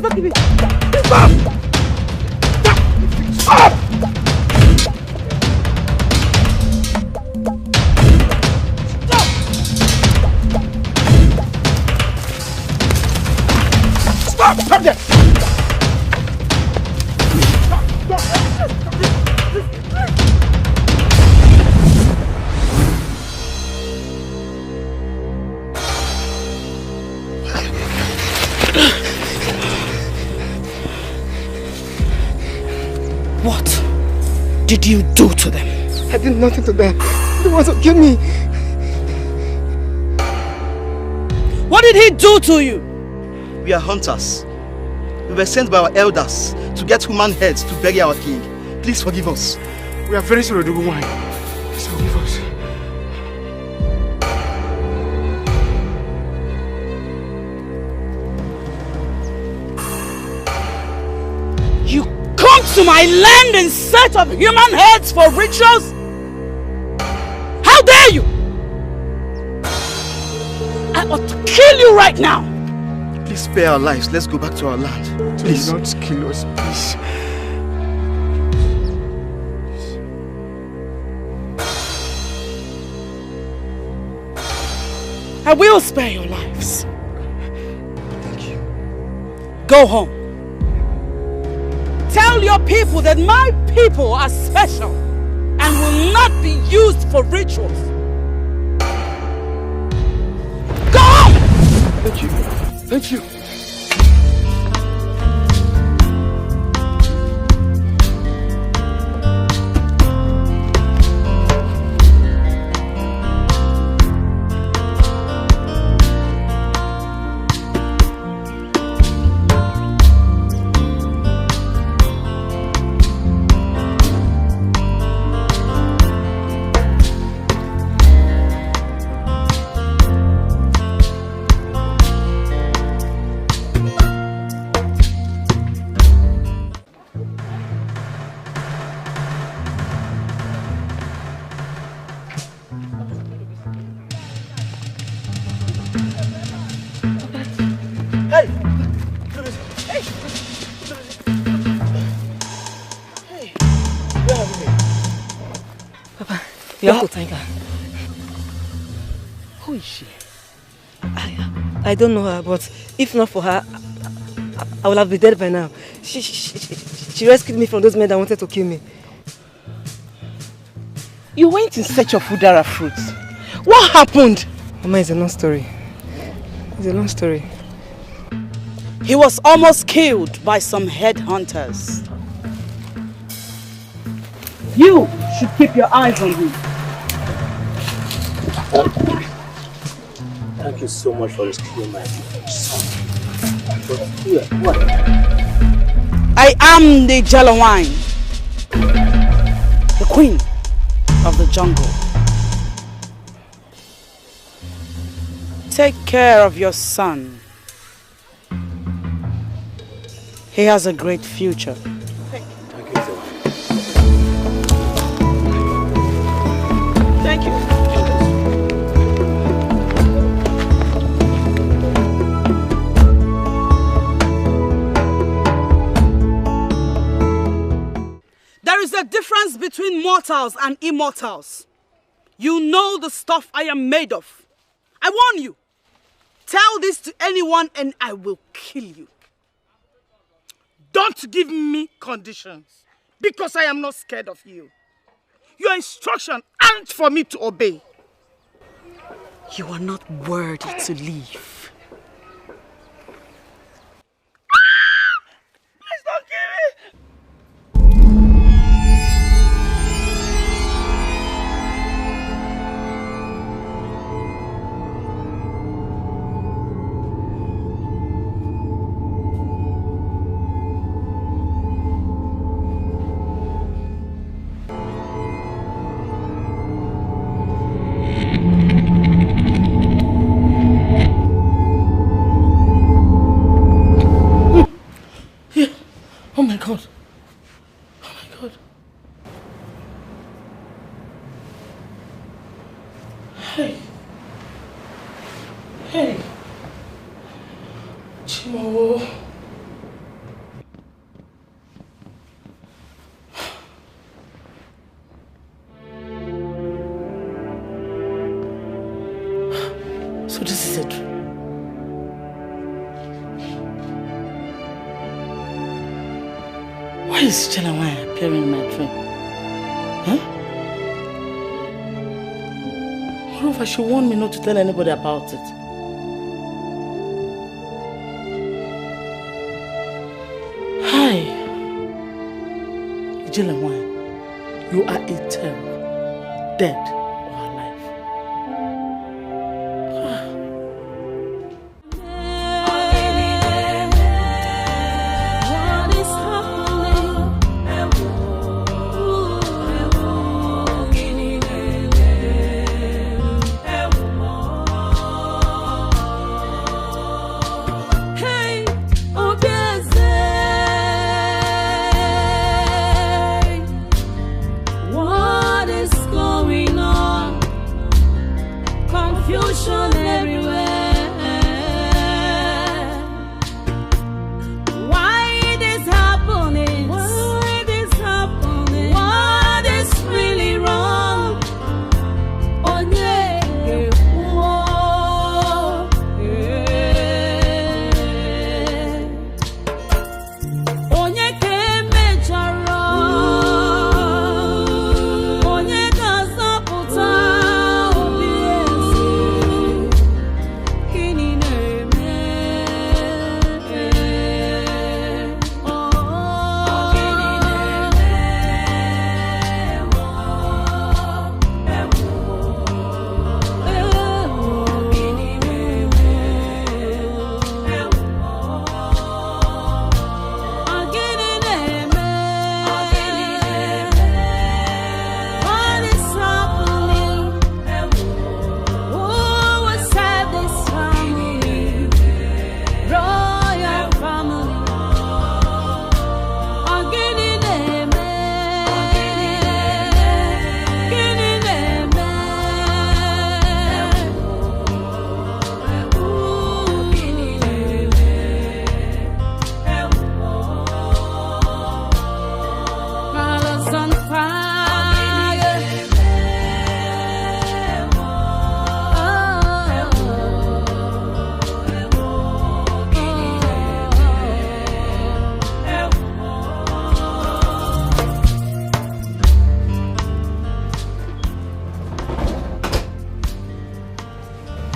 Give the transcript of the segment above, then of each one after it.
don't kill me. Stop! Stop! Stop! Stop there! What did you do to them? I did nothing to them. They want to kill me. What did he do to you? We are hunters. We were sent by our elders to get human heads to bury our king. Please forgive us. We are very sorry, Dogo. Please forgive us. You come to my land in search of human heads for rituals? How dare you! I ought to kill you right now! Please spare our lives. Let's go back to our land. Please. Do not kill us, please. I will spare your lives. Thank you. Go home. Tell your people that my people are special and will not be used for rituals. Go home! Thank you. Thank you. Who is she? I don't know her, but if not for her, I would have been dead by now. She rescued me from those men that wanted to kill me. You went in search of udara fruits. What happened? Mama, it's a long story. It's a long story. He was almost killed by some headhunters. You should keep your eyes on him. Thank you so much for rescuing my son. But what? I am the Jello Wine, the queen of the jungle. Take care of your son. He has a great future. Thank you, sir. Thank you. There is a difference between mortals and immortals. You know the stuff I am made of. I warn you. Tell this to anyone and I will kill you. Don't give me conditions, because I am not scared of you. Your instruction aren't for me to obey. You are not worthy to live. Please don't kill me! Oh my God. Oh my God. Hey. Hey. Chimo. So this is a dream. Why is Chelawai appearing in my dream? Huh? Moreover, she warned me not to tell anybody about it. Hi. Chelawai, you are a terror. Dead or alive.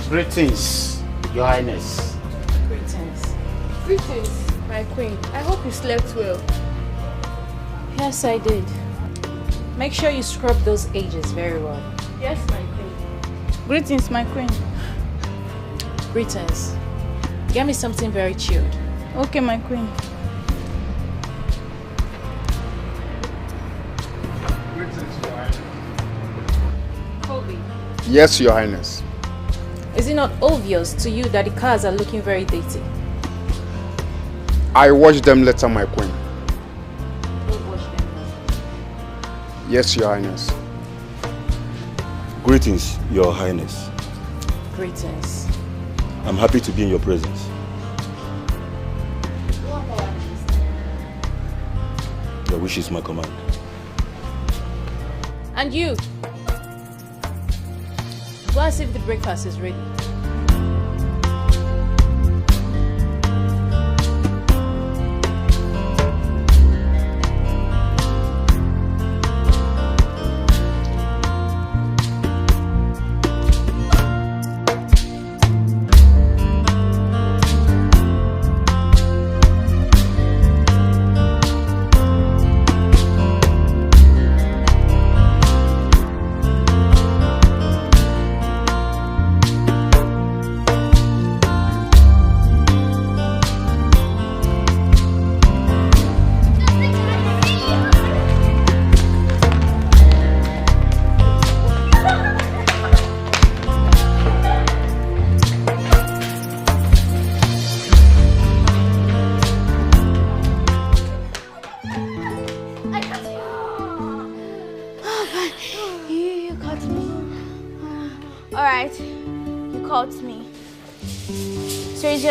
Greetings, Your Highness. Greetings. Greetings, my queen. I hope you slept well. Yes, I did. Make sure you scrub those edges very well. Yes, my queen. Greetings, my queen. Greetings. Get me something very chilled. Okay, my queen. Greetings, Your Highness. Kobe. Yes, Your Highness. Is it not obvious to you that the cars are looking very dirty? I watched them later, my queen. Don't wash them. Yes, Your Highness. Greetings, Your Highness. Greetings. I'm happy to be in your presence. Your wish is my command. And you? Go and see if the breakfast is ready.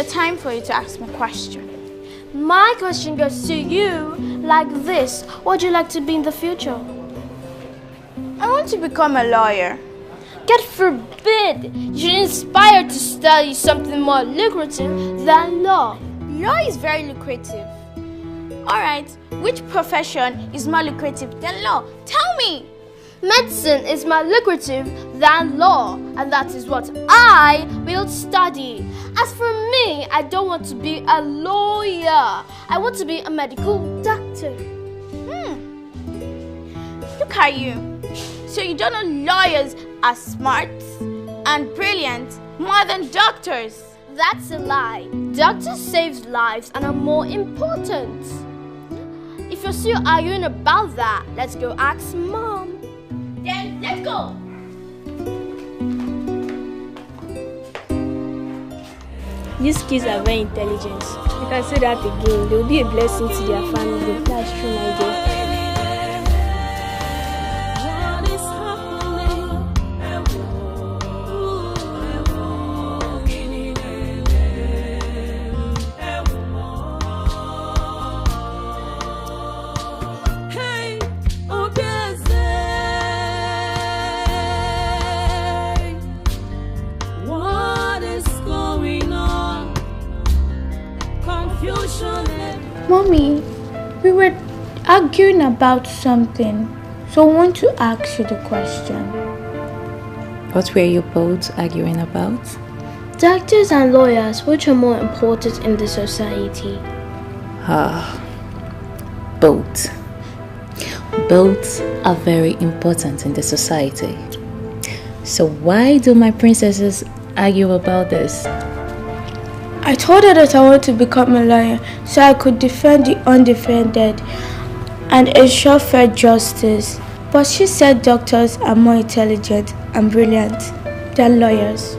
Time for you to ask me a question. My question goes to you like this. What would you like to be in the future? I want to become a lawyer. God forbid you should inspire to study something more lucrative than law. Law is very lucrative. Alright, which profession is more lucrative than law? Tell me! Medicine is more lucrative than law, and that is what I will study. As for me, I don't want to be a lawyer. I want to be a medical doctor. Look at you. So you don't know lawyers are smart and brilliant more than doctors? That's a lie. Doctors save lives and are more important. If you're still arguing about that, let's go ask Mom. Then let's go. These kids are very intelligent. You can say that again. They'll be a blessing to their family. That's true, my dear. Mommy, we were arguing about something, so I want to ask you the question. What were you both arguing about? Doctors and lawyers, which are more important in the society? Both. Both are very important in the society. So why do my princesses argue about this? I told her that I want to become a lawyer so I could defend the undefended and ensure fair justice. But she said doctors are more intelligent and brilliant than lawyers.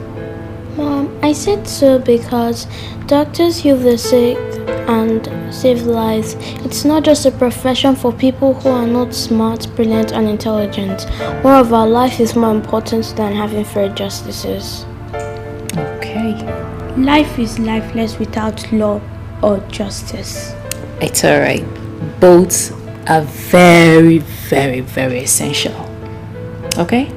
Mom, I said so because doctors heal the sick and save lives. It's not just a profession for people who are not smart, brilliant and intelligent. More of our life is more important than having fair justices. Okay. Life is lifeless without law or justice. It's alright. Both are very, very, very essential. Okay?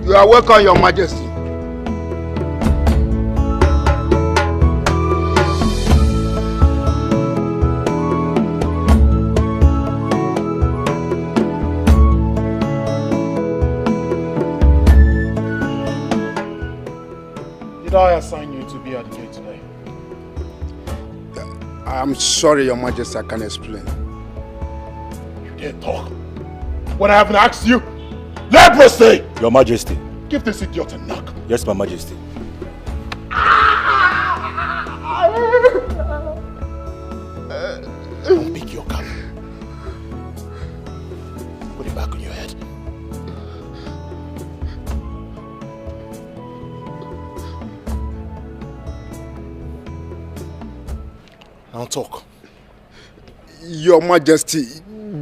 You are welcome, Your Majesty. Did I assign you to be at the gate today? I'm sorry, Your Majesty, I can't explain. You dare talk when I haven't asked you? Leprosy! Your Majesty. Give this idiot a knock. Yes, my Majesty. Don't pick your gun. Put it back on your head. Now talk. Your Majesty,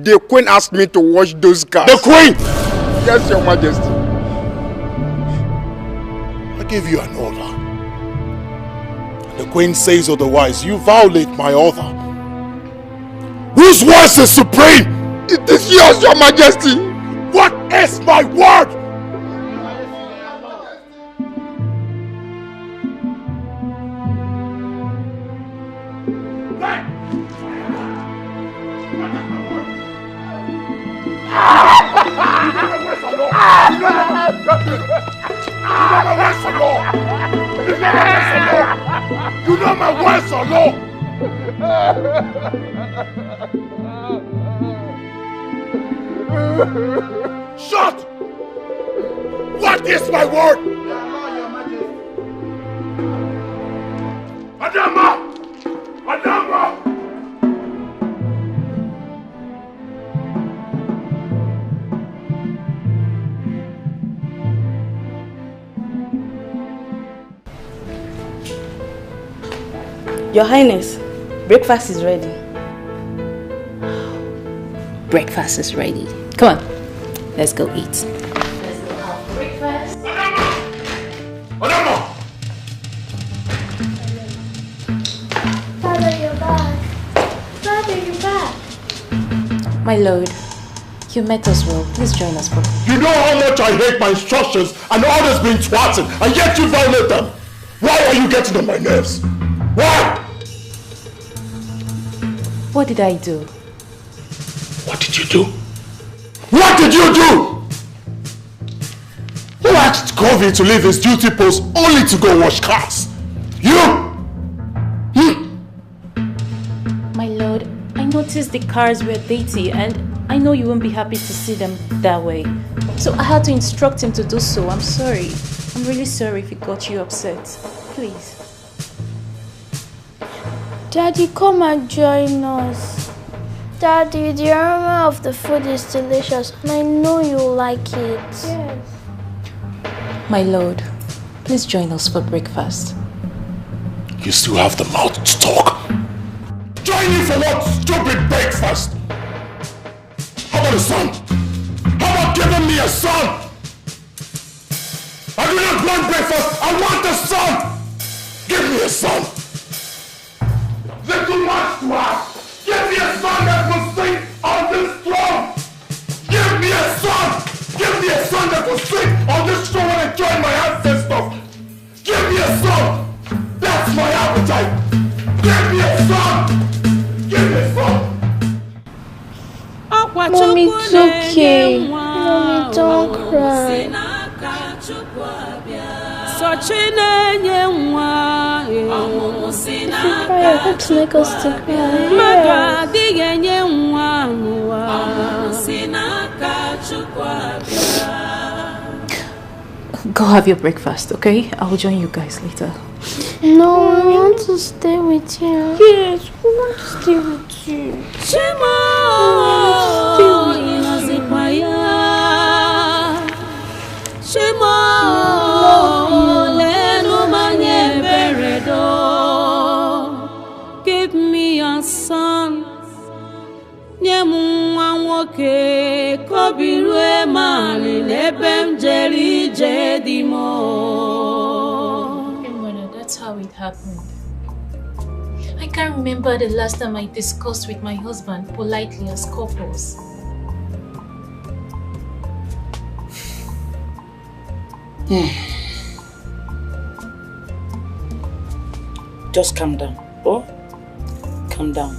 the Queen asked me to wash those cars. The Queen! Yes, Your Majesty. I gave you an order. The Queen says otherwise. You violate my order. Whose voice is supreme? It is yours, Your Majesty. What is my word? You know my voice alone. Shut! What is my word? Adama! Adama! Your Highness, breakfast is ready. Breakfast is ready. Come on, let's go eat. Let's go have breakfast. Adama! Father, you're back. Father, you're back. My lord, you met us well. Please join us for tea. You know how much I hate my instructions and orders being thwarted, and yet you violate them. Why are you getting on my nerves? Why? What did I do? What did you do? What did you do? Who asked Covey to leave his duty post only to go wash cars? You? My lord, I noticed the cars were dirty and I know you won't be happy to see them that way. So I had to instruct him to do so. I'm sorry. I'm really sorry if it got you upset. Please. Daddy, come and join us. Daddy, the aroma of the food is delicious and I know you'll like it. Yes. My lord, please join us for breakfast. You still have the mouth to talk. Join me for what stupid breakfast? How about a son? How about giving me a son? I do not want breakfast, I want a son! Give me a son! Little much to ask! Give me a son that will sing on this throne! Give me a son! Give me a son that will sing on this throne when I join my ancestors! Give me a son! That's my appetite! Give me a son! Give me a son! Mommy, it's okay. Mommy, don't cry. Such a name, If you cry, I hope to make us to cry. Go have your breakfast, okay? I'll join you guys later. No, we want to stay with you. Yes, we want to stay with you. Give me a son. That's how it happened. I can't remember the last time I discussed with my husband politely as couples. Just calm down. Oh, calm down.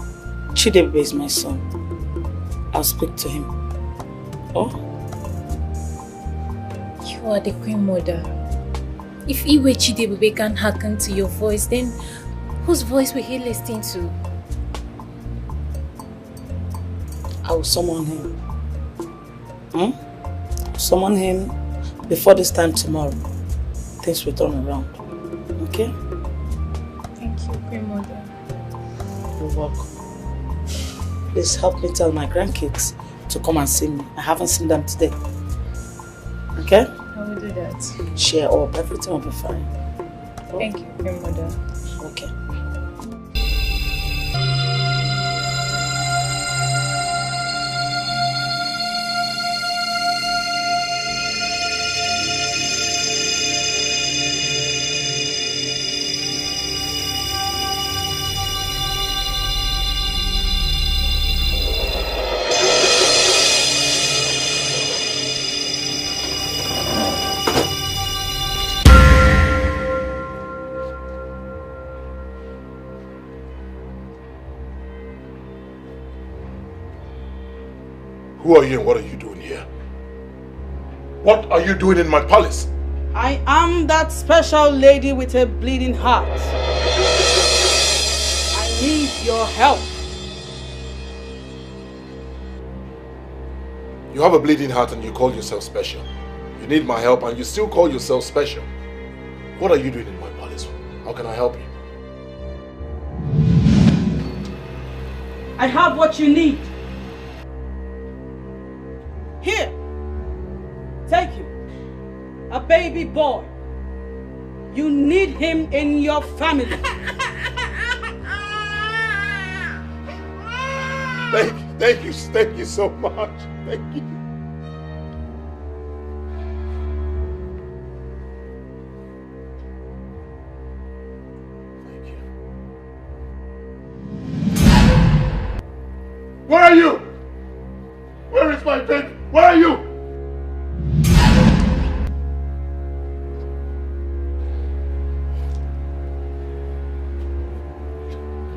Chidebe is my son. I'll speak to him. Oh? You are the queen mother. If Iwe Chidebe can hearken to your voice, then whose voice will he listen to? I will summon him. Summon him before this time tomorrow. Things will turn around. Okay? Thank you, queen mother. You're welcome. Please help me tell my grandkids to come and see me. I haven't seen them today. Okay? I will do that. Cheer up. Everything will be fine. Oh? Thank you, queen mother. Okay. Who are you and what are you doing here? What are you doing in my palace? I am that special lady with a bleeding heart. I need your help. You have a bleeding heart and you call yourself special. You need my help and you still call yourself special. What are you doing in my palace? How can I help you? I have what you need. Here. Take him. A baby boy. You need him in your family. Thank you so much. Thank you. Where are you? Where is my baby? Where are you?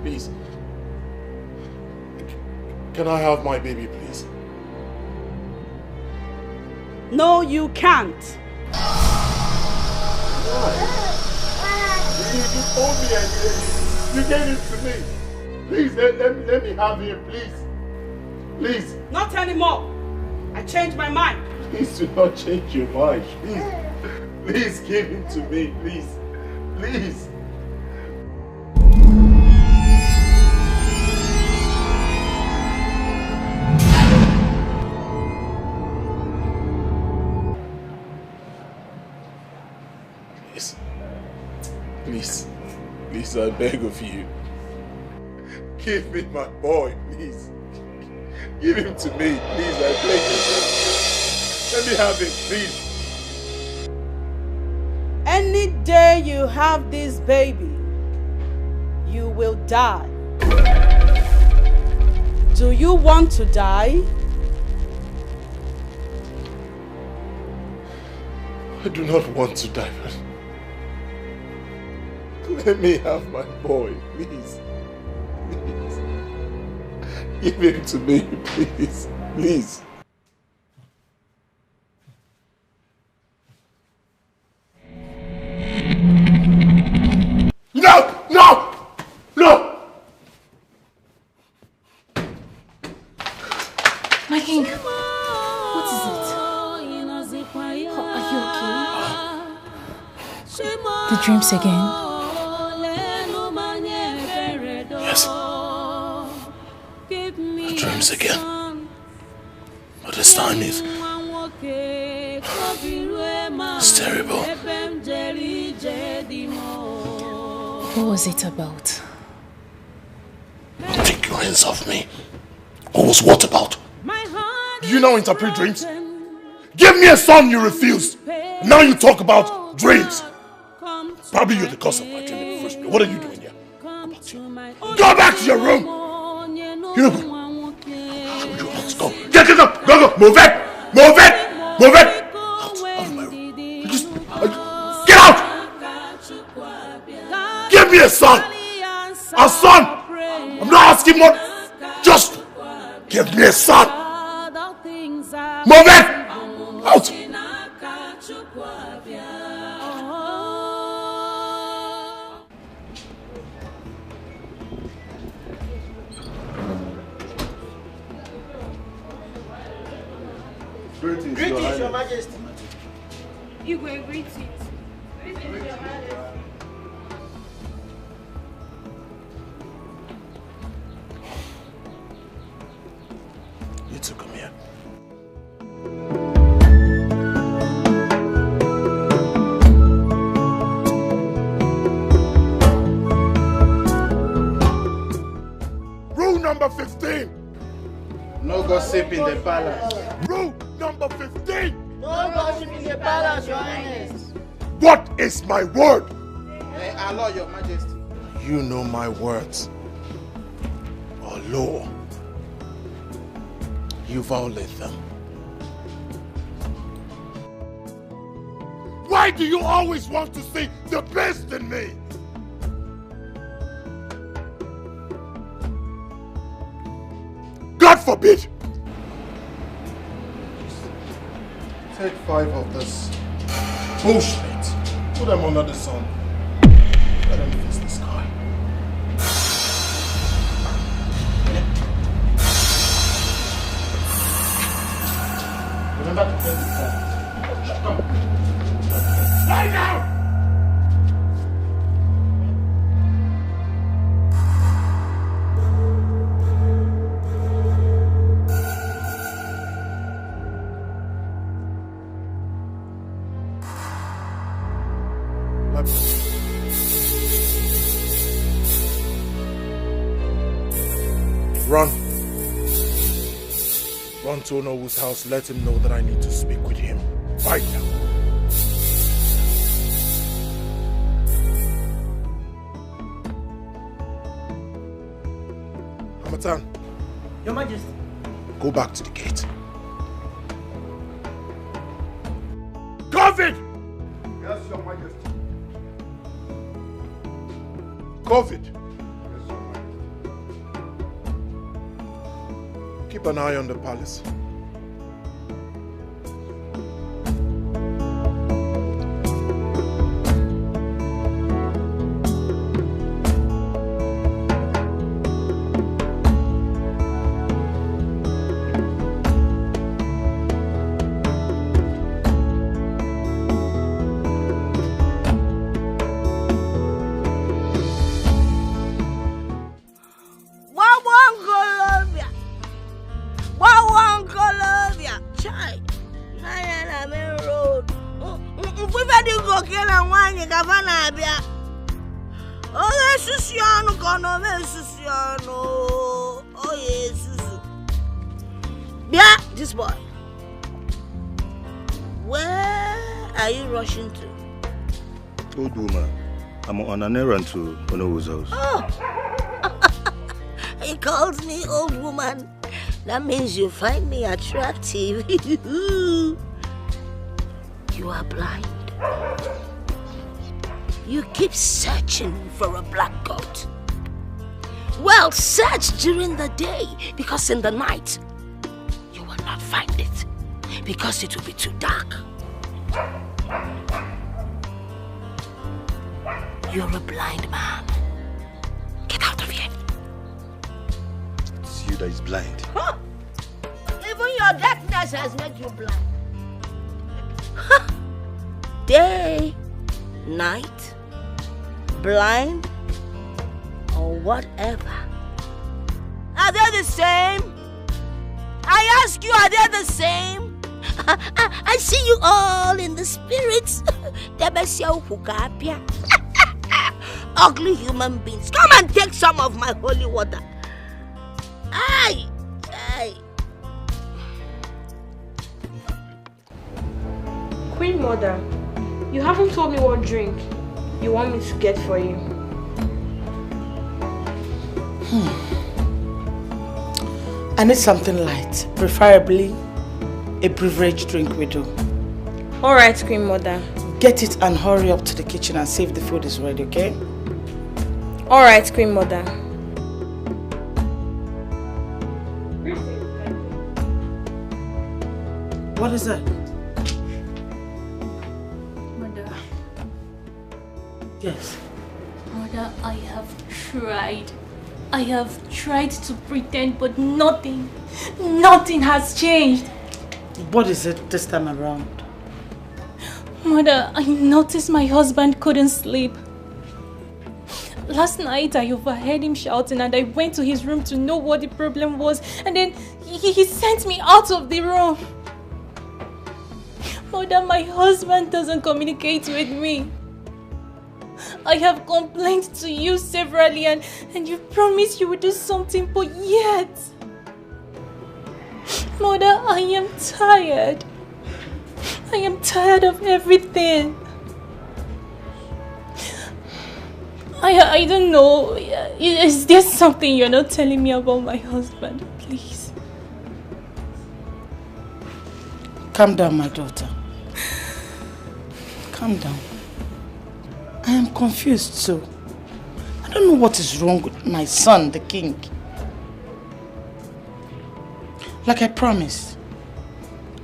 Please. Can I have my baby, please? No, you can't. Why? You told me and you gave it to me. Please, let me have him, please. Please. Not anymore. I changed my mind. Please do not change your mind. Please. Please give him to me, please. Please. Please, I beg of you. Give me my boy, please. Give him to me, please, I beg you. Let me have him, please. Any day you have this baby, you will die. Do you want to die? I do not want to die, but let me have my boy, please. Please. Give him to me, please. Please. No! No! No! My king, what is it? Are you okay? The dreams again? Yes. The dreams again. But this time it's terrible. What was it about? Take your hands off me. What was what about? Do you now interpret dreams? Give me a son, you refused. Now you talk about dreams. Probably you're the cause of my dream in the first place. What are you doing here? Go back to your room. You know what? Let's go. Get up. Go. Move it. Move it. Move it. Out of my room. Get out. Give me a son. A son. I'm not asking more. Just give me a son. Move it. Out. Greetings, Your Majesty. Igwe, greetings. Greetings, Your Majesty. You two come here. Rule number 15. No gossip in the palace. Rule number 15. No gossip in the palace, Your Highness. What is my word? Our law, Your Majesty. You know my words. Or law. You violate them. Why do you always want to see the best in me? God forbid! Take 5 of this. Bullshit! Put them under the sun. Let them face the sky. Remember to face the sky. Come. Lie down! Run. Run to Onowo's house. Let him know that I need to speak with him. Right now. Hamatan. Your Majesty. Go back to the gate. COVID! Yes, Your Majesty. COVID! Keep an eye on the palace. This boy. Where are you rushing to? Old woman, I'm on an errand to Onowo's house. Oh! He calls me old woman. That means you find me attractive. You are blind. You keep searching for a black goat. Well, search during the day, because in the night, you will not find it, because it will be too dark. You're a blind man. Get out of here. It's you that is blind. Huh? Even your darkness has made you blind. Day, night, blind, or whatever. Are they the same? I ask you, are they the same? I see you all in the spirits. Ugly human beings. Come and take some of my holy water. Aye, aye. Queen Mother, you haven't told me what drink you want me to get for you. I need something light, preferably a beverage drink will do. Alright, Queen Mother. Get it and hurry up to the kitchen and see if the food is ready, okay? Alright, Queen Mother. What is that? Mother. Yes. Mother, I have tried. I have tried to pretend, but nothing has changed. What is it this time around? Mother, I noticed my husband couldn't sleep. Last night I overheard him shouting and I went to his room to know what the problem was, and then he sent me out of the room. Mother, my husband doesn't communicate with me. I have complained to you severally and you promised you would do something, but yet... Mother, I am tired. I am tired of everything. I don't know. Is there something you're not telling me about my husband? Please. Calm down, my daughter. Calm down. I am confused too. I don't know what is wrong with my son, the king. Like I promised,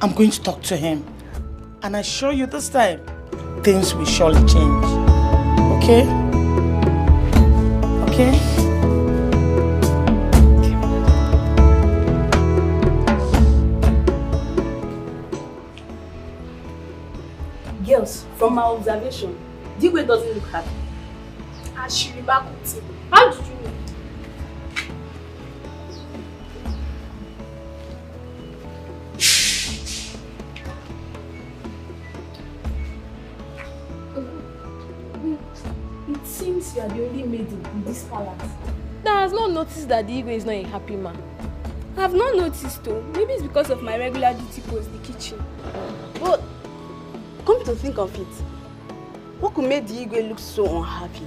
I'm going to talk to him. And I assure you this time, things will surely change. Okay? Okay? Girls, from my observation, Dikeh doesn't look happy. And she remarked with him. How did you know? It seems you are the only maid in this palace that has not noticed that Dikeh is not a happy man. I have not noticed though. Maybe it's because of my regular duty post, the kitchen. But come to think of it, what could make Dikeh look so unhappy?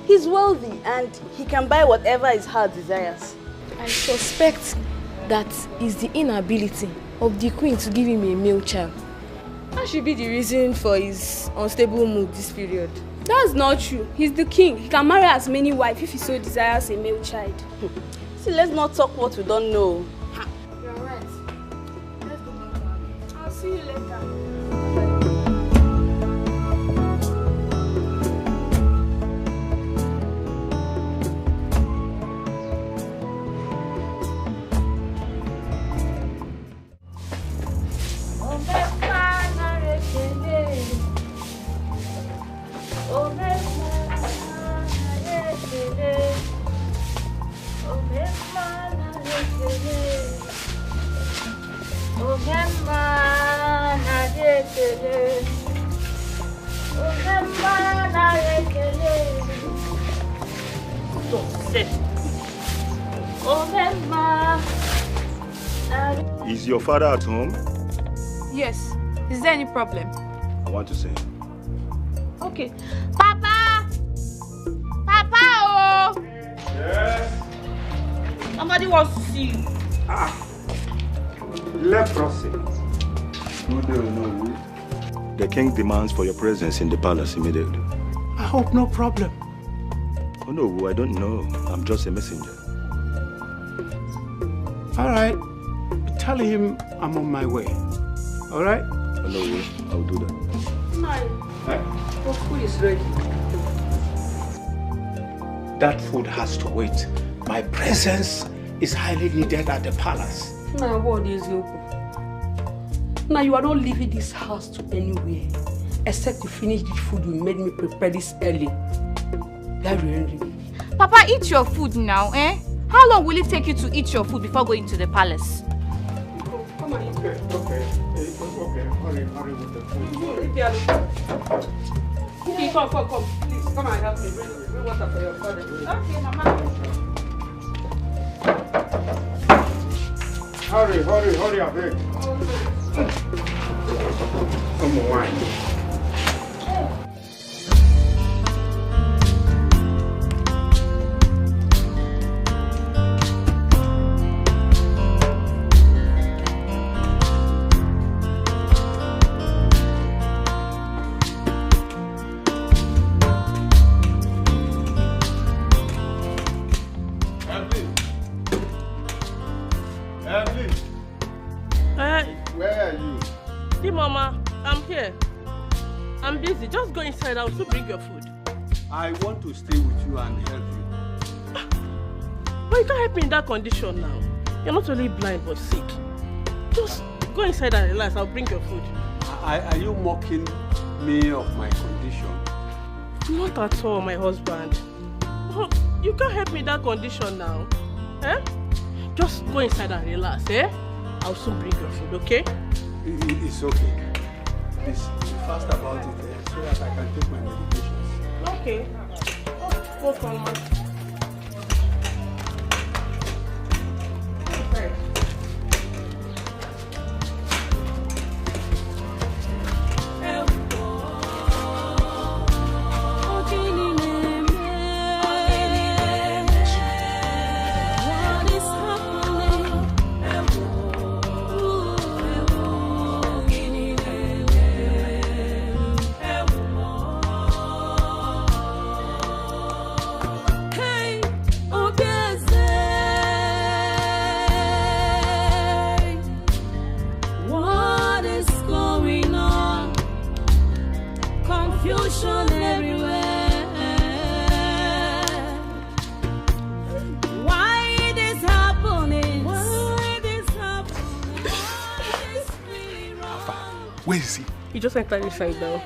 He's wealthy and he can buy whatever his heart desires. I suspect that is the inability of the queen to give him a male child. That should be the reason for his unstable mood this period. That's not true. He's the king. He can marry as many wives if he so desires a male child. See, let's not talk what we don't know. You're right. Let's go back. I'll see you later. Is your father at home? Yes. Is there any problem? I want to see him. Okay. Papa! Papa! Oh! Yes? Somebody wants to see you. Leprosy. The king demands for your presence in the palace immediately. I hope no problem. Oh no, I don't know. I'm just a messenger. All right. Tell him I'm on my way. All right? Oh no, I'll do that. Your food is ready. That food has to wait. My presence is highly needed at the palace. Now, what is you? Now, you are not leaving this house to anywhere except to finish the food you made me prepare this early. Papa, eat your food now, eh? How long will it take you to eat your food before going to the palace? Come on, Okay. Hurry with the food. Okay, come. Please, come and help me. Bring water for your father. Okay, Mama. Hurry, I beg. Come on, wine. Where are you? See, Mama, I'm here. I'm busy. Just go inside. I'll soon bring your food. I want to stay with you and help you. But you can't help me in that condition now. You're not only blind but sick. Just go inside and relax. I'll bring your food. Are you mocking me of my condition? Not at all, my husband. Oh, you can't help me in that condition now. Eh? Just go inside and relax, eh? I'll soon bring your food, okay? It's okay. Please, be fast about it, so that I can take my medications. Okay. Go for me. Hey! is he? You just enter inside now.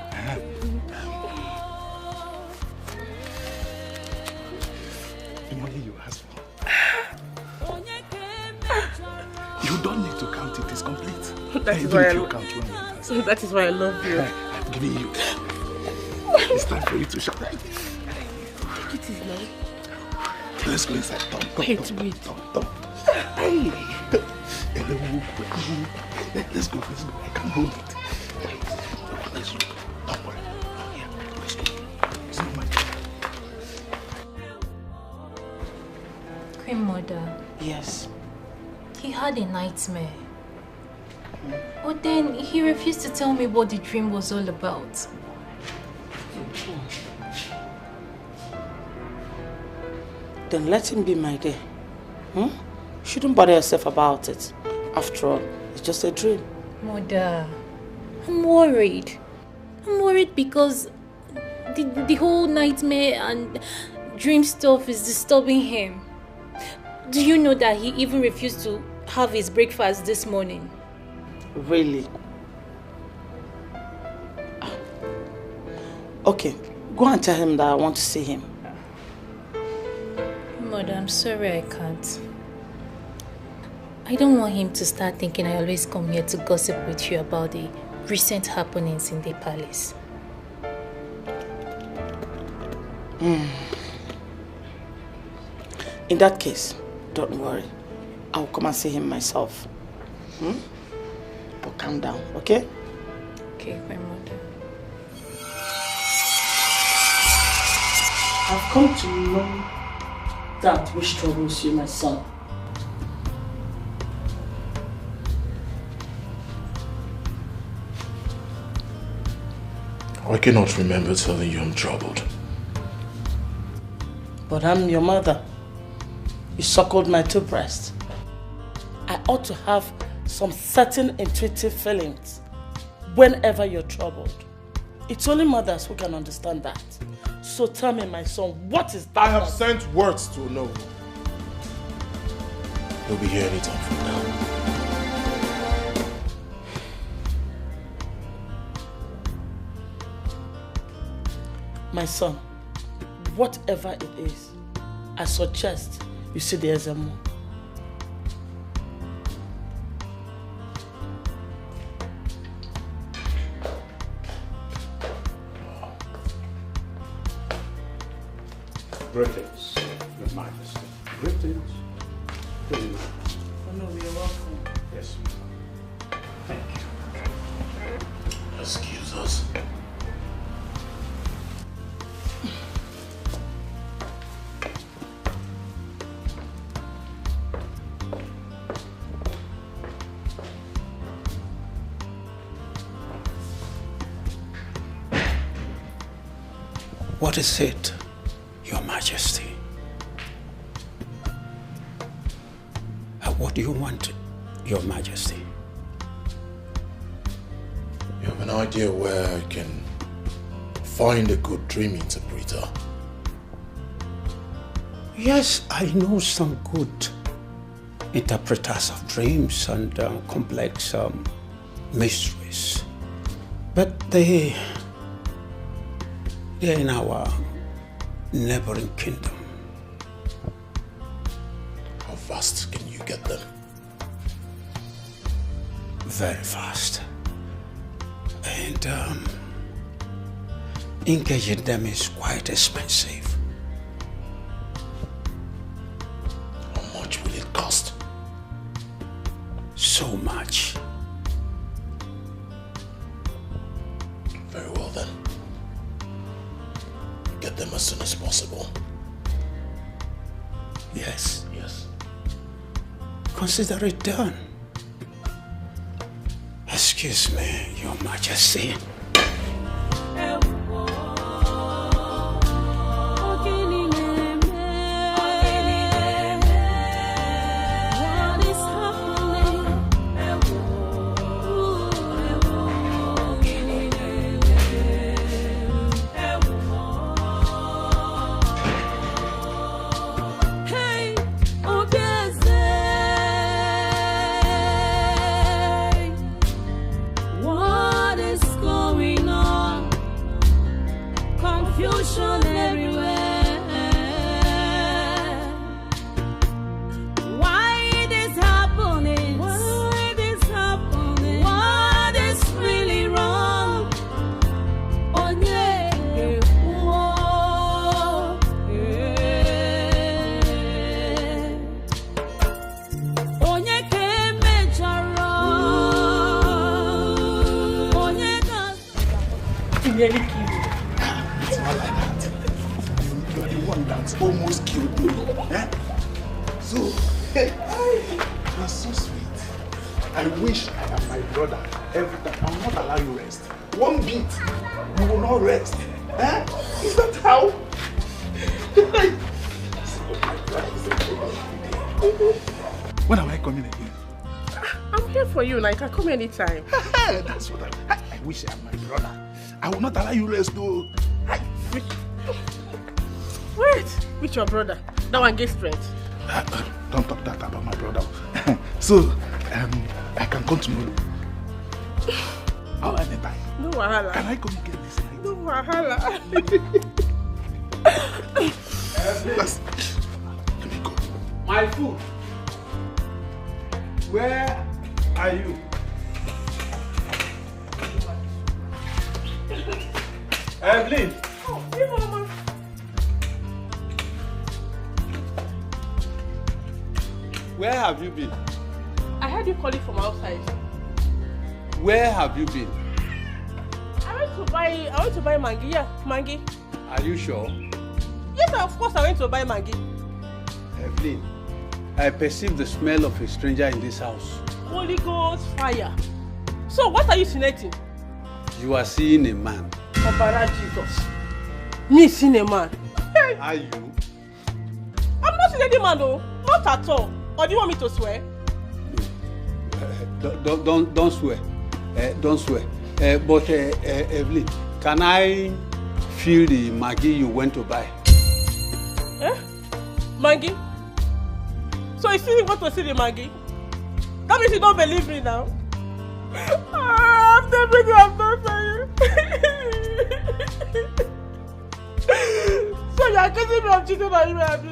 The money you asked for. You don't need to count it. It's complete. That is why that is why I love you. I'm giving you. It's time for you to shut up. It is now. Let's go inside. Wait. Hey. Let's go. I can't hold it. Let's go. Don't worry. Yeah, let's go. It's not my Queen Mother. Yes. He had a nightmare. But then he refused to tell me what the dream was all about. Then let him be, my dear. Shouldn't bother yourself about it. After all, it's just a dream. Mother, I'm worried. I'm worried because the whole nightmare and dream stuff is disturbing him. Do you know that he even refused to have his breakfast this morning? Really? Okay, go and tell him that I want to see him. Mother, I'm sorry I can't. I don't want him to start thinking I always come here to gossip with you about the recent happenings in the palace. In that case, don't worry. I'll come and see him myself. But calm down, okay? Okay, my mother. I've come to know that which troubles you, my son. I cannot remember telling you I'm troubled. But I'm your mother. You suckled my two breasts. I ought to have some certain intuitive feelings whenever you're troubled. It's only mothers who can understand that. So tell me, my son, what is that? I have sent words to know. He'll be here anytime from now. My son, whatever it is, I suggest you see the Ezemo. Greetings, Your Majesty. Greetings. Oh no, you're welcome. Yes. Thank you. Excuse us. What is it, Your Majesty? What do you want, Your Majesty? You have an idea where I can find a good dream interpreter? Yes, I know some good interpreters of dreams and complex mysteries. But they're in our neighboring kingdom. How fast can you get them? Very fast. And engaging them is quite expensive. How much will it cost? So much. Very well then. Get them as soon as possible. Yes. Yes. Consider it done. Excuse me, Your Majesty. What is confusion everywhere. Why this happening? Why this happening? What is really wrong? Oh yeah, whoa, yeah. Oh yeah, came major. Oh yeah, nearly killed you. It's not like that. You are the one that almost killed me. Eh? So, hey, you are so sweet. I wish I am my brother every time. I will not allow you rest. One beat, you will not rest. Eh? Is that how? When am I coming again? I'm here for you, and I can come anytime. That's what I wish I am my brother. I will not allow you rest though. Wait, with your brother? That one gets strength. Don't talk that about my brother. So, I can come tomorrow. Oh, anytime. No wahala. Can I come again this night? No wahala. Let me go. My food. Where are you? Evelyn. Oh, hey, Mama. Where have you been? I heard you calling from outside. Where have you been? I went to buy Maggi. Yeah, Maggi. Are you sure? Yes, of course I went to buy Maggi. Evelyn, I perceive the smell of a stranger in this house. Holy Ghost fire. So what are you insinuating? You are seeing a man. Obara Jesus. Me seeing a man. Hey. Are you? I'm not seeing any man though. Not at all. Or do you want me to swear? Don't swear. Don't swear. But Evelyn, can I feel the Maggi you went to buy? Maggi? So you still want to see the Maggi? That means you don't believe me now. After everything I've done for you. So you are accusing me of cheating on you, Abby?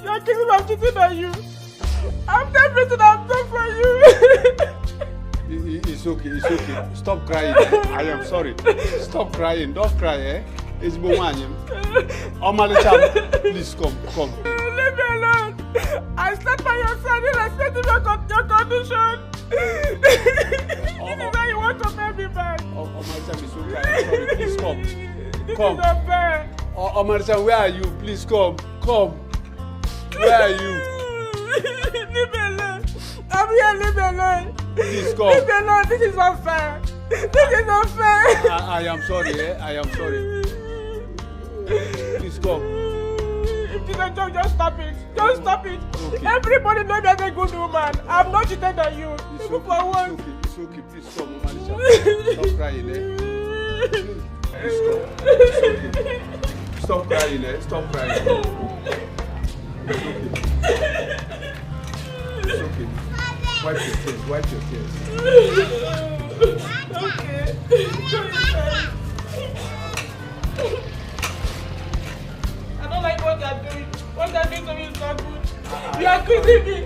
You are accusing me of cheating on you? After everything I've done for you. It's okay, it's okay. Stop crying. I am sorry. Stop crying. Don't cry, eh? It's Bumanyam. Omalicham, please come. Leave me alone. I stand by your side and I stand in your condition. This is how you want to pay me back. Omalicham, it's okay. I'm sorry. Please come. This Come. is not fair. Omalicham, where are you? Please come. Where are you? Leave me alone. I'm here, leave me alone. Please come. Leave me alone. This is unfair. This is unfair. I am sorry, eh? I am sorry. Please come. If you don't joke, just stop it. Just stop it. Okay. Everybody knows you're a good woman. I'm not cheated on you. It's Even okay. for once. It's okay. Please come, Omalicham. Stop crying, eh? Please come. It's okay. Stop crying, eh? Stop crying. It's okay. Wipe your tears. Okay. I don't like what they're doing. What they're doing to me is not good. You are accusing me.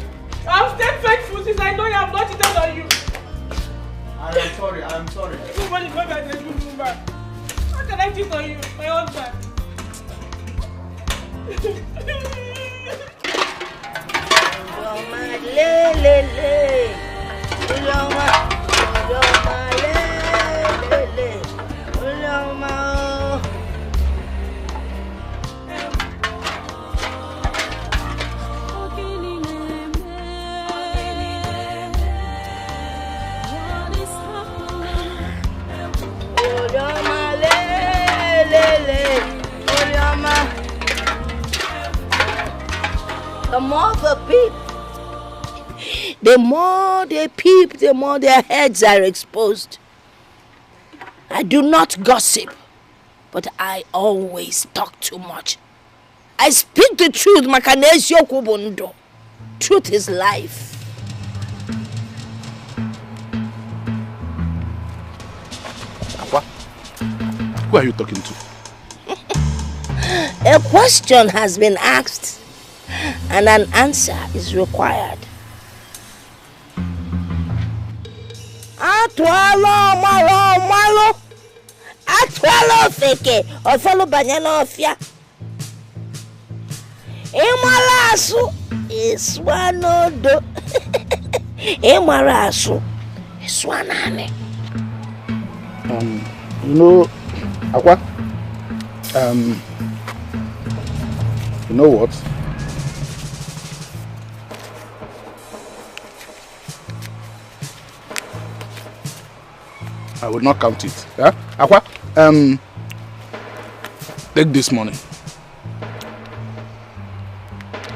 I've stayed faithful since I know you have not cheated on you. I am sorry. Nobody knows that you're a good woman. How can I cheat on you, my husband? The more the peep, the more they peep, the more their heads are exposed. I do not gossip, but I always talk too much. I speak the truth, Makanesio Kubundo. Truth is life. Who are you talking to? A question has been asked and an answer is required. Atwalo malo atwalo feke ofalo banyana ofia emalasu iswanodo emarasu iswanane. You know, Aqua, you know what? I will not count it. Yeah? Aqua, take this money.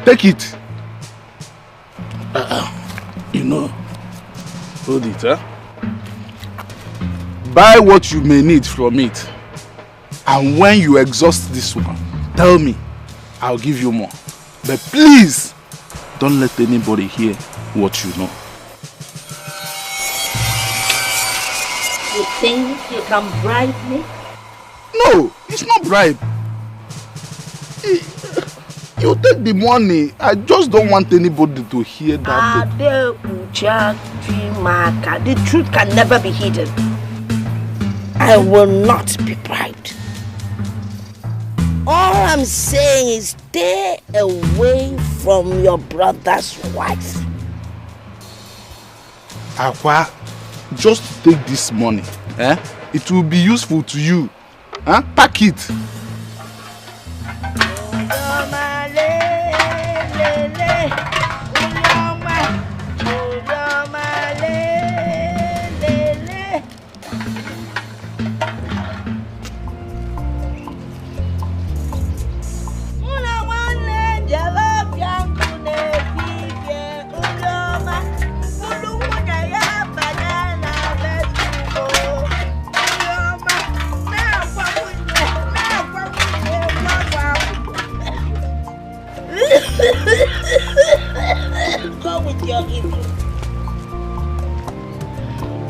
Take it. You know, hold it, huh? Buy what you may need from it. And when you exhaust this one, tell me. I'll give you more. But please, don't let anybody hear what you know. You think you can bribe me? No, it's not bribe. You take the money. I just don't want anybody to hear that. The truth can never be hidden. I will not be bribed. All I'm saying is stay away from your brother's wife. Aqua, just take this money. It will be useful to you. Pack it. Go with your evil.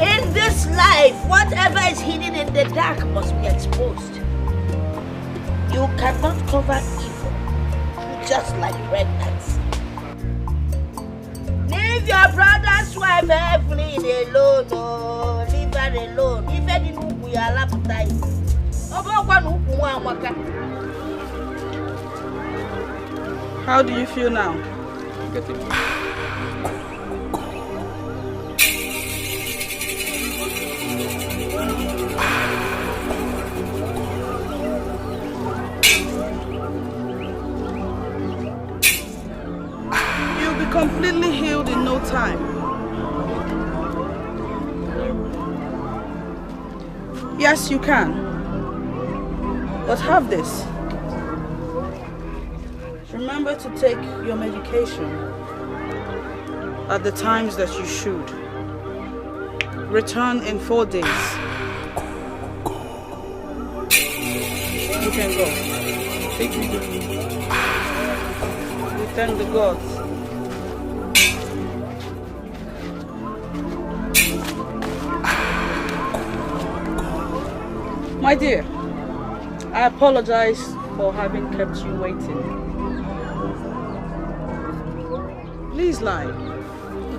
In this life, whatever is hidden in the dark must be exposed. You cannot cover evil, just like pregnancy. Leave your brother's wife Evelyn alone, oh, leave her alone. If any we are appetite. How do you feel now? You'll be completely healed in no time. Yes, you can. But have this. Remember to take your medication at the times that you should. Return in 4 days. You can go. Take me there. We thank the gods. My dear, I apologize for having kept you waiting. Please lie.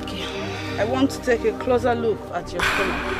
Okay. I want to take a closer look at your stomach.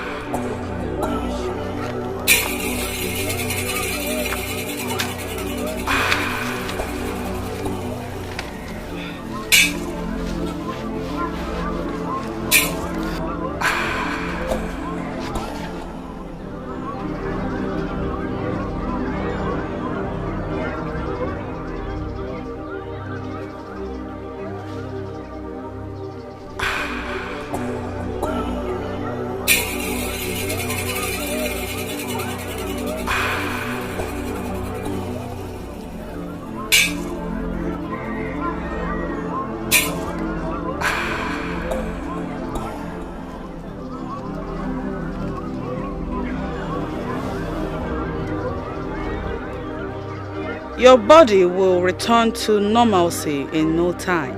Your body will return to normalcy in no time.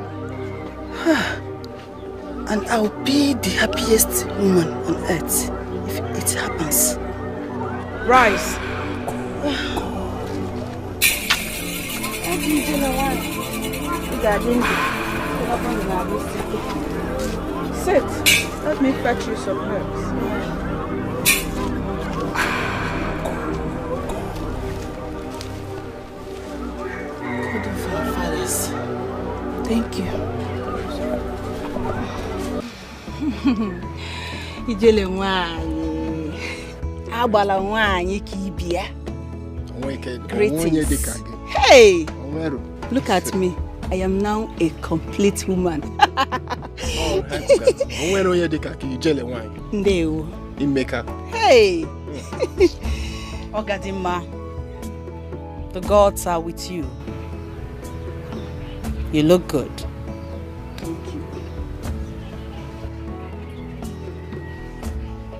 And I'll be the happiest woman on earth if it happens. Rise. Sit. Let me fetch you some herbs. Thank you. Ijele nwanyi. Agbala nwanyi ka ibia. Greetings. Hey! Look at me. I am now a complete woman. Ndewo. Hey! Ogadima. The gods are with you. You look good. Thank you.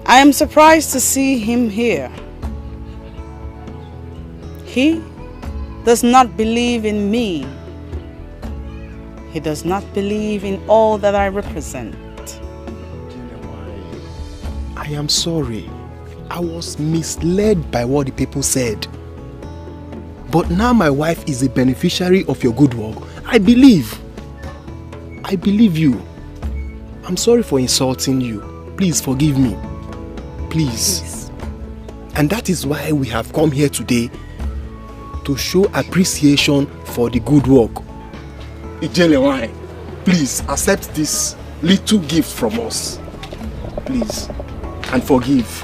I am surprised to see him here. He does not believe in me. He does not believe in all that I represent. I am sorry. I was misled by what the people said. But now my wife is a beneficiary of your good work. I believe. I believe you. I'm sorry for insulting you. Please forgive me. Please. And that is why we have come here today to show appreciation for the good work. Ijele, please accept this little gift from us. Please. And forgive.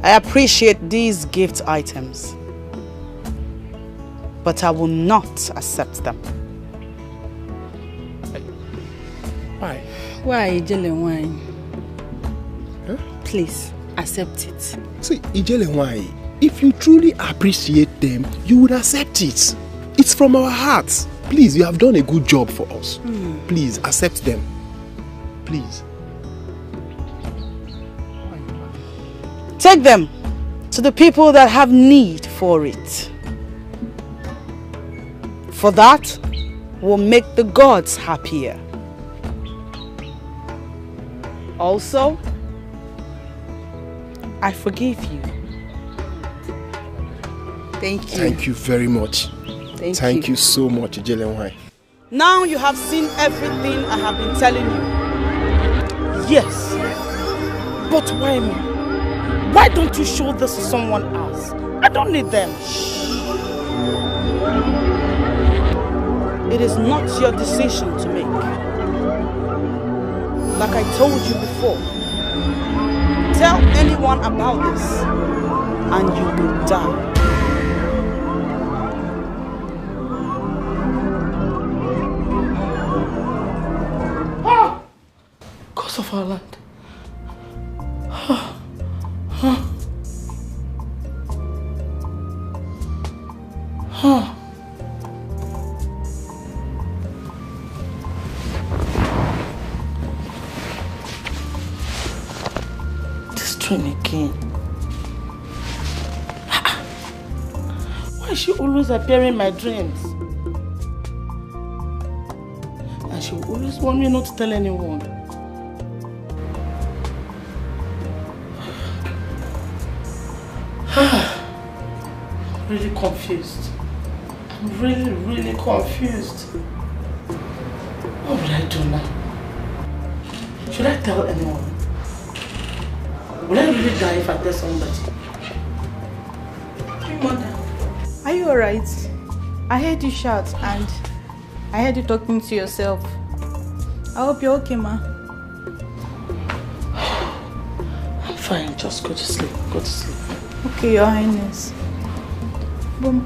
I appreciate these gift items, but I will not accept them. Why? Why, Ijele? Why? Huh? Please, accept it. See, Ijele, if you truly appreciate them, you would accept it. It's from our hearts. Please, you have done a good job for us. Please, accept them. Please. Take them to the people that have need for it. For that will make the gods happier. Also, I forgive you. Thank you. Thank you very much. Thank you so much, Ijele. Now you have seen everything I have been telling you. Yes. But why me? Why don't you show this to someone else? I don't need them. It is not your decision to make. Like I told you before, tell anyone about this and you will die. Cause of our land. This train again. Why is she always appearing in my dreams? And she will always want me not to tell anyone. I'm really confused. I'm really confused. What will I do now? Should I tell anyone? Will I really die if I tell somebody? Mother. Are you alright? I heard you shout and I heard you talking to yourself. I hope you're okay, ma. I'm fine, just go to sleep. Go to sleep. Okay, Your Highness. Boom.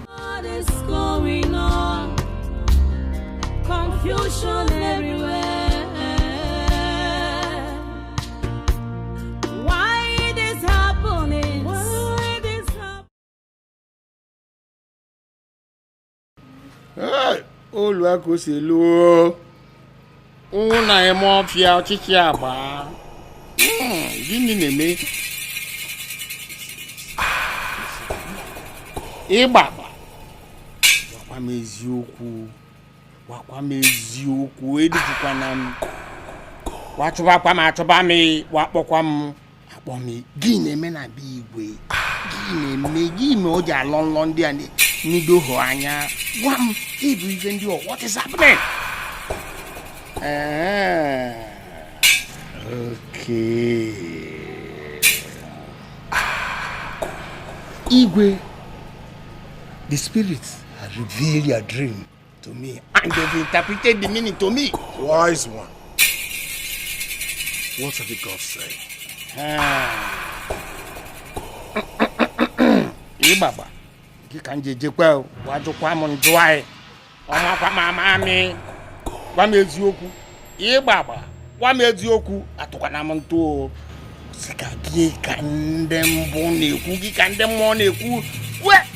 What is going on? Confusion everywhere. Why it is happening? Why it is happening? Hey, Oluwakoselu. Una emo fia ochichi agba. Gini neme? Ibaba. Wakwa meziokwu edifukwana m. Wachụbakwa m achụba m wakpọkwa m akpọ m. Gini neme na bi igwe. Give me oja long there and nido ho anya. Wham, even do what is happening? Okay. Igwe, the spirits have revealed your dream to me and they've interpreted the meaning to me. Wise one. What have the gods say? Baba, you can just well, what you come on dry. Mammy, what made you? Baba, what made you? Atokanamon Sikaki can them bone, cookie can them money, what?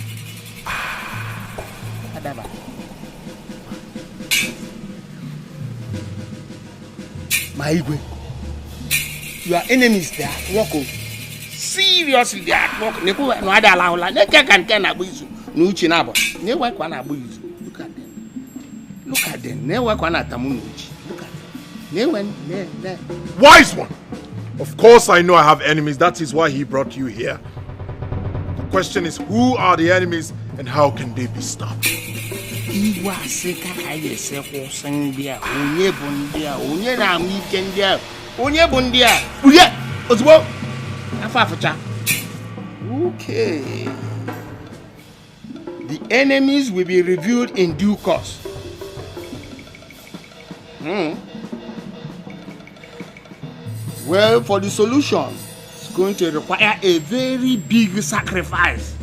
My Igwe, your enemies there, walk seriously, they are walking. No other allow, they can abuse you. No chinabo, never can abuse you. Look at them. Look at them. Never can atamunuchi. Look at them. Never. Wise one! Of course I know I have enemies. That is why he brought you here. The question is, who are the enemies and how can they be stopped? Iwa seka kaye seko sangbia, onye bundia, onye na mikendia, onye bundia. Uye, ozbo. Afafacha. Okay. The enemies will be reviewed in due course. Well, for the solution, it's going to require a very big sacrifice.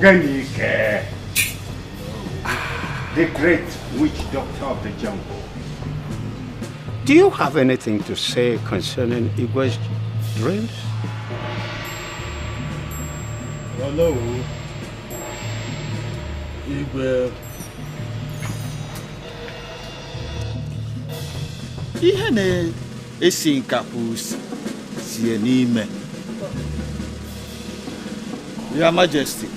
Dikeh, the great witch doctor of the jungle. Do you have anything to say concerning Igwe's dreams? Hello, Igwe. Ihe na-esi nkapụ sie n'ime. Your Majesty,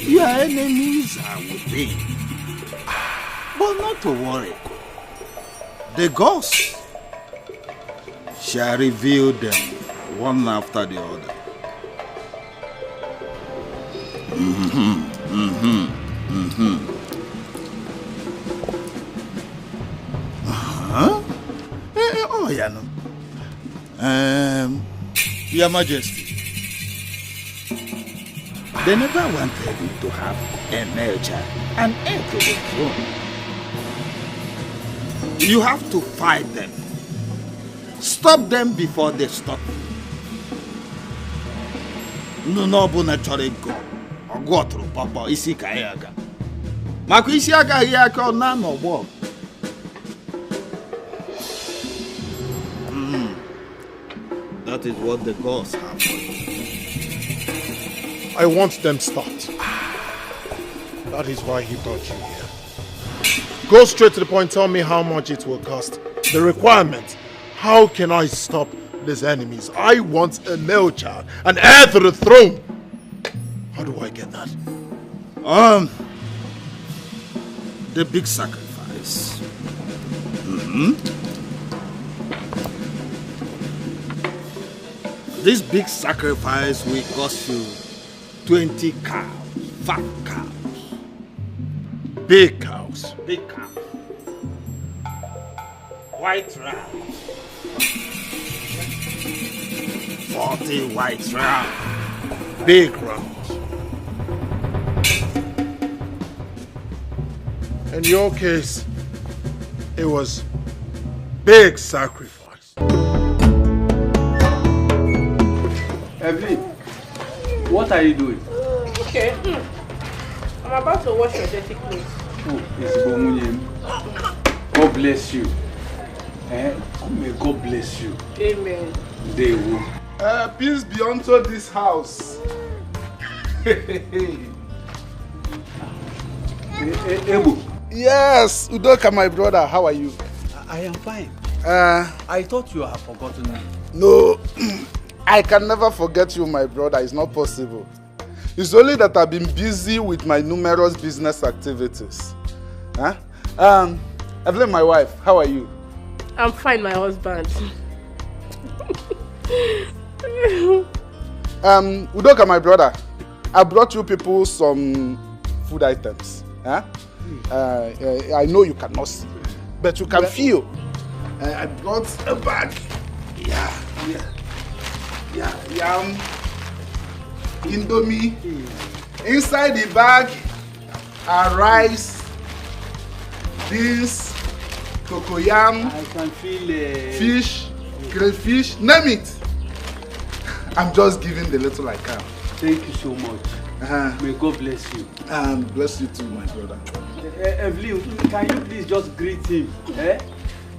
your enemies are within. But not to worry. The ghosts shall reveal them one after the other. Oh, yeah, no. Your Majesty, they never wanted you to have a male child, an heir to the throne. You have to fight them. Stop them before they stop you. No, but naturally go. Or go through Papa isi kayaga. Maku isi aga here ka na no work. That is what the gods have for you. I want them stopped. That is why he brought you here. Go straight to the point, tell me how much it will cost. The requirement. How can I stop these enemies? I want a male child, an heir to the throne. How do I get that? The big sacrifice. This big sacrifice will cost you 20 cows, fat cows. Big cows. Big cows. White rams. 40 white rams. Big rams. In your case, it was big sacrifice. Evelyn, what are you doing? Okay. I'm about to wash your dirty clothes. Oh, it's Bomunyem. God bless you. May God bless you. Amen. They will. Peace be unto this house. Ebu. Yes, Udoka, my brother, how are you? I am fine. I thought you had forgotten me. No, I can never forget you, my brother. It's not possible. It's only that I've been busy with my numerous business activities. Huh? Evelyn, my wife, how are you? I'm fine, my husband. Udoka, my brother, I brought you people some food items. Huh? I know you cannot see, but you can feel. I brought a bag. Yam, Indomie. Inside the bag are rice, beans, cocoyam, I can feel fish, crayfish, name it. I'm just giving the little I can. Thank you so much. May God bless you. Bless you too, my brother. Evelyn, can you please just greet him?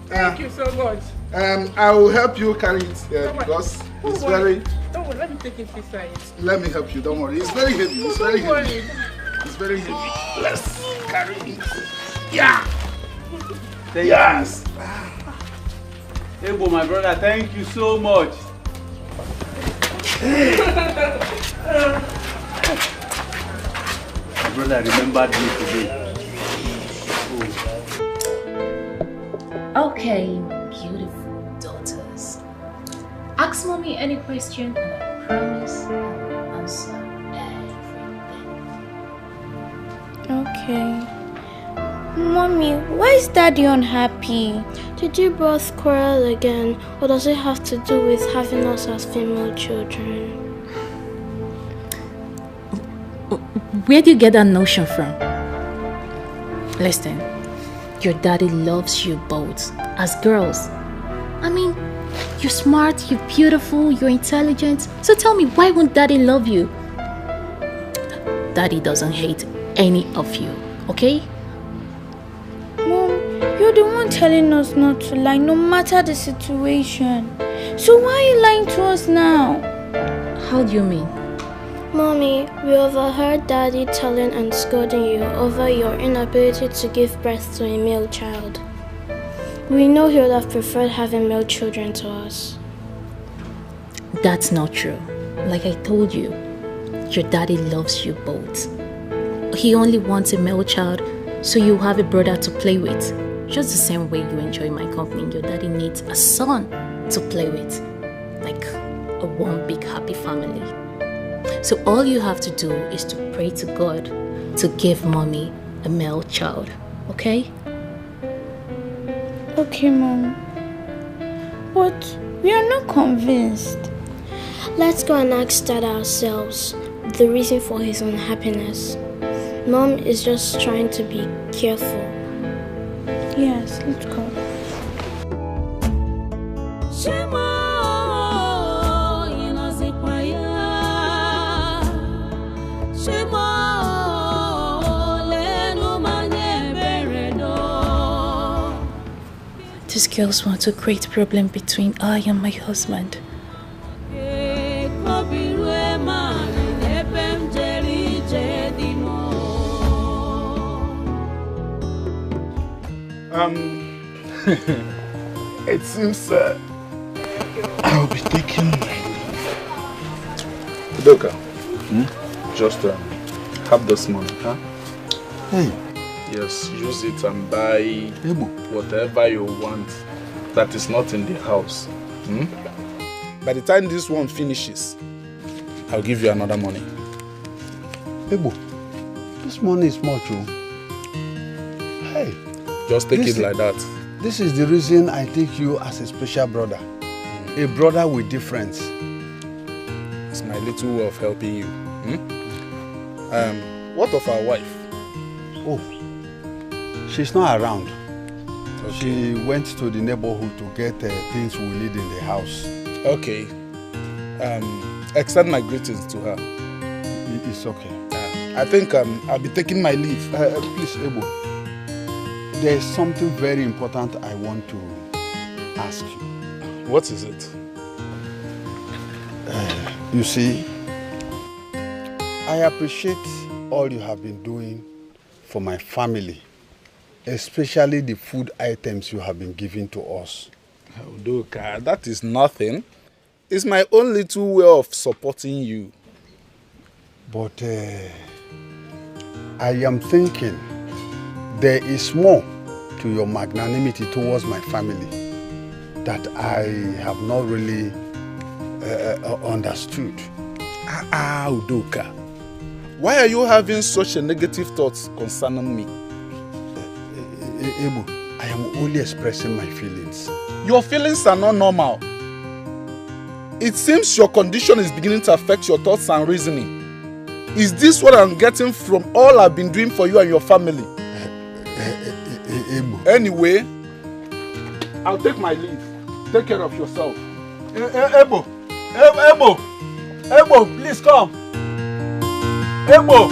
Thank you so much. I will help you carry it because it's very... Don't worry, let me take it beside. Let me help you, don't worry. It's very heavy, it's very Don't heavy. worry. It's very heavy. Let's carry it. Yeah! Thank yes! you. Ebo, my brother, thank you so much. My brother remembered me today. Okay, beautiful daughters. Ask mommy any question and I promise I'll answer everything. Okay. Mommy, why is Daddy unhappy? Did you both quarrel again, or does it have to do with having us as female children? Where do you get that notion from? Listen, your daddy loves you both as girls. I mean, you're smart, you're beautiful, you're intelligent. So tell me, why won't daddy love you? Daddy doesn't hate any of you, okay? Mom, you're the one telling us not to lie, no matter the situation. So why are you lying to us now? How do you mean? Mommy, we overheard Daddy telling and scolding you over your inability to give birth to a male child. We know he would have preferred having male children to us. That's not true. Like I told you, your daddy loves you both. He only wants a male child so you have a brother to play with. Just the same way you enjoy my company, your daddy needs a son to play with. Like a one big happy family. So all you have to do is to pray to God to give mommy a male child, okay? Okay, Mom. But we are not convinced. Let's go and ask Dad ourselves the reason for his unhappiness. Mom is just trying to be careful. Yes, let's go. These girls want to create a problem between I and my husband. It seems I'll be taking Doka. Just have this money, huh? Hey. Yes, use it and buy whatever you want that is not in the house. By the time this one finishes, I'll give you another money. Ebo, this money is much, oh. Hey. Just take it like that. This is the reason I take you as a special brother. A brother with difference. It's my little way of helping you. What of our wife? Oh, she's not around. Okay. She went to the neighborhood to get things we need in the house. Okay. Extend my greetings to her. It's okay. I think I'll be taking my leave. Please, Ebo. There is something very important I want to ask you. What is it? You see, I appreciate all you have been doing for my family, especially the food items you have been giving to us. Doka, that is nothing. It's my own little way of supporting you. But I am thinking there is more to your magnanimity towards my family that I have not really understood. Udoka. Why are you having such a negative thoughts concerning me? Ebu, I am only expressing my feelings. Your feelings are not normal. It seems your condition is beginning to affect your thoughts and reasoning. Is this what I'm getting from all I've been doing for you and your family? Anyway, I'll take my leave. Take care of yourself. Ebo, please come. Ebo.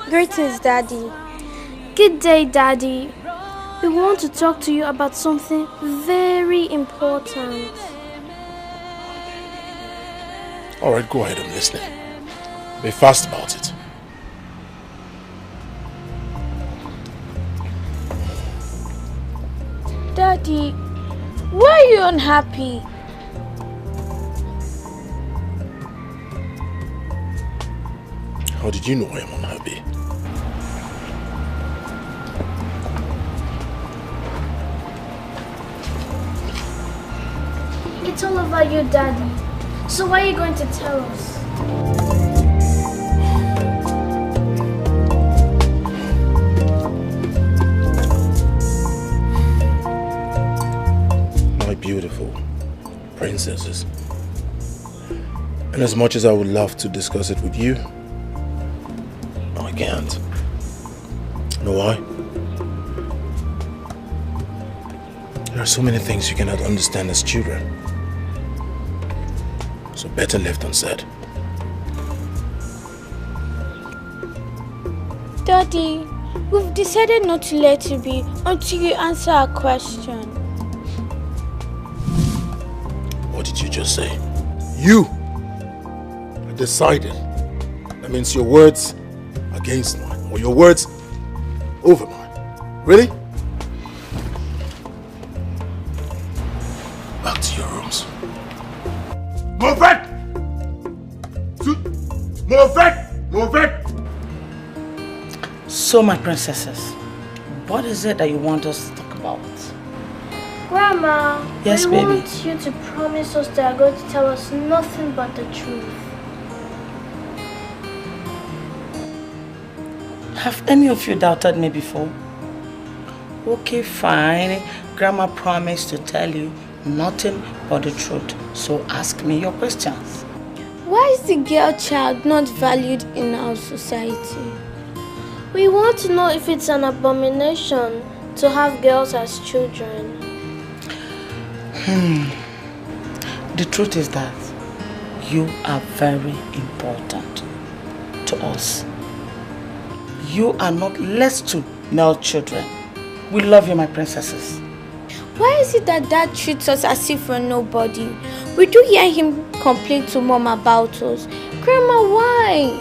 Greetings, Daddy. Good day, Daddy. We want to talk to you about something very important. Alright, go ahead, I'm listening. Be fast about it. Daddy, why are you unhappy? How did you know I am unhappy? It's all about you, Daddy. So why are you going to tell us? My beautiful princesses. And as much as I would love to discuss it with you, I can't. You know why? There are so many things you cannot understand as children. So better left unsaid. Daddy, we've decided not to let you be until you answer our question. What did you just say? You decided. That means your words against mine, or your words over mine. Really? Back to your rooms. Move back! Move back! Move back! So, my princesses, what is it that you want us to talk about? Grandma, Yes, we baby. want you to promise us that you're going to tell us nothing but the truth. Have any of you doubted me before? Okay, fine. Grandma promised to tell you nothing but the truth. So ask me your questions. Why is the girl child not valued in our society? We want to know if it's an abomination to have girls as children. The truth is that you are very important to us. You are not less to male children. We love you, my princesses. Why is it that Dad treats us as if we're nobody? We do hear him complain to Mom about us. Grandma, why?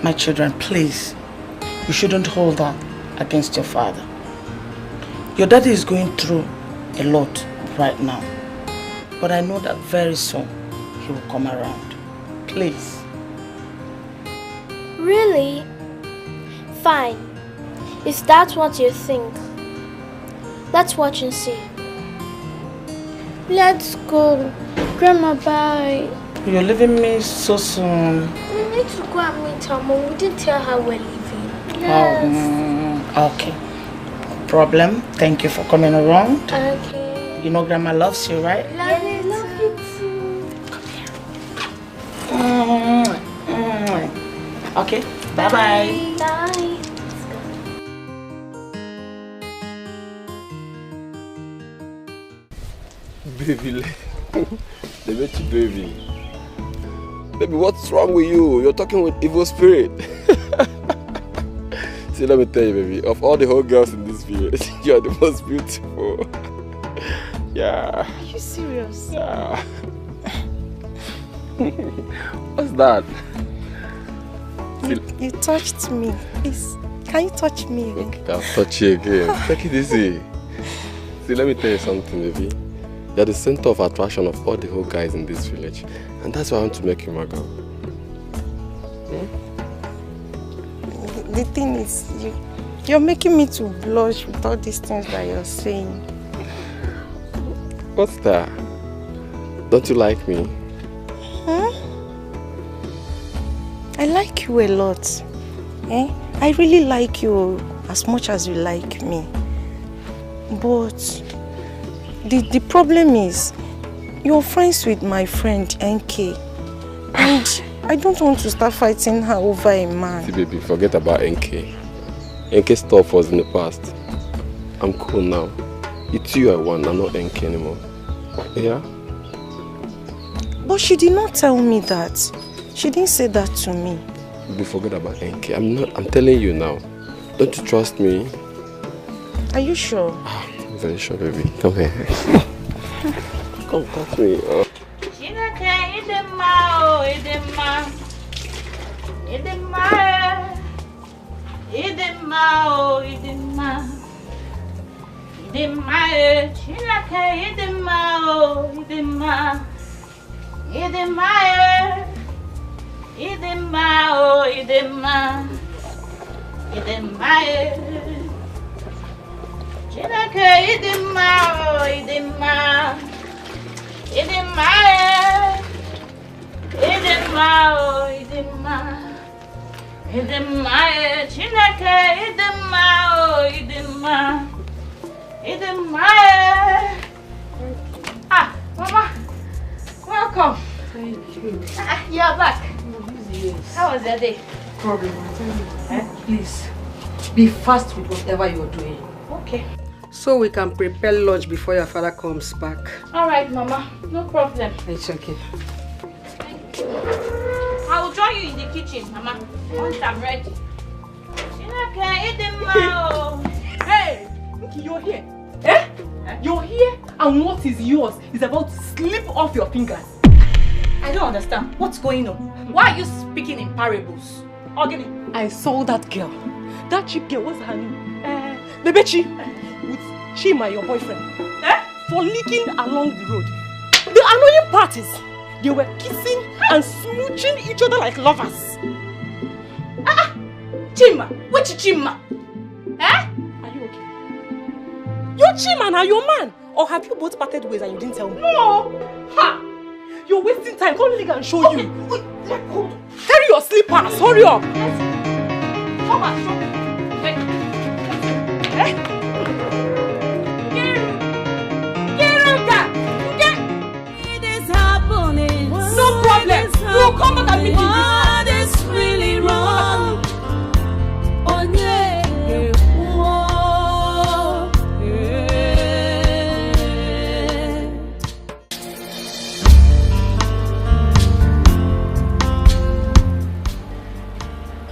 My children, please, you shouldn't hold that against your father. Your daddy is going through a lot right now. But I know that very soon he will come around. Please. Really? Fine. If that's what you think, let's watch and see. Let's go. Grandma, bye. You're leaving me so soon. We need to go and meet her mom. We didn't tell her we're leaving. Yes. Okay. No problem. Thank you for coming around. Okay. You know Grandma loves you, right? Love you too. Okay. Bye-bye. Bye. Baby, Nebechi, baby. Baby, what's wrong with you? You're talking with evil spirit. See, let me tell you, baby. Of all the whole girls in this village, you're the most beautiful. Yeah. Are you serious? Yeah. What's that? You touched me. Please, can you touch me again? Okay, I'll touch you again. Take it easy. See, let me tell you something, baby. You're the center of attraction of all the whole guys in this village. And that's why I want to make you my girl. The thing is, you're making me to blush with all these things that you're saying. What's that? Don't you like me? Huh? I like you a lot. Eh? I really like you as much as you like me. But the problem is, you're friends with my friend NK. And I don't want to start fighting her over a man. See, baby, forget about NK. NK stuff was in the past. I'm cool now. It's you I want, I'm not NK anymore. Yeah? But she did not tell me that. She didn't say that to me. Baby, forget about NK. I'm telling you now. Don't you trust me? Are you sure? I'm very sure, baby. Come here. Come touch me. Oh. Ah, Mama, welcome. Thank you. You're back. Yes. How was your day? Problem, I tell you. Please, be fast with whatever you're doing. Okay. So we can prepare lunch before your father comes back. All right, Mama. No problem. It's okay. Thank you. I will join you in the kitchen, Mama, once I'm ready. Hey, you're here. Eh? You're here, and what is yours is about to slip off your fingers. I don't understand. What's going on? Why are you speaking in parables? Ogini, I saw that girl. That cheap girl, what's her name? Nebechi. With Chima, your boyfriend. Frolicking along the road. The annoying part is, they were kissing and smooching each other like lovers. Chima? Which Chima? Are you okay? Your Chima now, your man. Or have you both parted ways and you didn't tell me? No! Ha! You're wasting time. Come let me show you. Carry your slippers. Hurry up. Come on, show me. It is happening. No problem. You'll come back and meet me. What is really wrong? Oh yeah.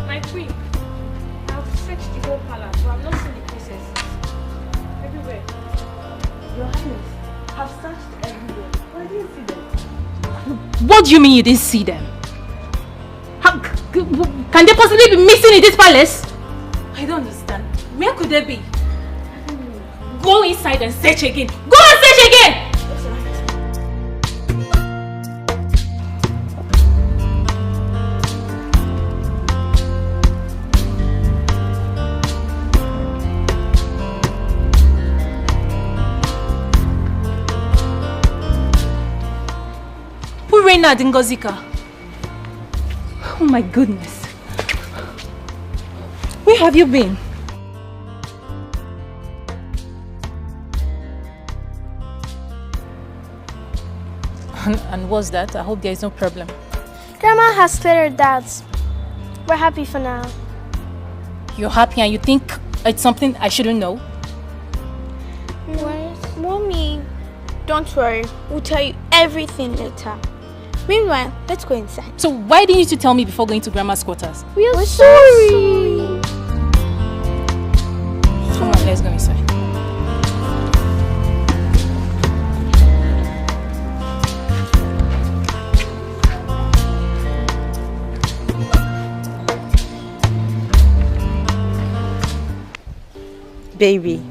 My queen, I've searched the whole palace, but I've not seen the princesses. Everywhere. Your Highness, I've searched everywhere, but I didn't see them. What do you mean you didn't see them? Can they possibly be missing in this palace? I don't understand. Where could they be? Go inside and search again. Go and search again! Reina Dingozika. Oh my goodness. Where have you been? And what's that? I hope there is no problem. Grandma has cleared her doubts. We're happy for now. You're happy and you think it's something I shouldn't know? What? Mommy, Don't worry, we'll tell you everything later. Meanwhile, let's go inside. So why didn't you tell me before going to Grandma's quarters? We're sorry. Come on, let's go inside. Baby,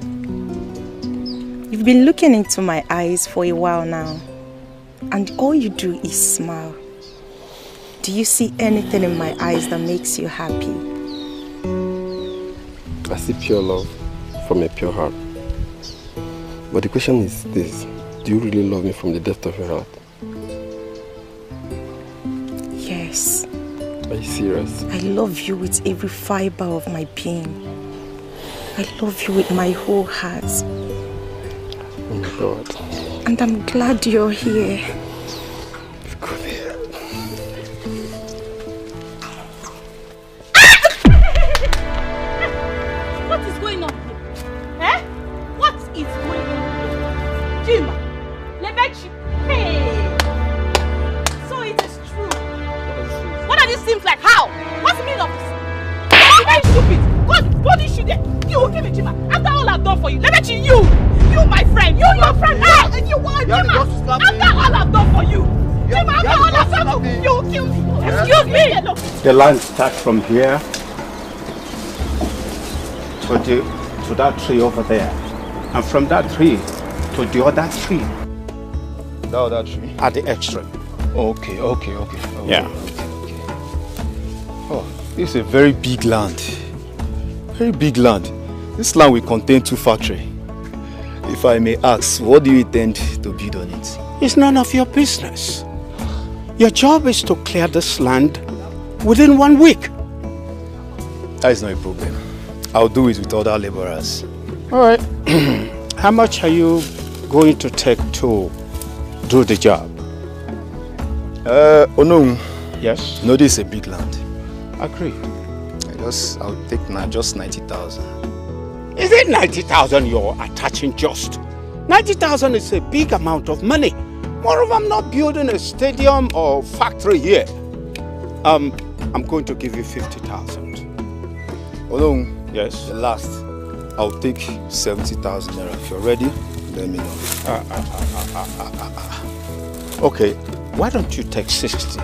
you've been looking into my eyes for a while now, and all you do is smile. Do you see anything in my eyes that makes you happy? I see pure love from a pure heart. But the question is this: do you really love me from the depth of your heart? Yes. Are you serious? I love you with every fiber of my being. I love you with my whole heart. Oh my God. And I'm glad you're here. Come here. What is going on here? Eh? What is going on here? Jima, Lebechi, hey! So it is true. What are these things like? How? What's the meaning of this? You're very stupid. God, what is she there? You will give me Jima. After all I've done for you, Lebechi, you my friend, you your friend. Hey, you want Jima? After all I've done for you, Jima, after all I've done for you, you will kill me. Excuse me. The line starts from here to that tree over there, and from that tree to the other tree. The other tree? At the extreme. Okay. Yeah. Okay. Oh, this is a very big land. Very big land. This land will contain 2 factories. If I may ask, what do you intend to build on it? It's none of your business. Your job is to clear this land within 1 week. That is not a problem. I'll do it with other laborers. All right. How much are you going to take to do the job? No. Yes? No, this is a big land. Agree. I'll take just 90,000. Is it 90,000 you're attaching just? 90,000 is a big amount of money. Moreover, I'm not building a stadium or factory here. I'm going to give you 50,000. No. Yes? The last. I'll take 70,000 naira. If you're ready, let me know. Okay, why don't you take 60?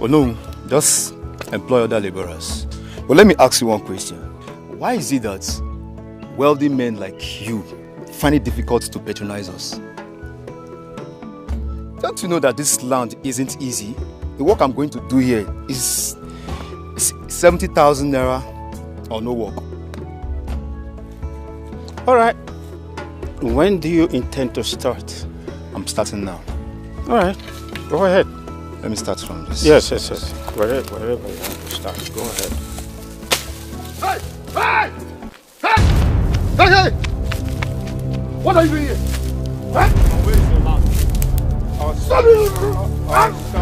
Oh no, just employ other laborers. But let me ask you one question. Why is it that wealthy men like you find it difficult to patronize us? Don't you know that this land isn't easy? The work I'm going to do here is 70,000 naira or no work. All right. When do you intend to start? I'm starting now. All right. Go ahead. Let me start from this. Yes. Wherever you want to start, go ahead. Hey! What are you doing here? Huh? Where's the land?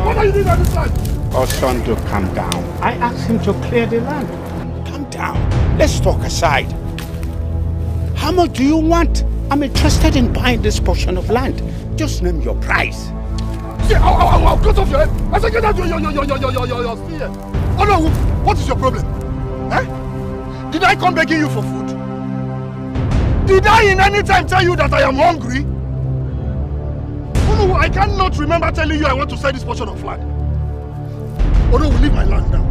What are you doing on this land? Oh, son, do calm down. I asked him to clear the land. Calm down. Let's talk aside. How much do you want? I'm interested in buying this portion of land. Just name your price. See, I'll cut off your head. I said, get out your spear. Oh no, what is your problem? Eh? Did I come begging you for food? Did I in any time tell you that I am hungry? Oh no, I cannot remember telling you I want to sell this portion of land. Oh no, leave my land now.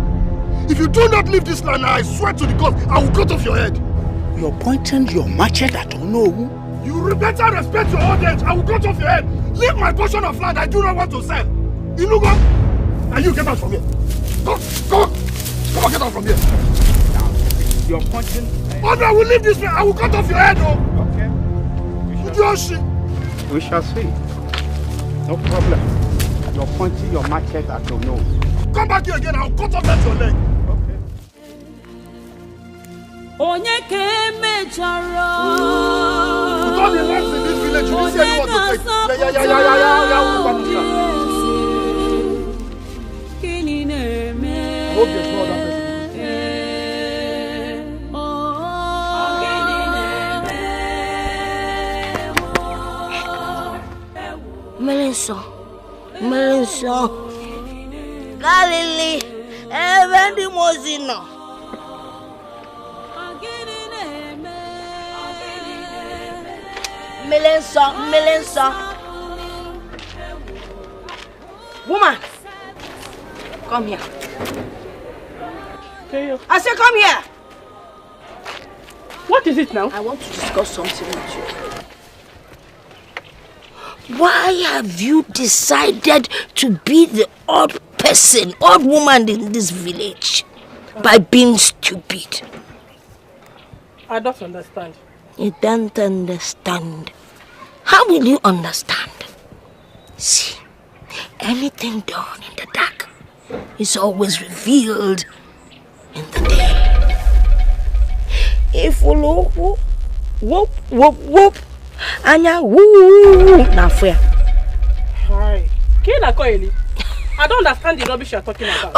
If you do not leave this land now, I swear to the God, I will cut off your head. You're pointing your machete at Onowu. You better respect your old age. I will cut off your head. Leave my portion of land I do not want to sell. Inugo, and you get out from here. Come on, get out from here. You're pointing. Oh no, I will leave this way. I will cut off your head, oh. Okay. We shall see. No problem. You're pointing your machete at Onowu. Come back here again. I'll cut off that your leg. Onye ke mechara. With all the lands in this village, you didn't see anyone to take. Yeah. Kini neme. Hope there's no other person. Galilee, even the Mosino. Melenso. Woman, come here. I said, come here. What is it now? I want to discuss something with you. Why have you decided to be the odd woman in this village by being stupid? I don't understand. You don't understand. How will you understand? See, anything done in the dark is always revealed in the day. If you look, whoop, anya woo, na fear. Hi. I don't understand the rubbish you're talking about.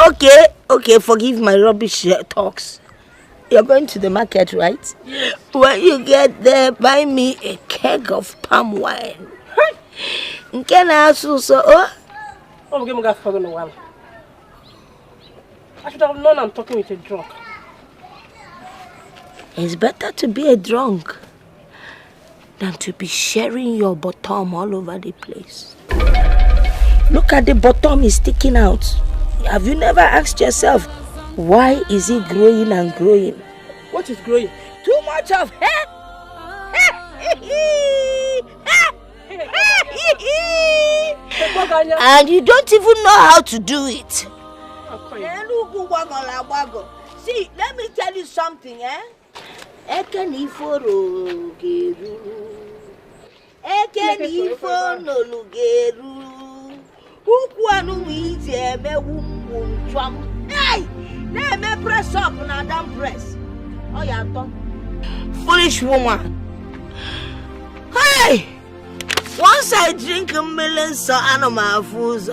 Okay, forgive my rubbish talks. You're going to the market, right? Yes. When you get there, buy me a keg of palm wine. Can I also I should have known I'm talking with a drunk. It's better to be a drunk than to be sharing your bottom all over the place. Look at the bottom is sticking out. Have you never asked yourself, why is it growing and growing? What is growing? Too much of hair. And you don't even know how to do it. See, let me tell you something, Hey! Let me press up and I don't press. Oh, yeah, foolish woman. Hey! Once I drink a million so animal foods.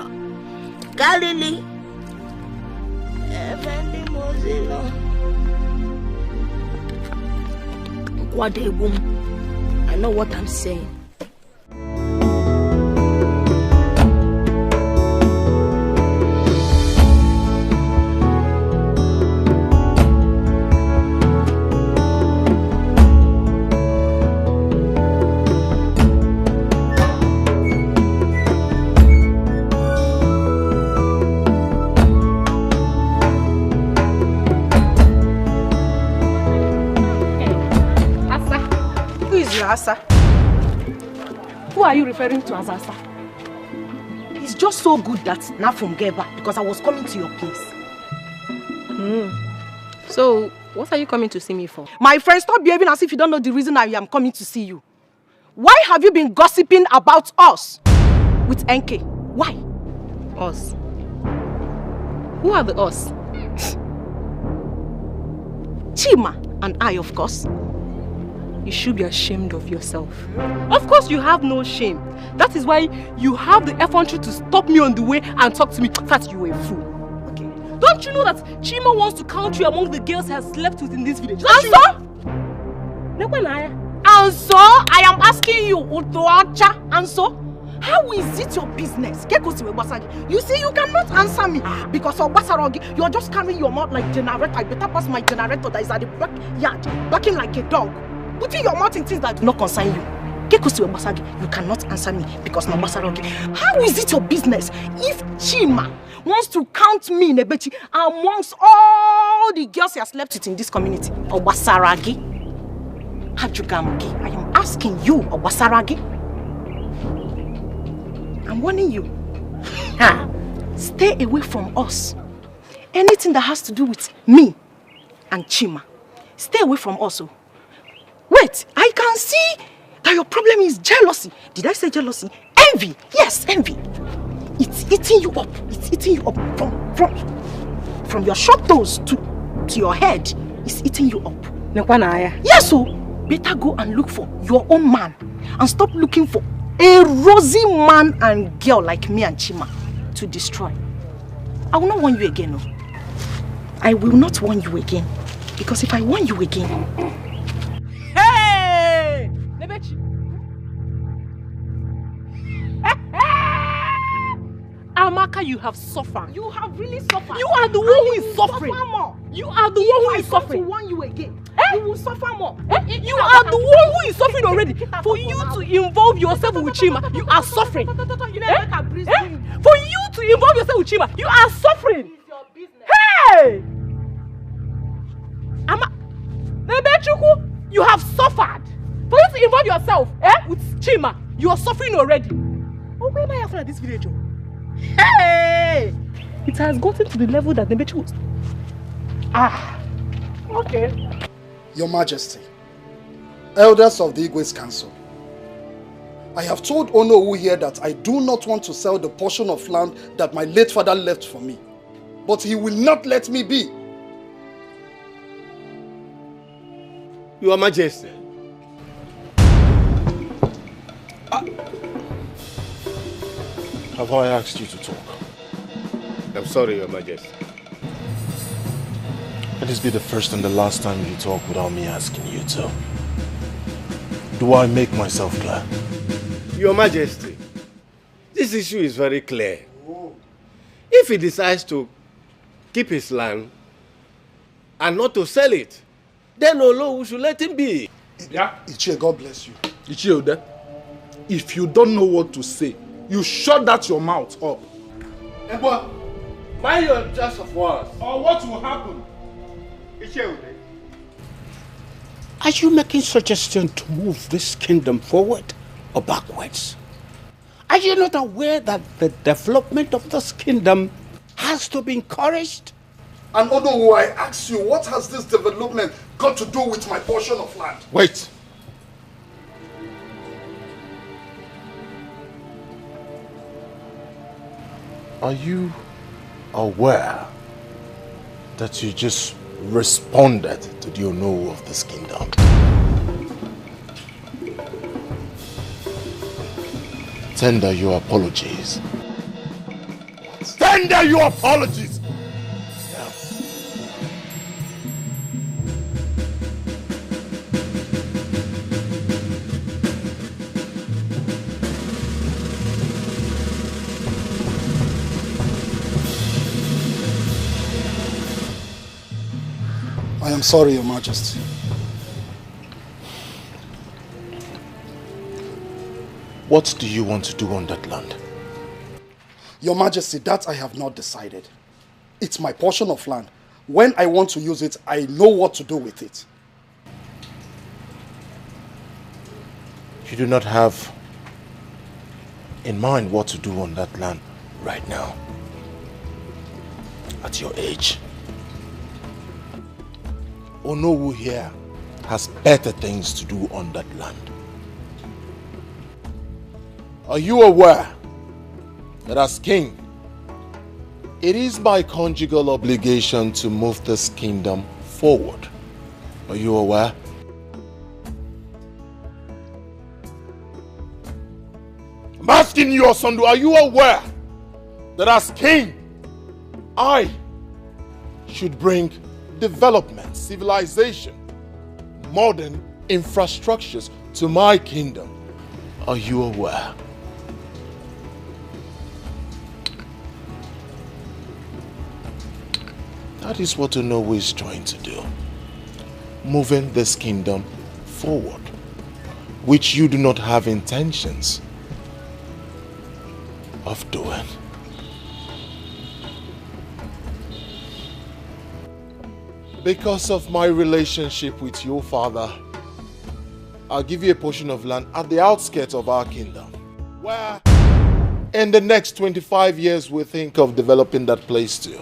Galilee. What a woman. I know what I'm saying. Asa. Who are you referring to as Asa? He's just so good that now from get back because I was coming to your place. So, what are you coming to see me for? My friend, stop behaving as if you don't know the reason I am coming to see you. Why have you been gossiping about us with NK? Why? Us? Who are the us? Chima and I, of course. You should be ashamed of yourself. Of course you have no shame. That is why you have the effrontery to stop me on the way and talk to me. In fact, you were a fool. Okay. Don't you know that Chima wants to count you among the girls he has slept with in this village? And so I am asking you, Utoacha, and so how is it your business? You see, you cannot answer me because of Basarogi, you are just carrying your mouth like generator. I better pass my generator that is at the backyard, barking like a dog. Putting your mouth in things that do not concern you. You cannot answer me because no Basarogi. How is it your business if Chima wants to count me in a bechi amongst all the girls he has slept with in this community? Or Basaragi? Hajugamki, I am asking you, or Basaragi? I'm warning you. Stay away from us. Anything that has to do with me and Chima, stay away from us. Wait, I can see that your problem is jealousy. Did I say jealousy? Envy. Yes, envy. It's eating you up. It's eating you up from your short toes to your head. It's eating you up. Yes, so better go and look for your own man and stop looking for a rosy man and girl like me and Chima to destroy. I will not warn you again. No. I will not warn you again. Because if I warn you again... Hey! Nebechi! Amaka matter, you have suffered. You have really suffered. You are the one who is suffering. Suffer more. You are the one who is suffering. If I warn you again, you will suffer more. You are the one who is suffering already. For you to involve yourself with Chima, you are suffering. For you to involve yourself with Chima, you are suffering. Hey! You have suffered. For you to involve yourself with Chima, you are suffering already. Oh, where am I after this village? Hey! It has gotten to the level that Nebechi was. Okay. Your Majesty, elders of the Igwe's Council, I have told Onowu here that I do not want to sell the portion of land that my late father left for me. But he will not let me be. Your Majesty. Have I asked you to talk? I'm sorry, Your Majesty. Let this be the first and the last time you talk without me asking you to. Do I make myself clear? Your Majesty, this issue is very clear. If he decides to keep his land and not to sell it, then Olowu should let him be. Yeah? Ichie, God bless you. Ichie, if you don't know what to say, you shut that your mouth up. Ebo, mind your choice of words. Or what will happen? Are you making suggestion to move this kingdom forward or backwards? Are you not aware that the development of this kingdom has to be encouraged? And Onowu, I ask you, what has this development got to do with my portion of land? Wait. Are you aware that you just responded to the Onowu of this kingdom? Tender your apologies. Tender your apologies! I am sorry, Your Majesty. What do you want to do on that land? Your Majesty, that I have not decided. It's my portion of land. When I want to use it, I know what to do with it. You do not have in mind what to do on that land right now, at your age. Onowu here has better things to do on that land. Are you aware that as king, it is my conjugal obligation to move this kingdom forward? Are you aware? I'm asking you, Osundu, are you aware that as king, I should bring development, civilization, modern infrastructures to my kingdom? Are you aware? That is what Onowu is trying to do. Moving this kingdom forward, which you do not have intentions of doing. Because of my relationship with your father, I'll give you a portion of land at the outskirts of our kingdom, where in the next 25 years we'll think of developing that place too.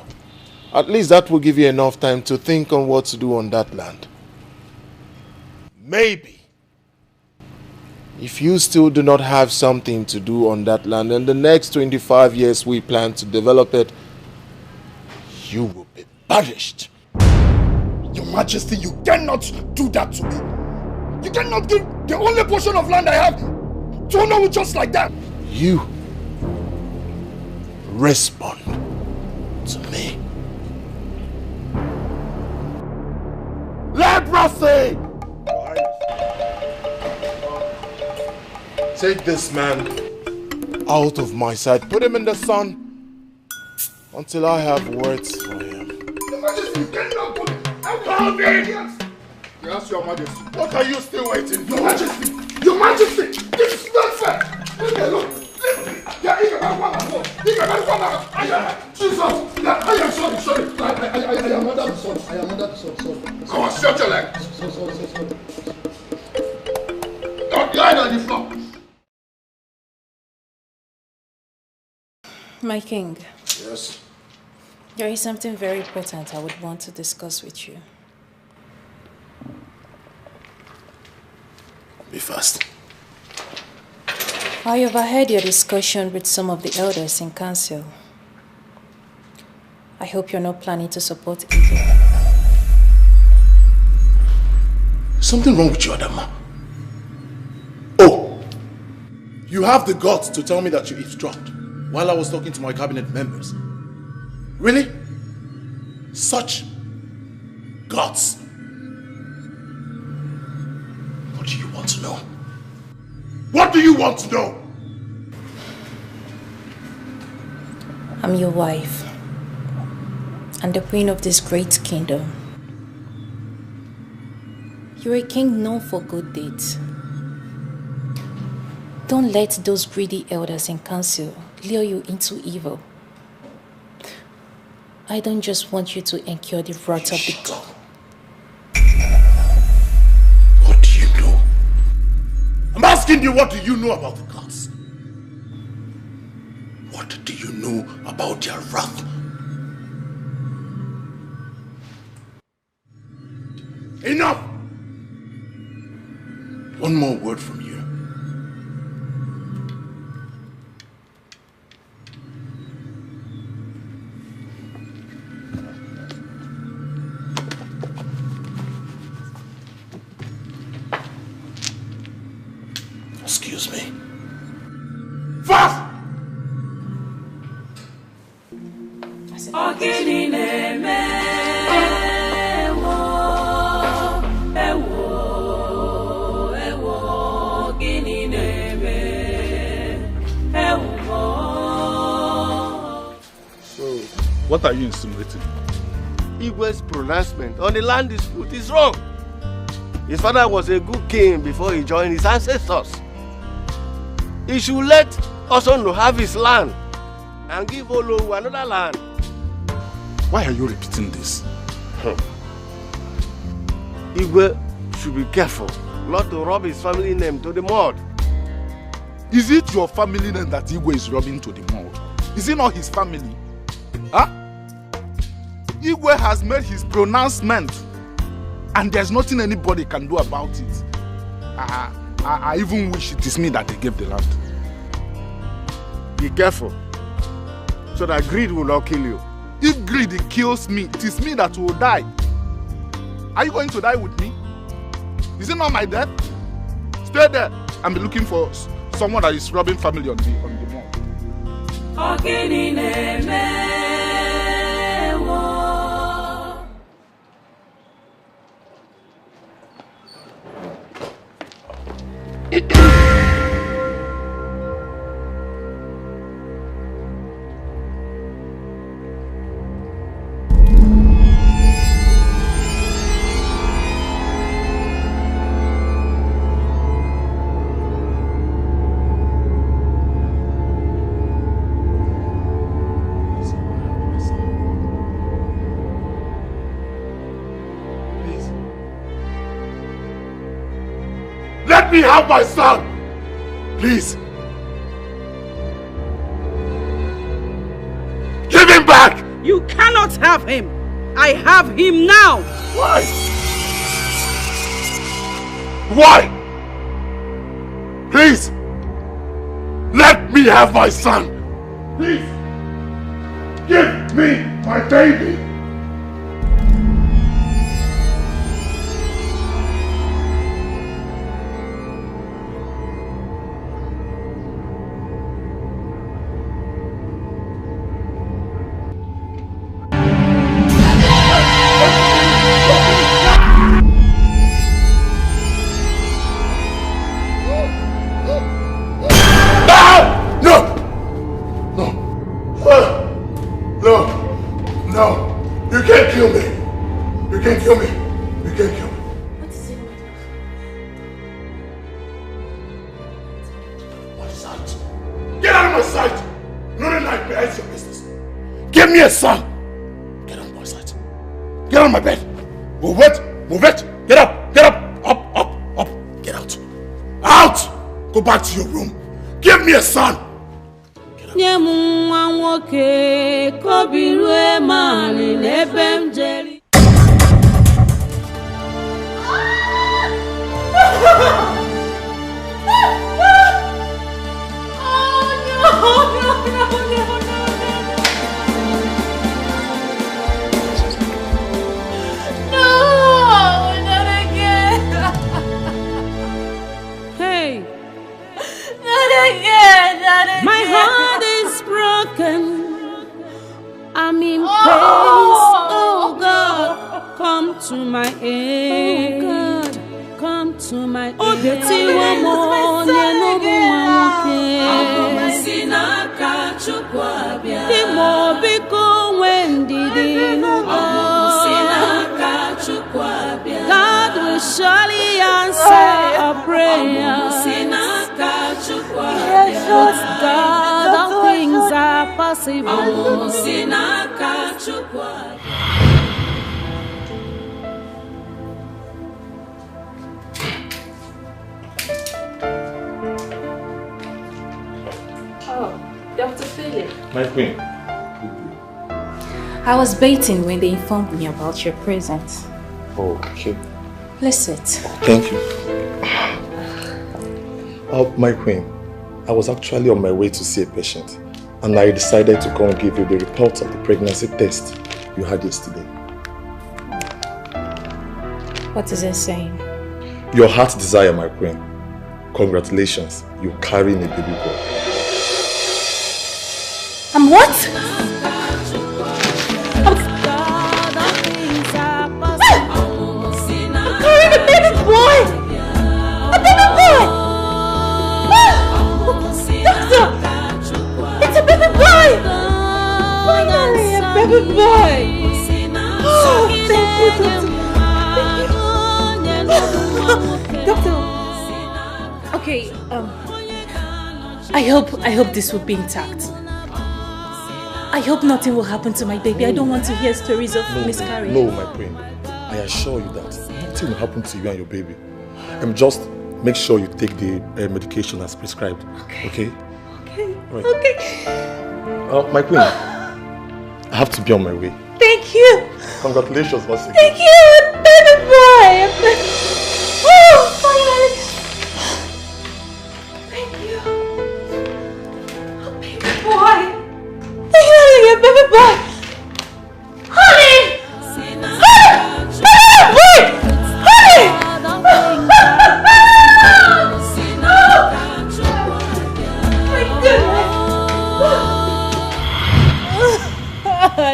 At least that will give you enough time to think on what to do on that land. Maybe, if you still do not have something to do on that land, in the next 25 years we plan to develop it, you will be punished. Your Majesty, you cannot do that to me. You cannot give the only portion of land I have to Onowu just like that. You respond to me. Leprosy! Take this man out of my sight. Put him in the sun until I have words for him. Your Majesty, get no good. I'm yes, Your Majesty. What are you still waiting for? Your Majesty! Your Majesty! This is not fair! Leave me alone! Leave me! Yeah, Jesus! Yeah, I am sorry. I am under the sun. Sorry. Come on, shut your leg! Sorry. Don't lie on the floor! My king. Yes? There is something very important I would want to discuss with you. Be fast. I overheard your discussion with some of the elders in council. I hope you're not planning to support evil. Something wrong with you, Adama. Oh! You have the guts to tell me that you eavesdropped while I was talking to my cabinet members. Really? Such guts. What do you want to know? What do you want to know? I'm your wife and the queen of this great kingdom. You're a king known for good deeds. Don't let those greedy elders in council lure you into evil. I don't just want you to incur the wrath of the god. What do you know? I'm asking you, what do you know about the gods? What do you know about their wrath? Enough! One more word from you. Excuse me. Fast! So, what are you insinuating? Igwe's pronouncement on the land dispute is wrong. His father was a good king before he joined his ancestors. He should let Osondo have his land and give Olowu another land. Why are you repeating this? Igwe should be careful not to rub his family name to the mud. Is it your family name that Igwe is rubbing to the mud? Is it not his family? Huh? Igwe has made his pronouncement and there's nothing anybody can do about it. I even wish it is me that they gave the land. Be careful so that greed will not kill you. If greed kills me, it is me that will die. Are you going to die with me? Is it not my death? Stay there and be looking for someone that is robbing family on the mall. Let me have my son! Please! Give him back! You cannot have him! I have him now! Why? Why? Please! Let me have my son! Please! Give me my baby! No! No, you can't kill me. You can't kill me. You can't kill me. What is it? My sight. Get out of my sight. Not a nightmare. It's your business. Give me a son. Get out of my sight. Get out of my bed. Move it. Move it. Get up. Get up. Up, up, up. Get out. Out. Go back to your room. Give me a son. My heart is broken. I'm in pain. Oh God, come to my aid. Oh God, come to my aid. Oh, God will surely answer a prayer. With God, all things are possible. Oh, Dr. Philip. My queen. I was baiting when they informed me about your presence. Oh, okay. Please sit. Thank you. My queen, I was actually on my way to see a patient, and I decided to come and give you the report of the pregnancy test you had yesterday. What is it saying? Your heart's desire, my queen. Congratulations, you're carrying a baby boy. I'm what? I'm carrying a baby boy! A baby boy! Doctor! It's a baby boy! Finally, a baby boy! Oh, thank you, Doctor. Doctor. Okay, I hope this will be intact. I hope nothing will happen to my baby. I don't want to hear stories of miscarriage. No, my queen. I assure you that nothing will happen to you and your baby. Just make sure you take the medication as prescribed. Okay? Okay. Right. Okay. My queen, I have to be on my way. Thank you. Congratulations once again. Thank you, baby boy. Oh, finally. Thank you. Oh, baby boy. Finally, a baby boy. Honey. Honey. Baby boy. Honey.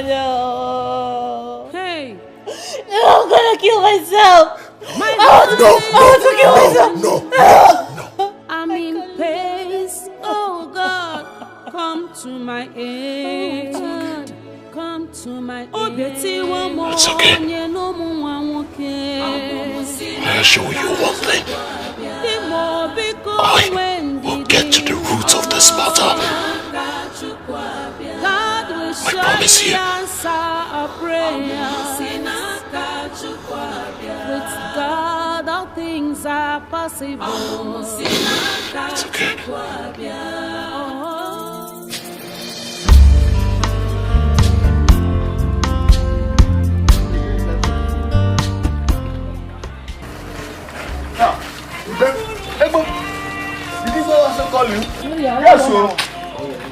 No. Hey. No, I'm gonna kill myself. I want to kill myself. No. I'm in pace. Oh God, come to my aid. God, come to my aid. It's okay. I'll show you one thing. I will get to the root of this matter. I promise you. With God, all things are possible. It's okay. Did he also call you? Yes, so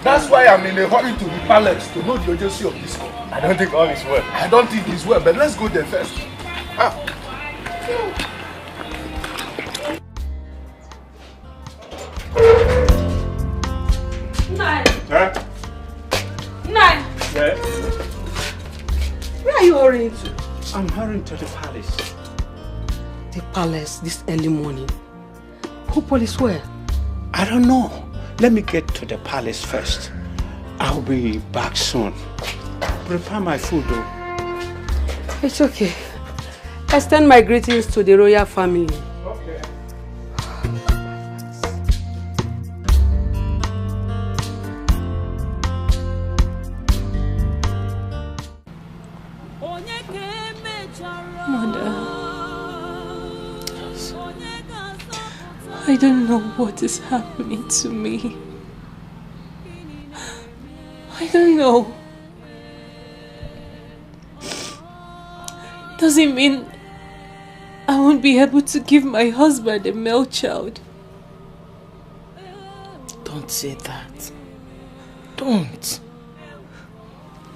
that's why I'm in a hurry to the palace to know the urgency of this call. I don't think all is well. I don't think it's well, but let's go there first. Nine. Huh? Nine. Yeah? Where are you hurrying to? I'm hurrying to the palace. The palace this early morning? Who police where? I don't know. Let me get to the palace first. I'll be back soon. prepare my food though. It's okay. Extend my greetings to the royal family. Okay. Mother, I don't know what is happening to me. I don't know. Does it mean I won't be able to give my husband a male child? Don't say that. Don't.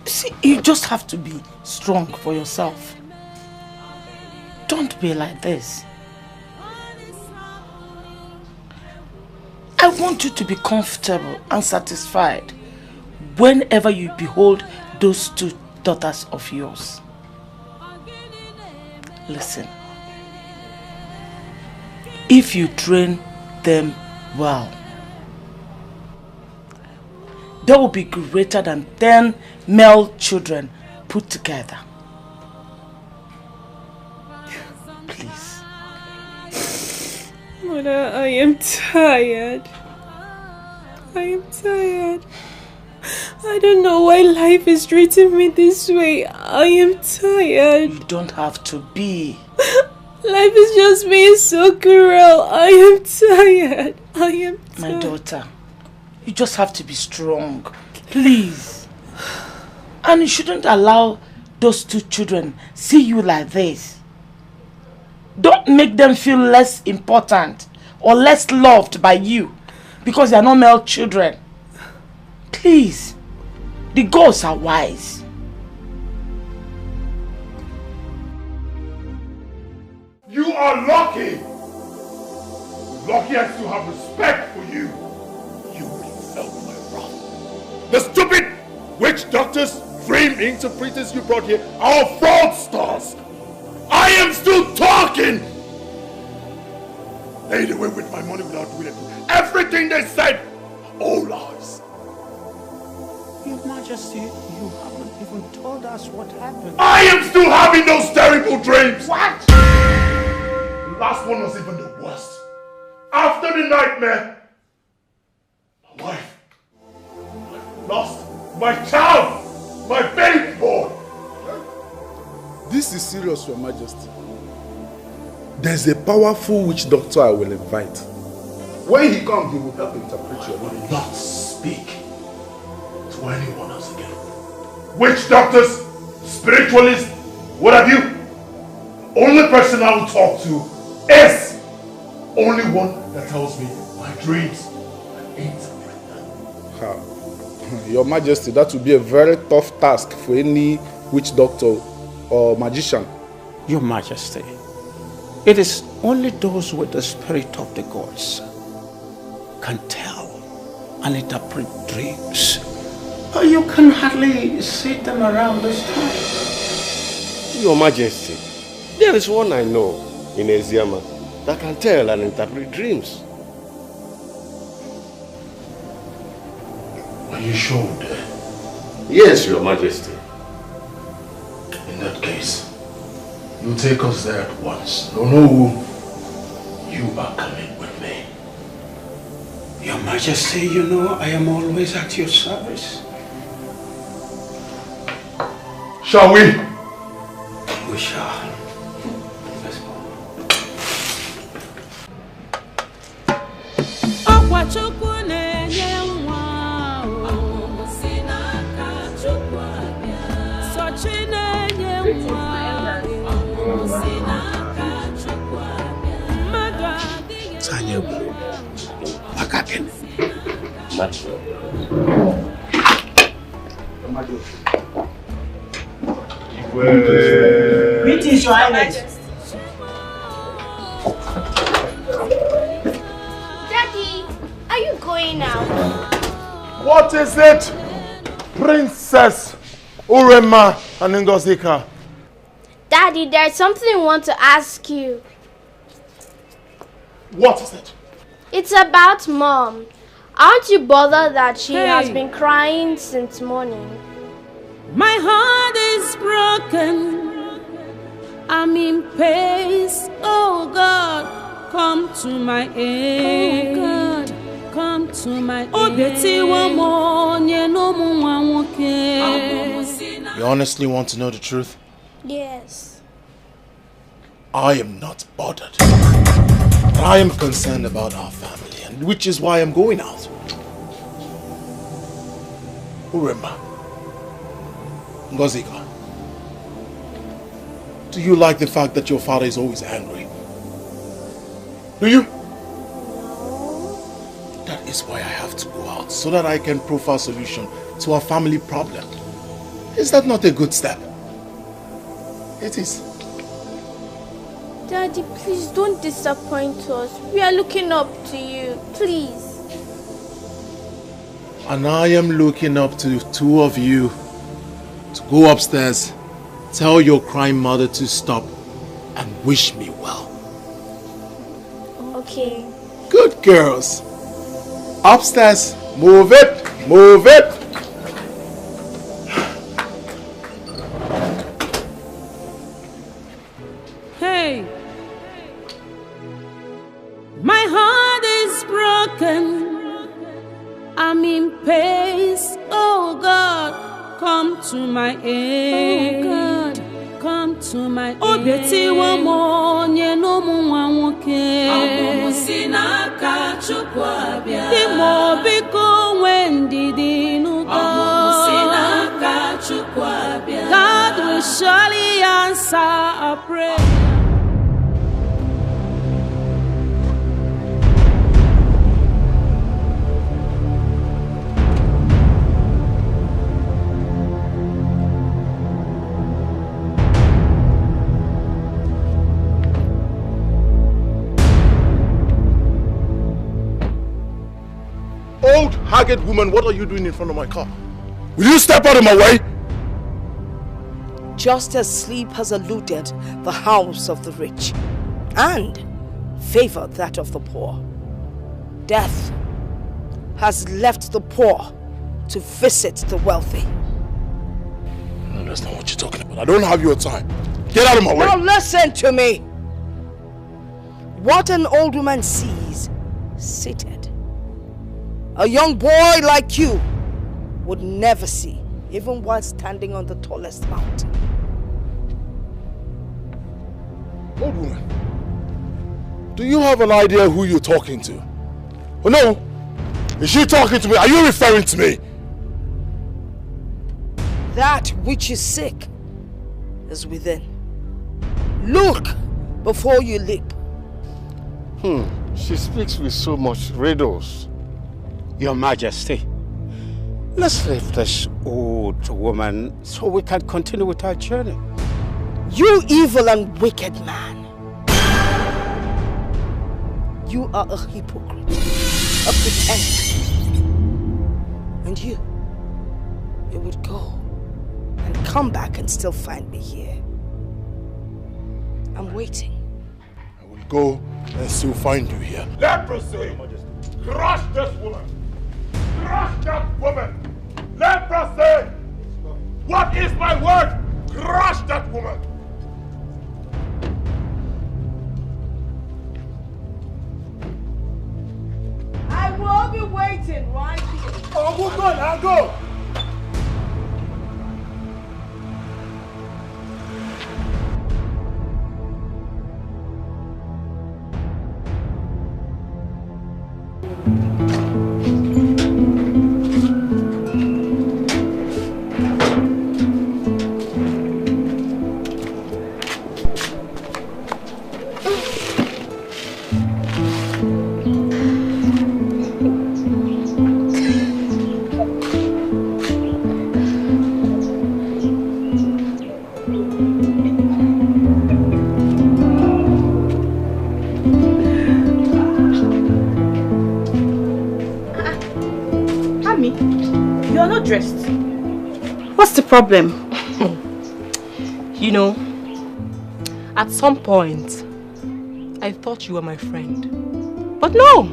See, you just have to be strong for yourself. Don't be like this. I want you to be comfortable and satisfied whenever you behold those two daughters of yours. Listen. If you train them well, they will be greater than 10 male children put together. Please. Mother, I am tired. I am tired. I don't know why life is treating me this way. I am tired. You don't have to be. Life is just being so cruel. I am tired. I am tired. My daughter, you just have to be strong. Please. And you shouldn't allow those two children see you like this. Don't make them feel less important or less loved by you because they are not male children. Please. The gods are wise. You are lucky! Lucky I still have respect for you. You felt my wrath. The stupid witch doctors, dream interpreters you brought here are fraudsters. I am still talking! Laid away with my money without doing it. Everything they said, all lies. Your Majesty, you haven't even told us what happened. I am still having those terrible dreams! What? The last one was even the worst. After the nightmare, my wife, I lost my child, my baby boy. This is serious, Your Majesty. There's a powerful witch doctor I will invite. When he comes, he will help interpret your will not speak to anyone else again. Witch doctors, spiritualists, what have you? Only person I will talk to is only one that tells me my dreams and interpret them. Your Majesty, that would be a very tough task for any witch doctor or magician. Your Majesty, it is only those with the spirit of the gods can tell and interpret dreams. You can hardly see them around this time. Your Majesty, there is one I know in Eziama that can tell and interpret dreams. Are you sure, Dad? Yes, Your Majesty. In that case, you take us there at once. No, you are coming with me. Your Majesty, you know I am always at your service. Shall we? We shall. Let's go. Greetings, Your Highness. Daddy, are you going now? What is it, Princess Urema and Ngozika? Daddy, there's something I want to ask you. What is it? It's about Mom. Aren't you bothered that she has been crying since morning? My heart is broken. I'm in pace. Oh God, come to my aid. Oh God, come to my aid. You honestly want to know the truth? Yes. I am not bothered. But I am concerned about our family, and which is why I'm going out. Uremba, Ngozika, do you like the fact that your father is always angry? Do you? That is why I have to go out, so that I can profile a solution to our family problem. Is that not a good step? It is. Daddy, please don't disappoint us. We are looking up to you. Please. And I am looking up to the two of you to go upstairs, tell your crying mother to stop, and wish me well. Okay. Good girls. Upstairs. Move it. Move it. Hey, my heart is broken. I'm in pace. Oh God, come to my aid. Oh God, come to my aid. Obeti wa monye no muwawoke. Amusinaka chukwabia. Timo biko wendi dinugo. Amusinaka chukwabia. God will surely answer our prayer. Old, haggard woman, what are you doing in front of my car? Will you step out of my way? Just as sleep has eluded the house of the rich and favored that of the poor, death has left the poor to visit the wealthy. No, that's not what you're talking about. I don't have your time. Get out of my way. Now listen to me. What an old woman sees seated, a young boy like you would never see, even while standing on the tallest mountain. Old woman, do you have an idea who you're talking to? Oh no, is she talking to me? Are you referring to me? That which is sick is within. Look before you leap. She speaks with so much riddles. Your Majesty, let's leave this old woman so we can continue with our journey. You evil and wicked man. You are a hypocrite, a pretender. And you would go and come back and still find me here. I'm waiting. I will go and still find you here. Leprosy! Crush this woman! Crush that woman! Leprosy! What is my word? Crush that woman! I will be waiting right here. Oh, we'll go now, go! Dressed. What's the problem? You know, at some point, I thought you were my friend. But no,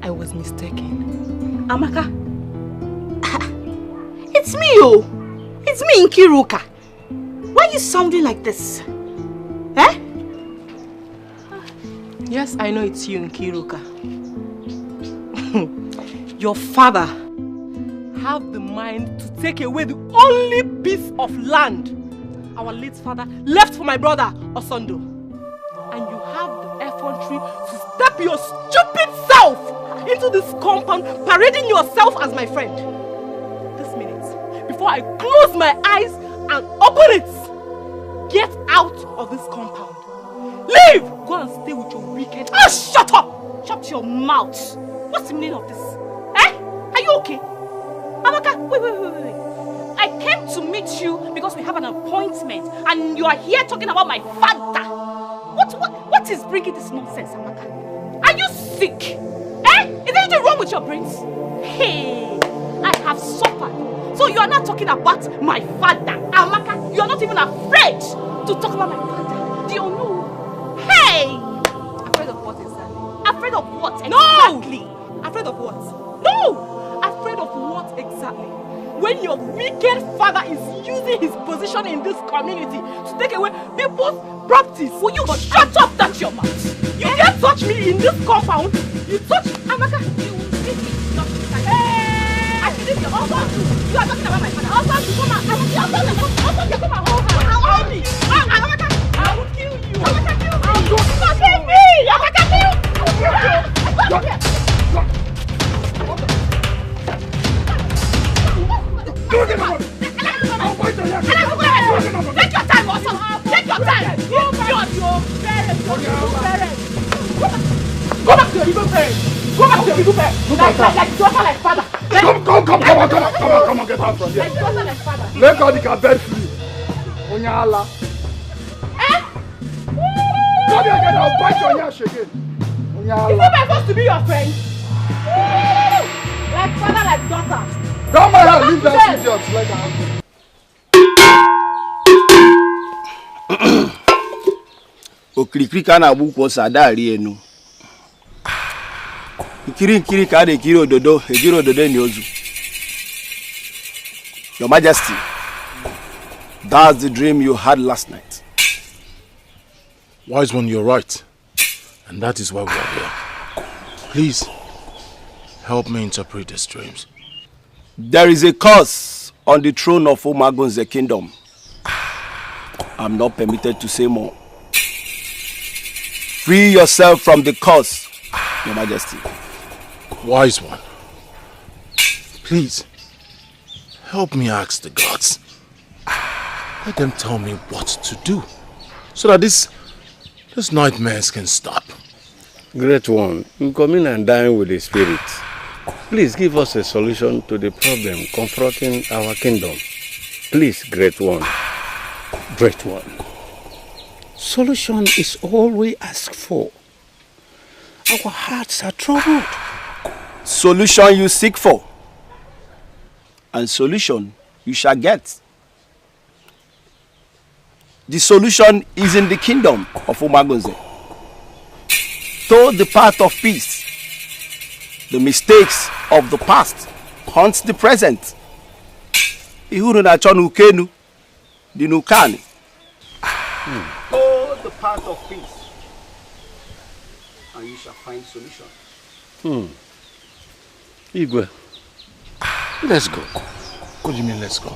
I was mistaken. Amaka, it's me, oh. It's me, Nkiruka. Why are you sounding like this? Eh? Yes, I know it's you, Nkiruka. Your father have the mind to take away the only piece of land our late father left for my brother, Osondo. And you have the effrontery to step your stupid self into this compound, parading yourself as my friend. This minute, before I close my eyes and open it, get out of this compound. Leave! Go and stay with your wicked... Oh, shut up! Shut your mouth! What's the meaning of this? Eh? Are you okay? Amaka, wait. I came to meet you because we have an appointment and you are here talking about my father. What is bringing this nonsense, Amaka? Are you sick? Eh? Is anything wrong with your brains? Hey, I have suffered. So you are not talking about my father. Amaka, you are not even afraid to talk about my father. Do you know? Hey! Afraid of what exactly? Afraid of what exactly? No! Afraid of what? No! Afraid of what exactly? When your wicked father is using his position in this community to take away people's properties. Will you shut up, touch your mouth? You dare touch me in this compound? You touch Amaka? You will see me. Hey! I believe you. Also, you are talking about my father. Also, you come out. I will kill you. Also, you come out. Hold me. Amaka, I will kill you. Amaka, kill me. Stop me. Amaka, kill me. Stop here. Take your time, also. Take your time. Your parents. Go back to your evil parents. Go back to your evil parents. Like daughter, like father. Come on, get out from here. Like daughter, like father. Let God get bed free. Onyala. Eh? Come here, get out. Bite your hair again. Onyala. Is it my supposed to be your friend? Like father, like daughter. Come on, leave that idiot like that. Okirikiri ka na buku sadari enu. Ikiri ka de kiri ododo ni ozu. Your Majesty, that's the dream you had last night. Wise one, you're right. And that is why we are here. Please, help me interpret these dreams. There is a curse on the throne of Omagonze kingdom. I'm not permitted to say more. Free yourself from the curse, Your Majesty. Wise one, please, help me ask the gods. Let them tell me what to do, so that these nightmares can stop. Great one, you come in and dine with the spirit. Please give us a solution to the problem confronting our kingdom. Please, great one. Great one. Solution is all we ask for. Our hearts are troubled. Solution you seek for, and solution you shall get. The solution is in the kingdom of Omagonze. Though the path of peace, the mistakes of the past haunts the present. Ihuru na chonu kenu, di nukani. Go the path of peace, and you shall find solution. Igwe, let's go. What do you mean, let's go?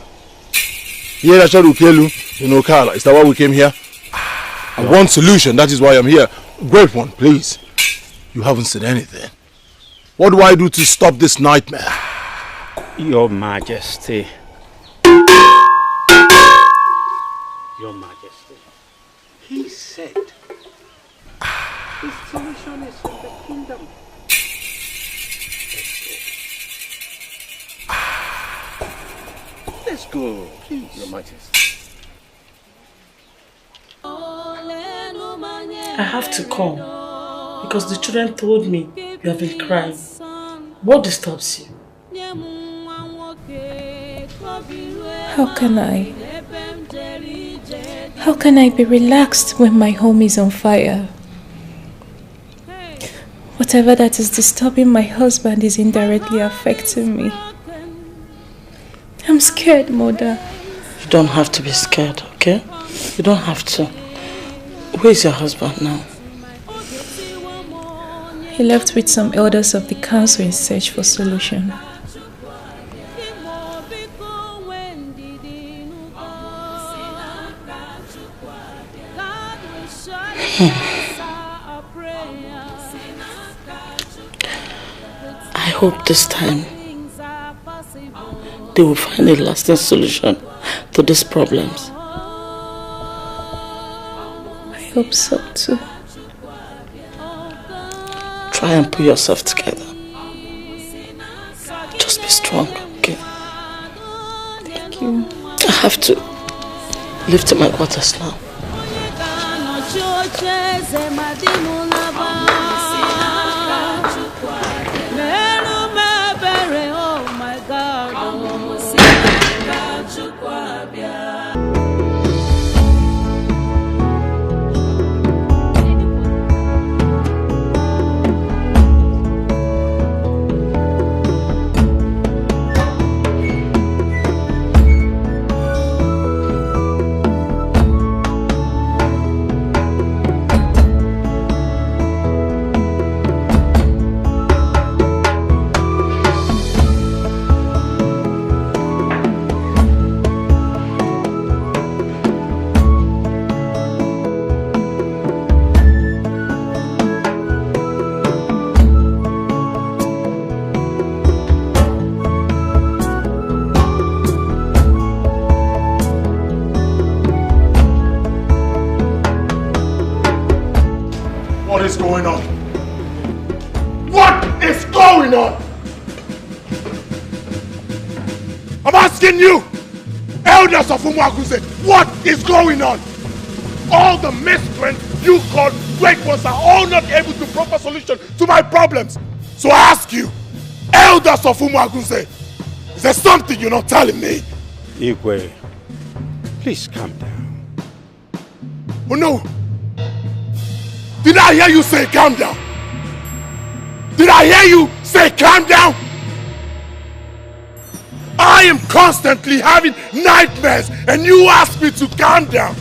Here, Achadu Kelu, in Okala. Is that why we came here? I want solution. That is why I'm here. Great one, please. You haven't said anything. What do I do to stop this nightmare? Your Majesty. Your Majesty. He said, the solution is in the kingdom. Let's go, please, Your Majesty. I have to come because the children told me you have been crying. What disturbs you? How can I be relaxed when my home is on fire? Whatever that is disturbing my husband is indirectly affecting me. I'm scared, Mother. You don't have to be scared, okay? You don't have to. Where is your husband now? He left with some elders of the council in search for solution. I hope this time they will find a lasting solution to these problems. I hope so too. Try and pull yourself together. Just be strong, okay? Thank you. I have to leave to my quarters now. What is going on? What is going on? I'm asking you, elders of Umwakuse, what is going on? All the miscreants you call great ones are all not able to proper solution to my problems. So I ask you, elders of Umwakuse, is there something you're not telling me? Igwe, please calm down. Oh no! Did I hear you say calm down? Did I hear you say calm down? I am constantly having nightmares and you ask me to calm down.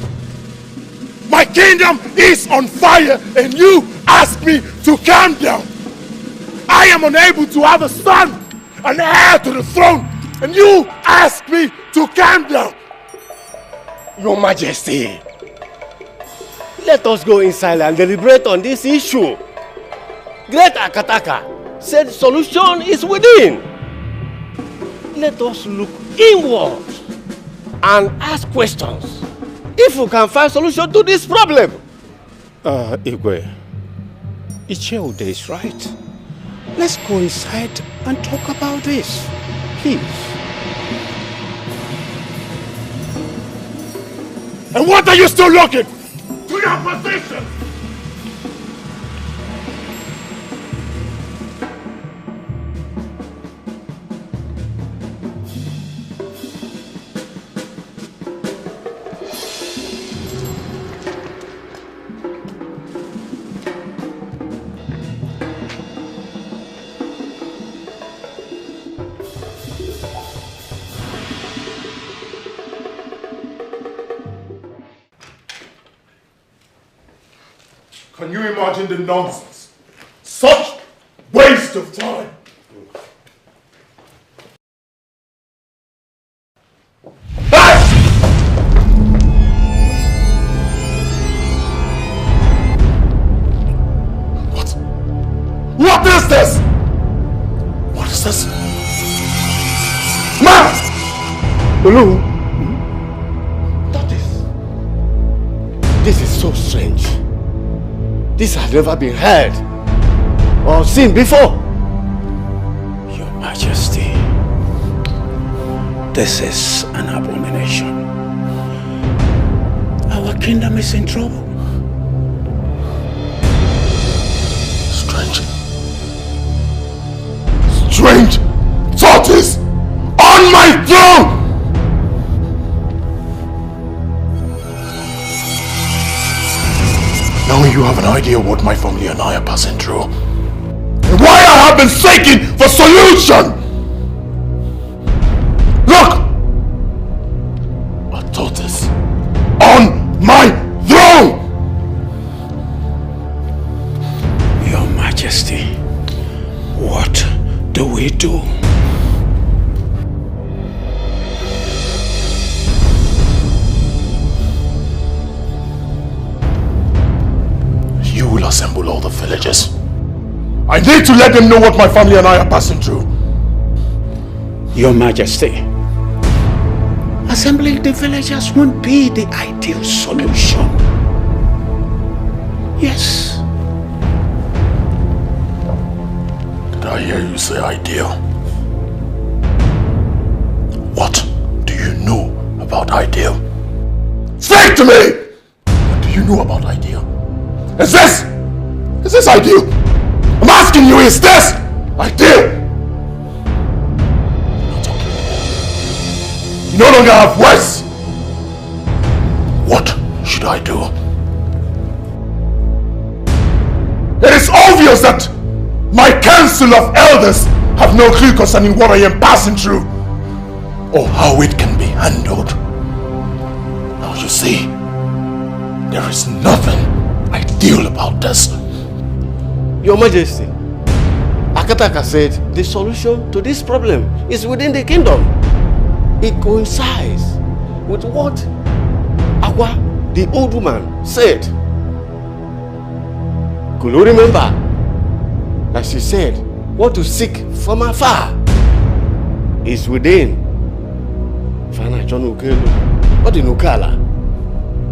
My kingdom is on fire and you ask me to calm down. I am unable to have a son, an heir to the throne, and you ask me to calm down. Your Majesty, let us go inside and deliberate on this issue. Great Akataka said solution is within. Let us look inward and ask questions if we can find solution to this problem. Igwe, Icheude is right. Let's go inside and talk about this, please. And what are you still looking? To your position! Can you imagine the nonsense? Such waste of time! What is this? What is this? Ma! Olu! This is so strange. This has never been heard or seen before. Your Majesty, this is an abomination. Our kingdom is in trouble. Strange. Strange thoughts on my throne! Now you have an idea what my family and I are passing through. And why I have been seeking for solution! Look! will assemble all the villagers. I need to let them know what my family and I are passing through. Your Majesty, assembling the villagers won't be the ideal solution. Yes. Did I hear you say ideal? What do you know about ideal? Speak to me! What do you know about ideal? Is this ideal? I'm asking you, is this ideal? You're not talking anymore. You no longer have words. What should I do? It is obvious that my council of elders have no clue concerning what I am passing through or how it can be handled. Now you see, there is nothing ideal about this. Your Majesty, Akataka said the solution to this problem is within the kingdom. It coincides with what Agwa, the old woman, said. Could you remember that she said what to seek from afar is within? What in Ukala?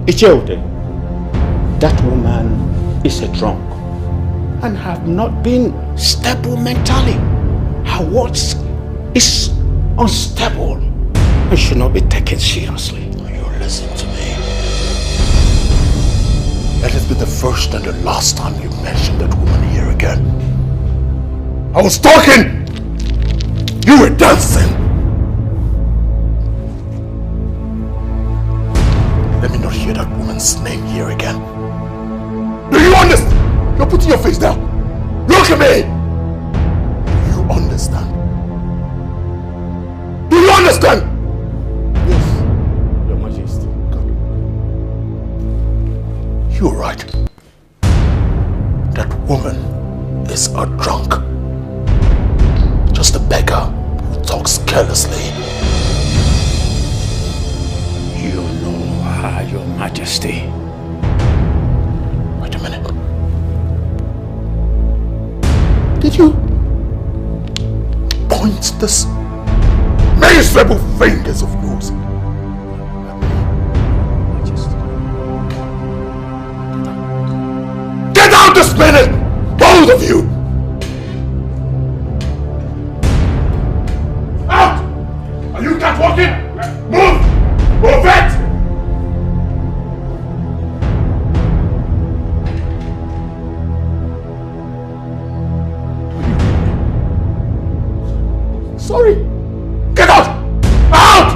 Icheude, that woman is a drunk and have not been stable mentally. Her words is unstable and should not be taken seriously. You listen to me. Let it be the first and the last time you mention that woman here again. I was talking! You were dancing! Let me not hear that woman's name here again. Do you understand? You're putting your face down. Look at me! Do you understand? Do you understand? Yes, Your Majesty. You're right. That woman is a drunk. Just a beggar who talks carelessly. You know her, Your Majesty. Wait a minute. Did you point this miserable fingers of yours at me? Get out this minute! Both of you! Out! Are you catwalking? Move! Move it! Sorry! Get out! Out!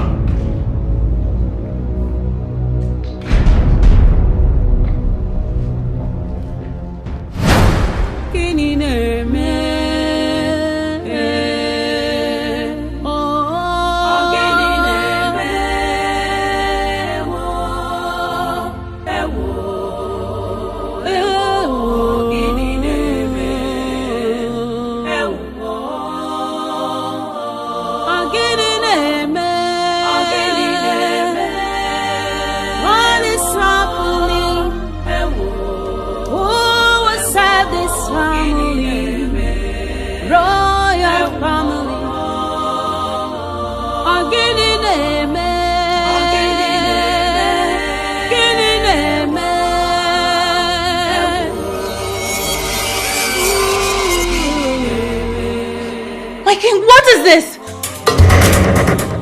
My king, what is this?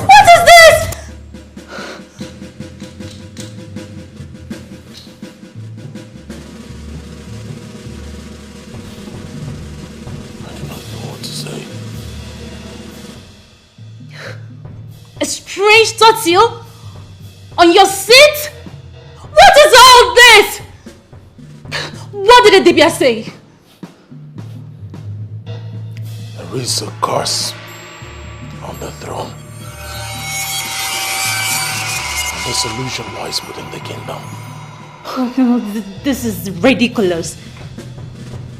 What is this? I do not know what to say. A strange tortil? On your seat? What is all this? What did the Dibia say? There is a curse on the throne. And the solution lies within the kingdom. Oh, no, this is ridiculous.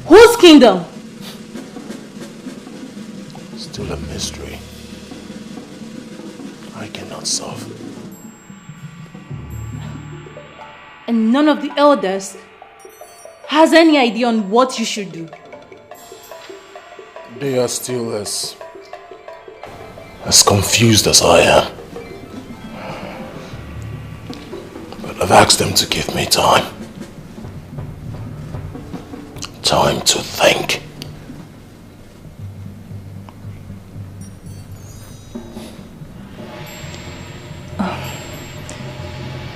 Whose kingdom? Still a mystery. I cannot solve. And none of the elders has any idea on what you should do. They are still as confused as I am. But I've asked them to give me time. Time to think.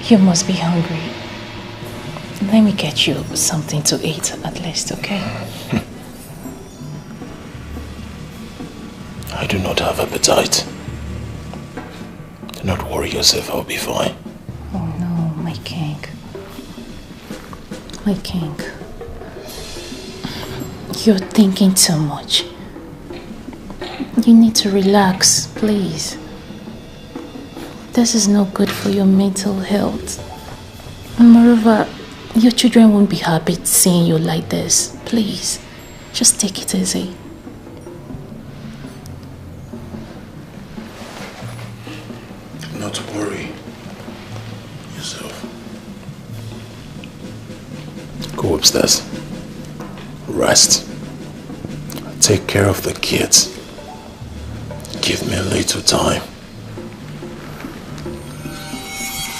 You must be hungry. Let me get you something to eat at least, okay? I do not have appetite. Do not worry yourself, I'll be fine. Oh no, my king. My king. You're thinking too much. You need to relax, please. This is no good for your mental health. And moreover, your children won't be happy seeing you like this. Please, just take it easy. Not to worry yourself. Go upstairs. Rest. Take care of the kids. Give me a little time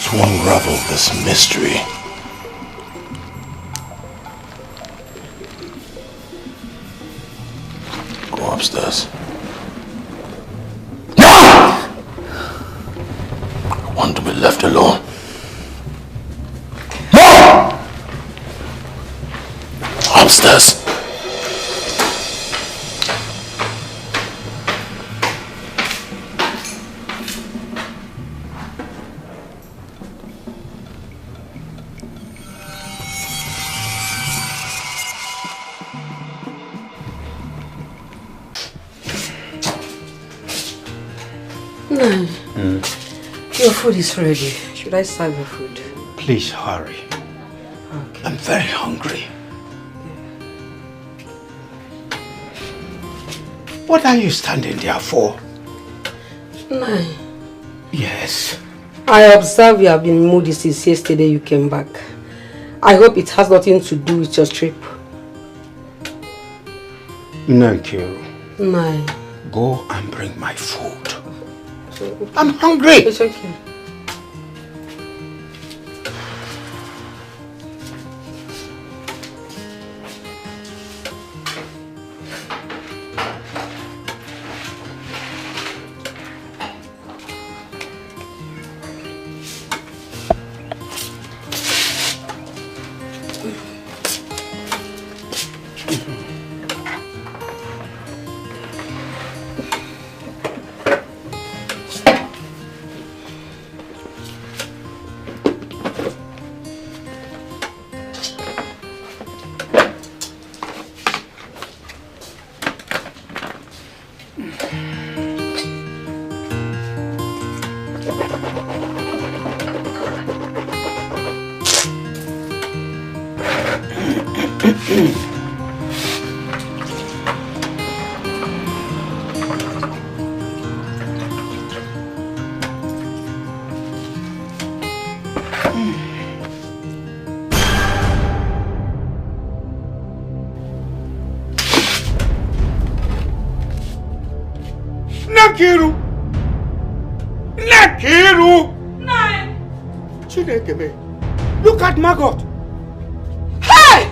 to unravel this mystery. Go upstairs. I want to be left alone. Upstairs. No. Your food is ready. Should I serve your food? Please hurry. Okay. I'm very hungry. What are you standing there for? No. Yes. I observe you have been moody since yesterday you came back. I hope it has nothing to do with your trip. No, Kiro. No. Go and bring my food. I'm hungry. It's okay. Nakiru! Nakiru! Nine! Chineke, look at Magot! Hey!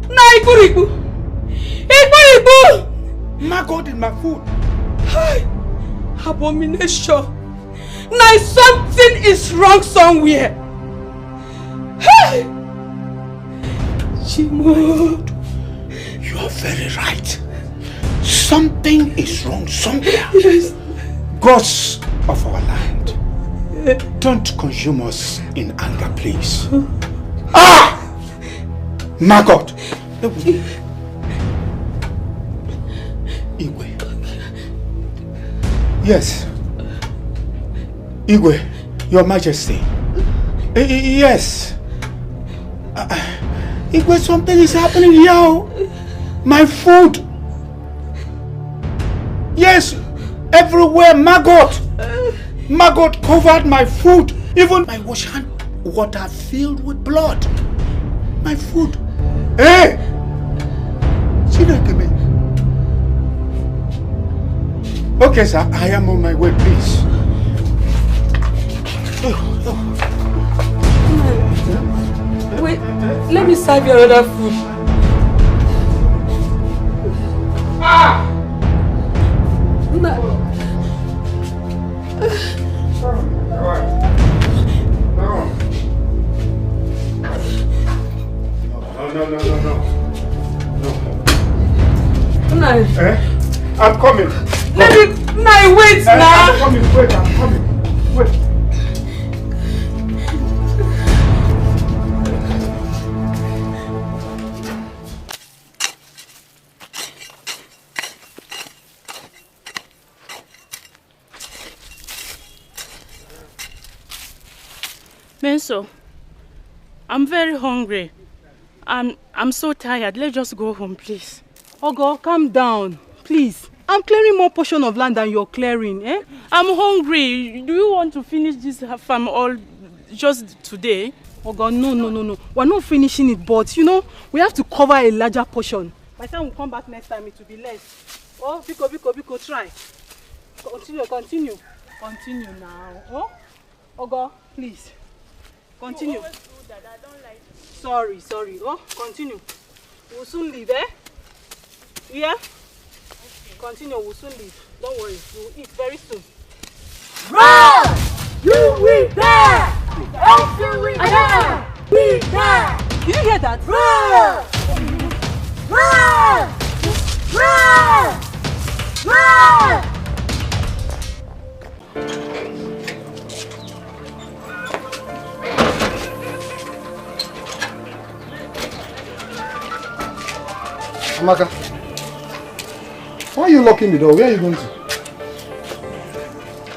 Na Ikuriku! Ikuriku! Magot in my food! Hey! Abomination! Now something is wrong somewhere! Hey! Chimo! You are very right. Something is wrong somewhere. Yes. Gods of our land, don't consume us in anger, please. Ah! Magot! Igwe. Yes. Igwe, Your Majesty. Yes. Igwe, something is happening here. My food. Yes, everywhere, maggot! Maggot covered my food. Even my wash hand water filled with blood. My food. Hey! Okay, sir, I am on my way, please. Wait, let me serve you another food. Ah! No. I'm coming. Wait now. I'm coming. Wait. Menso, I'm very hungry. I'm so tired. Let's just go home, please. Ogo, calm down, please. I'm clearing more portion of land than you're clearing, eh? I'm hungry. Do you want to finish this farm all just today? Ogo, no. We're not finishing it, but you know, we have to cover a larger portion. By the time we come back next time, it will be less. Oh, Biko, try. Continue. Continue now. Oh, Ogo, please. Continue. You always do that. I don't like it. Sorry. Oh, continue. We'll soon leave, eh? Yeah? Okay. Continue, we'll soon leave. Don't worry, we'll eat very soon. Run! You we there! After we there! We there! Did you hear that? Run! Run! Amaka, why are you locking the door? Where are you going to?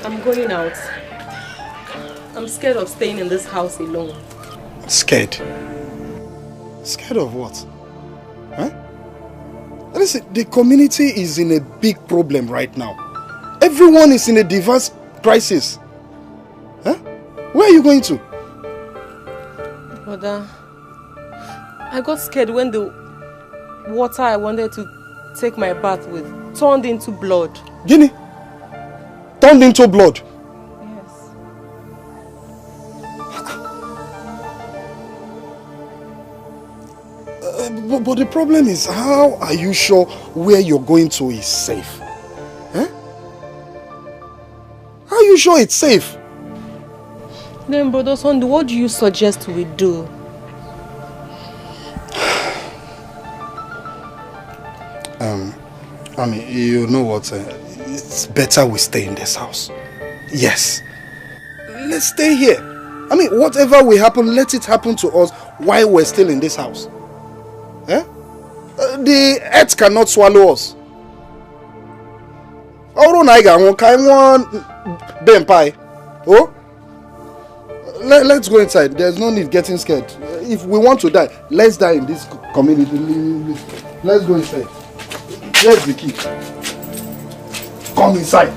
I'm going out. I'm scared of staying in this house alone. Scared? Scared of what? Huh? Listen, the community is in a big problem right now. Everyone is in a diverse crisis. Huh? Where are you going to? Brother, I got scared when the water I wanted to take my bath with turned into blood. Guinea? Turned into blood? Yes. But the problem is, how are you sure where you're going to is safe? Huh? How are you sure it's safe? Then, Brother Sunday, what do you suggest we do? I mean, you know what? It's better we stay in this house. Yes. Let's stay here. I mean, whatever will happen, let it happen to us while we're still in this house. Eh? The earth cannot swallow us. Oh? Let's go inside. There's no need getting scared. If we want to die, let's die in this community. Let's go inside. Here's the key. Come inside.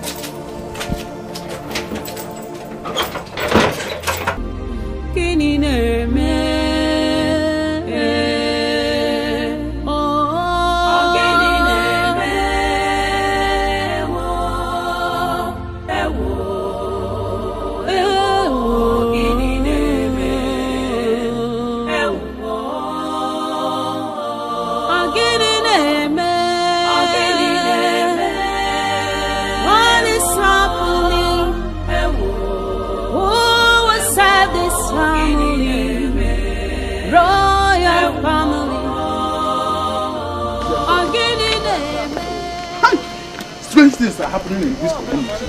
Strange things are happening in this community.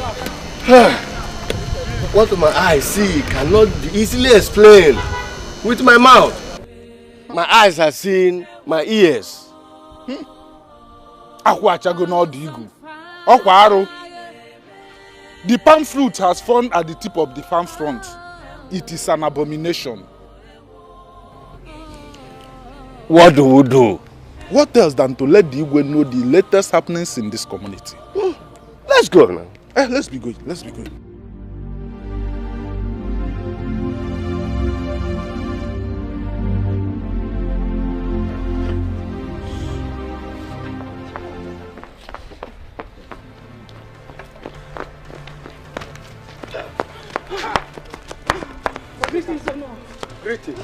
What my eyes see cannot be easily explained with my mouth. My eyes have seen my ears. The palm fruit has fallen at the tip of the farm front. It is an abomination. What do we do? What else than to let the Igwe know the latest happenings in this community? Let's go now. Let's be going. Let's be going. Greeting.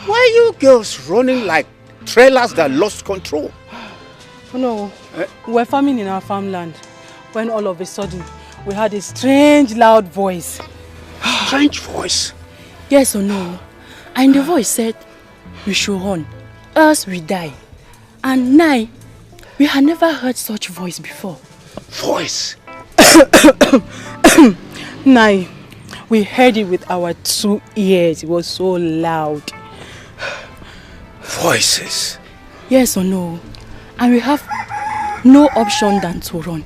Why are you girls running like trailers that lost control? Oh no, we're farming in our farmland when all of a sudden we heard a strange loud voice. Strange voice? Yes or no? And the voice said, we should run, else we die. And now, we had never heard such voice before. Voice? Now, we heard it with our 2 ears. It was so loud. Voices? Yes or no? And we have no option than to run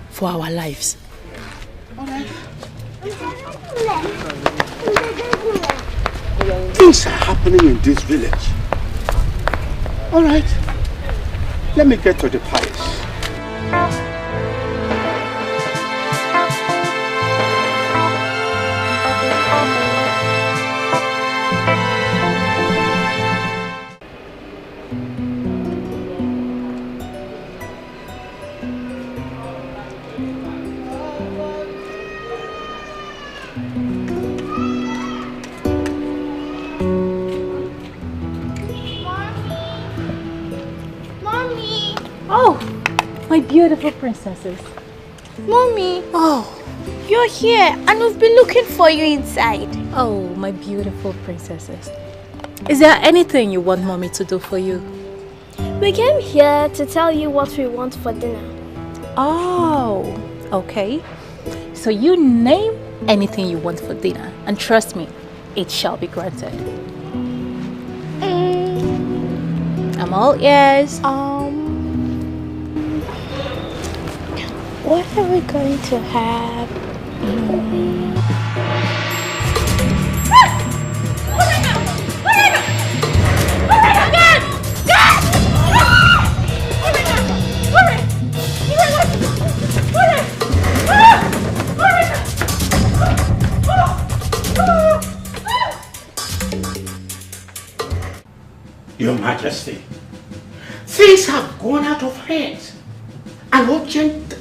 for our lives. Things are happening in this village. All right, let me get to the palace. Oh, my beautiful princesses. Mommy. Oh. You're here and we've been looking for you inside. Oh, my beautiful princesses. Is there anything you want mommy to do for you? We came here to tell you what we want for dinner. Oh, okay. So you name anything you want for dinner and trust me, it shall be granted. I'm all ears. What are we going to have? Your Majesty, things have gone out of hand and urgent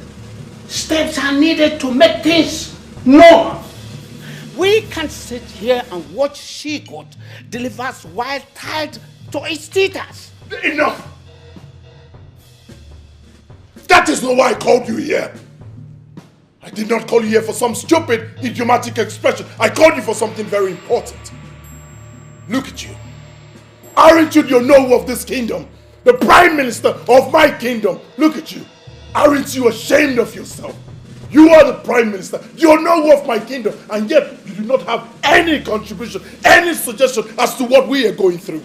steps are needed to make things normal. We can't sit here and watch she-goat delivers wild child to its teethers. Enough! That is not why I called you here. I did not call you here for some stupid, idiomatic expression. I called you for something very important. Look at you. Aren't you the Onowu of this kingdom? The Prime Minister of my kingdom? Look at you. Aren't you ashamed of yourself? You are the Prime Minister, the Onowu of my kingdom, and yet you do not have any contribution, any suggestion as to what we are going through.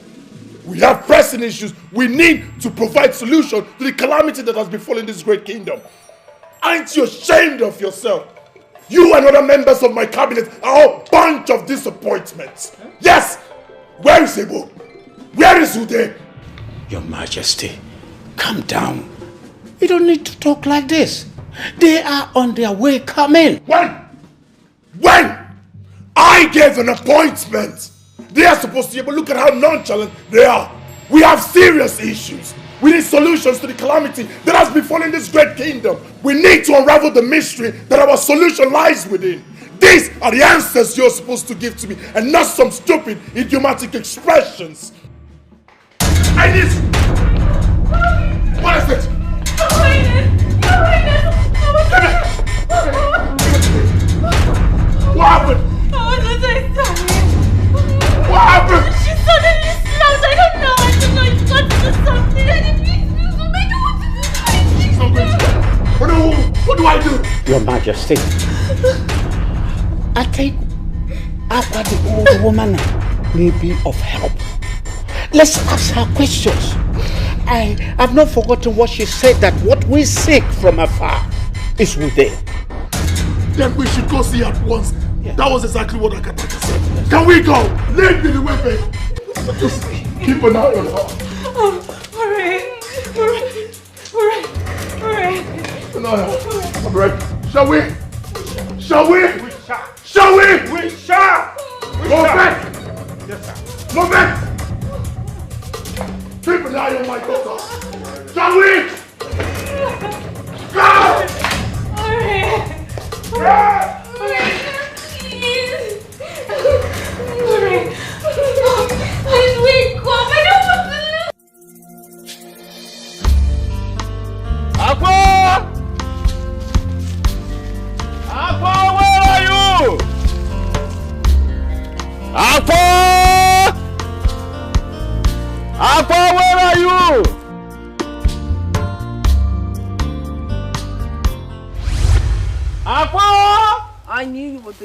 We have pressing issues. We need to provide solution to the calamity that has befallen this great kingdom. Aren't you ashamed of yourself? You and other members of my cabinet are a bunch of disappointments. Yes! Where is Ebo? Where is Ude? Your Majesty, calm down. You don't need to talk like this. They are on their way coming. When? I gave an appointment. They are supposed to be able to look at how nonchalant they are. We have serious issues. We need solutions to the calamity that has befallen this great kingdom. We need to unravel the mystery that our solution lies within. These are the answers you're supposed to give to me, and not some stupid, idiomatic expressions. I need... What is it? What happened? I was inside. What happened? She suddenly snapped. I don't know. It's got to do something. And it makes me so bad. She's not going to die. What do I do? Your Majesty, I think after the old woman may be of help. Let's ask her questions. I have not forgotten what she said, that what we seek from afar is within. Then we should go see her at once. Yeah. That was exactly what Akataka said. Can we go? Lead me the way, babe. Just keep an eye on her. Alright. No, I'm ready. Shall we? Shall we? Shall we? We shall. Move back. Yes, sir. Move back. Keep an eye on my daughter. Shall we? Go! Alright.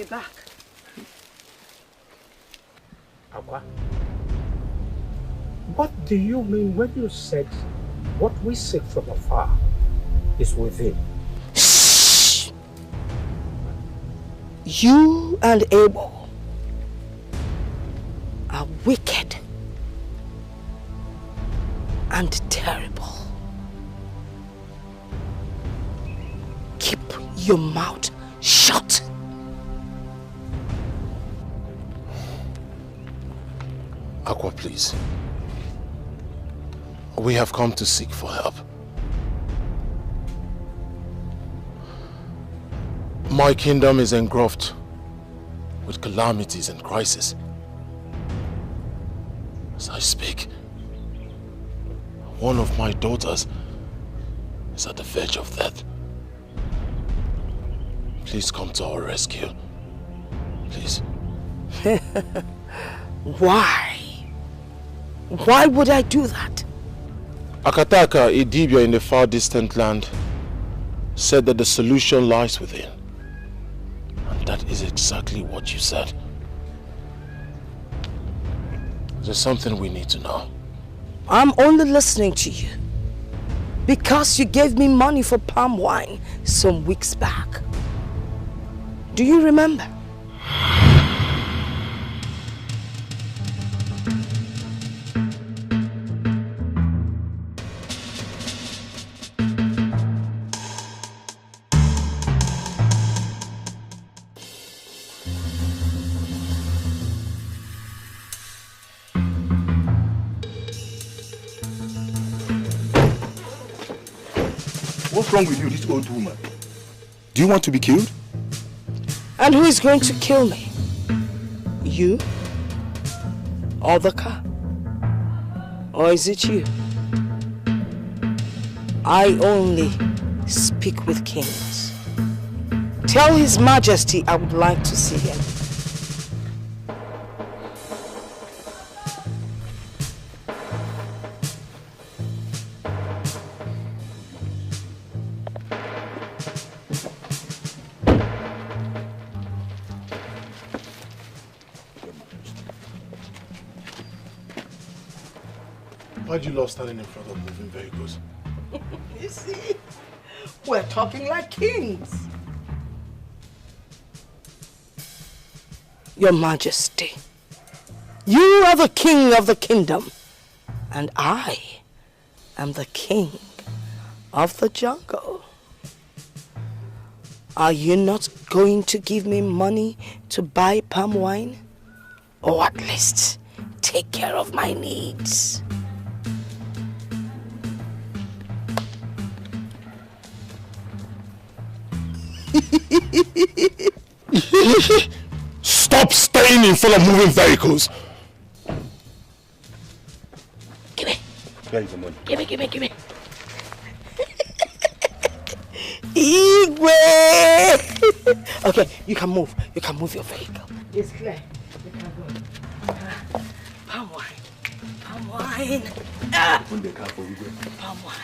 be back. Aqua, what do you mean when you said what we seek from afar is within? Shh! You and Abel are wicked and terrible. Keep your mouth shut. Aqua, please. We have come to seek for help. My kingdom is engulfed with calamities and crises. As I speak, one of my daughters is at the verge of death. Please come to our rescue. Please. Why? Why would I do that? Akataka, a Dibia in the far distant land, said that the solution lies within. And that is exactly what you said. There's something we need to know. I'm only listening to you because you gave me money for palm wine some weeks back. Do you remember? What's wrong with you, this old woman? Do you want to be killed? And who is going to kill me? You? Or the car? Or is it you? I only speak with kings. Tell His Majesty I would like to see him. Why'd you love standing in front of moving vehicles? You see, we're talking like kings. Your Majesty, you are the king of the kingdom, and I am the king of the jungle. Are you not going to give me money to buy palm wine? Or at least take care of my needs? Stop staying in front of moving vehicles! Give me. Where is the money? Give me. Igwe! Okay, you can move. You can move your vehicle. It's clear. You can go. Palm wine. Palm wine. Open the car for you. Palm wine.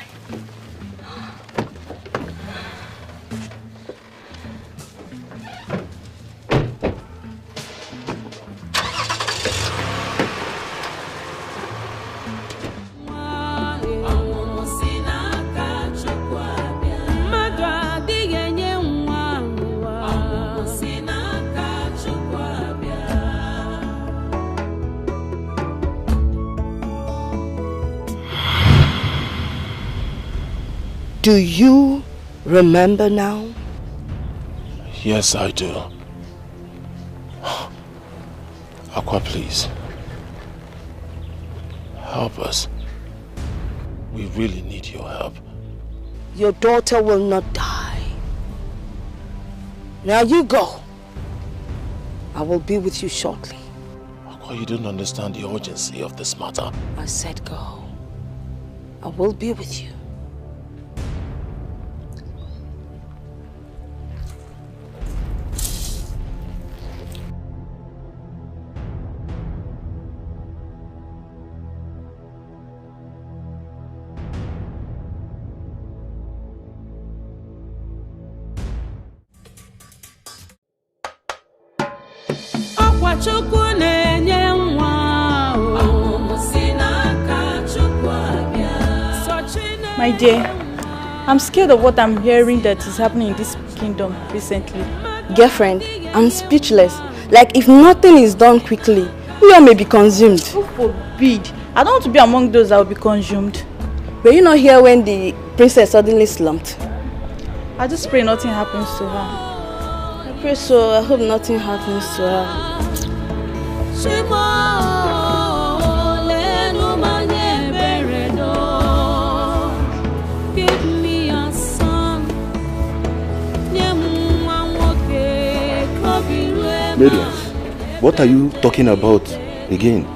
Do you remember now? Yes, I do. Aqua, please. Help us. We really need your help. Your daughter will not die. Now you go. I will be with you shortly. Aqua, you don't understand the urgency of this matter. I said go. I will be with you. My dear, I'm scared of what I'm hearing that is happening in this kingdom recently. Girlfriend, I'm speechless. Like if nothing is done quickly, we all may be consumed. Who forbid? I don't want to be among those that will be consumed. Were you not here when the princess suddenly slumped? I just pray nothing happens to her. I pray so. I hope nothing happens to her. Mariam, what are you talking about again?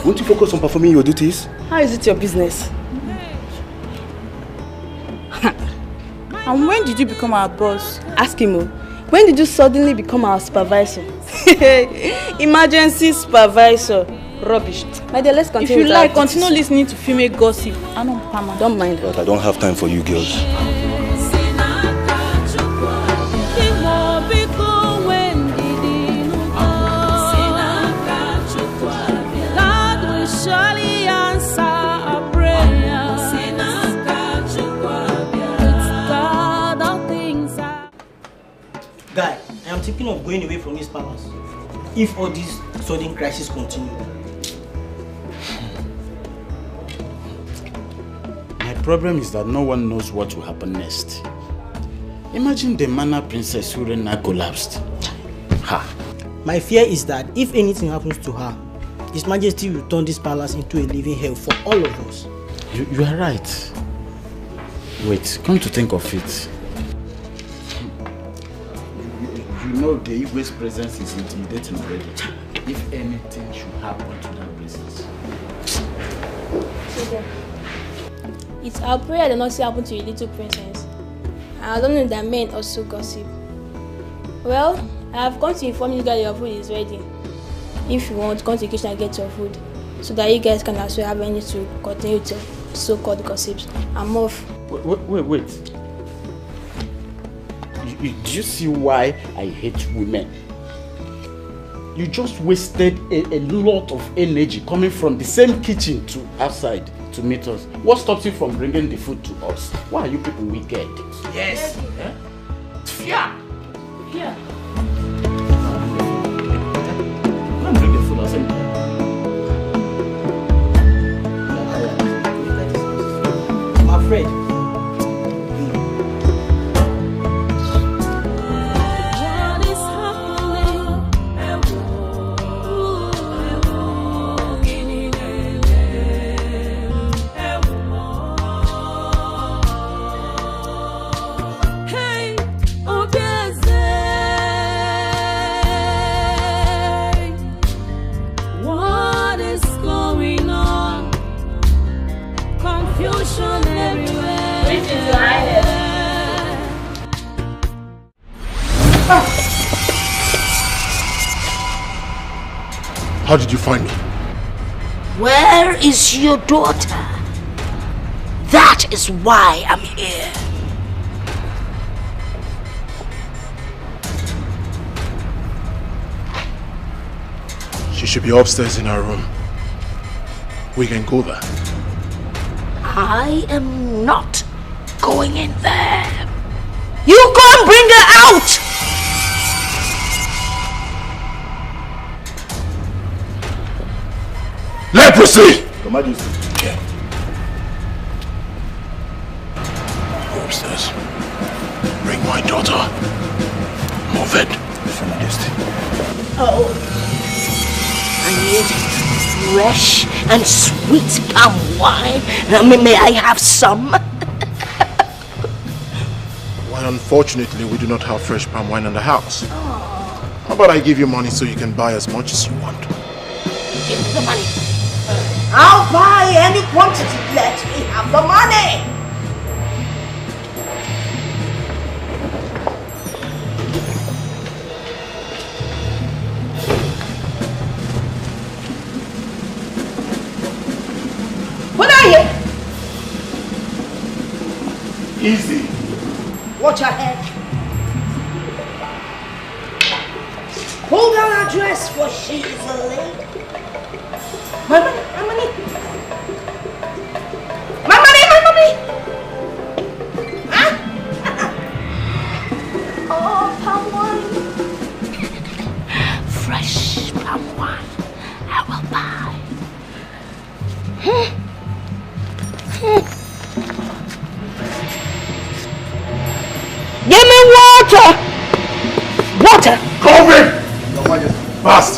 Won't you focus on performing your duties? How is it your business? And when did you become our boss? Ask him. When did you suddenly become our supervisor? Emergency supervisor. Rubbish. My dear, let's continue. If you like, continue listening to female gossip. Don't mind her. But I don't have time for you girls. Guy, I am thinking of going away from this palace if all these sudden crises continue. My problem is that no one knows what will happen next. Imagine the manner Princess Urena collapsed. Ha! My fear is that if anything happens to her, His Majesty will turn this palace into a living hell for all of us. You are right. Wait, come to think of it. You know the Igwe's presence is intimidating already. If anything should happen to that princess. It's our prayer that nothing happen to your little princess. I don't know that men also gossip. Well, I have come to inform you that your food is ready. If you want, come to the kitchen and get your food, so that you guys can as well have any to continue to so-called gossips. I'm off. Wait. Do you see why I hate women? You just wasted a lot of energy coming from the same kitchen to outside to meet us. What stops you from bringing the food to us? Why are you people wicked? Yes. Yeah. Come bring the food outside. I'm afraid. How did you find me? Where is your daughter? That is why I'm here. She should be upstairs in her room. We can go there. I am not going in there. You go and bring her out! Leprosy! Your Majesty. Yeah. Go upstairs. Bring my daughter. Move it. Your Majesty. Oh. I need fresh and sweet palm wine. May I have some? Well, unfortunately, we do not have fresh palm wine in the house. How about I give you money so you can buy as much as you want? Give me the money. I'll buy any quantity. Let me have the money. What are you? Easy. Watch your head. Pull down her dress, for she is a lady. My money, my money. My money, my money. Huh? Oh, palm wine. Fresh palm wine. I will buy. Give me water! Water! Cobra! Your Majesty. Fast!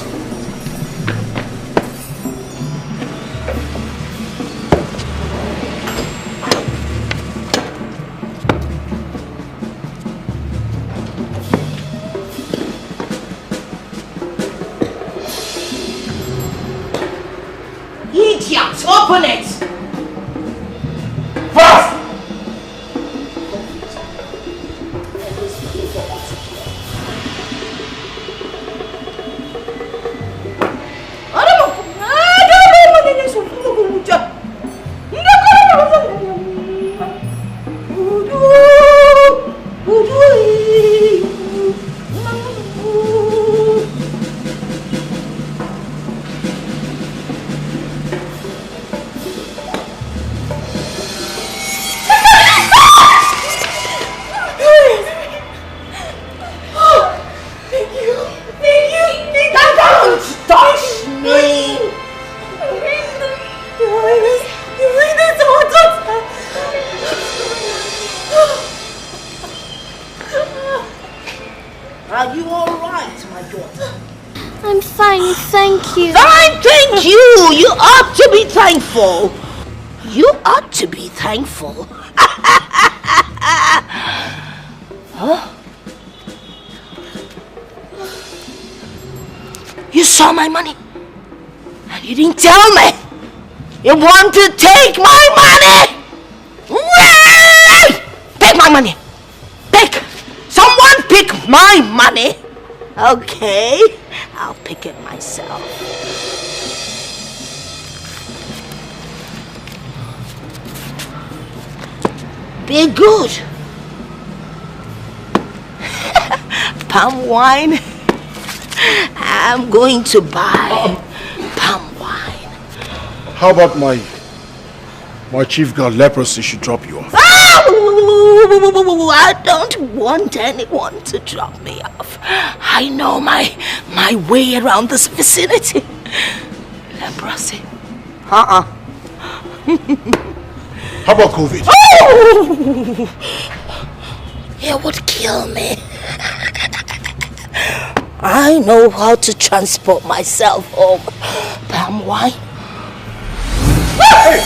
Idiot! Open it! Fast! Are you alright, my daughter? I'm fine, thank you. Fine, thank you! You ought to be thankful. You ought to be thankful. Huh? You saw my money and you didn't tell me. You want to take my money? Take my money. Take. Someone pick my money. Okay, I'll pick it myself. Be good. Palm wine. I'm going to buy palm wine. How about my chief girl leprosy should drop you off? I don't want anyone to drop me off. I know my way around this vicinity. Leprosy. How about COVID? Oh! It would kill me. I know how to transport myself home. Palm wine. Hey!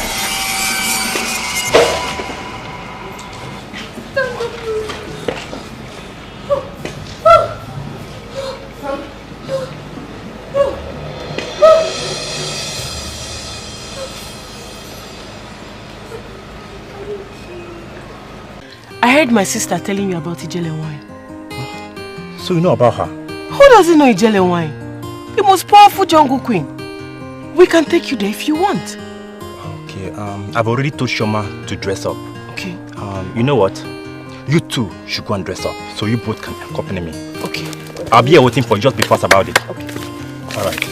I heard my sister telling you about Ijele wine. So you know about her? Who doesn't know Ijele wine? The most powerful jungle queen. We can take you there if you want. Okay, I've already told Shoma to dress up. Okay. You know what? You two should go and dress up, so you both can accompany me. Okay. I'll be here waiting for you, just be fast about it. Okay. Alright.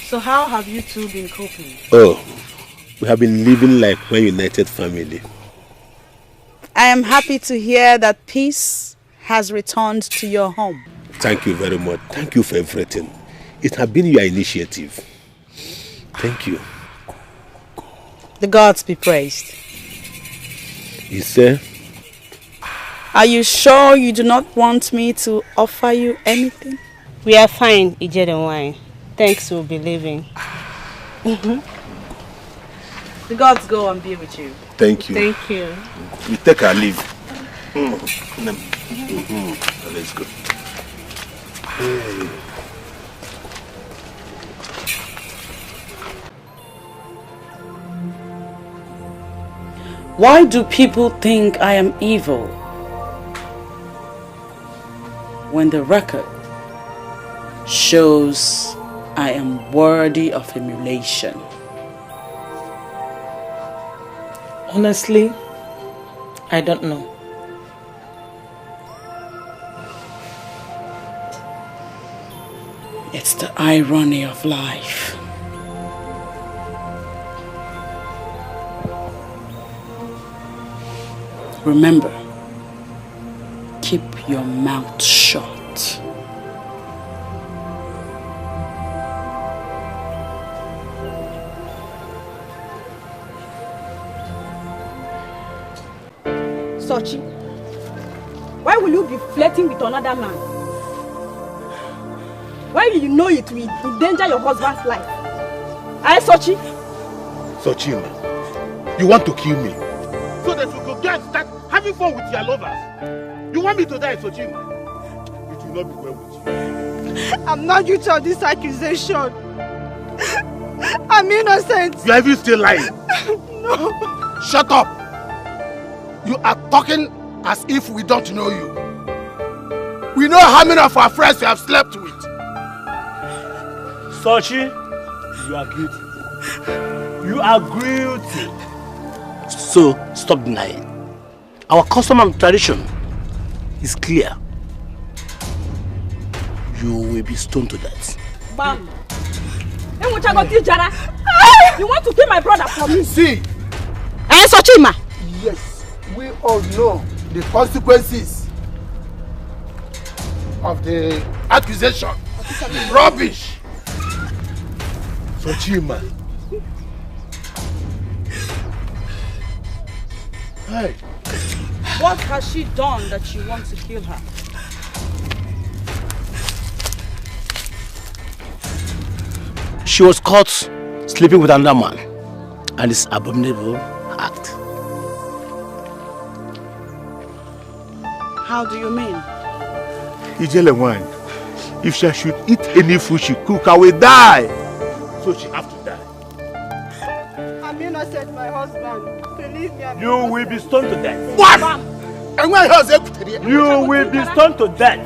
So how have you two been coping? Oh, we have been living like one united family. I am happy to hear that peace has returned to your home. Thank you very much. Thank you for everything. It has been your initiative. Thank you. The gods be praised. You say? Are you sure you do not want me to offer you anything? We are fine, Ijele wine. Thanks, we'll be leaving. The gods go and be with you. Thank you. Thank you. We take our leave. Let's go. Hey. Why do people think I am evil when the record shows I am worthy of emulation? Honestly, I don't know. It's the irony of life. Remember, keep your mouth shut. Sochi, why will you be flirting with another man? Why will you know it will endanger your husband's life? Eh, Sochi? Sochima, you want to kill me so that you could get start having fun with your lovers? You want me to die, Sochima? It will not be well with you. I'm not guilty of this accusation. I'm innocent. You are even still lying. No. Shut up. You are talking as if we don't know you. We know how many of our friends you have slept with. Sochi, you are guilty. You are guilty. So, stop denying. Our custom and tradition is clear. You will be stoned to death. Bam! You want to kill my brother for me? See! Eh, Sochima? Yes, we all know the consequences of the accusation. Rubbish! Sochima. Hey. What has she done that you want to kill her? She was caught sleeping with another man, and this abominable act. How do you mean? Ijelewan, if she should eat any food she cook, I will die. So she have to die. I'm innocent, my husband. Believe me, I'm You will be stoned to death. What? And when you will be stoned to death.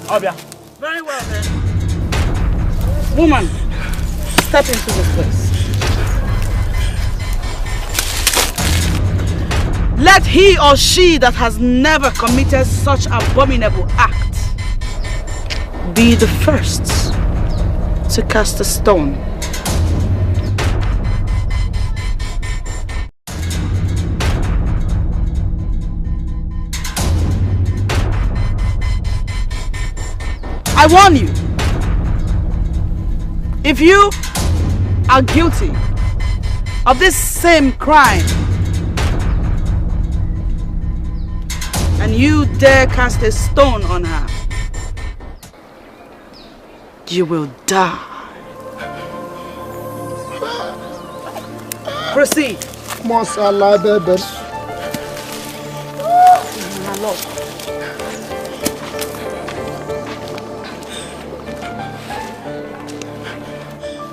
Obia. Very well then. Woman, step into this place. Let he or she that has never committed such abominable act be the first to cast a stone. I warn you, if you are guilty of this same crime and you dare cast a stone on her, you will die. Proceed. Masala baby. My Lord.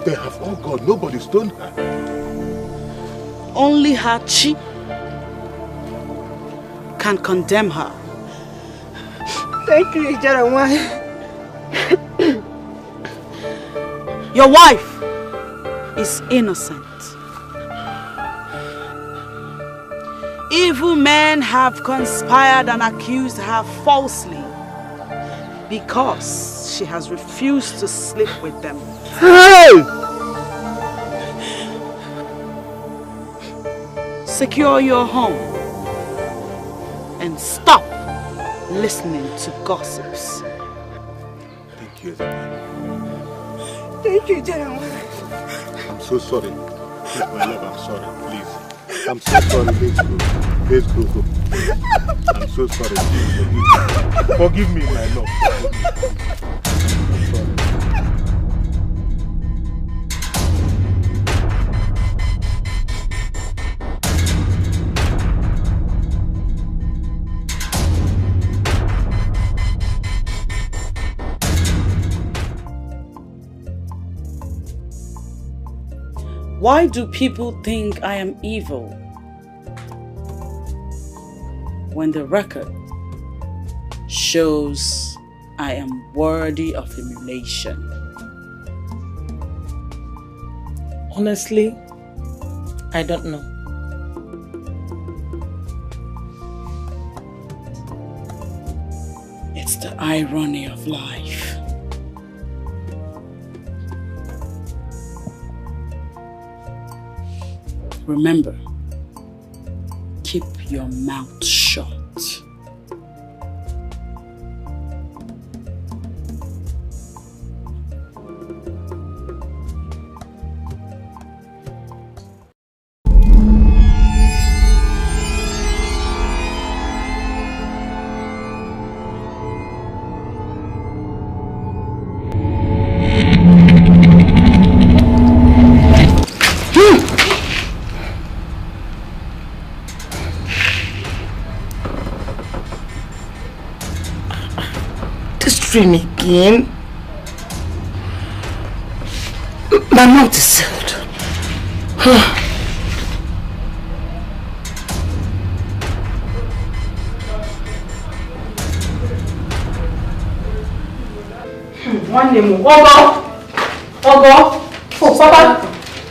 They have all gone. Nobody stoned her. Only her chi can condemn her. Thank you, Jeremiah. Your wife is innocent. Evil men have conspired and accused her falsely because she has refused to sleep with them. Hey! Secure your home and stop listening to gossips. Thank you. Thank you, Jeremiah. I'm so sorry. Please, my love, I'm sorry. Please. I'm so sorry. Let's go. I'm so sorry. Please forgive me, my love. I'm sorry. Why do people think I am evil when the record shows I am worthy of emulation? Honestly, I don't know. It's the irony of life. Remember, keep your mouth shut. Dream again. My mouth is sealed. One name. Ogo. Oh, Papa.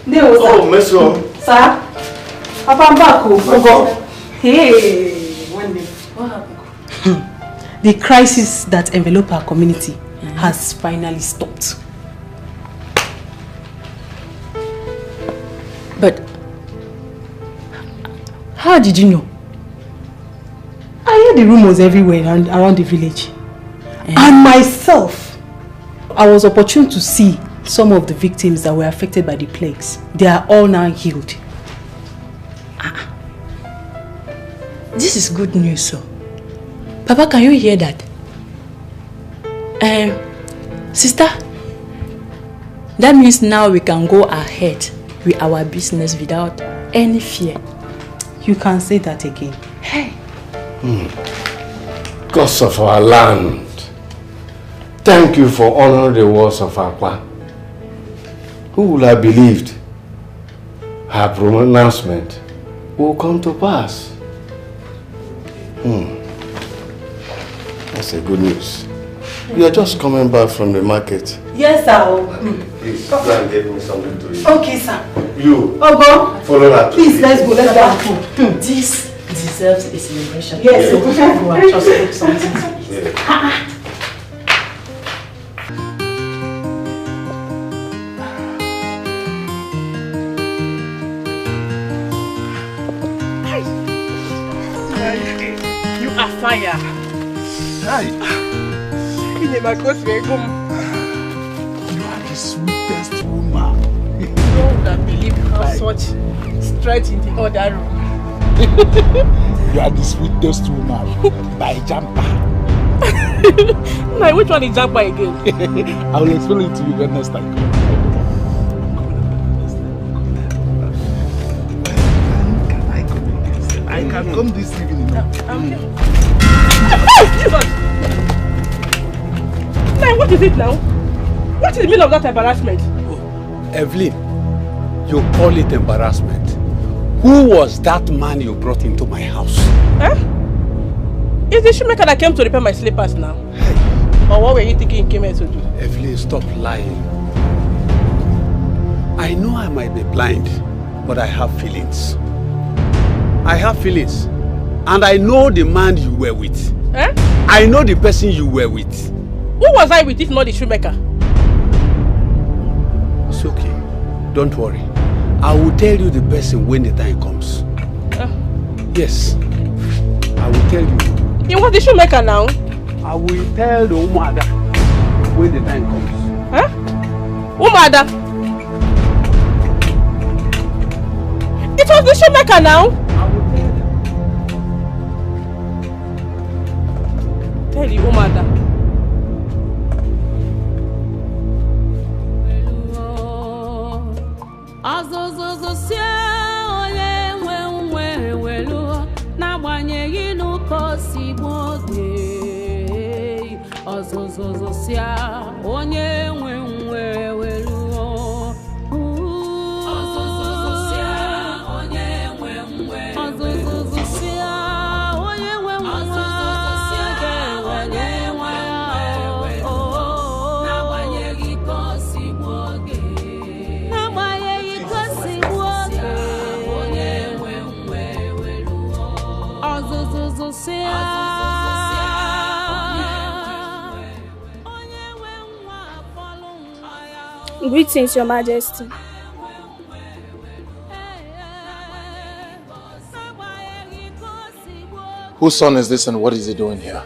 Oh, Meso. Sir. Papa, I'm back. Ogo. Hey, one name. What happened? The crisis that enveloped our community has finally stopped. But how did you know? I heard the rumors everywhere around the village. And myself, I was opportune to see some of the victims that were affected by the plagues. They are all now healed. This is good news, sir. Papa, can you hear that? Sister, that means now we can go ahead with our business without any fear. You can say that again. Hey. Gods of our land, thank you for honoring the words of Akwa. Who would have believed her pronouncement will come to pass? That's a good news. You are just coming back from the market. Yes, sir. Please, go and get me something to eat. Okay, sir. You, Ogo, follow that. please, let's go. Let's go. This deserves a celebration. Yes, Go and just cook something. Yeah. You are fire. Hi. You are the sweetest woman. You would have believed how such straight in the other room. You are the sweetest woman by Jampa. Now, which one is Jampa again? I will explain it to you when next time. Can I come again? I can come this evening. Now, what is it now? What is the meaning of that embarrassment? Evelyn, you call it embarrassment. Who was that man you brought into my house? Is the shoemaker that came to repair my slippers now? Or what were you thinking he came here to do? Evelyn, stop lying. I know I might be blind, but I have feelings. I have feelings. And I know the man you were with. I know the person you were with. Who was I with if not the shoemaker? It's okay. Don't worry. I will tell you the person when the time comes. Yes. I will tell you. You want the shoemaker now? I will tell the Umada when the time comes. Umada? It was the shoemaker now? I will tell you. Tell the Umada. Greetings, Your Majesty. Whose son is this and what is he doing here?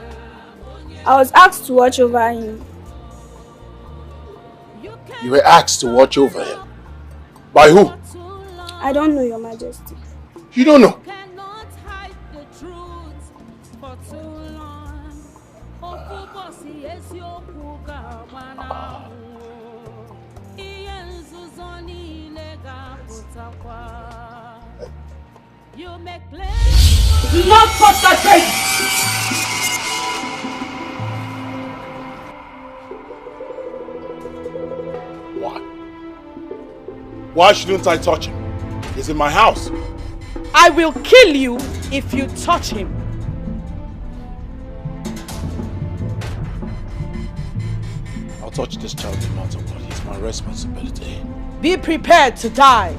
I was asked to watch over him. You were asked to watch over him? By who? I don't know, Your Majesty. You don't know? Do not touch that baby! Why? Why shouldn't I touch him? He's in my house. I will kill you if you touch him. I'll touch this child no matter what. It's my responsibility. Be prepared to die.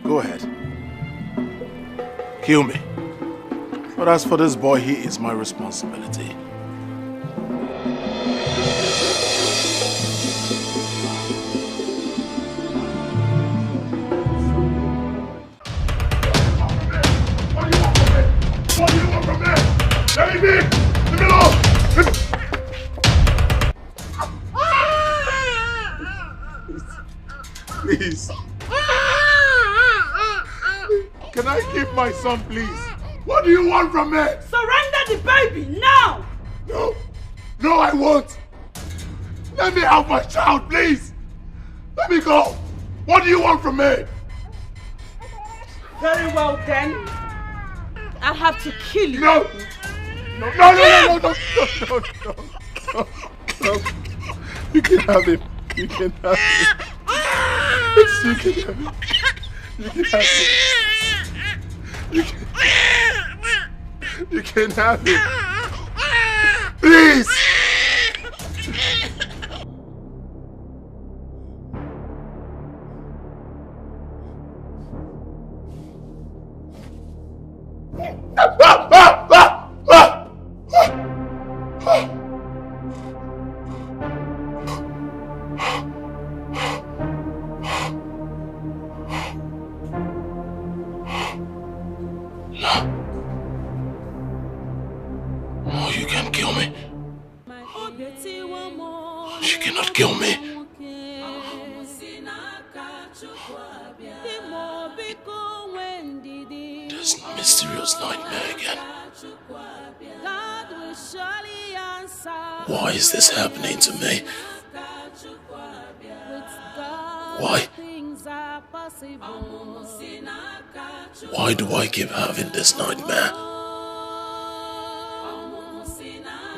Go ahead. Kill me. But as for this boy, he is my responsibility. What do you want from me? Let me be! Leave me alone! Please. Can I keep my son, please? What do you want from me? Surrender the baby now! No! No, I won't! Let me have my child, please! Let me go! What do you want from me? Very well then. I'll have to kill you. No! No, no, no, no, no, no, no, no, no. You can have him. You can have him. You can have him. You can have him. You can have him. Please! Oh, you can kill me. You cannot kill me. This mysterious nightmare again. Why is this happening to me? Why? Why do I keep having this nightmare?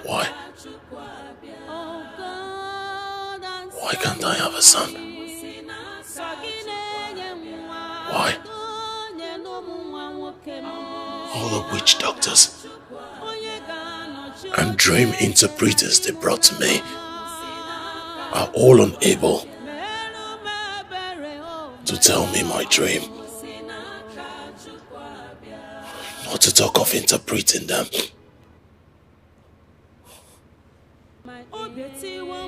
Why? Why can't I have a son? Why? All the witch doctors and dream interpreters they brought to me are all unable to tell me my dream. Not to talk of interpreting them.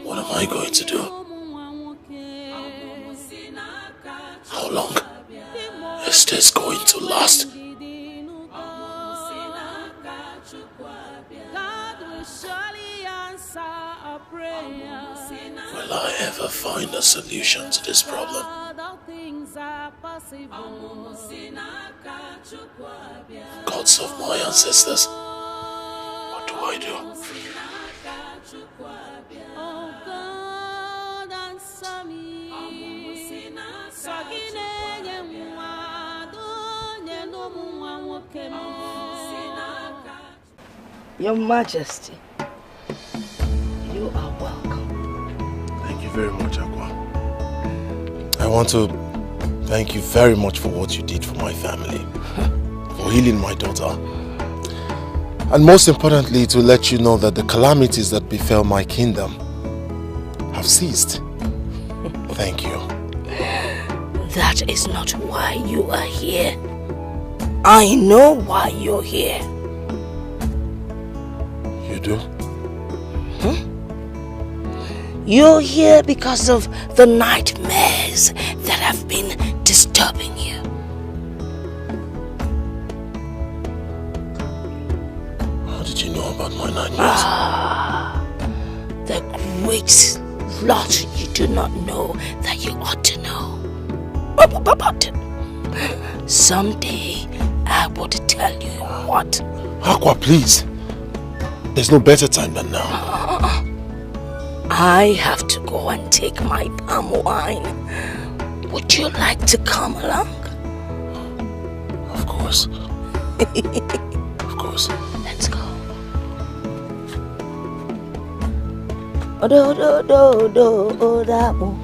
What am I going to do? How long is this going to last? Will I ever find a solution to this problem? Gods of my ancestors, what do I do? Your Majesty, you are welcome. Thank you very much, Aqua. I want to thank you very much for what you did for my family, for healing my daughter, and most importantly, to let you know that the calamities that befell my kingdom have ceased. Thank you. That is not why you are here. I know why you're here. You do? You're here because of the nightmares that have been disturbing you. did you know about my nightmares? The great lot you do not know that you ought to know. But someday I would tell you what. Aqua, please. There's no better time than now. I have to go and take my palm wine. Would you like to come along? Of course. Of course. Let's go. Do do do do do da bo.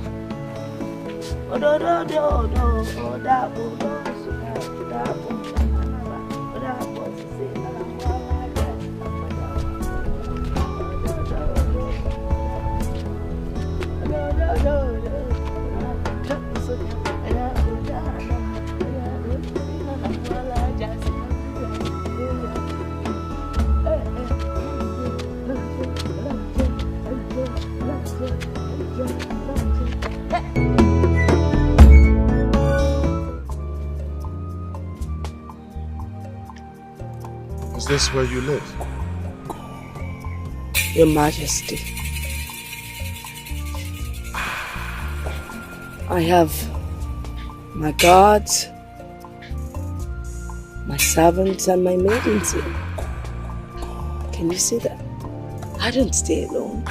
Do do do do da bo da bo. Is this where you live? Your Majesty, I have my guards, my servants, and my maidens here. Can you see that? I don't stay alone.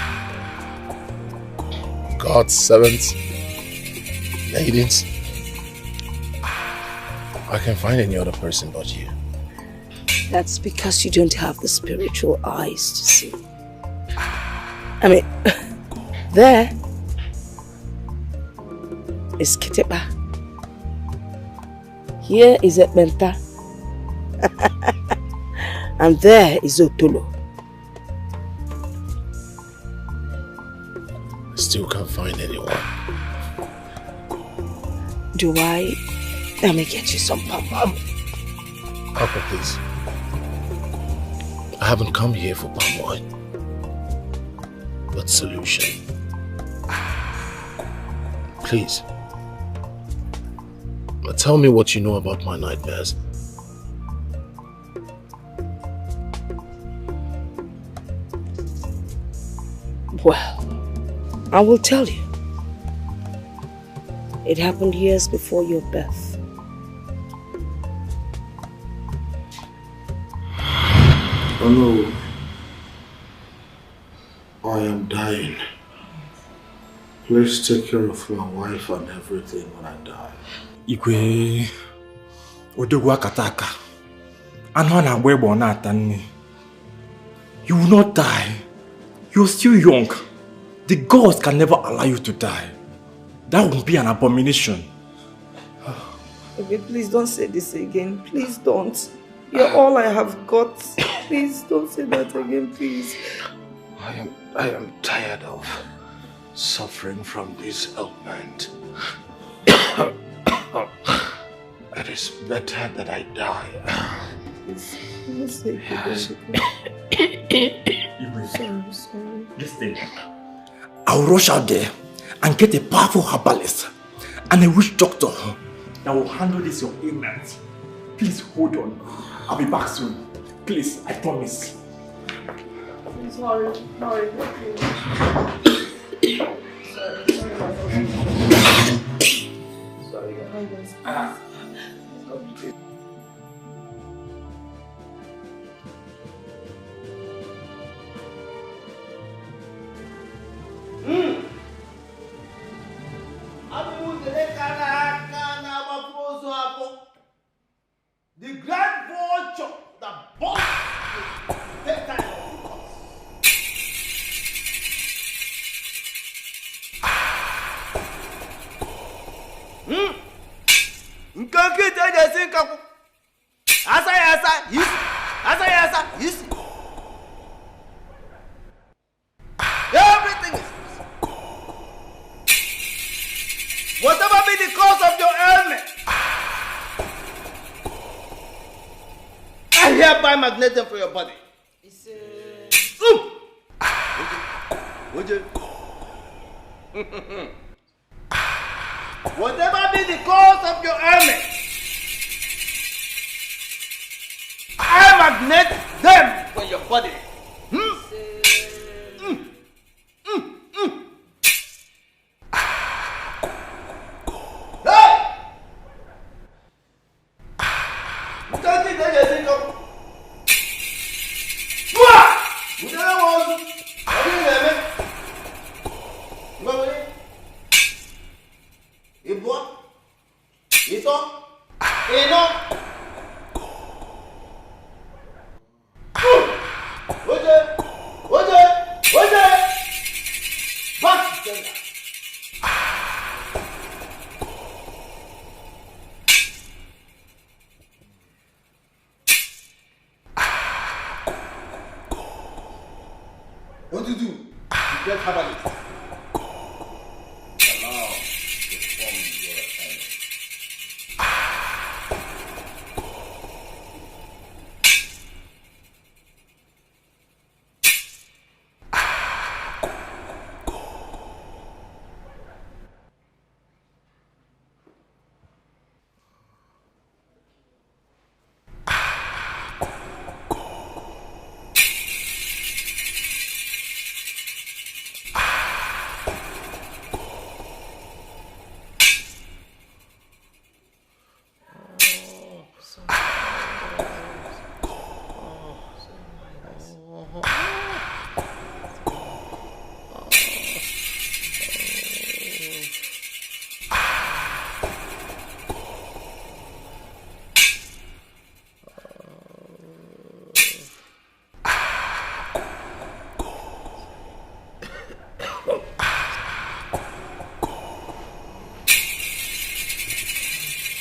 God's servants, maidens. I can't find any other person but you. That's because you don't have the spiritual eyes to see. I mean, there is Kitepa. Here is Ekmenta. And there is Otolo. I still can't find anyone. Do I? Let me get you some pom-pom. Papa, please. I haven't come here for palm wine, but solution. Please. Tell me what you know about my nightmares. Well, I will tell you. It happened years before your birth. Oh no. I am dying. Please take care of my wife and everything when I die. Ikwe Odogwa Kataka. Anwana Webo Natani. You will not die. You're still young. The gods can never allow you to die. That would be an abomination. Okay, please don't say this again. Please don't. You're all I have got. Please don't say that again, please. I am tired of suffering from this ailment. It is better that I die. Sorry. Listen. I'll rush out there and get a powerful herbalist and a witch doctor that will handle this your ailment. Please hold on. I'll be back soon. Please, I promise. Sorry. The grand vulture that bought that time of everything is whatever be the cause of your ailment, I hereby magnetism for your body. Whatever be the cause of your ailment, I stagnate them from your body. What do you do? You get herbalist. Allow to form your head.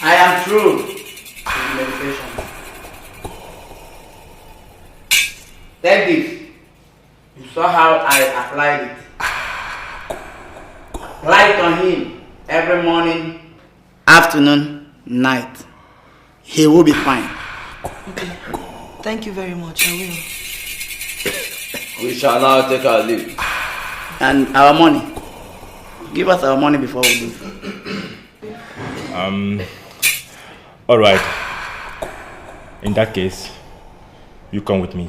I am through with the medication. Take this. You saw how I applied it. Apply it on him every morning, afternoon, night. He will be fine. Okay. Thank you very much. I will. We shall now take our leave. And our money. Give us our money before we leave. All right. In that case, you come with me.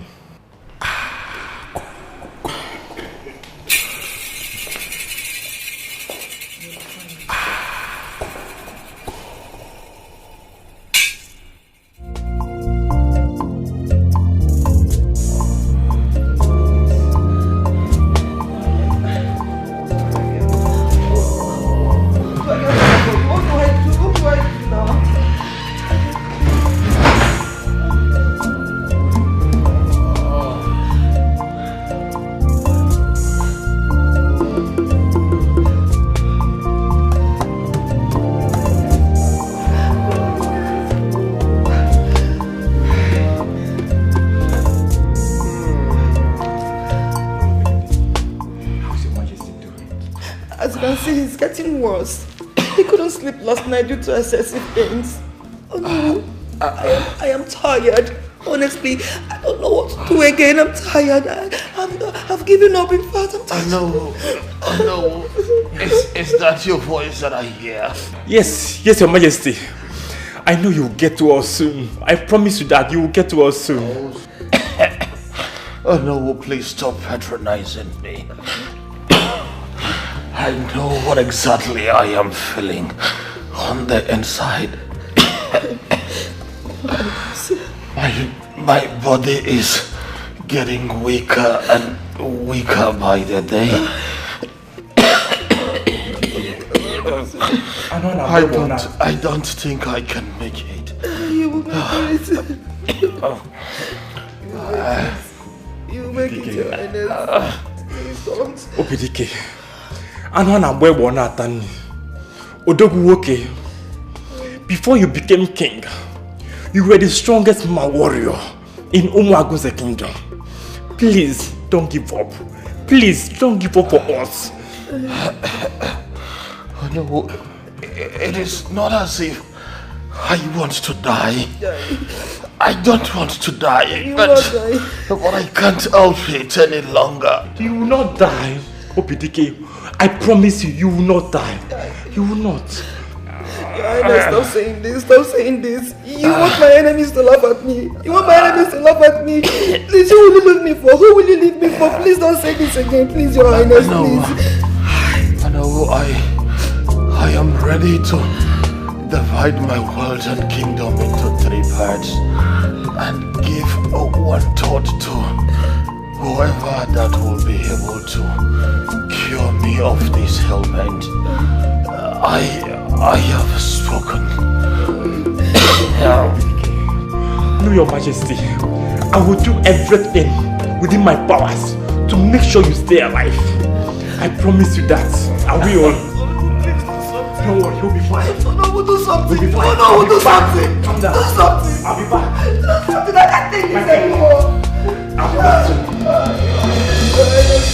It's getting worse. He couldn't sleep last night due to excessive pains. Oh no, I am tired. Honestly, I don't know what to do again. I'm tired. I've given up. In fact, I'm tired. I know. Is that your voice that I hear? Yes, Your Majesty. I know you'll get to us soon. I promise you that you will get to us soon. Oh no, please stop patronizing me. I know what exactly I am feeling on the inside. My body is getting weaker and weaker by the day. I don't think I can make it. You will make it. You will make it, Your Highness. Please don't. Dikeh. Odogwu, before you became king, you were the strongest man warrior in Umuaguze kingdom. Please don't give up. Please don't give up for us. Oh no, it is not as if I want to die. I don't want to die, but I can't help it any longer. You will not die, Dikeh. I promise you, you will not die. You will not. Stop saying this. Stop saying this. You want my enemies to laugh at me. You want my enemies to laugh at me. Please, who will you leave me for? Who will you leave me for? Please don't say this again. Please, Your Highness, please. I know I am ready to divide my world and kingdom into 3 parts and give 1/3 to whoever that will be able to cure me of this hellbent. I have spoken. No, Your Majesty. I will do everything within my powers to make sure you stay alive. I promise you that. I will. Don't worry, you'll be fine. No, we'll do something. You'll be fine. No, we'll do something. Calm down. Do something. I'll be back. Do something. I can't take this anymore. I'll be back soon. Don't do this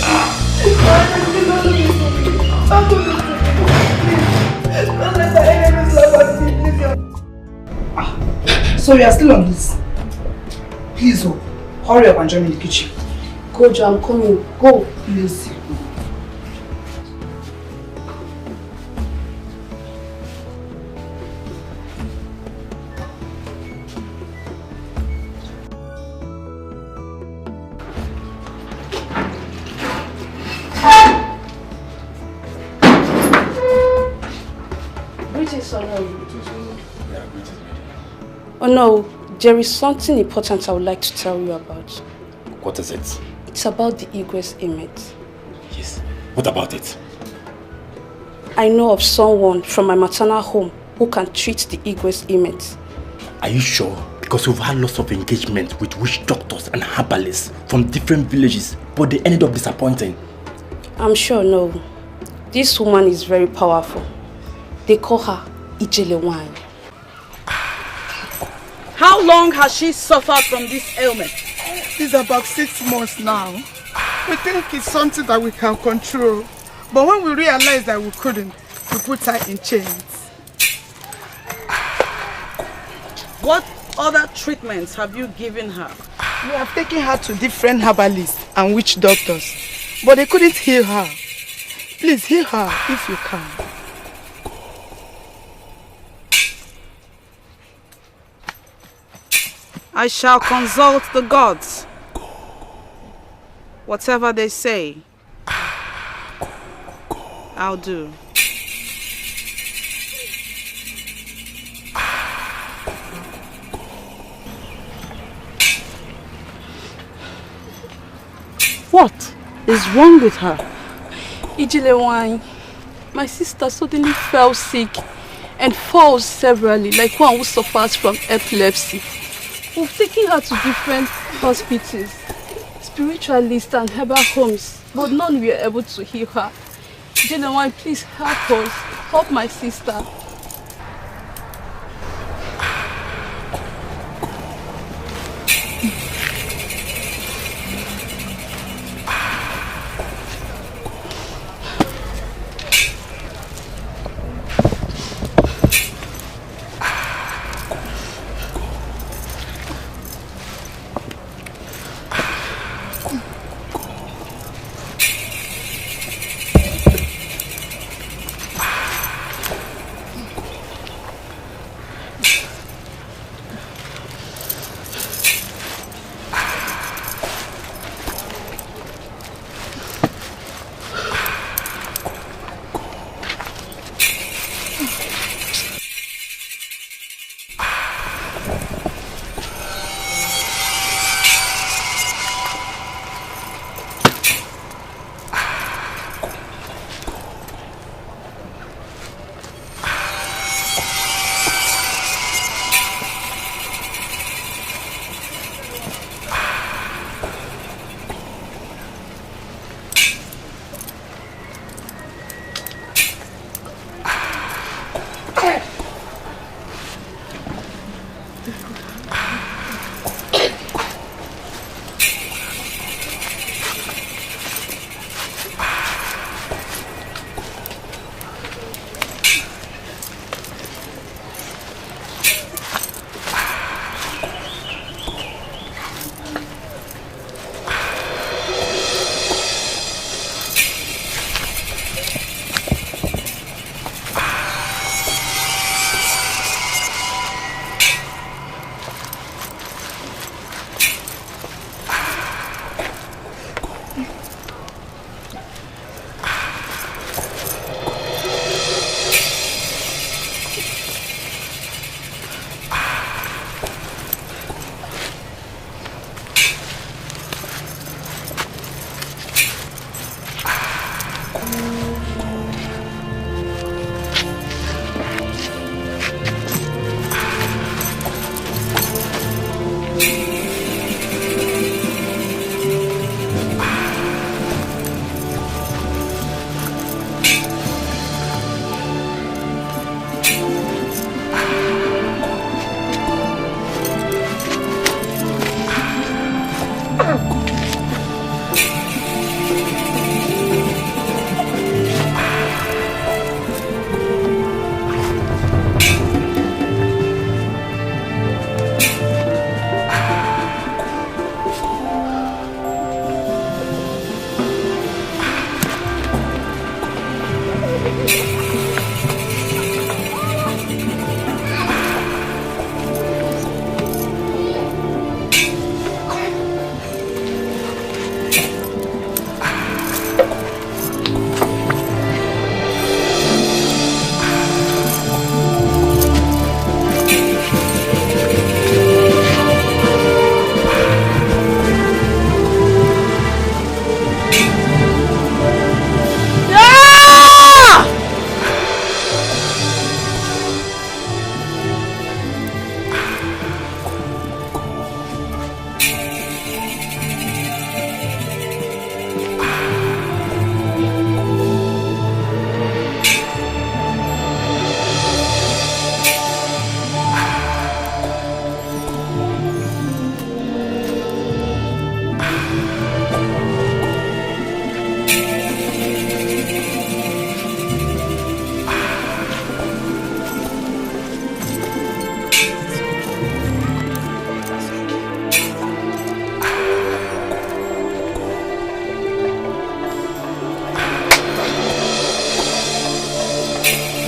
to me. Don't do this to me. Please. Don't let my enemies laugh at me. Please. So you are still on this? Please, hurry up and join me in the kitchen. Go, Jo, I'm coming. Go. Please. Oh no, there is something important I would like to tell you about. What is it? It's about the Igwe's image. Yes. What about it? I know of someone from my maternal home who can treat the Igwe's image. Are you sure? Because we've had lots of engagement with witch doctors and herbalists from different villages, but they ended up disappointing. I'm sure no. This woman is very powerful. They call her Ijelewine. How long has she suffered from this ailment? It's about 6 months now. We think it's something that we can control. But when we realized that we couldn't, we put her in chains. What other treatments have you given her? We have taken her to different herbalists and witch doctors, but they couldn't heal her. Please heal her if you can. I shall consult the gods. Whatever they say, I'll do. What is wrong with her? Ijelewine, my sister suddenly fell sick and falls severally like one who suffers from epilepsy. We've taken her to different hospitals, spiritualists and herbal homes, but none were able to heal her. Ijelewine, please help us. Help my sister.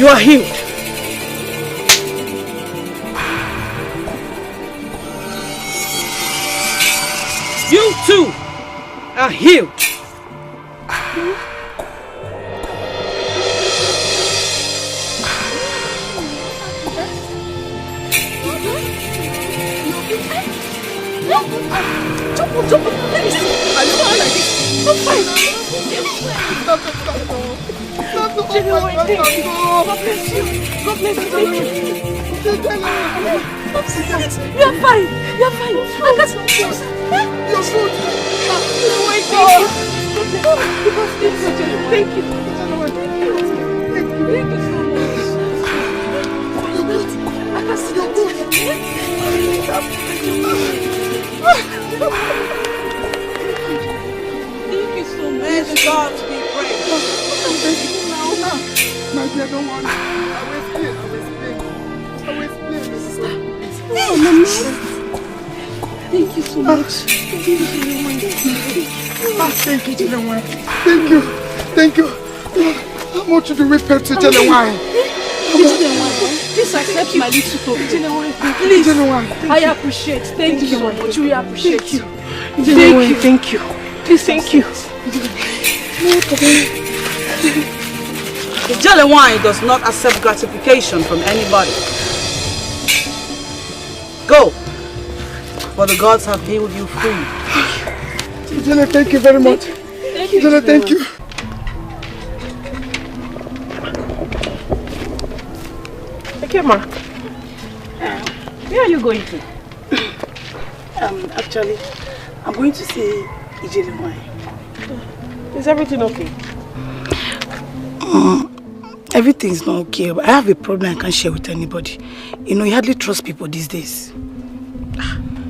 You are healed. You too are healed. Jump up, please. Are you fine like this? I'm fine. Genuine, thank you. God bless you. God bless you. Thank you. You're fine. You're fine. I got some juice. You're so Genuine, thank you. Thank you. Thank you. Thank you so much. I can see your good. Thank you so much. May God be praised. My dear, don't worry. I will explain. Oh, Mommy. Thank you so much. Thank you, Genuine. Thank you. How much do we pay to Genuine? Please accept my little token. Please. I appreciate. Thank you so much. We appreciate you. Thank you. Please, thank you. The jelly wine does not accept gratification from anybody. Go, for the gods have healed you free. Jelly, thank you very much. Jelly, thank you. Okay, Ma. Where are you going to? Actually, I'm going to see Ijele wine. Is everything okay? Everything's not okay, but I have a problem I can't share with anybody. You know, you hardly trust people these days.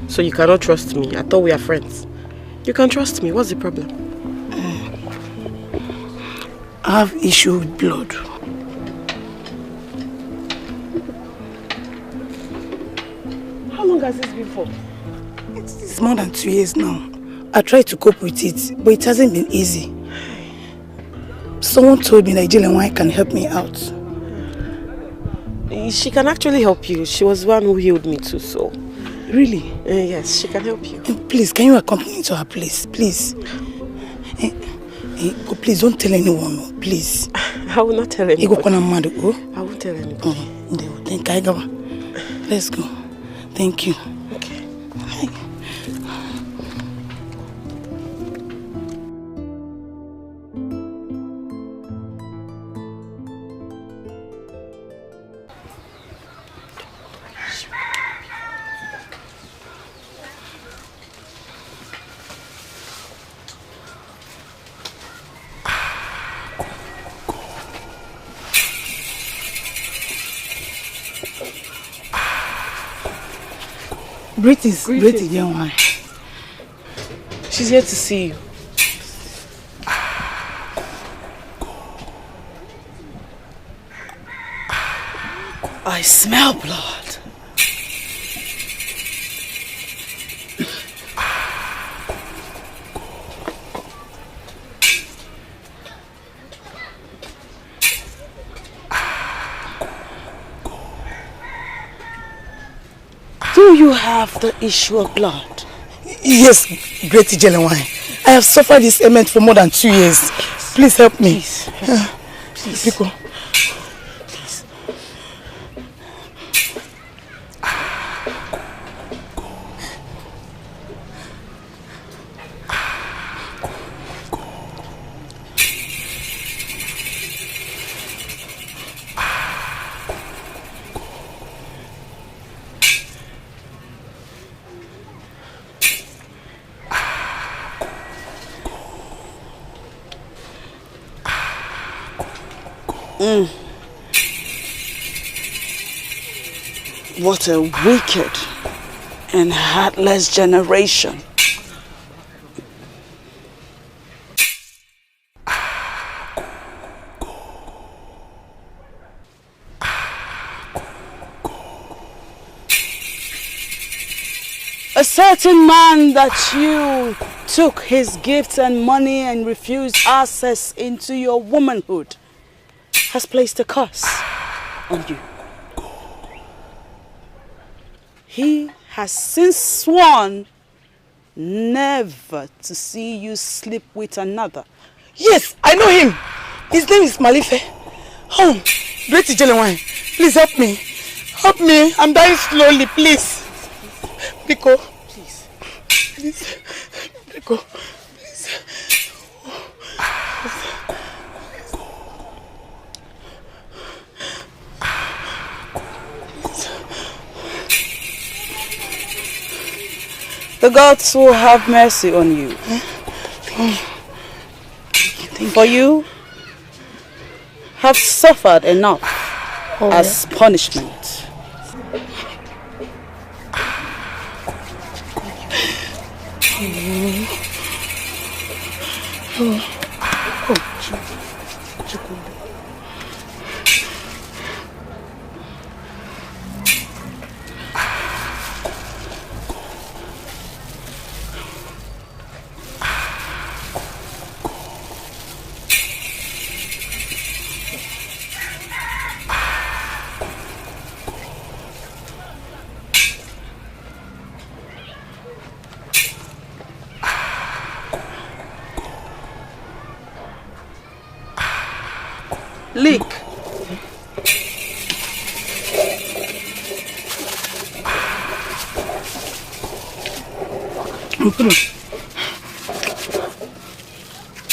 So you cannot trust me? I thought we are friends. You can trust me. What's the problem? I have issue with blood. How long has this been for? It's more than 2 years now. I tried to cope with it, but it hasn't been easy. Someone told me that Ijele wine can help me out. She can actually help you. She was the one who healed me too, so... Really? Yes, she can help you. Please, can you accompany me to her place? Please. Oh, please, don't tell anyone, please. I will not tell anybody. I won't tell anybody. Thank you. Let's go. Thank you. Okay. Greetings, young one. She's here to see you. I smell blood. Do you have the issue of blood? Yes, great Ijele wine. I have suffered this ailment for more than 2 years. Please help me. Please. People. Please. What a wicked and heartless generation. A certain man that you took his gifts and money and refused access into your womanhood has placed a curse on you. He has since sworn never to see you sleep with another. Yes, I know him. His name is Malife. Oh, Great Ijelewine, please help me. Help me. I'm dying slowly, please. Biko. Please. Please. Biko. Please. The gods will have mercy on you. For you have suffered enough as punishment. Leak.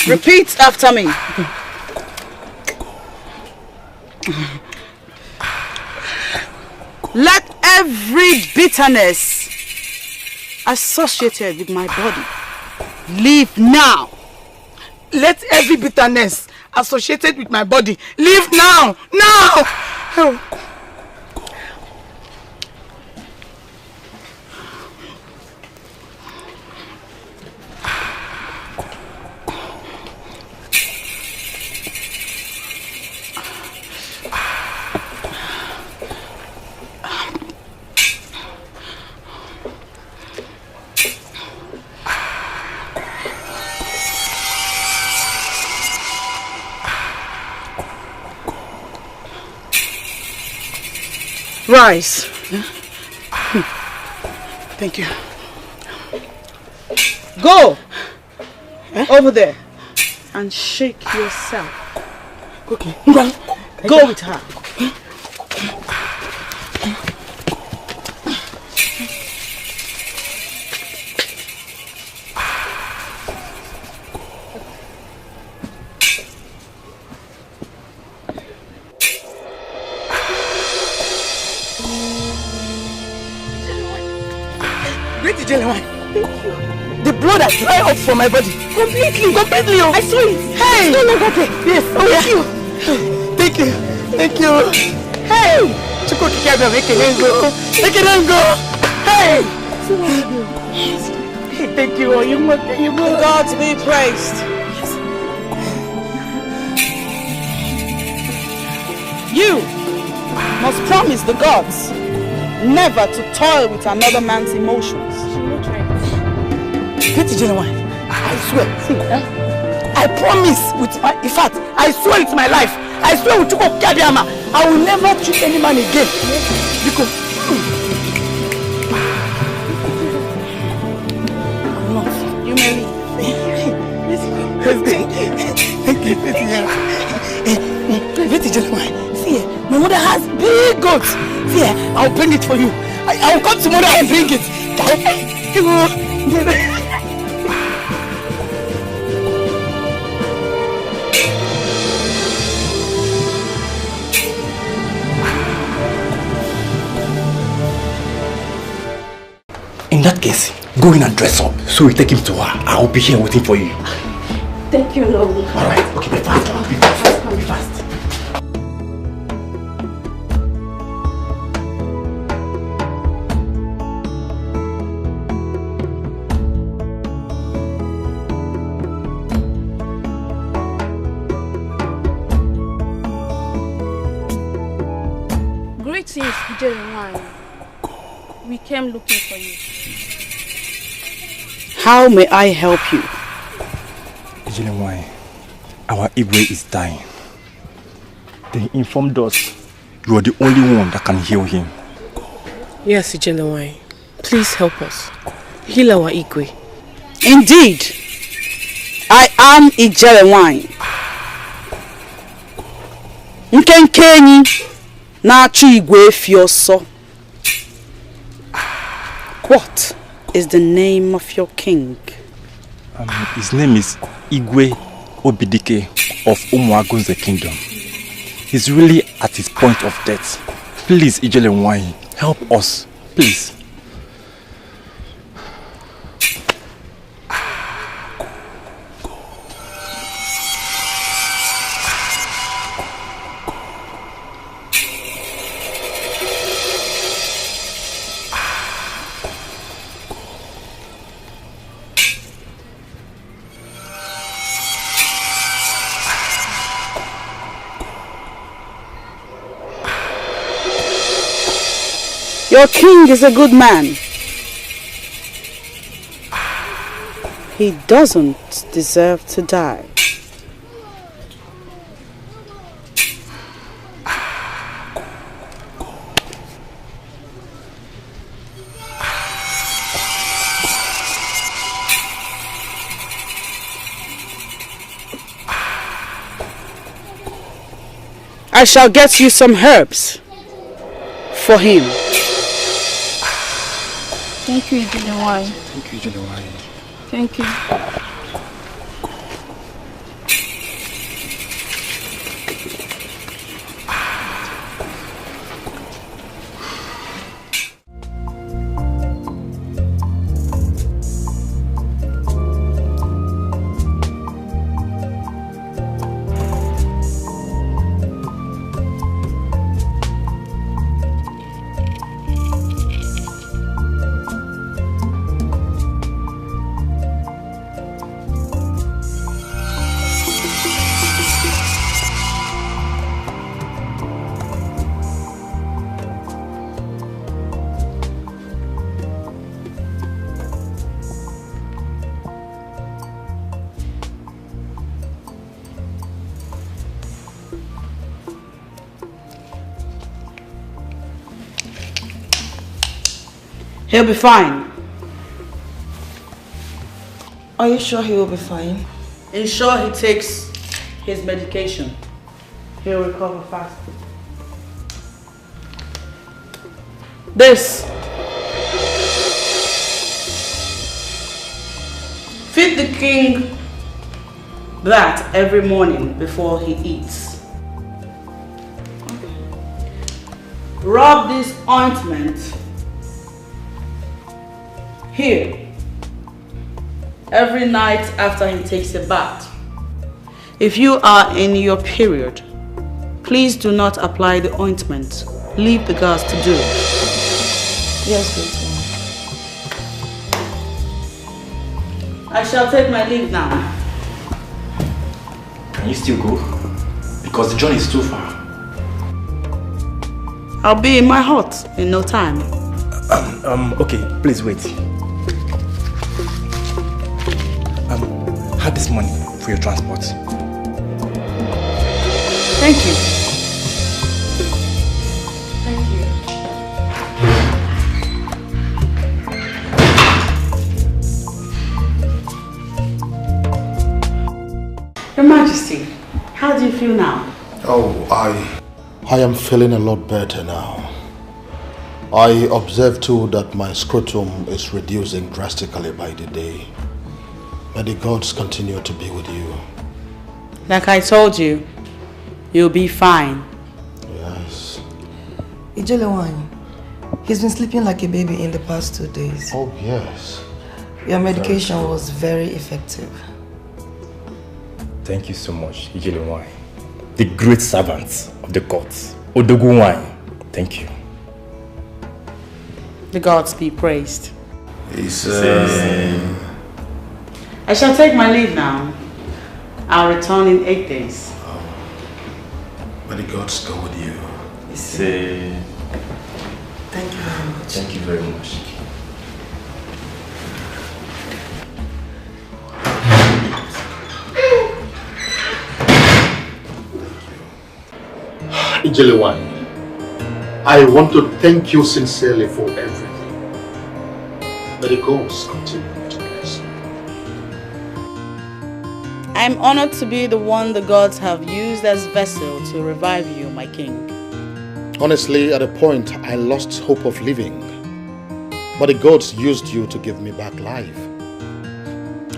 Repeat after me. Let every bitterness associated with my body leave now. Let every bitterness associated with my body leave now. Now! Oh. Rise. Thank you. Go over there and shake yourself. Okay. Go with her. The blood has dried up from my body. Completely. Oh. I saw it. Hey. No longer there. Yes. Oh, thank you. Thank you. Hey. Chuko kikabia make it go. Make it go. Hey. Thank you. You God be praised. Yes. You must promise the gods never to toil with another man's emotions. I swear, I promise with my, in fact, I swear it's my life. I swear with Chuko Kabiama, I will never treat any man again. Because I'm not. You may leave. See, my mother has big goats. See, I'll bring it for you. I will come tomorrow and bring it. In that case, go in and dress up so we take him to her. I'll be here waiting for you. Thank you, Lord. Alright, okay, be fast. Be fast. Be fast. Greetings, Jeremiah. We came looking for you. How may I help you? Jeremiah, our Igwe is dying. They informed us you are the only one that can heal him. Yes, Ijelewai. Please help us. Heal our Igwe. Indeed, I am Ijelewai. Nkenkenyi na-achụ Igwe efi ọsọ. What is the name of your king? His name is Igwe Obidike of Umuagunze Kingdom. He's really at his point of death. Please, Ijelewai, help us, please. Your king is a good man. He doesn't deserve to die. I shall get you some herbs for him. Thank you, Ijelewai. Thank you, Ijelewai. Thank you. He'll be fine. Are you sure he will be fine? Ensure he takes his medication. He'll recover fast. This. Feed the king that every morning before he eats. Rub this ointment here every night after he takes a bath. If you are in your period, please do not apply the ointment. Leave the girls to do it. Yes, good. I shall take my leave now. Can you still go? Because the journey is too far. I'll be in my hut in no time. Okay, please wait. Have this money for your transport. Thank you. Thank you. Your Majesty, how do you feel now? Oh, I am feeling a lot better now. I observe too that my scrotum is reducing drastically by the day. May the gods continue to be with you. Like I told you, you'll be fine. Yes. Ijelewai, he's been sleeping like a baby in the past 2 days. Oh, yes. Your medication was very effective. Thank you so much, Ijelewai. The great servants of the gods. Odogunwai. Thank you. The gods be praised. Amen. I shall take my leave now. I'll return in 8 days. May the gods go with you. Thank you very much. Thank you very much. Ijelewan, I want to thank you sincerely for everything. May the gods continue to bless you. I'm honored to be the one the gods have used as vessel to revive you, my king. Honestly, at a point, I lost hope of living. But the gods used you to give me back life.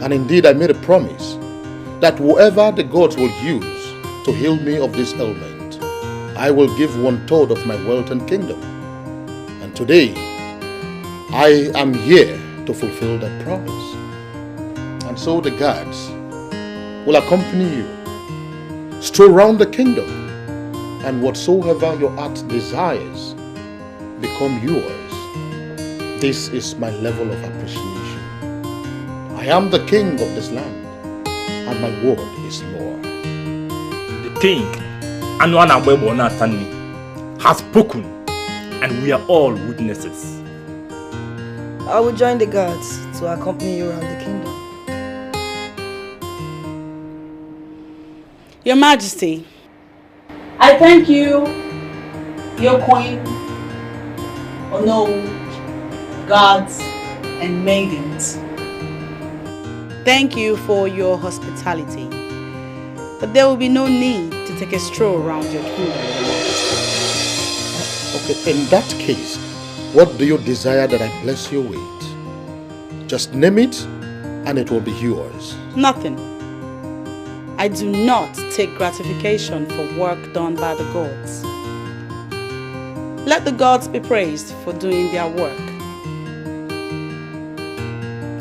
And indeed, I made a promise that whoever the gods will use to heal me of this ailment, I will give 1/3 of my wealth and kingdom. And today, I am here to fulfill that promise. And so the gods will accompany you, stroll round the kingdom, and whatsoever your heart desires become yours. This is my level of appreciation. I am the king of this land, and my word is law. The king, has spoken, and we are all witnesses. I will join the guards to accompany you around the kingdom. Your Majesty, I thank you, your queen, guards, and maidens. Thank you for your hospitality, but there will be no need to take a stroll around your kingdom. Okay, in that case, what do you desire that I bless you with? Just name it, and it will be yours. Nothing. I do not take gratification for work done by the gods. Let the gods be praised for doing their work.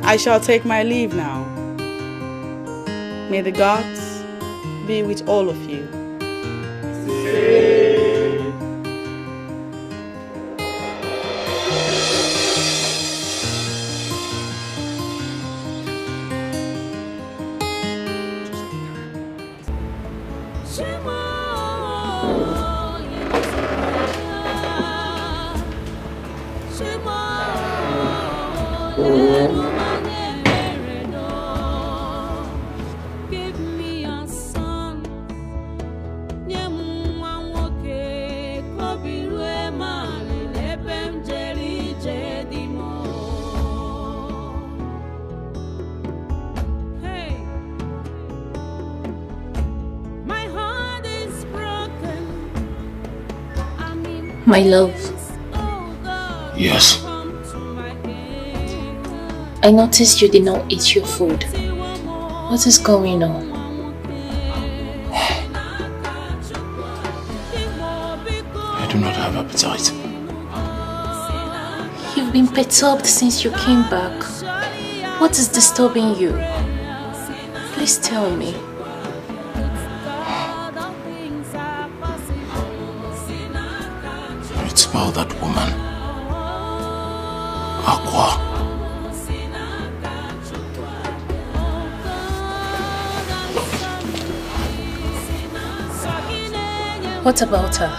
I shall take my leave now. May the gods be with all of you. My love. Yes. I noticed you did not eat your food. What is going on? I do not have appetite. You've been perturbed since you came back. What is disturbing you? Please tell me. It's about that woman. Aqua. What about her?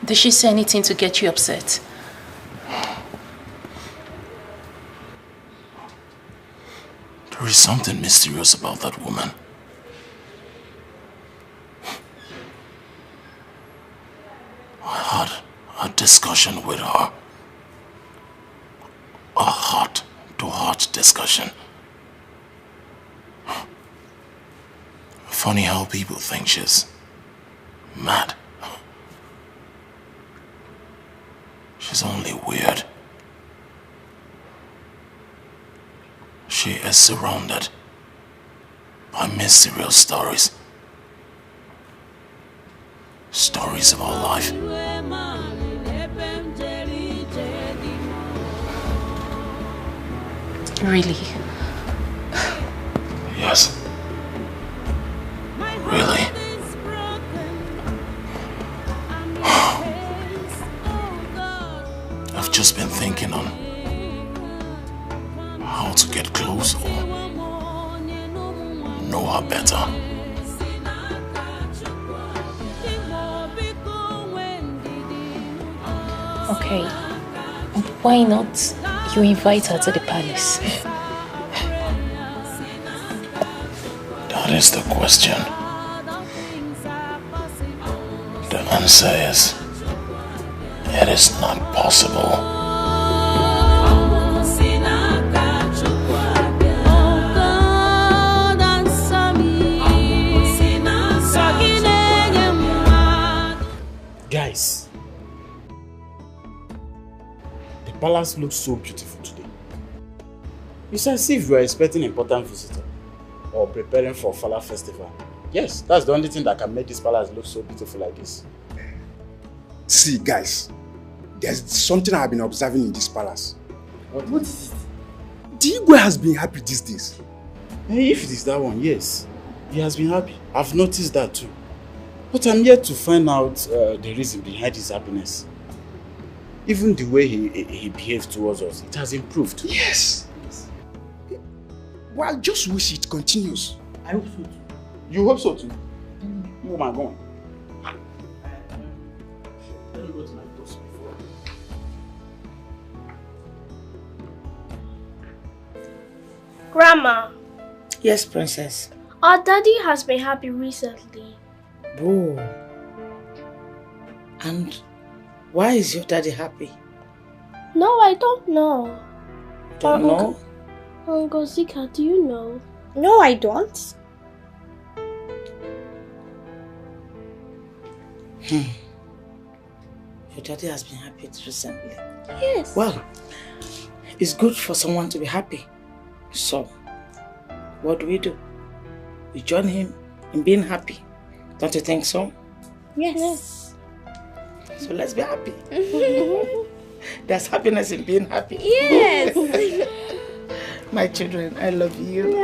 Did she say anything to get you upset? There is something mysterious about that woman. I had a discussion with her. A heart-to-heart discussion. Funny how people think she's mad. She's only weird. She is surrounded by mysterious stories. Stories of our life. Really? Yes. Really? I've just been thinking on how to get close or know her better. Okay. Why not you invite her to the palace? That is the question. The man says it is not possible. Guys, the palace looks so beautiful today. It's as if you are expecting an important visitor or preparing for Fala festival. Yes, that's the only thing that can make this palace look so beautiful like this. See, guys, there's something I've been observing in this palace. What is it? Dikeh has been happy these days. Hey, if it is that one, yes, he has been happy. I've noticed that too. But I'm yet to find out the reason behind his happiness. Even the way he behaves towards us, it has improved. Yes. Well, I just wish it continues. I hope so too. You hope so too? Oh my God. Let me go to my boss before. Grandma, Yes, princess. our daddy has been happy recently. Oh. And why is your daddy happy? No, I don't know. Don't know? Uncle Zika, do you know? No, I don't. Your daddy has been happy recently. Yes. Well, it's good for someone to be happy. So, what do? We join him in being happy. Don't you think so? Yes. So let's be happy. There's happiness in being happy. Yes. My children, I love you.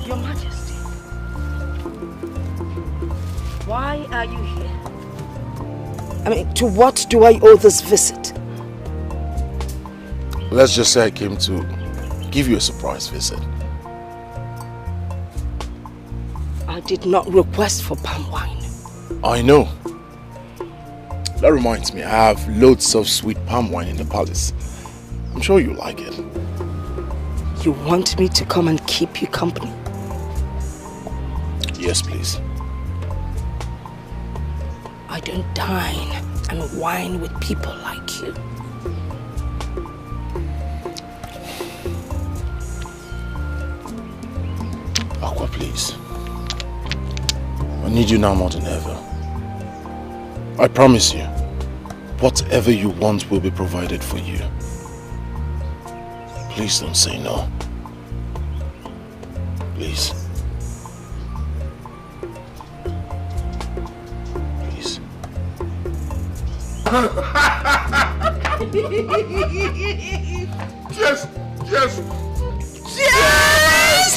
Your Majesty, why are you here? I mean, to what do I owe this visit? Let's just say I came to give you a surprise visit. I did not request for palm wine. I know. That reminds me, I have loads of sweet palm wine in the palace. I'm sure you like it. You want me to come and keep you company? Yes, please. I don't dine and wine with people like you. Aqua, please. I need you now more than ever. I promise you, whatever you want will be provided for you. Please don't say no. Please. Please. Yes! Yes! Yes!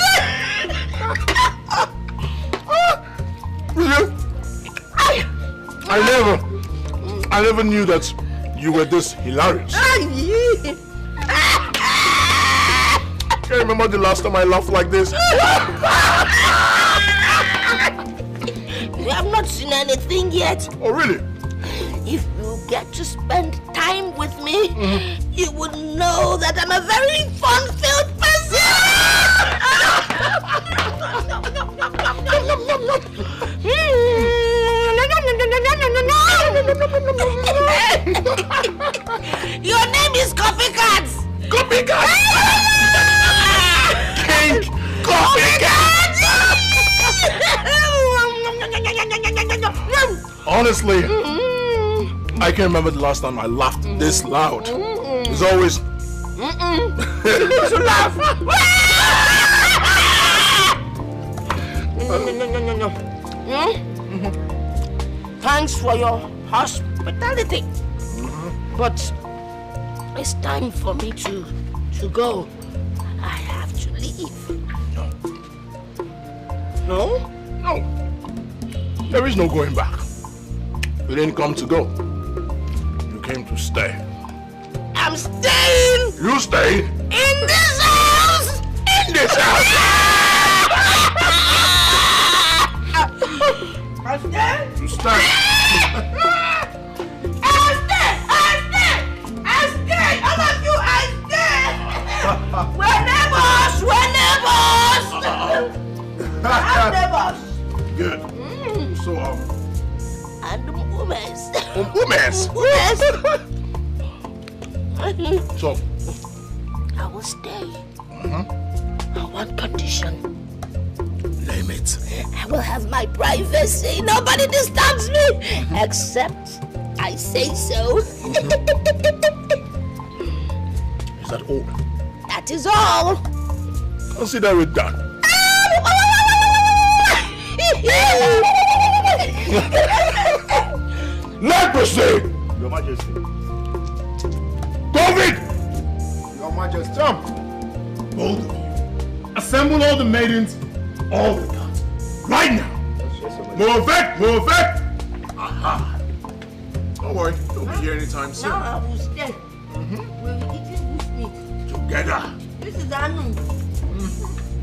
I never knew that you were this hilarious. Can't remember the last time I laughed like this. You have not seen anything yet. Oh, really? If you get to spend time with me, you would know that I'm a very fun-filled person. Your name is Copycat. Copycat! King Copycat! Honestly, I can't remember the last time I laughed this loud. It's always... You need to laugh! No. Thanks for your hospitality. But it's time for me to go. I have to leave. No? No. There is no going back. You didn't come to go. You came to stay. I'm staying! You stay? In this house! in this house! You start. All of you, we're neighbors! We're neighbors! I'm neighbors! Good. So, And omens. Omens? So, I will stay. On one condition. Name it. I will have my privacy. Nobody disturbs me. Except I say so. Is that all? That is all. Consider it done. Leprosy! Your Majesty. COVID! Your Majesty. Jump! Both of you. Assemble all the maidens, all the gods. Right now! Move it! Aha! Don't worry, you'll be here anytime soon. Now I will stay. We'll be eating bush meat. Together. This is Anu.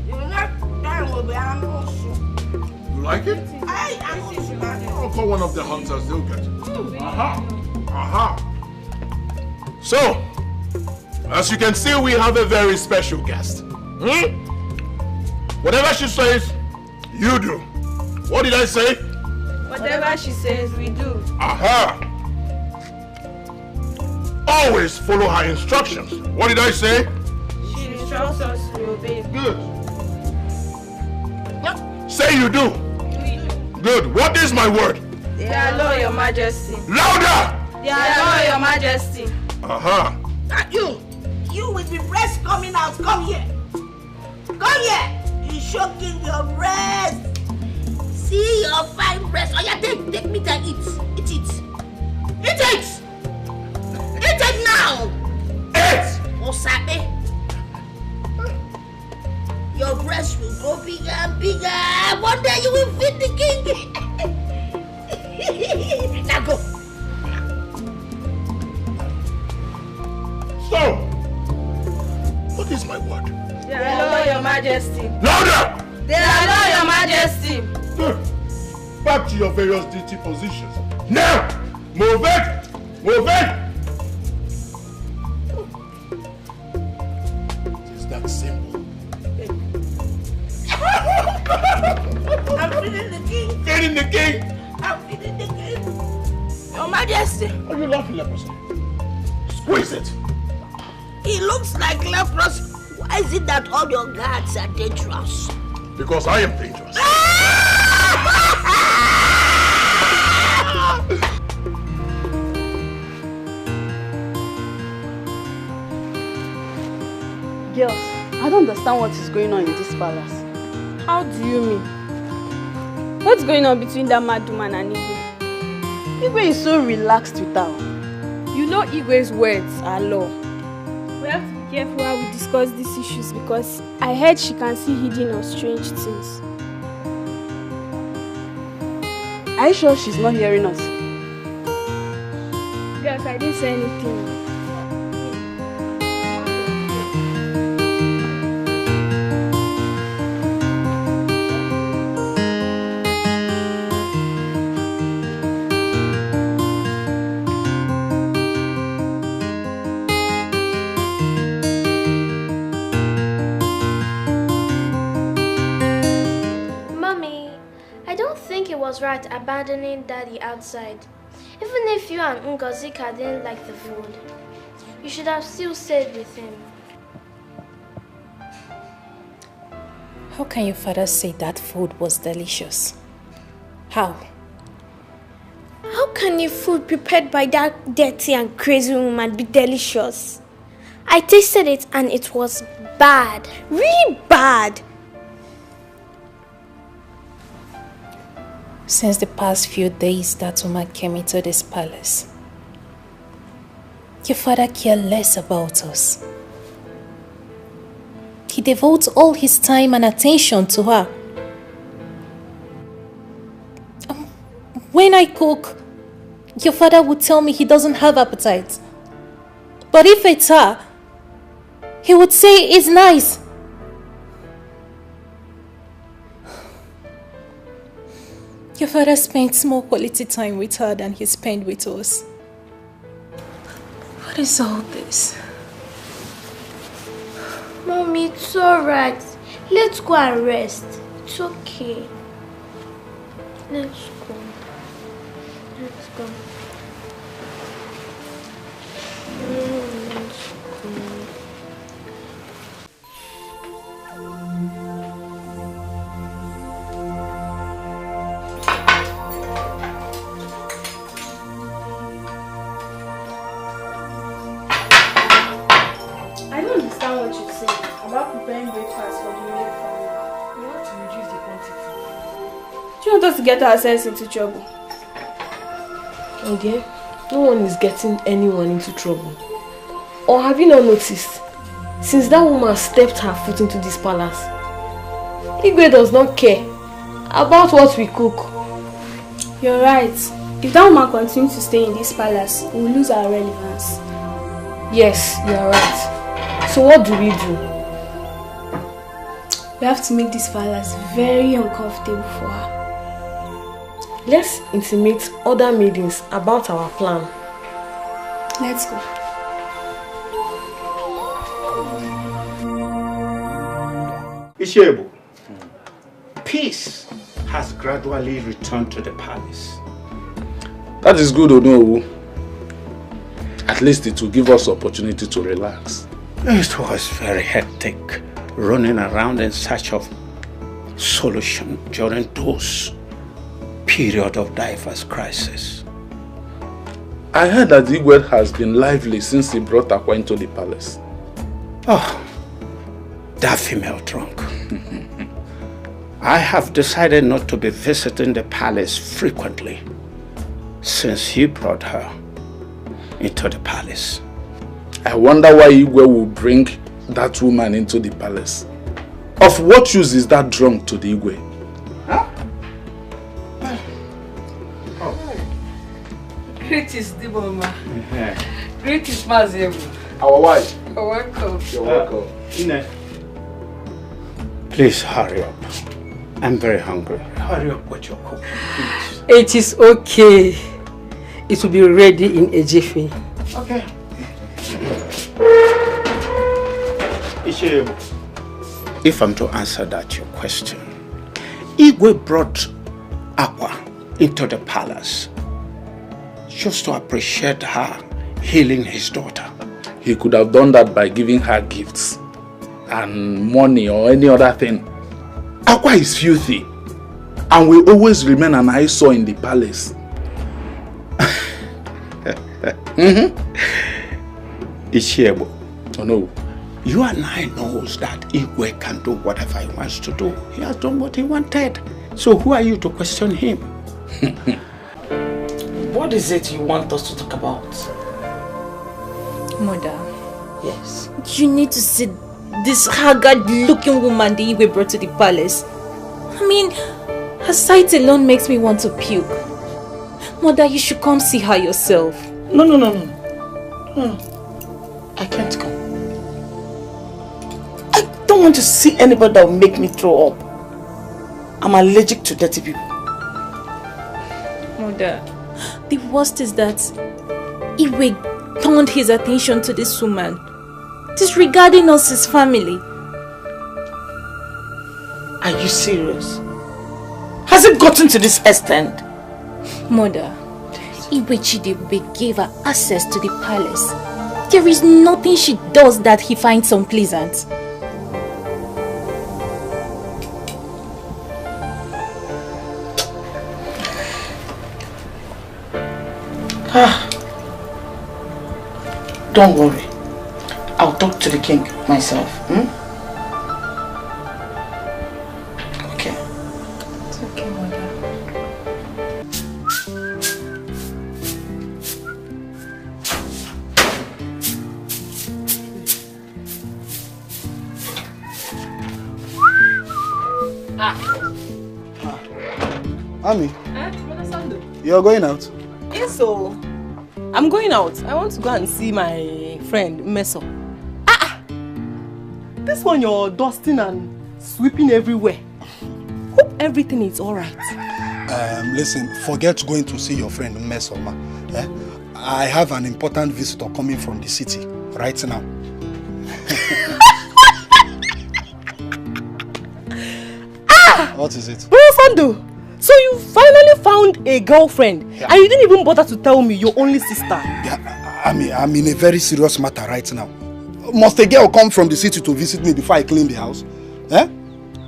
You will not die will be Anu also. You like it? I am also. I'll call one of the hunters, they'll get it. Aha! So, as you can see, we have a very special guest. Whatever she says, you do. What did I say? Whatever she says, we do. Aha! Always follow her instructions. What did I say? She instructs us to obey. Good. Say you do. Good. What is my word? They are law, Your Majesty. Louder! They are law, Your Majesty. Aha! And you with the breast coming out, come here. Come here. You're shocking your breast. See your fine breast. Oh yeah, take meat and eat. Eat it. Eat it. Eat it now. Eat. Osabe. Your breast will grow bigger and bigger. One day you will feed the king. Now go. So, what is my word? They are law, Your Majesty. Louder! They are law, Your Majesty. Good. Back to your various duty positions. Now! Move it! Move it! It is that simple. I'm feeding the king. Feeding the king? I'm feeding the king. Your Majesty. Are you laughing, leprosy? Squeeze it. He looks like leprosy. Why is it that all your guards are dangerous? Because I am dangerous. Girls, I don't understand what is going on in this palace. How do you mean? What's going on between that mad woman and Igwe? Igwe is so relaxed with her. You know Igwe's words are law. We have to be careful how we discuss these issues because I heard she can see hidden or strange things. Are you sure she's not hearing us? Yes, I didn't say anything. Was right abandoning Daddy outside. Even if you and Ngozika didn't like the food, you should have still stayed with him. How can your father say that food was delicious? How? How can your food prepared by that dirty and crazy woman be delicious? I tasted it and it was bad. Really bad. Since the past few days that woman came into this palace, your father cared less about us. He devotes all his time and attention to her. When I cook, your father would tell me he doesn't have appetite. But if it's her, he would say it's nice. Your father spent more quality time with her than he spent with us. What is all this? Mommy, it's alright. Let's go and rest. It's okay. Let's go. Let's go. Let's go. I don't understand what you say about preparing breakfast for the immediate family. We have to reduce the quantity. Do you want us to get ourselves into trouble? Oh dear, no one is getting anyone into trouble. Or have you not noticed? Since that woman stepped her foot into this palace, Igwe does not care about what we cook. You're right. If that woman continues to stay in this palace, we will lose our relevance. Yes, you are right. So what do? We have to make this palace very uncomfortable for her. Let's intimate other maidens about our plan. Let's go. Ishebu, peace has gradually returned to the palace. That is good, Onowu. At least it will give us opportunity to relax. It was very hectic, running around in search of solution during those period of diverse crisis. I heard that Igwe has been lively since he brought Akwa into the palace. Oh, that female drunk. I have decided not to be visiting the palace frequently since he brought her into the palace. I wonder why Igwe will bring that woman into the palace. Of what use is that drunk to the Igwe? Huh? Greetings, Diboma. Greetings, Mazebu. Our wife. You're welcome. You're welcome. Ine, please hurry up. I'm very hungry. Hurry up with your cooking, please. It is okay. It will be ready in a jiffy. Okay. Ishebu, if I'm to answer that your question, Igwe brought Akwa into the palace just to appreciate her healing his daughter. He could have done that by giving her gifts and money or any other thing. Akwa is filthy and will always remain an eyesore in the palace. Ishebu, oh no. You and I knows that Igwe can do whatever he wants to do. He has done what he wanted. So who are you to question him? What is it you want us to talk about? Mother. Yes. You need to see this haggard-looking woman the Igwe brought to the palace. I mean, her sight alone makes me want to puke. Mother, you should come see her yourself. No. I can't come. I don't want to see anybody that will make me throw up. I'm allergic to dirty people. Mother, the worst is that Igwe turned his attention to this woman, disregarding us as family. Are you serious? Has it gotten to this extent? Mother, Igwe Chidebube gave her access to the palace. There is nothing she does that he finds unpleasant. Don't worry. I'll talk to the king myself. Okay. It's okay, Mother. Ami, you're going out? Yes, so I'm going out. I want to go and see my friend Meso. This one you're dusting and sweeping everywhere. Hope everything is alright. Listen, forget going to see your friend Mesoma. I have an important visitor coming from the city right now. What is it? Sandu, so you finally found a girlfriend and you didn't even bother to tell me your only sister. Yeah, I'm in a very serious matter right now. Must a girl come from the city to visit me before I clean the house?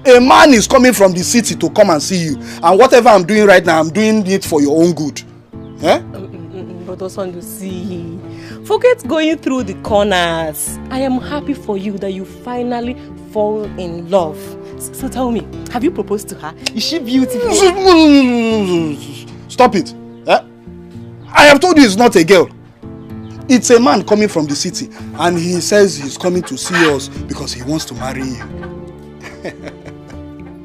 A man is coming from the city to come and see you, and whatever I'm doing right now, I'm doing it for your own good. But Sandu, see, forget going through the corners. I am happy for you that you finally fall in love. So tell me, have you proposed to her? Is she beautiful? Stop it. I have told you it's not a girl. It's a man coming from the city, and he says he's coming to see us because he wants to marry you.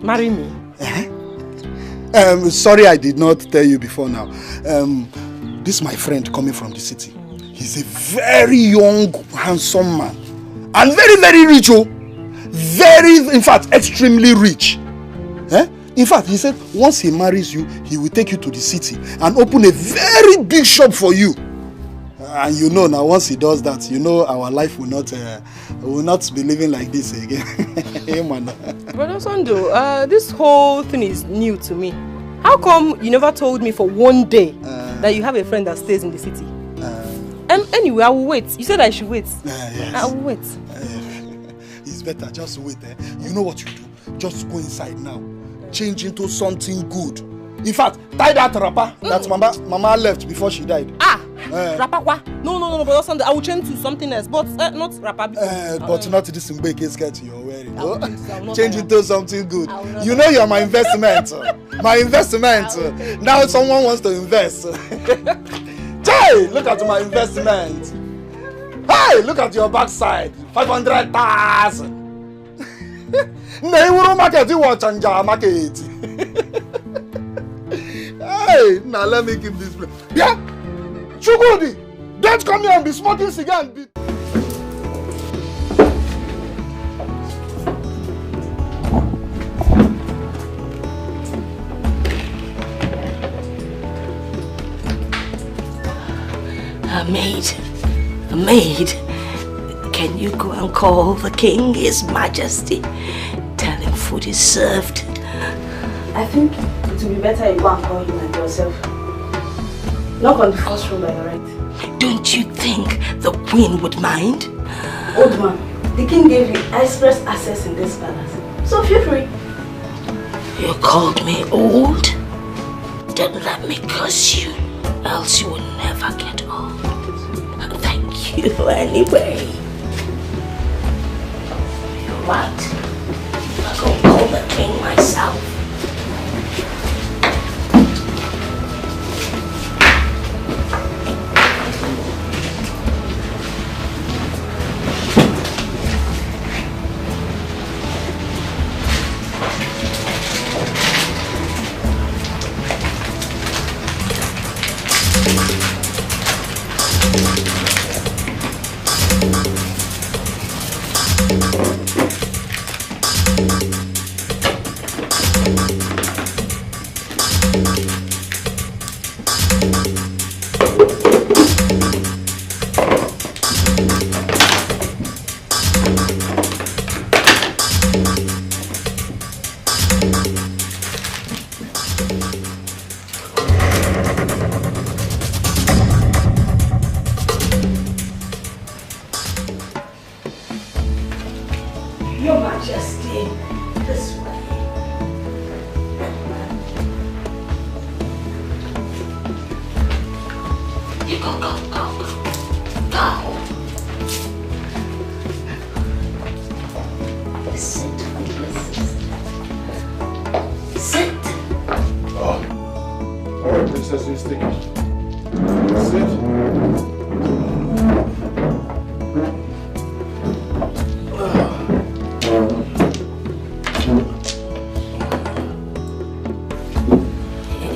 Marry me? Sorry I did not tell you before now. This is my friend coming from the city. He's a very young, handsome man. And very, very rich, oh. Very, in fact, extremely rich. In fact, he said once he marries you, he will take you to the city and open a very big shop for you. And you know now, once he does that, you know our life will not be living like this again. Hey, man. Brother Sandu, this whole thing is new to me. How come you never told me for one day that you have a friend that stays in the city? Anyway, I will wait. You said I should wait. Yes. I will wait. It's better, just wait. You know what you do? Just go inside now. Change into something good. In fact, tie that wrapper that Mama left before she died. Wrapper what? No, but Sunday I will change to something else, but not wrapper. But not this Mbeke skirt you're wearing. Change into something good. You know you're my investment. My investment. Now someone wants to invest. Hey, look at my investment. Hey, look at your backside. 500,000. Neighbor market, you watch and market. Hey, now let me keep this place. Yeah? Chugodi, don't come here and be smoking cigar and be... A maid, can you go and call the king, his majesty? Tell him food is served. I think it will be better you go and call him and yourself. Knock on the first room by your right. Don't you think the queen would mind? Old man, the king gave you express access in this palace. So feel free. You called me old? Don't let me curse you, else you will never get old. Thank you anyway. You're right. I'll go call the king myself. Your Majesty, this way. You go. Sit, Sit. Oh. All right, Princess, you stick. Sit.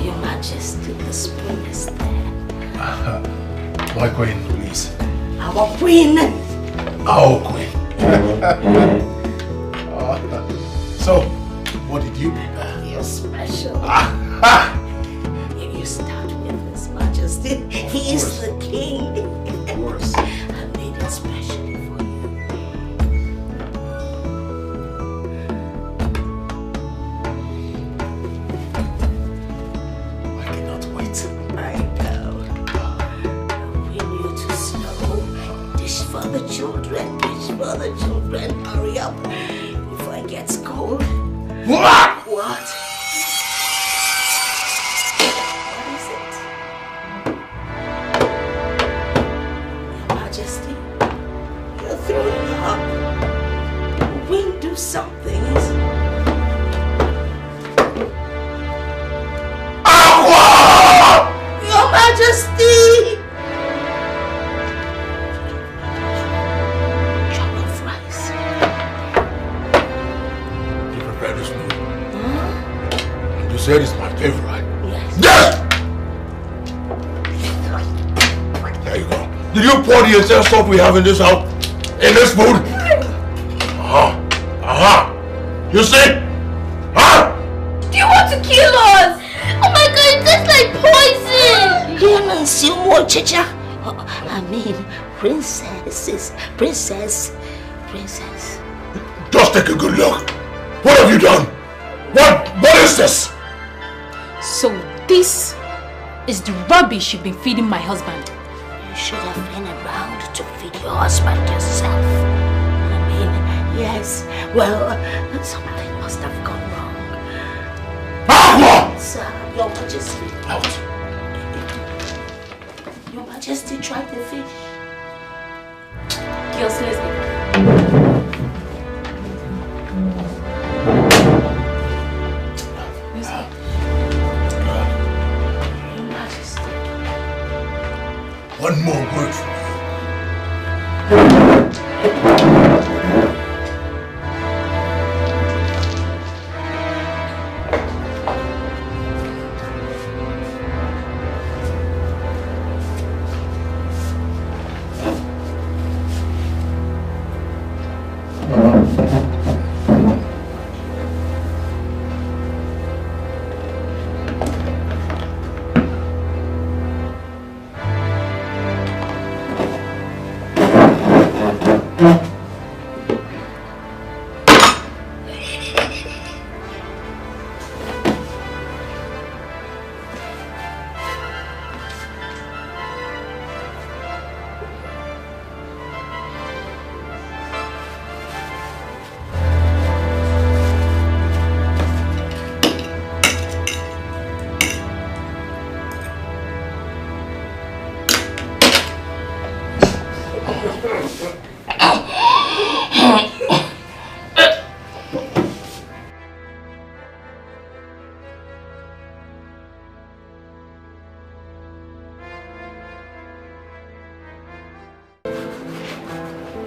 Your Majesty, the spoon is there. My queen, please. Our queen. Our queen. So, what did you prepare? You're special. He is the king. Of course. I made it specially for you. I cannot wait. I know. We need to slow. Dish for the children. Dish for the children. Hurry up before it gets cold. What? What? Something. Your Majesty! Jollof rice. You prepared this food? And you said it's my favorite, right? Yes. Yes! There you go. Did you pour the entire stuff we have in this house in this food? You see? Huh? Do you want to kill us? Oh my god, it tastes like poison! Humans, you more chicha. I mean, princess. Just take a good look. What have you done? What is this? So this is the rubbish you've been feeding my husband. You should have been around to feed your husband yourself. Yes, well, something must have gone wrong. Sir, Your Majesty. Out. Your Majesty tried the fish. Girls, let's go. Your Majesty. One more word from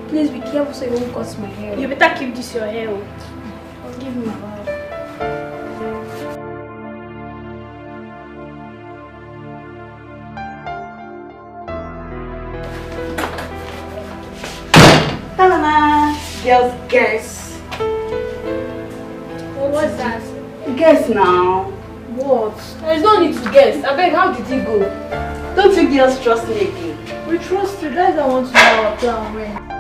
Please be careful so you won't cut my hair. You better keep this your hair. I'll give me my wife. Ta-da! Girls, guess. What was that? Guess now. What? There's no need to guess. I beg, how did he go? Don't you girls trust me again? We trust you. That's I want to know our plan when.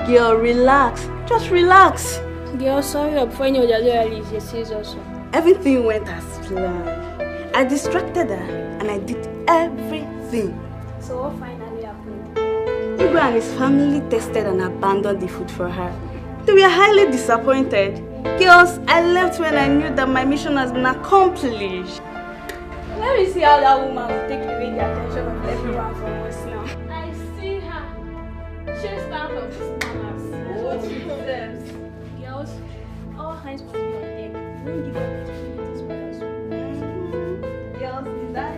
Girl, relax. Just relax. Girl, sorry, before you know that loyalty is your sis also. Everything went as planned. I distracted her and I did everything. So what finally happened? Igwe and his family tested and abandoned the food for her. They were highly disappointed. Girls, I left when I knew that my mission has been accomplished. Let me see how that woman will take away the attention of everyone from us now. I see her. She'll stand for this manners. That's what she deserves. Girls, all hands must be on deck. We won't give up opportunities for us. Girls, is that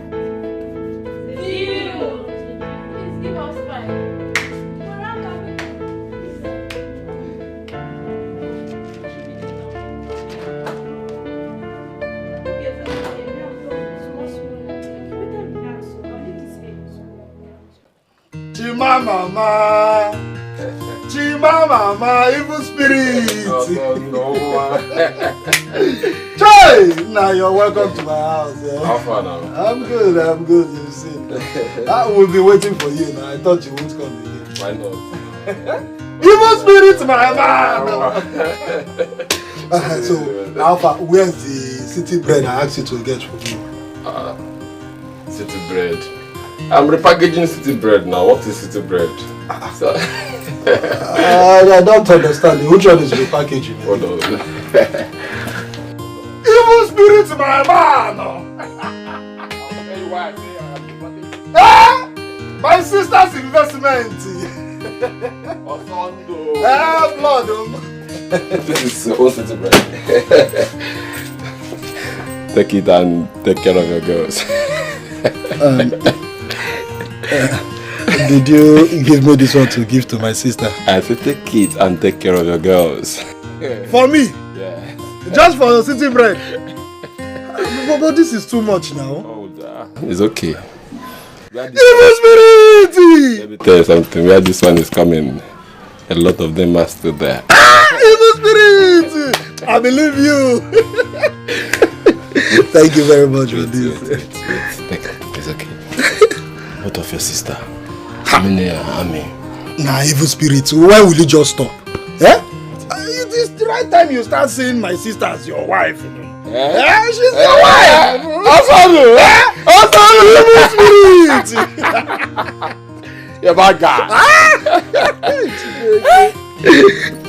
Deal! Please give us five. Chimamama, Chimamama, evil spirit. No. Chai! Hey, now you're welcome to my house. Yeah. How far now? I'm good, you see. I will be waiting for you now. I thought you won't come again. Why not? Evil spirit, my man! So, Alpha, where's the city bread I asked you to get for me? City bread. I'm repackaging city bread now. What is city bread? So, I don't understand. Which one is repackaging? Hold on. Evil spirit, my man! My sister's investment! Blood! This is your own city bread. Take it and take care of your girls. Did you give me this one to give to my sister? I said take it and take care of your girls. For me? Yeah. Just for the city bread? But this is too much now. Oh, it's okay. Evil spirit! Let me tell you something. Where this one is coming, a lot of them are still there. Evil spirit! I believe you. Thank you very much for this. Wait. It's okay. What of your sister? How many army? Nah, evil spirit. When will you just stop? Eh? It is the right time you start seeing my sister as your wife. She's your wife! Evil spirit! You're bad guy.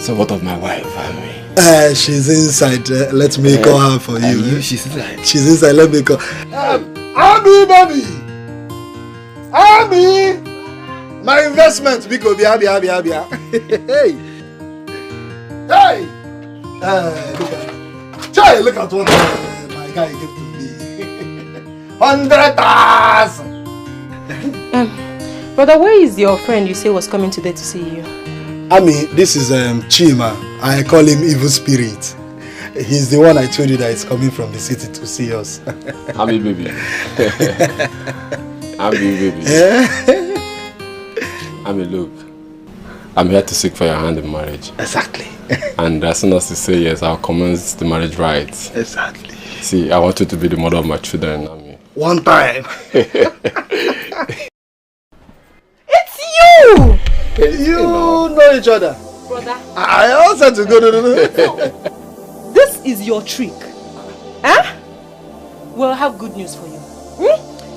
So what of my wife, Ami? She's inside. Let me call her for you. She's inside. She's inside. Let me call. Ami, baby. Ami. My investment. Biko, bia. Hey. Look at what my guy gave to me. 100,000. Brother, where is your friend you say was coming today to see you? Ami, this is Chima. I call him Evil Spirit. He's the one I told you that is coming from the city to see us. Ami, baby. Ami, baby. Ami, look. I'm here to seek for your hand in marriage. Exactly. And as soon as you say yes, I'll commence the marriage rites. Exactly. See, I want you to be the mother of my children, Ami. One time. It's you! You know each other. Brother. I also had to go to This is your trick. Huh? Well, I have good news for you.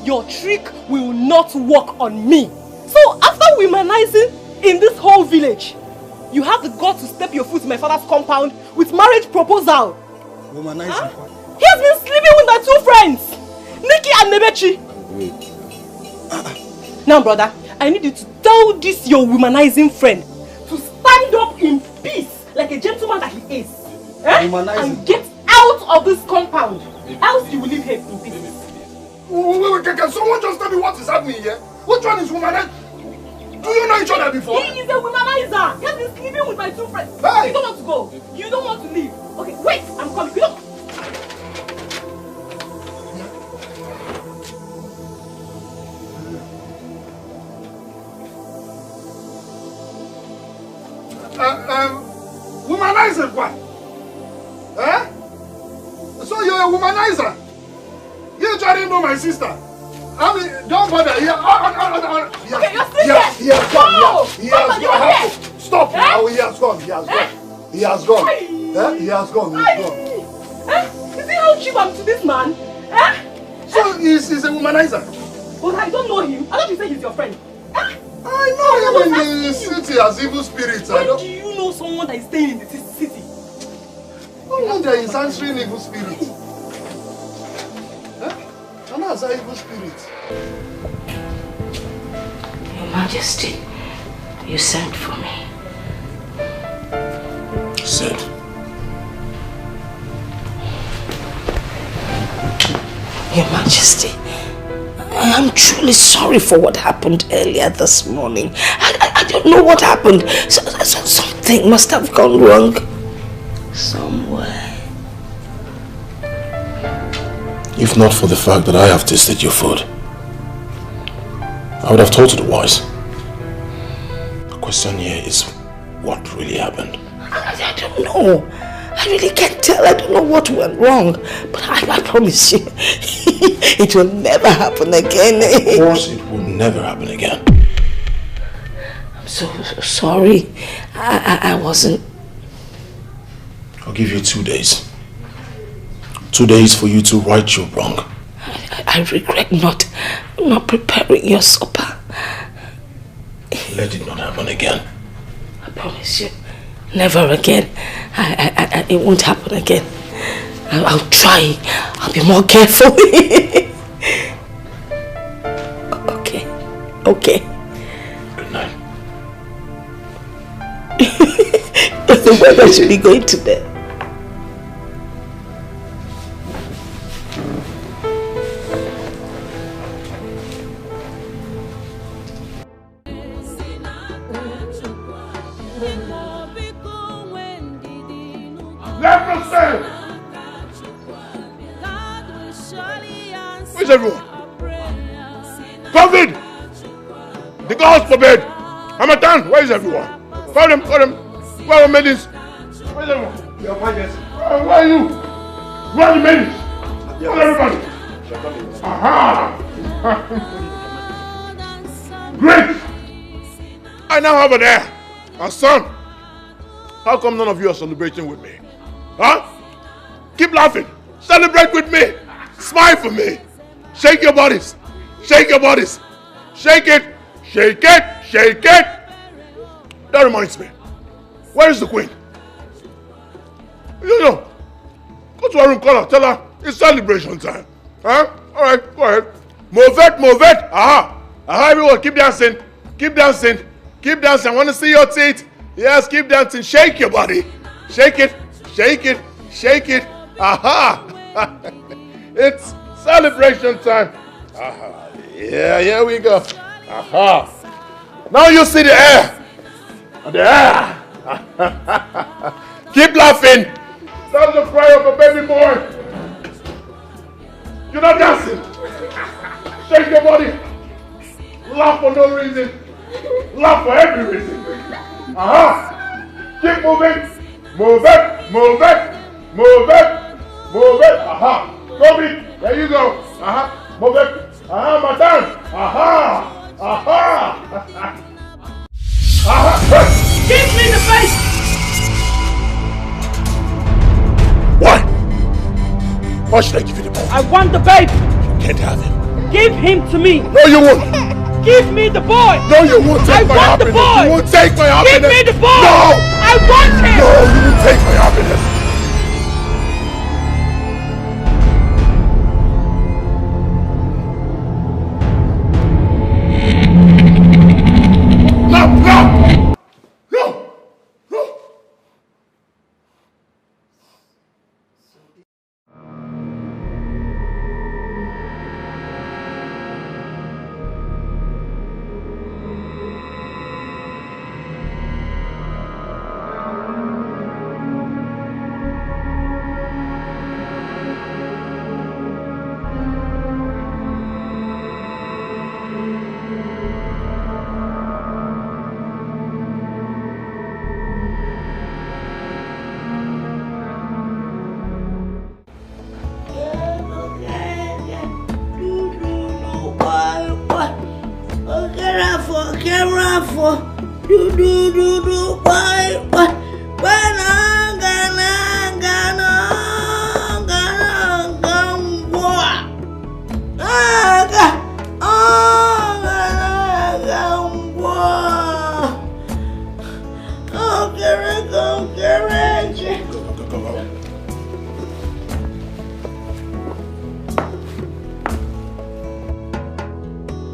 Your trick will not work on me. So after womanizing in this whole village, you have the guts to step your foot in my father's compound with marriage proposal. Womanizing? Huh? He has been sleeping with my two friends, Nikki and Nebechi. Now, brother, I need you to tell this your womanizing friend to stand up in peace like a gentleman that he is. And get out of this compound. Else you will leave here in peace. Wait, can someone just tell me what is happening here? Which one is womanizer? Do you know each other before? He is a womanizer. He has been sleeping with my two friends. Hey. You don't want to go. You don't want to leave. Okay, wait, I'm coming. You don't... Womanizer what? Eh? So you're a womanizer? You trying to know my sister? I mean, don't bother. Okay, you're still there. He has gone. He has gone. Stop now. He has gone. He has gone. He has gone. He has gone. He's gone. You see how cheap I'm to this man? So he's a womanizer? But I don't know him. I thought you said he's your friend. I know him in the city as evil spirits. When do you know someone that is staying in the city? No wonder he's answering evil spirits. And that's an evil spirit. Your Majesty, you sent for me. Said. Your Majesty, I am truly sorry for what happened earlier this morning. I don't know what happened. Something must have gone wrong somewhere. If not for the fact that I have tasted your food, I would have told you otherwise. The question here is, what really happened? I don't know. I I really can't tell. I don't know what went wrong. But I promise you, it will never happen again. Of course it will never happen again. I'm so sorry. I wasn't... I'll give you 2 days. 2 days for you to right your wrong. I regret not preparing your supper. Let it not happen again. I promise you. Never again. It won't happen again. I'll try. I'll be more careful. Okay. Good night. The weather's really going to bed. Where's everyone? COVID! The gods forbid! Hamatan, where is everyone? Call them! Where are the maidens? Where's everyone? Your Majesty. Where are you? Where are the maidens? Call everybody! Aha! Great! I now have an heir. A son. How come none of you are celebrating with me? Huh? Keep laughing. Celebrate with me. Smile for me. Shake your bodies. Shake your bodies. Shake it. Shake it. Shake it. That reminds me. Where is the queen? Go to her room, call her. Tell her it's celebration time. Huh? Alright, go ahead. Move it. Aha. Everyone, keep dancing. Keep dancing. Keep dancing. I want to see your teeth. Yes, keep dancing. Shake your body. Shake it. Shake it. Shake it. Aha. It's celebration time. Aha. Yeah, here we go. Aha. Now you see the air. The air. Keep laughing. That's the cry of a baby boy. You're not dancing. Shake your body. Laugh for no reason. Laugh for every reason. Aha. Keep moving. Move it. Move it. Move it. Move it. Aha. Kobe. There you go. Aha. Move it. Aha, Matan. Aha. Aha. Aha. Give me the face. Why? Why should I give you the boy? I want the babe. You can't have him. Give him to me. No, you won't. Give me the boy. No, you won't take my happiness. I want the boy. You won't take my happiness. Give me the boy. No. I want him. No, you won't take my happiness.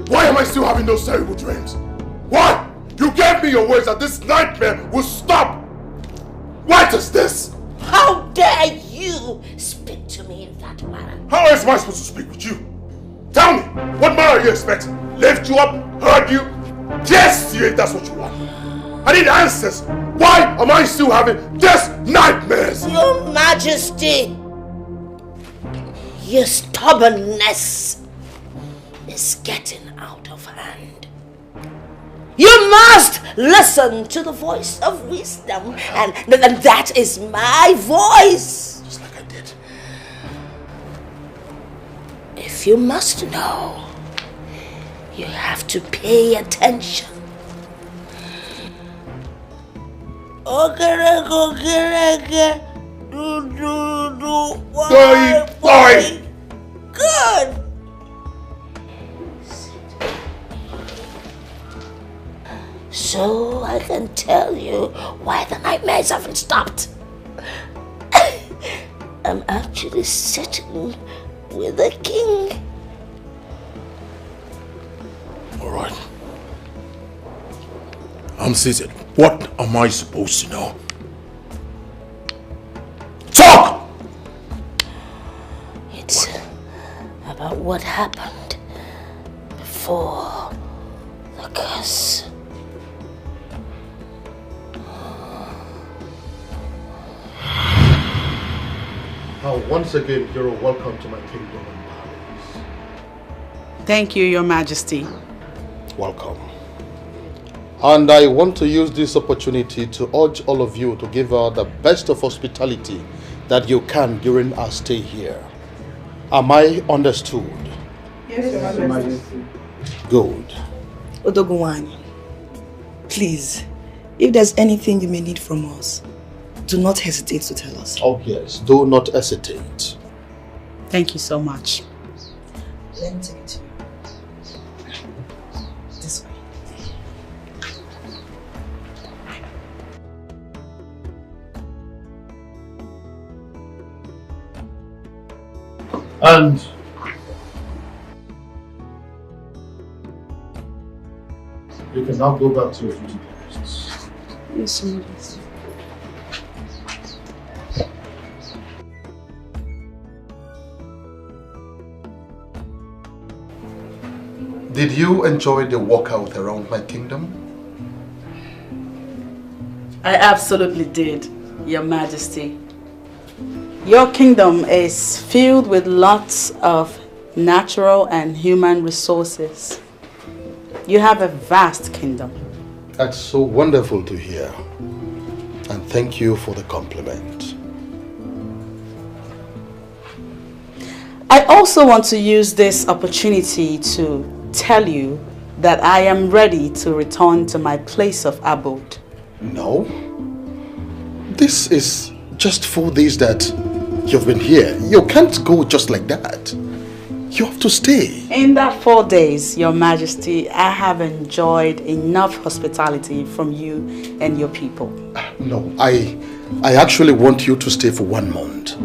Why am I still having those terrible dreams? Why? You gave me your words that this nightmare will stop. What is this? How dare you speak to me in that manner? How else am I supposed to speak with you? Tell me, what manner you expect? Lift you up, hurt you, test you if that's what you want. I need answers. Why am I still having these nightmares? Your Majesty, your stubbornness is getting out of hand. You must listen to the voice of wisdom. And that is my voice. Just like I did. If you must know, you have to pay attention. Okay. Boy. Good. So I can tell you why the nightmares haven't stopped. I'm actually sitting with the king. All right. I'm seated. What am I supposed to know? Talk! It's about what happened before the curse. Now, once again, you're welcome to my kingdom and palace. Thank you, Your Majesty. Welcome. And I want to use this opportunity to urge all of you to give her the best of hospitality that you can during our stay here. Am I understood? Yes, Your Majesty. Good. Odogunwani, please, if there's anything you may need from us, do not hesitate to tell us. Oh yes, do not hesitate. Thank you so much. Let me take it to you. This way. And you can now go back to your duty posts. Yes, Your Majesty. Did you enjoy the walkout around my kingdom? I absolutely did, Your Majesty. Your kingdom is filled with lots of natural and human resources. You have a vast kingdom. That's so wonderful to hear. And thank you for the compliment. I also want to use this opportunity to tell you that I am ready to return to my place of abode. No. This is just 4 days that you've been here. You can't go just like that. You have to stay. In that 4 days, Your Majesty, I have enjoyed enough hospitality from you and your people. No, I actually want you to stay for 1 month.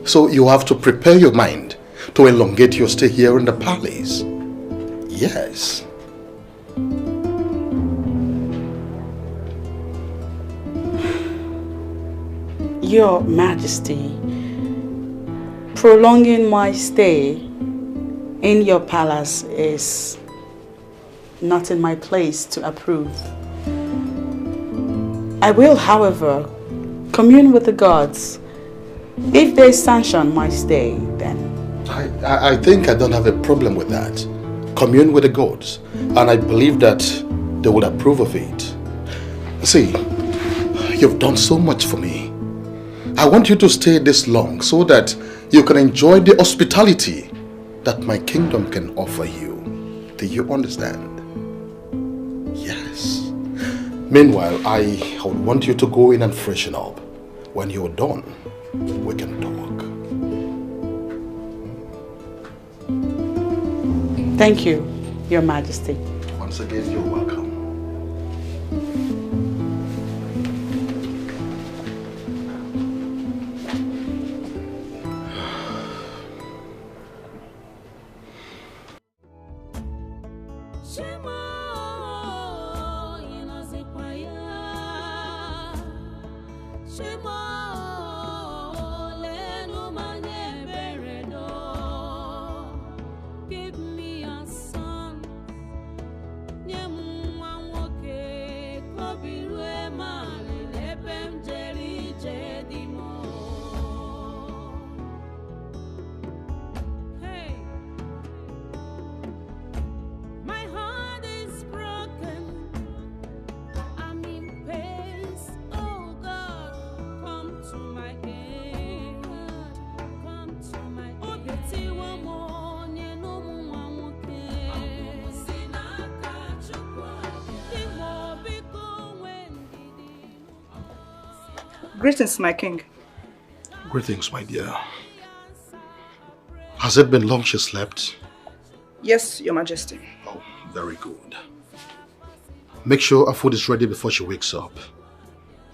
So you have to prepare your mind to elongate your stay here in the palace. Yes. Your Majesty, prolonging my stay in your palace is not in my place to approve. I will, however, commune with the gods. If they sanction my stay, then... I think I don't have a problem with that. Commune with the gods, and I believe that they would approve of it. See, you've done so much for me. I want you to stay this long so that you can enjoy the hospitality that my kingdom can offer you. Do you understand? Yes. Meanwhile, I would want you to go in and freshen up. When you're done, we can talk. Thank you, Your Majesty. Once again, you're welcome. Greetings, my king. Greetings, my dear. Has it been long she slept? Yes, your majesty. Oh, very good. Make sure her food is ready before she wakes up.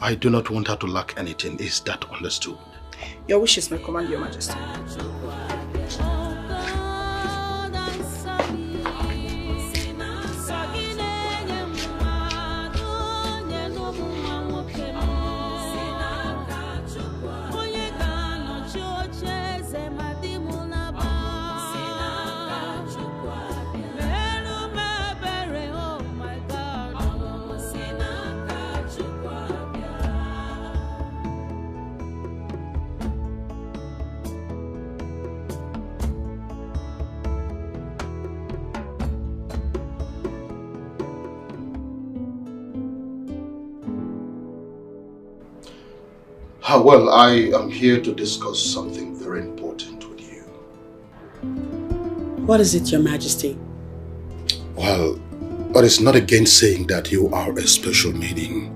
I do not want her to lack anything. Is that understood? Your wishes may command, your majesty. Well, I am here to discuss something very important with you. What is it, your majesty? Well, it is not against saying that you are a special maiden.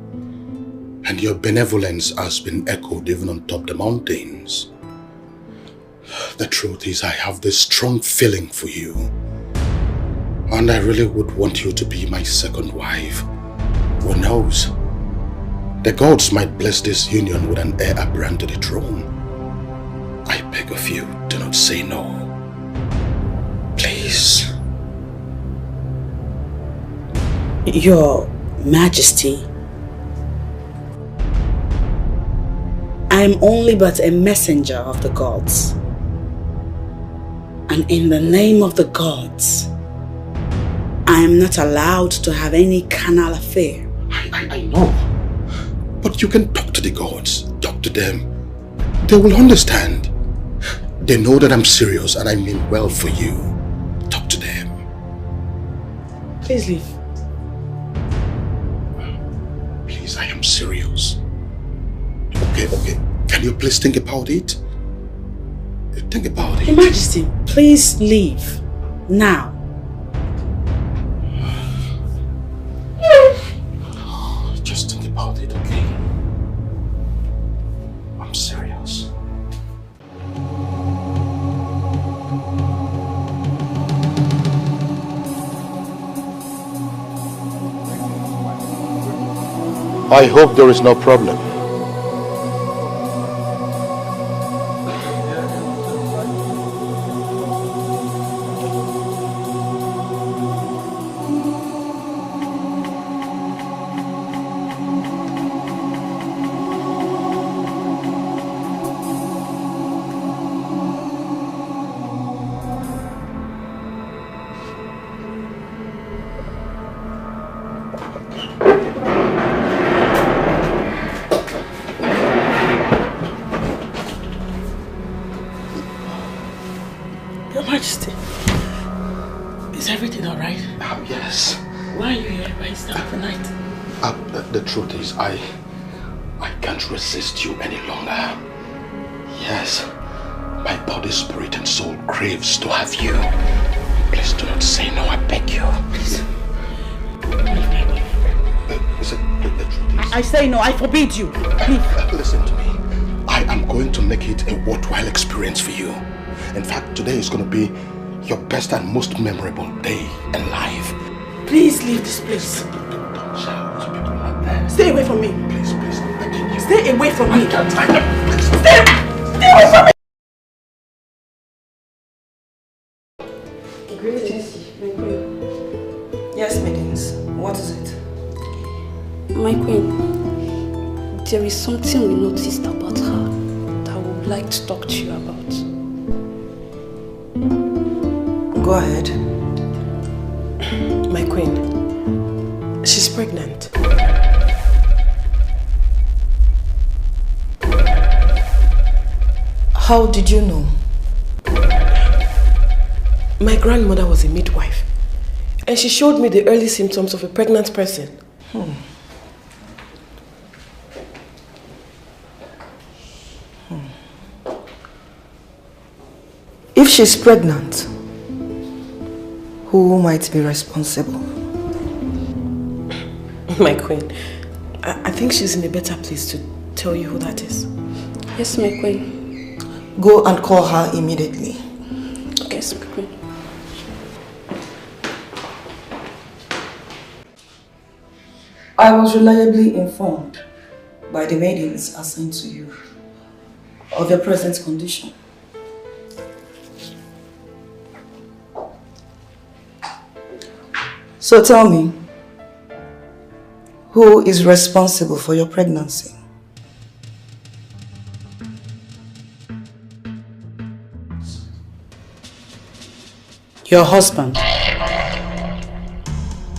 And your benevolence has been echoed even on top the mountains. The truth is, I have this strong feeling for you. And I really would want you to be my second wife. Who knows? The gods might bless this union with an heir apparent to the throne. I beg of you, do not say no. Please. Your Majesty, I am only but a messenger of the gods. And in the name of the gods, I am not allowed to have any carnal affair. I know. But you can talk to the gods, talk to them. They will understand. They know that I'm serious and I mean well for you. Talk to them. Please leave. Please, I am serious. Okay. Can you please think about it? Think about it. Your Majesty, please leave. Now. Just think about it, okay? I'm serious. I hope there is no problem. Your Majesty, is everything alright? Yes. Why are you here by this time of the night? The truth is, I can't resist you any longer. Yes, my body, spirit and soul craves to have you. Please do not say no, I beg you. Please. The truth is, I say no, I forbid you. Leave. Listen to me. I am going to make it a worthwhile experience for you. In fact, today is going to be your best and most memorable day in life. Please leave this place. Don't shout. People are there. Stay away from me. Please. Stay away from me. Stay away from me. Greetings, my queen. Yes, maidens. What is it? My queen, there is something we noticed about her that I would like to talk to you about. Go ahead. My queen, she's pregnant. How did you know? My grandmother was a midwife, and she showed me the early symptoms of a pregnant person. If she's pregnant, who might be responsible? My queen, I think she's in a better place to tell you who that is? Yes, my queen. Go and call her immediately. Yes, my queen. I was reliably informed by the maidens assigned to you of your present condition. So tell me, who is responsible for your pregnancy? Your husband,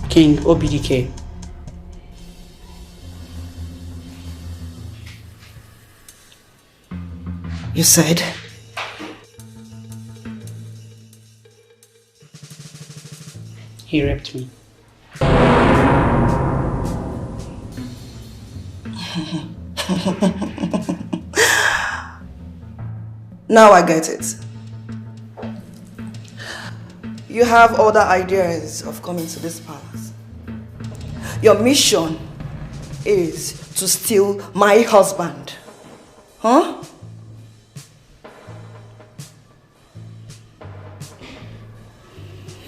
King Dikeh. You said? He raped me. Now I get it. You have other ideas of coming to this palace. Your mission is to steal my husband. Huh?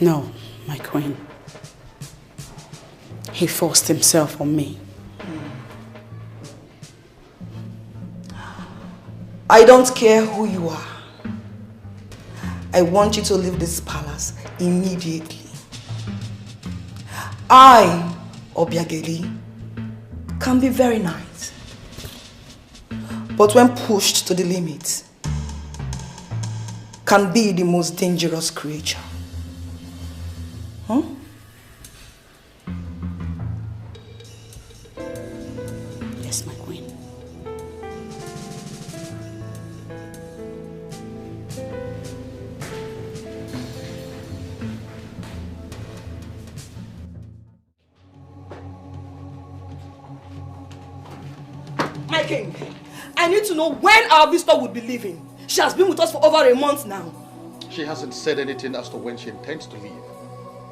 No, my queen. He forced himself on me. I don't care who you are. I want you to leave this palace immediately. I, Obiageli, can be very nice. But when pushed to the limit, can be the most dangerous creature. Huh? Yes, my queen. My king, I need to know when our visitor would be leaving. She has been with us for over a month now. She hasn't said anything as to when she intends to leave.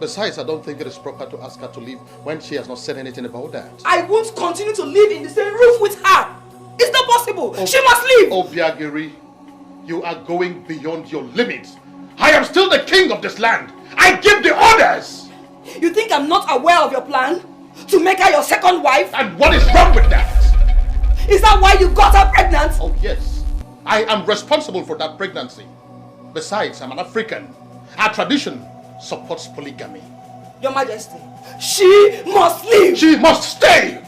Besides, I don't think it is proper to ask her to leave when she has not said anything about that. I won't continue to live in the same roof with her. It's not possible. She must leave. Obiageri, you are going beyond your limits. I am still the king of this land. I give the orders. You think I'm not aware of your plan? To make her your second wife? And what is wrong with that? Is that why you got her pregnant? Oh yes, I am responsible for that pregnancy. Besides, I'm an African. Our tradition supports polygamy. Your Majesty, she must leave. She must stay.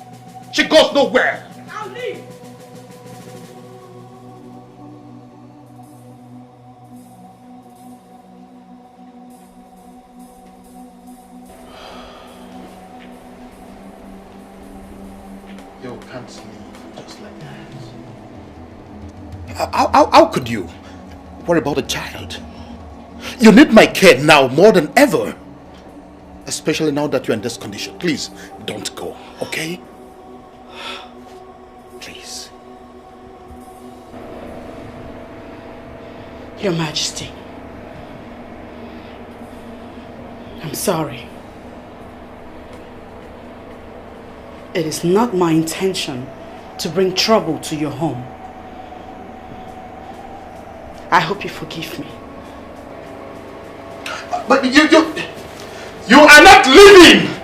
She goes nowhere. I'll leave. You can't leave just like that. How could you? What about the child? You need my care now more than ever. Especially now that you're in this condition. Please, don't go, okay? Please. Your Majesty, I'm sorry. It is not my intention to bring trouble to your home. I hope you forgive me. But you are not leaving!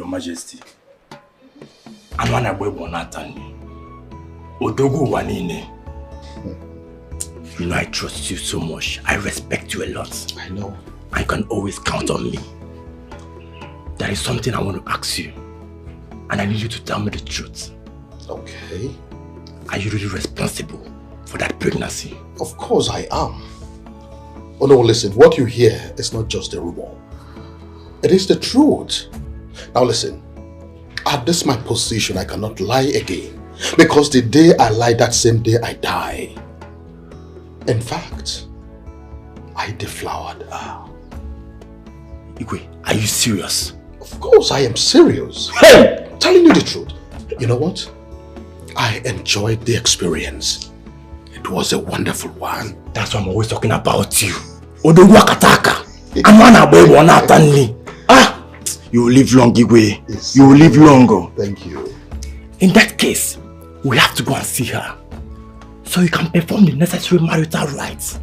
Majesty. And when I were born at Odogo Wanine. You know I trust you so much. I respect you a lot. I know. I can always count on me. There is something I want to ask you. And I need you to tell me the truth. Okay. Are you really responsible for that pregnancy? Of course I am. Oh no, listen, what you hear is not just a rumor. It is the truth. Now listen, at this my position, I cannot lie again. Because the day I lie, that same day I die. In fact, I deflowered her. Igwe, are you serious? Of course I am serious. Hey! Telling you the truth. You know what? I enjoyed the experience. It was a wonderful one. That's why I'm always talking about you. Odogu Akataka. Amana boy wanatani. Ah! You will live long, Igwe. Yes. You will live long. Thank you. In that case, we have to go and see her. So you can perform the necessary marital rites.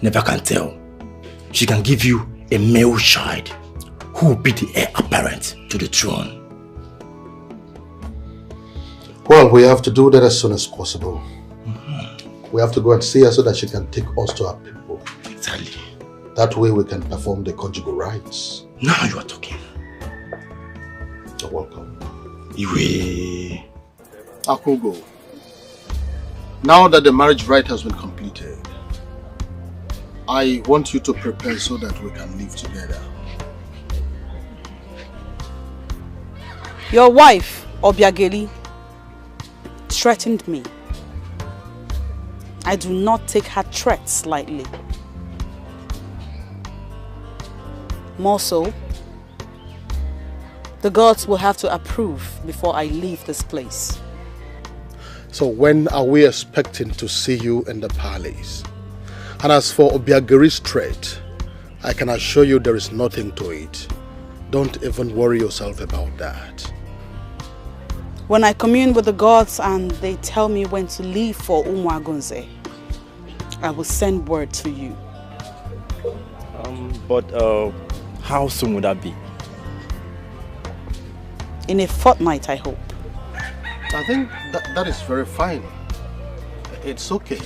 Never can tell. She can give you a male child who will be the heir apparent to the throne. Well, we have to do that as soon as possible. We have to go and see her so that she can take us to our people. Exactly. That way we can perform the conjugal rites. Now you are talking. You're welcome. Iwe. Akogo. Now that the marriage rite has been completed, I want you to prepare so that we can live together. Your wife, Obiageli, threatened me. I do not take her threats lightly. More so, the gods will have to approve before I leave this place. So when are we expecting to see you in the palace? And as for Obiageri's threat, I can assure you there is nothing to it. Don't even worry yourself about that. When I commune with the gods and they tell me when to leave for Umuagunze, I will send word to you. But how soon would that be? In a fortnight, I hope. I think that is very fine. It's okay.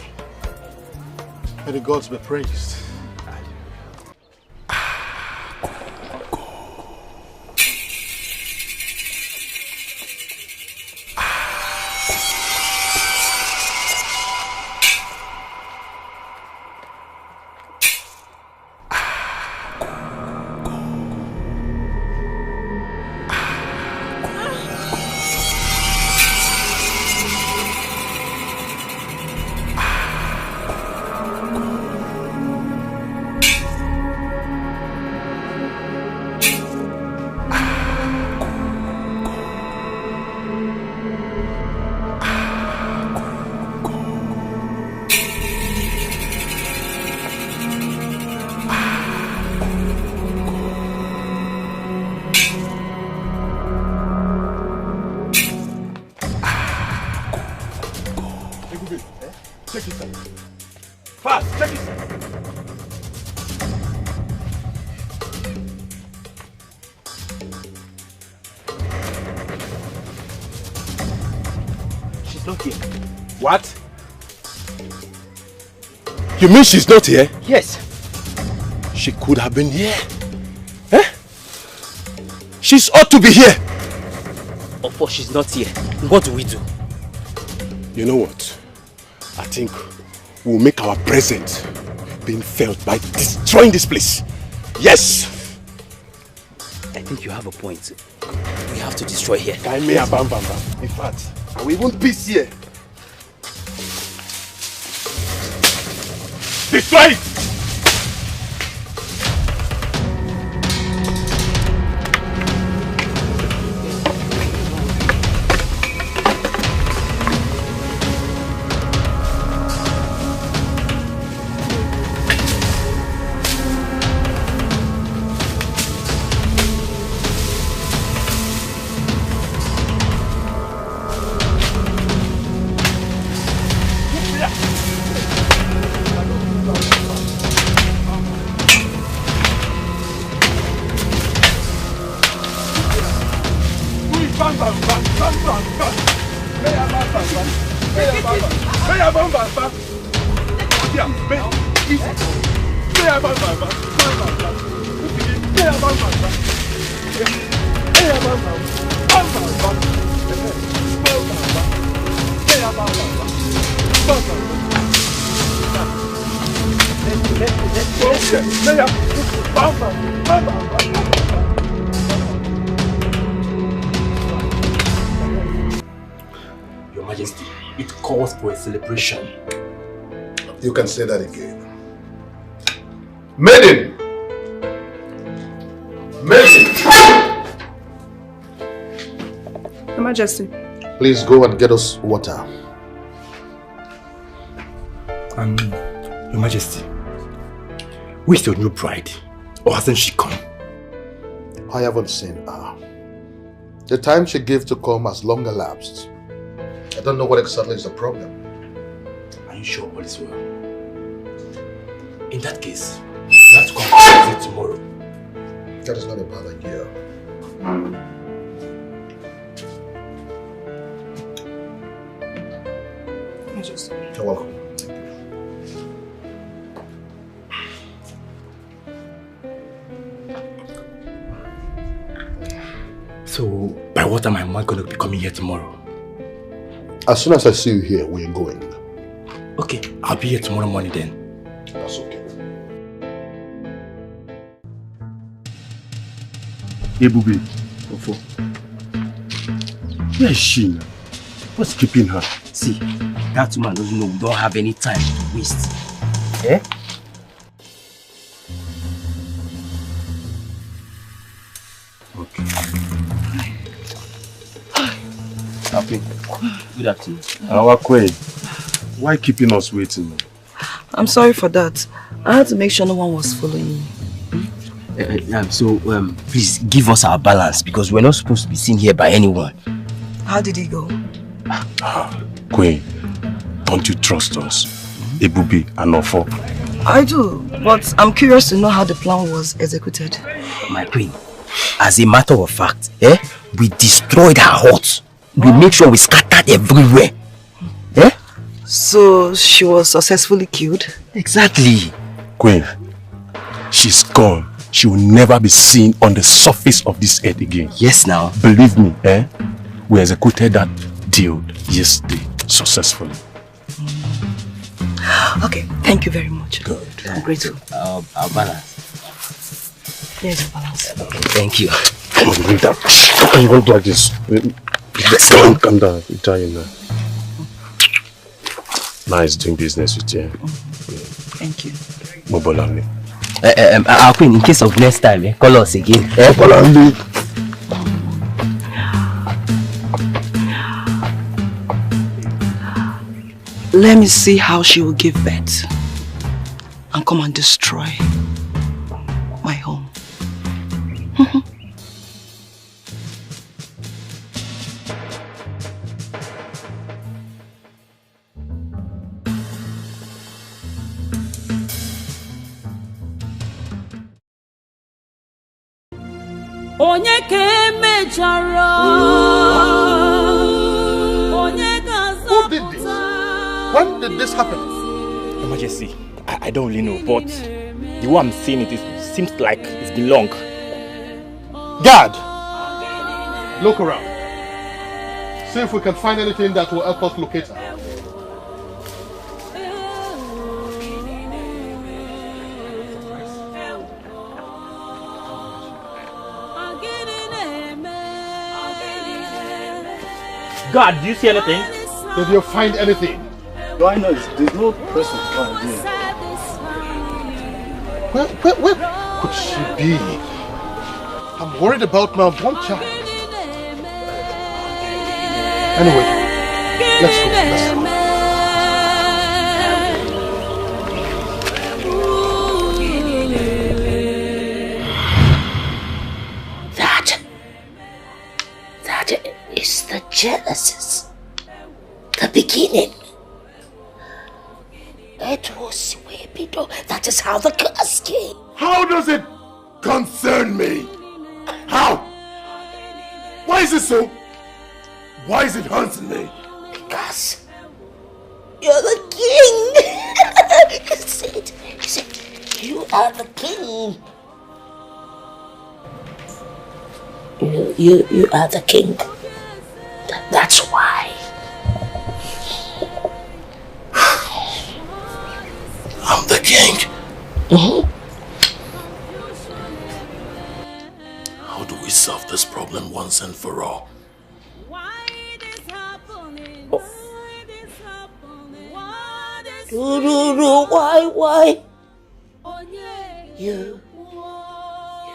May the gods be praised. What? You mean she's not here? Yes. She could have been here. Eh? She's ought to be here. Of course she's not here. What do we do? You know what? I think we'll make our presence being felt by destroying this place. Yes! I think you have a point. We have to destroy here. In fact, I will even peace here. Destroy it! Your Majesty, it calls for a celebration. You can say that again. Maiden! Maiden! Your Majesty. Please go and get us water. Your Majesty, where's your new bride? Or hasn't she come? I haven't seen her. The time she gave to come has long elapsed. I don't know what exactly is the problem. Are you sure all is well? In that case, you have to come to visit tomorrow. That is not a bad idea. Majesty. You're welcome. So, by what time am I going to be coming here tomorrow? As soon as I see you here, we are going. Okay, I'll be here tomorrow morning then. That's okay. Ebube, Ofo. Where is she now? What's keeping her? See, that woman doesn't know we don't have any time to waste. Eh? Okay. Happy. Good afternoon. Awakwe, why keeping us waiting? I'm sorry for that. I had to make sure no one was following me. Please give us our balance because we're not supposed to be seen here by anyone. How did it go? Queen, don't you trust us? Ebube and Ofo. I do, but I'm curious to know how the plan was executed. My queen, as a matter of fact, we destroyed her hut. We make sure we scattered everywhere. So she was successfully killed? Exactly. Queen, she's gone. She will never be seen on the surface of this earth again. Yes, now. Believe me, we executed that deal yesterday successfully. Okay, thank you very much. Good. I'm grateful. Our balance. There's your balance. Okay, thank you. Come on, bring that. How can you want like this? Calm down. You're dying now. Nice doing business with you. Thank you. Mobolami. Our queen, in case of next time, call us again. Mobolami. Let me see how she will give birth and come and destroy my home. Onye ka emechara Onye Who did this? When did this happen? Your Majesty, I don't really know, but the way I'm seeing it seems like it's been long. Guard! Look around. See if we can find anything that will help us locate her. God, do you see anything? Did you find anything? Do I know? There's no person found here. Where could she be? I'm worried about my unborn child. Anyway, let's go. That is the Genesis, the beginning. It was way below. That is how the curse came. How does it concern me? How? Why is it so? Why is it haunting me? Because you're the king. You said, you are the king. You are the king. That's why. I'm the king. How do we solve this problem once and for all? Why? You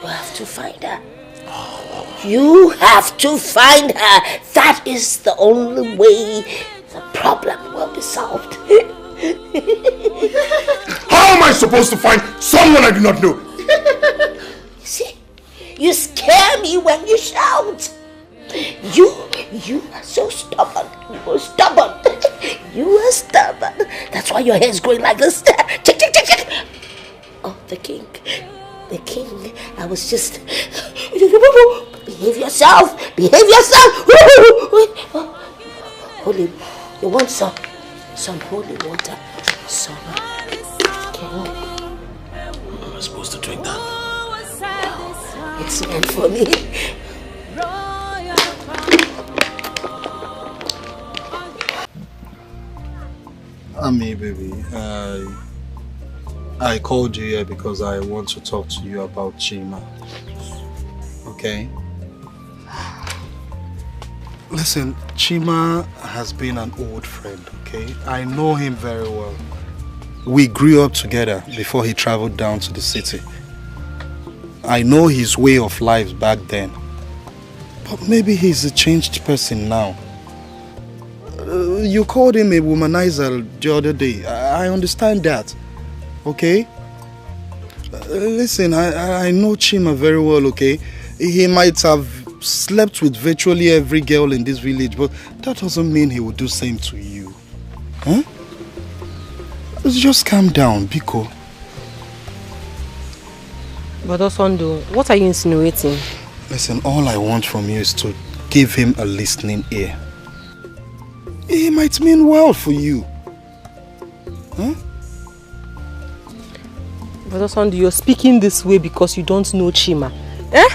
have to find her. You have to find her. That is the only way the problem will be solved. How am I supposed to find someone I do not know? See, you scare me when you shout. You are so stubborn. You are stubborn. You are stubborn. That's why your hair is growing like this. Check. Oh, the king. The king. I was just... Behave yourself. Holy... You want some holy water? Some... King. Am I supposed to drink that? It's meant for me. Ami, baby, I called you here because I want to talk to you about Chima. Okay? Listen, Chima has been an old friend, okay? I know him very well. We grew up together before he traveled down to the city. I know his way of life back then. But maybe he's a changed person now. You called him a womanizer the other day. I understand that. Okay? Listen, I know Chima very well, okay? He might have slept with virtually every girl in this village, but that doesn't mean he would do the same to you. Huh? Just calm down, Biko. But Osondo, what are you insinuating? Listen, all I want from you is to give him a listening ear. It might mean well for you. Huh? But Osondo, you're speaking this way because you don't know Chima. Eh?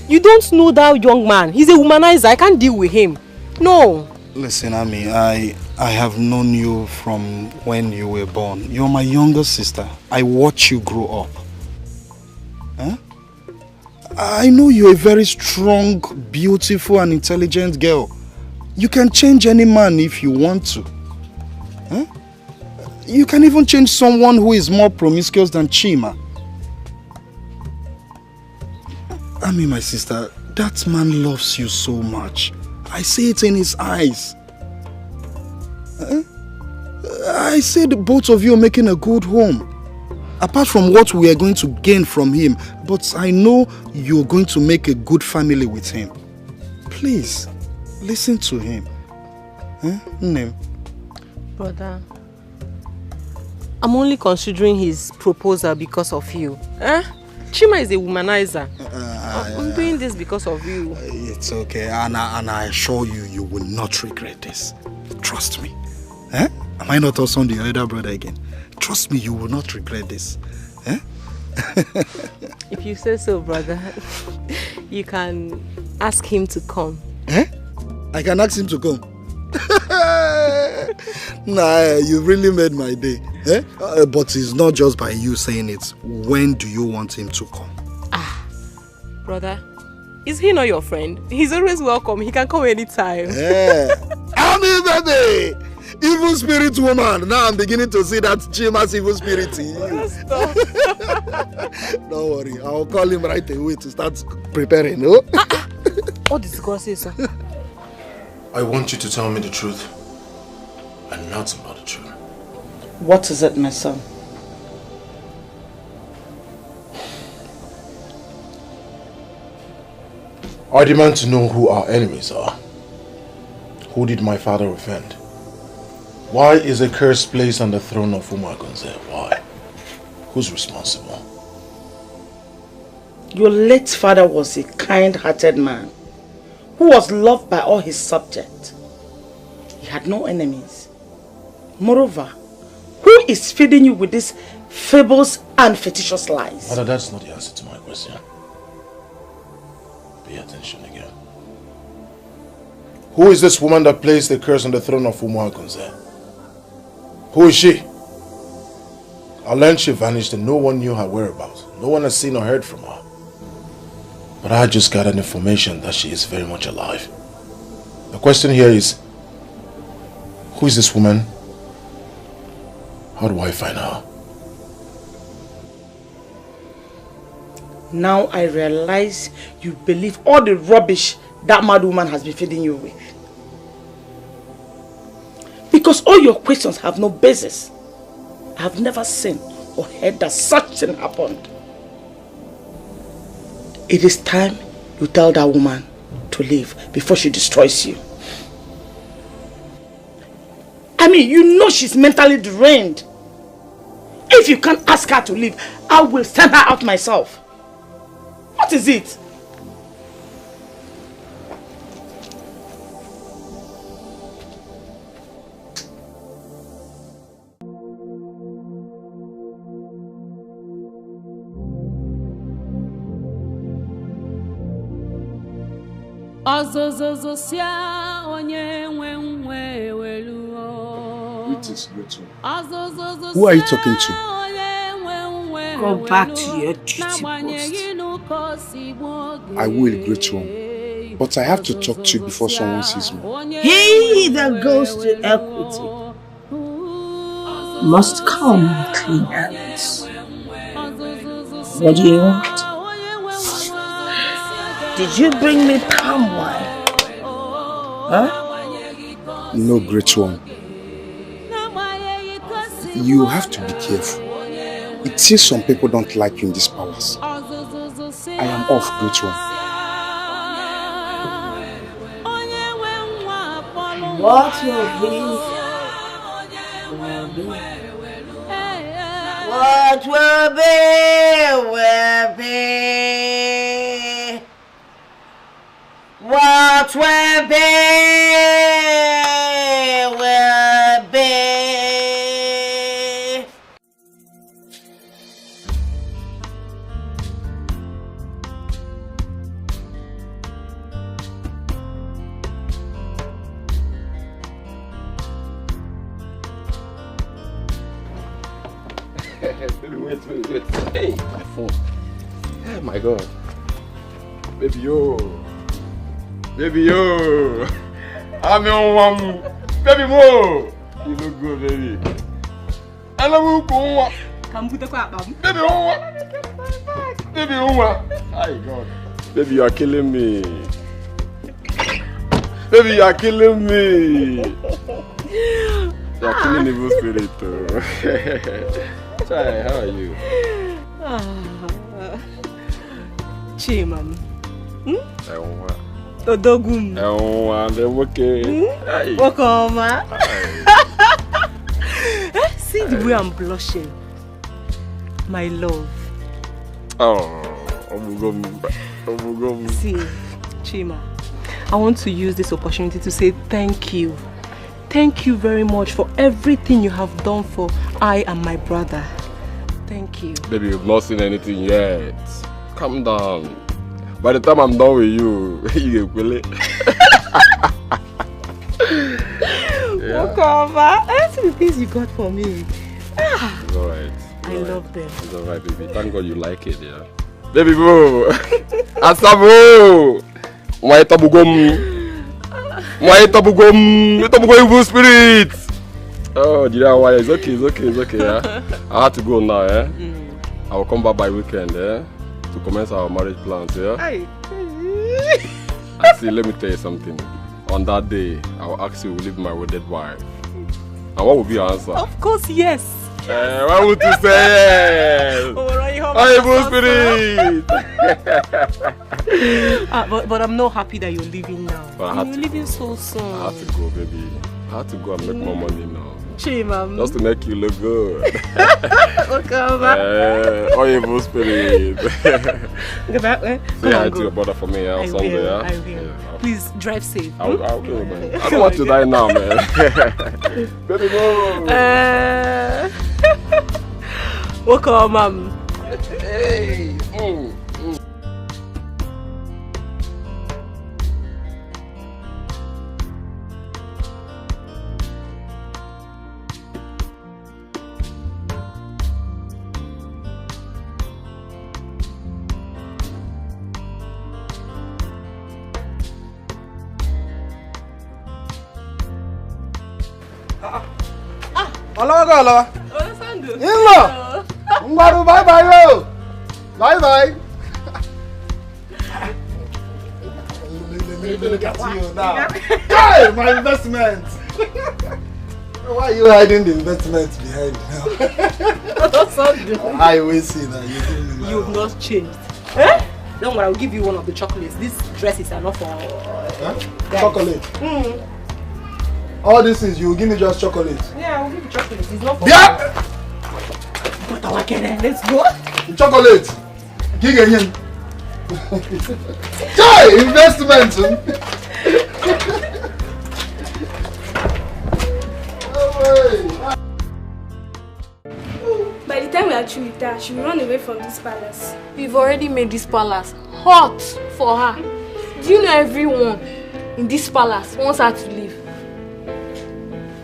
You don't know that young man. He's a womanizer. I can't deal with him. No. Listen, Ami, I have known you from when you were born. You're my younger sister. I watched you grow up. Huh? I know you're a very strong, beautiful and intelligent girl. You can change any man if you want to. Huh? You can even change someone who is more promiscuous than Chima. Ami, my sister, that man loves you so much. I see it in his eyes. Huh? I said both of you are making a good home. Apart from what we are going to gain from him, but I know you're going to make a good family with him. Please, listen to him. Huh? Name. Brother, I'm only considering his proposal because of you. Eh? Chima is a womanizer. I'm doing this because of you. It's okay, and I assure you, you will not regret this. Trust me. Eh? Am I not also the elder brother again? Trust me, you will not regret this. Eh? If you say so, brother, you can ask him to come. Eh? I can ask him to come? Nah, you really made my day. Eh? But it's not just by you saying it. When do you want him to come? Brother, is he not your friend? He's always welcome. He can come anytime. Yeah. Ami, baby! Evil spirit woman. Now I'm beginning to see that Chima's evil spirit in you. Stop. Don't worry. I'll call him right away to start preparing. No? What did God say, sir? I want you to tell me the truth and nothing but the truth. What is it, my son? I demand to know who our enemies are. Who did my father offend? Why is a curse placed on the throne of Umagunze? Why? Who's responsible? Your late father was a kind-hearted man who was loved by all his subjects. he had no enemies. Moreover, who is feeding you with these fables and fictitious lies? Mother, that's not the answer to my question. Pay attention again. Who is this woman that placed the curse on the throne of Umuagunze? Who is she? I learned she vanished and no one knew her whereabouts. No one has seen or heard from her. But I just got an information that she is very much alive. The question here is, who is this woman? How do I find her? Now I realize you believe all the rubbish that mad woman has been feeding you with. Because all your questions have no basis. I have never seen or heard that such thing happened. It is time you tell that woman to leave before she destroys you. I mean, you know she's mentally deranged. If you can't ask her to leave, I will send her out myself. What is it? Greetings, great one. Who are you talking to? Go back to your duty post. I will, great one. But I have to talk to you before someone sees me. He that goes to equity must come with clean hands. What do you want? Did you bring me palm wine? Huh? No, great one. You have to be careful. It seems some people don't like you in this palace. I am off, great one. What will be? What will be? Will be. What will be? Will be. Wait. Hey, my phone. Oh my God. Baby, yo. I'm on one. Baby, mo. You look good, baby. I love you, Kuma. Come put the crap on. Baby, Baby, my God. Baby, you are killing me. Baby, you are killing me. You are killing the evil spirit, too. Chai, how are you? Chiman. Odogum. I'm okay. Welcome. See the way I'm blushing. My love. See, Chima, I want to use this opportunity to say thank you. Thank you very much for everything you have done for I and my brother. Thank you. Baby, you've not seen anything yet. Calm down. By the time I'm done with you, you will it. Welcome. That's the things you got for me. It's alright. I love them. It's alright, baby. Thank God you like it, yeah. Baby boo! Asabo! My tabugum! Evil spirit! Oh, you know why? It's okay, yeah. I have to go now, yeah? I will come back by weekend, yeah? To commence our marriage plans, yeah? I see, let me tell you something. On that day, I will ask you to leave my wedded wife. And what will be your answer? Of course, yes. Why would you say yes? Evil spirit! But I'm not happy that you're leaving now. But you're leaving so soon. I have to go, baby. I have to go and make more money now. Chimam. Just to make you look good. Okay, oh, evil spirit. Go back, Say hi to your brother for me on Sunday, will, yeah? I will. Please drive safe. I'll do it, man. I don't want to die now, man. Baby, move. Welcome, Mom. Hey. Alawa. Inlo. Ngwaru bye bye yo. Bye bye. Look at you now. Hey, my investment. Why are you hiding the investment behind now? I will see that you've not changed. Eh? Don't worry, I'll give you one of the chocolates. These dresses are not for chocolate. All this is you give me just chocolate. Yeah, I'll give you chocolate. It's not for let's go. Chocolate. Give him. Joy investment. By the time we are through with her, she will run away from this palace. We've already made this palace hot for her. Do you know everyone in this palace wants her to leave?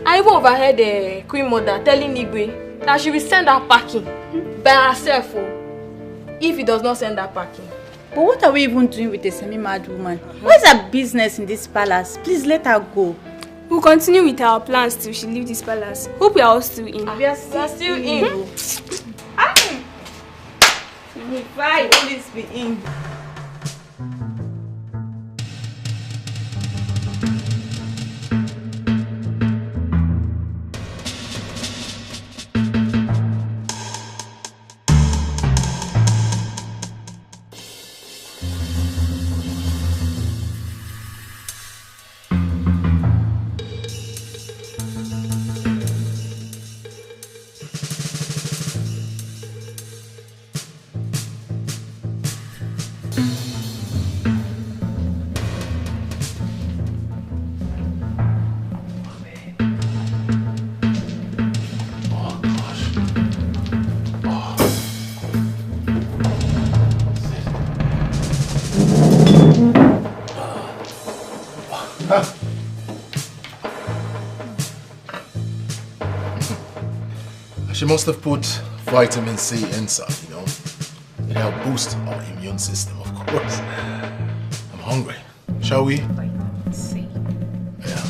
I even overheard the Queen Mother telling Igwe that she will send her packing by herself if he does not send her packing. But what are we even doing with a semi-mad woman? What is her business in this palace? Please let her go. We'll continue with our plans till she leaves this palace. Hope we are all still in. We are still in. Why always be in? She must have put vitamin C inside, you know. It helped boost our immune system, of course. I'm hungry. Shall we? Vitamin C. Yeah.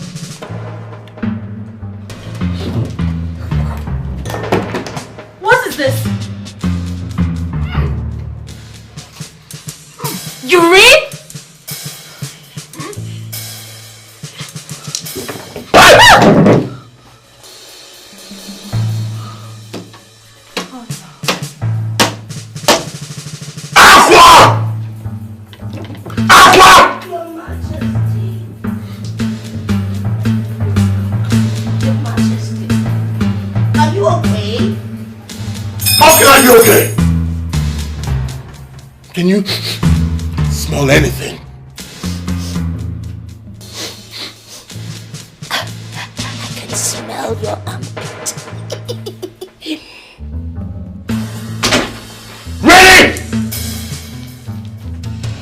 What is this? Urine? Okay. Can you smell anything? I can smell your armpit. Ready?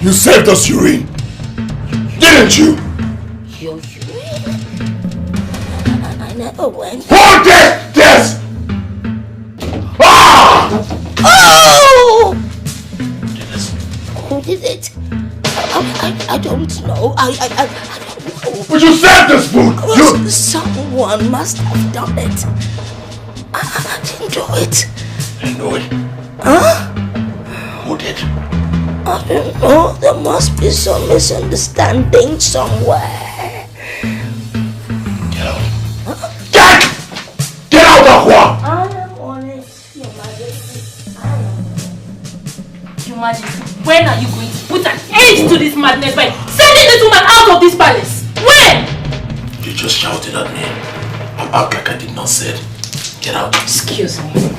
You saved us urine, didn't you? Your urine? I never went. Who did this? Oh! Who did it? I don't know. I don't know. But you saved this food! Someone must have done it. I didn't do it. Didn't do it? Huh? Who did? I don't know. There must be some misunderstanding somewhere. Get out. Get out, Aqua! I am on it, Your Majesty. Your Majesty, when are you going to put an end to this madness by sending this woman out of this palace? When? You just shouted at me. I act like I did not say it. Get out. Excuse me.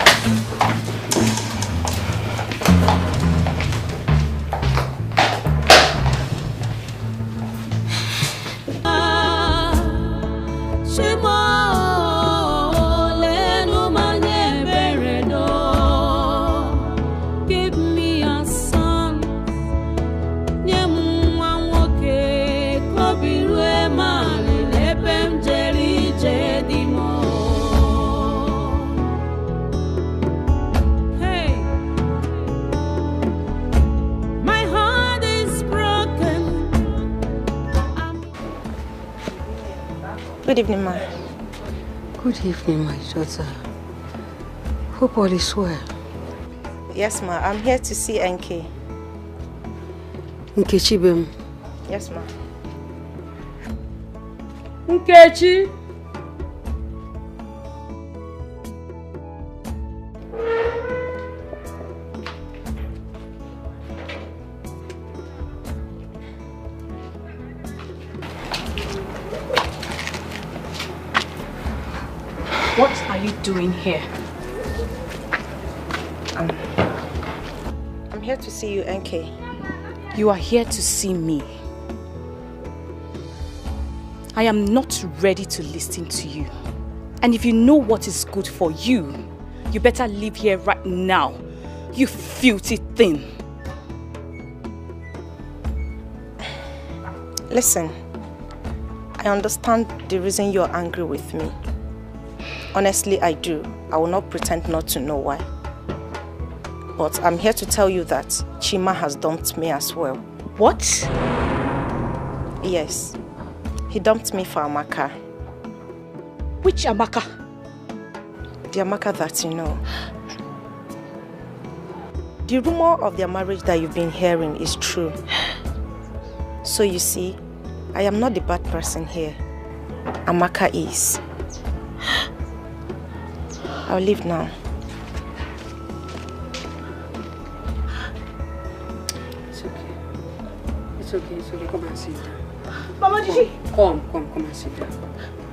Good evening, ma. Good evening, my daughter. Hope all is well. Yes, ma. I'm here to see NK. Nkechi Bem. Yes, ma. Nkechi. What are you doing here? I'm here to see you, NK. You are here to see me. I am not ready to listen to you. And if you know what is good for you, you better leave here right now, you filthy thing. Listen, I understand the reason you're angry with me. Honestly, I do. I will not pretend not to know why. But I'm here to tell you that Chima has dumped me as well. What? Yes. He dumped me for Amaka. Which Amaka? The Amaka that you know. The rumor of their marriage that you've been hearing is true. So you see, I am not the bad person here. Amaka is. I'll leave now. It's okay. It's okay. It's okay. Come and sit down. Mama, did you? Come and sit down.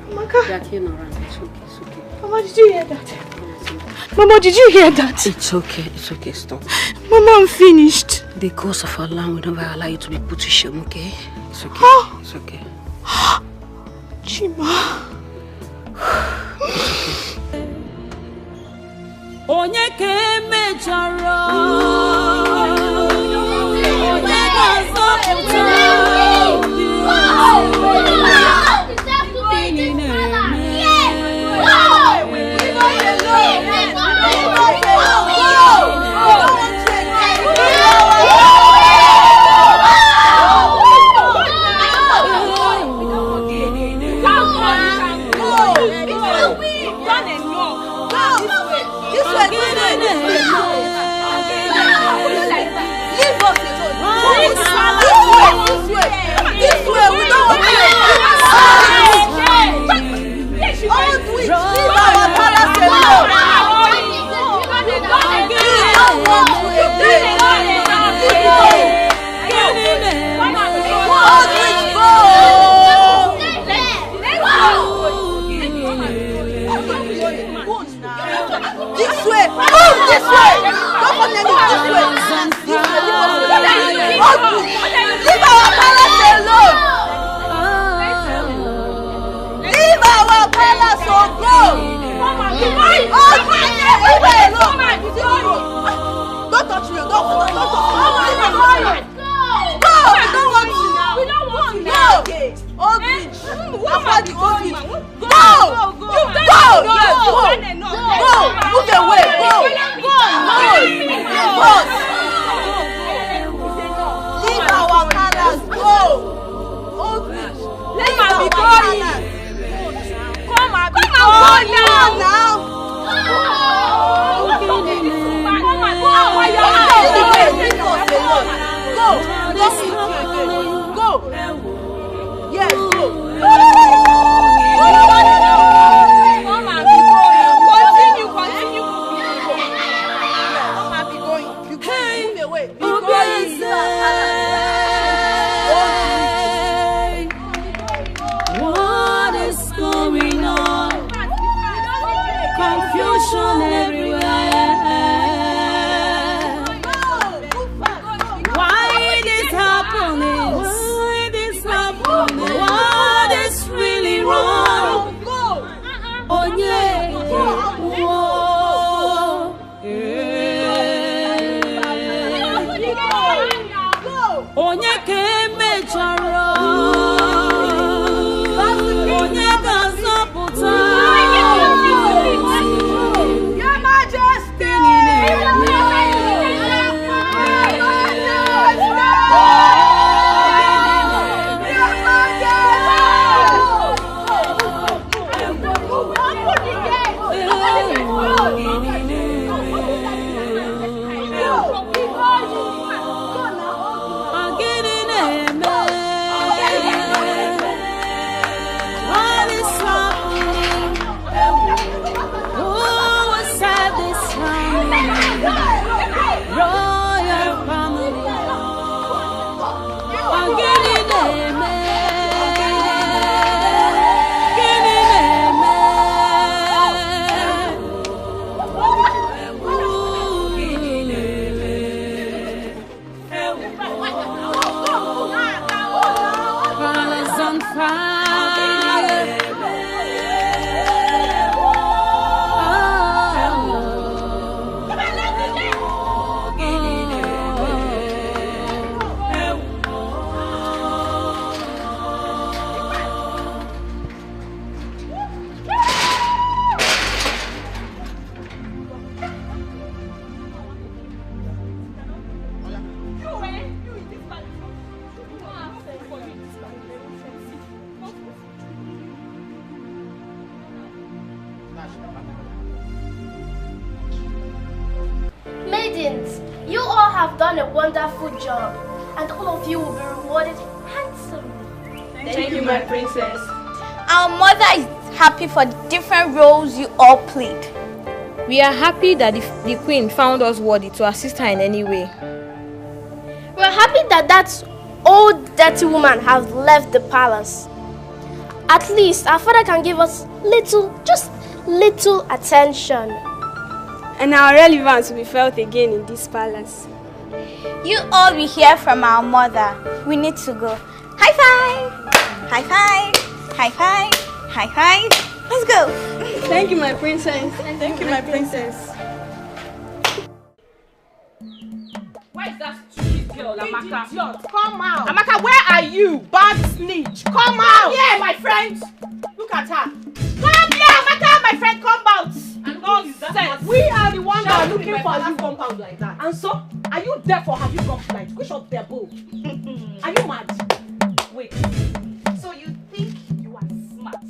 Amaka. They are here around. It's okay. It's okay. Mama, did you hear that? Mama, did you hear that? It's okay. It's okay. Stop. Mama, I'm finished. The cause of Allah will never allow you to be put to shame, okay? It's okay. It's okay. Chima. Onye ke mechara onye ga-azọpụta onye ka emechara onye ga-azọpụta Your Majesty Maidens, you all have done a wonderful job, and all of you will be rewarded handsomely. Thank you, my princess. Our mother is happy for the different roles you all played. We are happy that the queen found us worthy to assist her in any way. We're happy that that old dirty woman has left the palace. At least our father can give us just little attention. And our relevance will be felt again in this palace. You all will hear from our mother. We need to go. High five! High five! High five! High five! Let's go! Thank you, my princess. Thank you, my princess. Where's that stupid girl, Amaka? Idiot, come out! Amaka, where are you? Bad snitch! Come out! Yeah, my friend! Look at her! Come here, Amaka, my friend, come out! Nonsense! We are the ones that are looking for you. Compound like that. And so, are you deaf or have you got blind? Which of their both? Are you mad? Wait. So you think you are smart?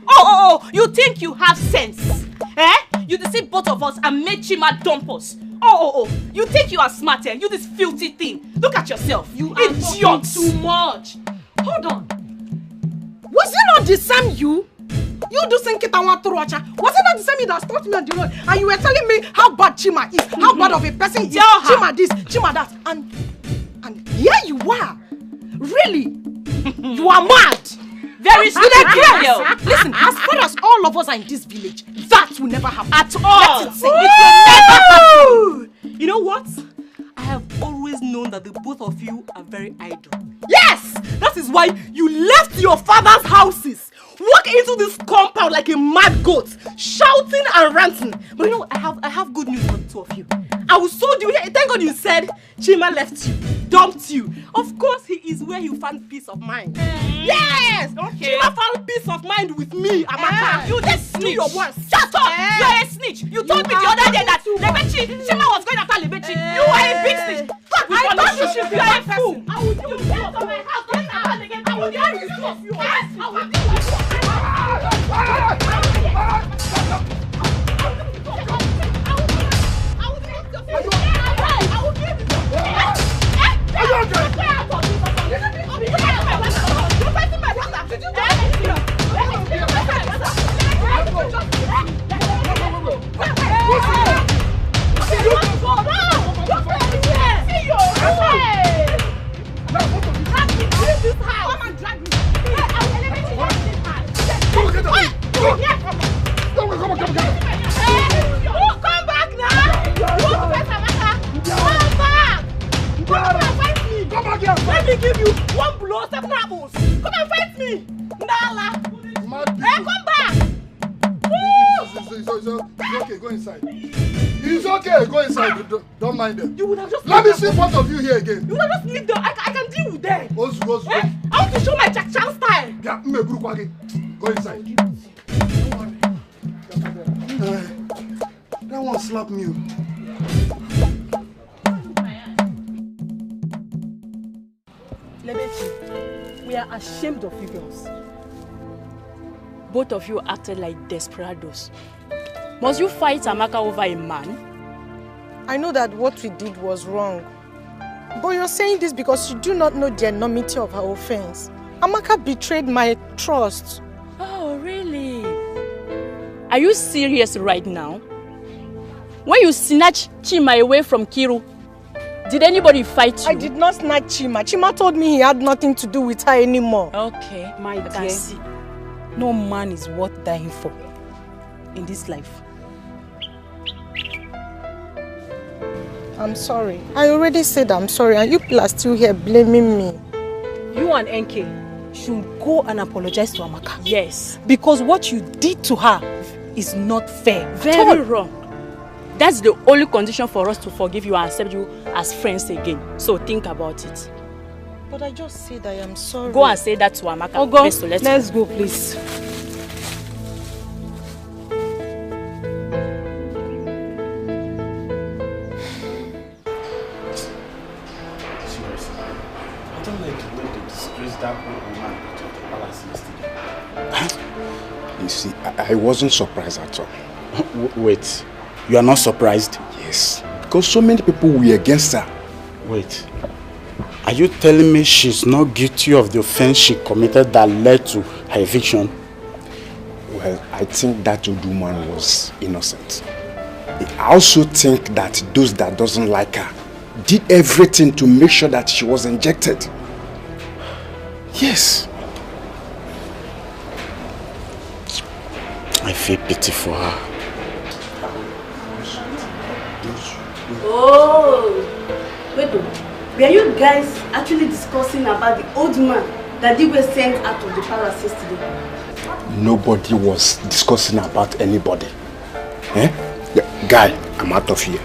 Oh, you think you have sense? Eh? You deceive both of us and made Chima dump us. Oh, you think you are smart, eh? You this filthy thing. Look at yourself. You idiot. Too much. Hold on. Was it not the same you? You do think it was it not the same you that stopped me on the road? And you were telling me how bad Chima is, how bad of a person is. Chima this, Chima that. And here you are. Really? You are mad. Very stupid girl. Listen, as far as all of us are in this village, that will never happen. At all. Let it sink. It will never happen. You know what? I have always known that the both of you are very idle. Yes! That is why you left your father's houses, walk into this compound like a mad goat, shouting and ranting. But you know, I have good news for the two of you. I was so you. Thank God you said Chima left you, dumped you. Of course, he is where you found peace of mind. Yes! Okay. Chima found peace of mind with me, Amaka. You just snitch. Do your worst. Shut up! You're a snitch. You told me the other day that Chima was going after Lebechi. You are a big snitch. I thought you should be a fool. I will do you to my house. I will do you to you. I will do Let me give you one blow, 7 apples. Come and fight me. Nala. Hey, come back. It's okay, go inside. It's okay. Go inside. Don't mind them. You would have just... Let me see both of you here again. You would have just leave them. I can deal with them. Go. I want to show my Chak-Chan style. Yeah, go inside. That one slapped me. Lebechi, we are ashamed of you girls. Both of you acted like desperados. Must you fight Amaka over a man? I know that what we did was wrong. But you're saying this because you do not know the enormity of her offense. Amaka betrayed my trust. Oh, really? Are you serious right now? When you snatched Chima away from Kiru, did anybody fight you? I did not snatch Chima. Chima told me he had nothing to do with her anymore. Okay, my dear. No man is worth dying for in this life. I'm sorry. I already said I'm sorry and you people are still here blaming me. You and NK should go and apologize to Amaka. Yes. Because what you did to her is not fair. Very wrong. That's the only condition for us to forgive you and accept you as friends again. So think about it. But I just said I am sorry. Go and say that to Amaka. Ogo, let's go, please. Seriously, I don't like the way they disgraced that old woman to the palace yesterday. You see, I wasn't surprised at all. Wait, you are not surprised? Yes, because so many people were against her. Wait, are you telling me she's not guilty of the offense she committed that led to her eviction? Well, I think that old woman was innocent. I also think that those that doesn't like her did everything to make sure that she was injected. Yes. I feel pity for her. Oh, wait, were you guys actually discussing about the old man that Dikeh sent out of the palace yesterday? Nobody was discussing about anybody. Eh? Guy, I'm out of here.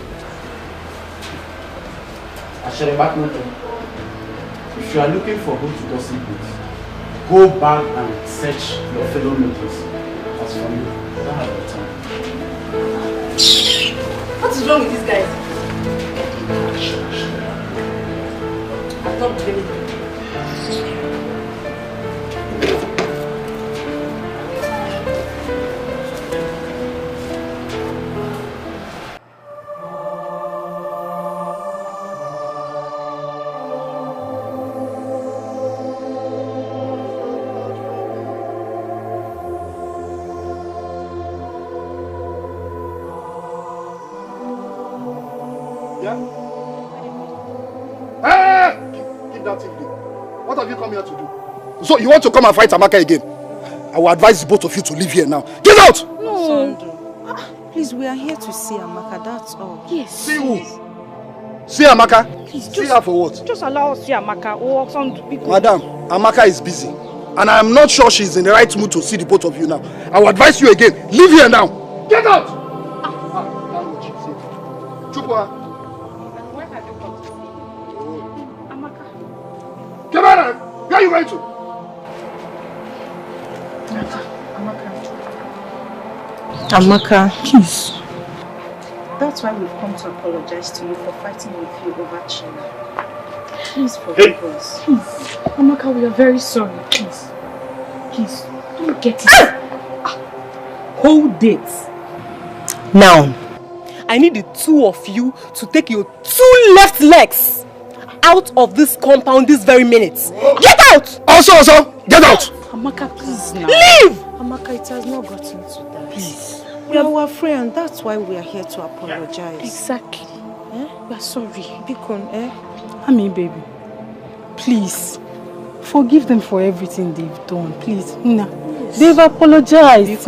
If you are looking for who to gossip with, go back and search your fellow nobles. As for me, I don't have the time. What is wrong with these guys? I'm not blaming them. What have you come here to do? So you want to come and fight Amaka again? I will advise both of you to leave here now. Get out! No. Please, we are here to see Amaka, that's all. Yes. See who? See Amaka? Please, see her for what? Just allow us to see Amaka. Madam, Amaka is busy. And I am not sure she is in the right mood to see the both of you now. I will advise you again. Leave here now. Get out! Chukwa. Come on! Where are you going to? Amaka, please. That's why we've come to apologize to you for fighting with you over Chima. Please forgive us. Please. Amaka, we are very sorry. Please. Please, don't get it. Hold it. Now, I need the two of you to take your two left legs out of this compound this very minute. Get out! Also, get out! Amaka, please now. Leave! Amaka, it has not gotten to that. Please. We are our friend. That's why we are here to apologize. Exactly. We are sorry. Bikon, Ami, baby. Please. Forgive them for everything they've done. Please. Nina. Yes. They've apologized.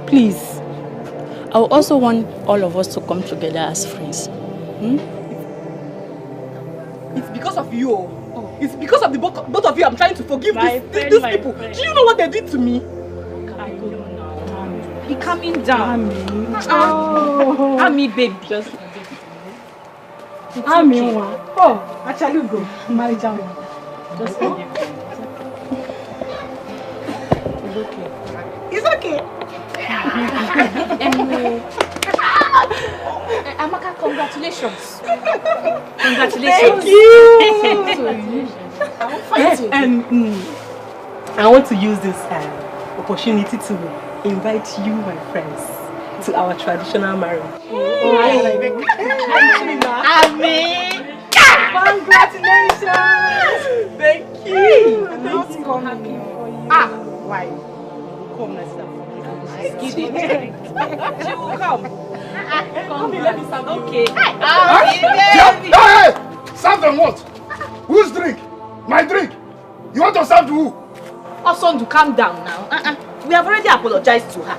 Please. I also want all of us to come together as friends. It's because of you. Oh. It's because of the both of you I'm trying to forgive these people. Friend. Do you know what they did to me? Be calming down. Ami, baby. Just I'm in one. Oh, actually go. Marry John. Just go. It's okay. Anyway. Amaka, congratulations. Congratulations. Thank you. I want to use this opportunity to invite you, my friends, to our traditional marriage. Amen. Congratulations. Thank you. I'm not happy for you. Why? Come, let's start. She will come. Come here, let me serve. Okay. Hey! Serve them what? Whose drink? My drink. You want to serve to who? Osondu, calm down now. We have already apologized to her.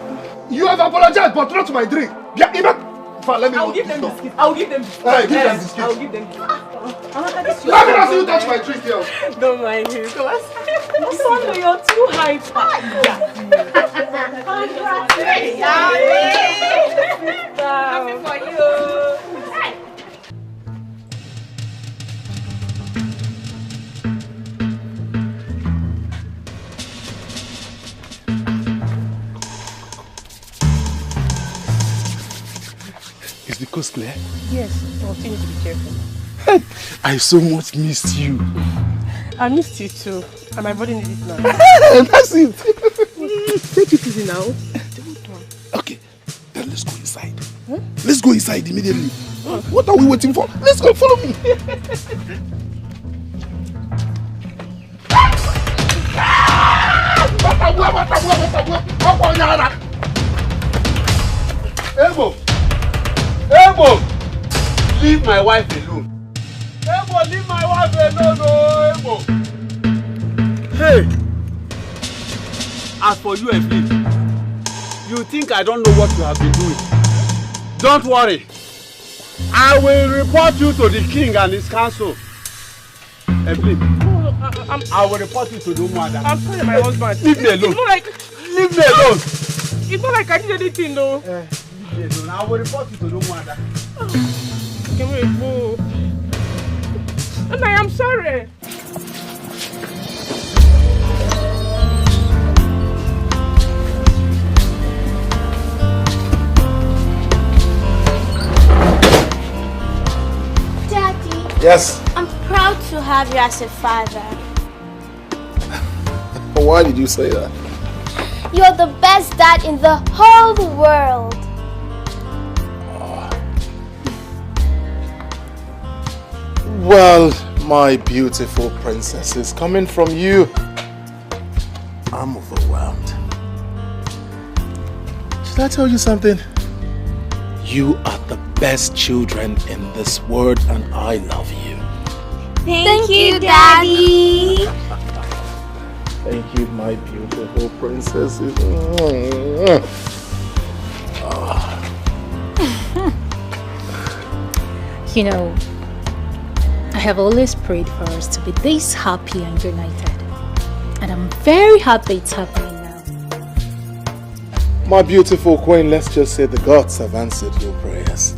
You have apologized, but not to my drink. Let me I'll give them biscuits. I'll give them biscuits. Hey, give them biscuits. I'll give them biscuits. Let me not see you touch my drink here. Don't mind him. Osondu, you're too hyper. Congratulations. Happy for you. Is the coast clear? Yes, continue to be careful. I so much missed you. I missed you too. And my body needs it now. That's it. Take it easy now. Okay, then let's go inside. Huh? Let's go inside immediately. What are we waiting for? Let's go, follow me. Ebo! Leave my wife alone. Ebo, leave my wife alone, oh, Ebo! Hey! As for you, Evelyn, you think I don't know what you have been doing? Don't worry. I will report you to the king and his council. Evelyn, I will report you to the mother. I'm sorry, my husband. Leave me alone. It's not like... Leave me alone. It's not like I did anything, though. Leave me alone. I will report you to the mother. Can we go? And I am sorry. Daddy. Yes. I'm proud to have you as a father. Why did you say that? You're the best dad in the whole world. Well, my beautiful princesses, coming from you, I'm overwhelmed. Should I tell you something? You are the best children in this world and I love you. Thank you, Daddy. Thank you, my beautiful princesses. You know, I have always prayed for us to be this happy and united. And I'm very happy it's happening now. My beautiful queen, let's just say the gods have answered your prayers.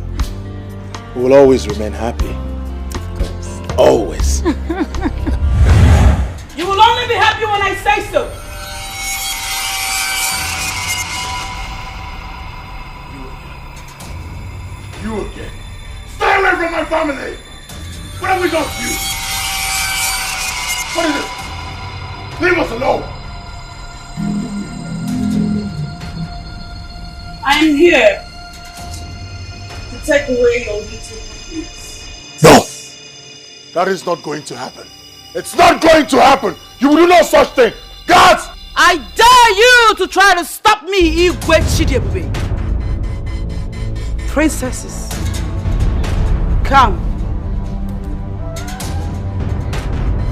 We will always remain happy. Of course. Always. You will only be happy when I say so. You again. Stay away from my family! What have we done to you? What is it? Leave us alone! I am here to take away your little happiness. No! That is not going to happen. It's not going to happen! You will do no such thing! Guards! I dare you to try to stop me, Igwe Chidebube. Princesses, come.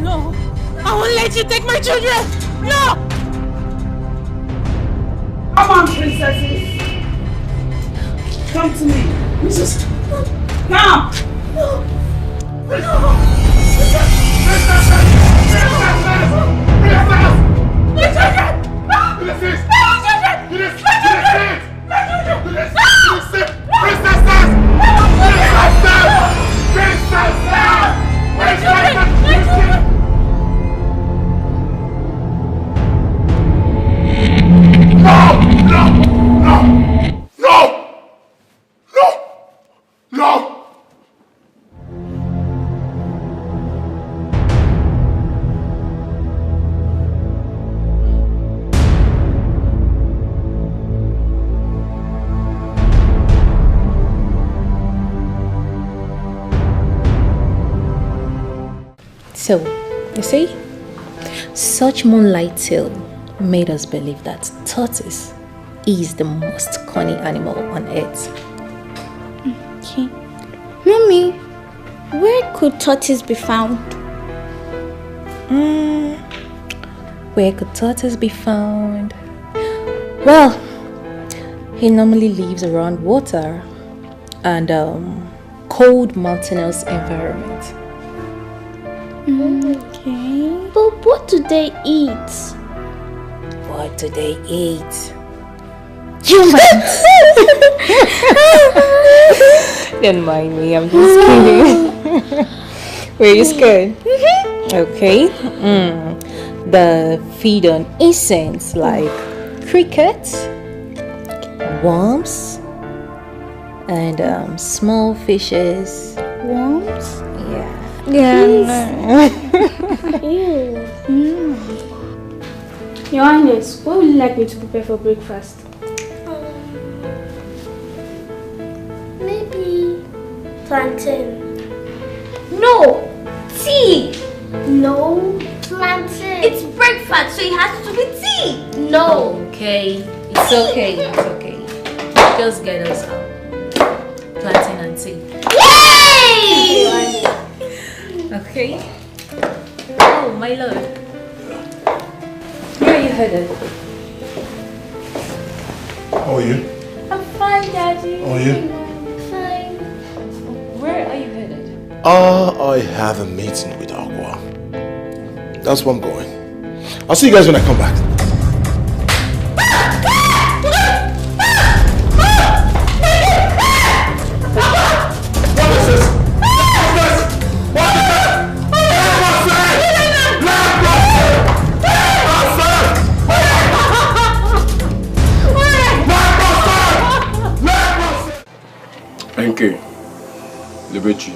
No, I won't let you take my children. No. Come on, princesses. Come to me. Princess. Come. No. Princess! So, you see, such moonlight tale made us believe that tortoise is the most cunning animal on earth. Okay. Mommy, where could tortoise be found? Where could tortoise be found? Well, he normally lives around water and cold mountainous environment. Okay. But what do they eat? What do they eat? Humans! Don't mind me, I'm just kidding. Were you scared? Okay. They feed on insects like crickets, worms, and small fishes. Worms? Yeah. Your Highness, what would you like me to prepare for breakfast? Maybe plantain. No! Tea! No, plantain. It's breakfast, so it has to be tea! No. Okay. It's okay. It's okay. Just get us out. Plantain and tea. Yay! Okay. Oh, my lord. Where are you headed? How are you? I'm fine, Daddy. How are you? Fine. Where are you headed? I have a meeting with Agua. That's where I'm going. I'll see you guys when I come back. What is this? What is this? Enke, Lebechi,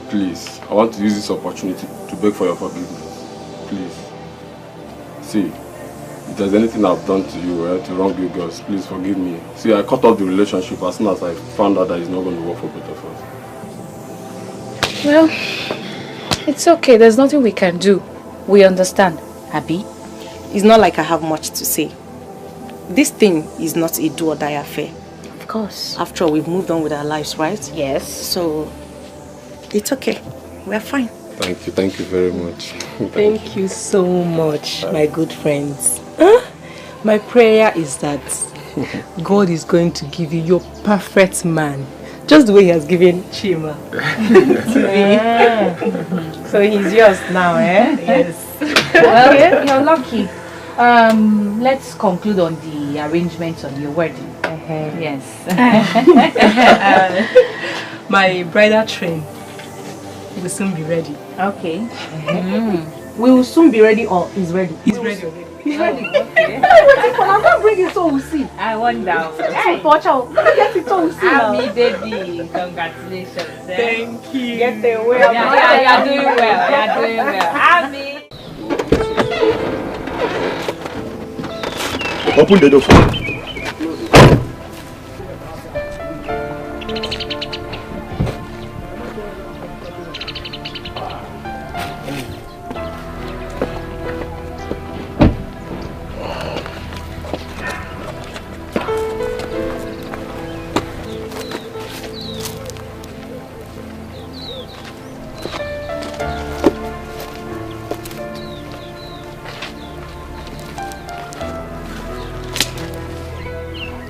please, I want to use this opportunity to beg for your forgiveness. Please. See, if there's anything I've done to you, to wrong you girls, please forgive me. See, I cut off the relationship as soon as I found out that it's not going to work for both of us. Well, it's okay. There's nothing we can do. We understand. Abi? It's not like I have much to say. This thing is not a do or die affair. Of course. After all, we've moved on with our lives, right? Yes. So, it's okay. We're fine. Thank you very much. Thank you so much, my good friends. My prayer is that God is going to give you your perfect man, just the way he has given Chima to me. So he's yours now, eh? Yes. Well, you're lucky. Let's conclude on the arrangements on your wedding. Yes. My bridal train will soon be ready. Okay. We will soon be ready, or is ready? He's ready. He's ready. Okay. I'm not bringing it so we'll see. I wonder. Hey, watch out. Let me get it so we'll see. Happy baby. Congratulations. Thank you. Get away. You're doing well. You're doing well. Happy. Open the door for me.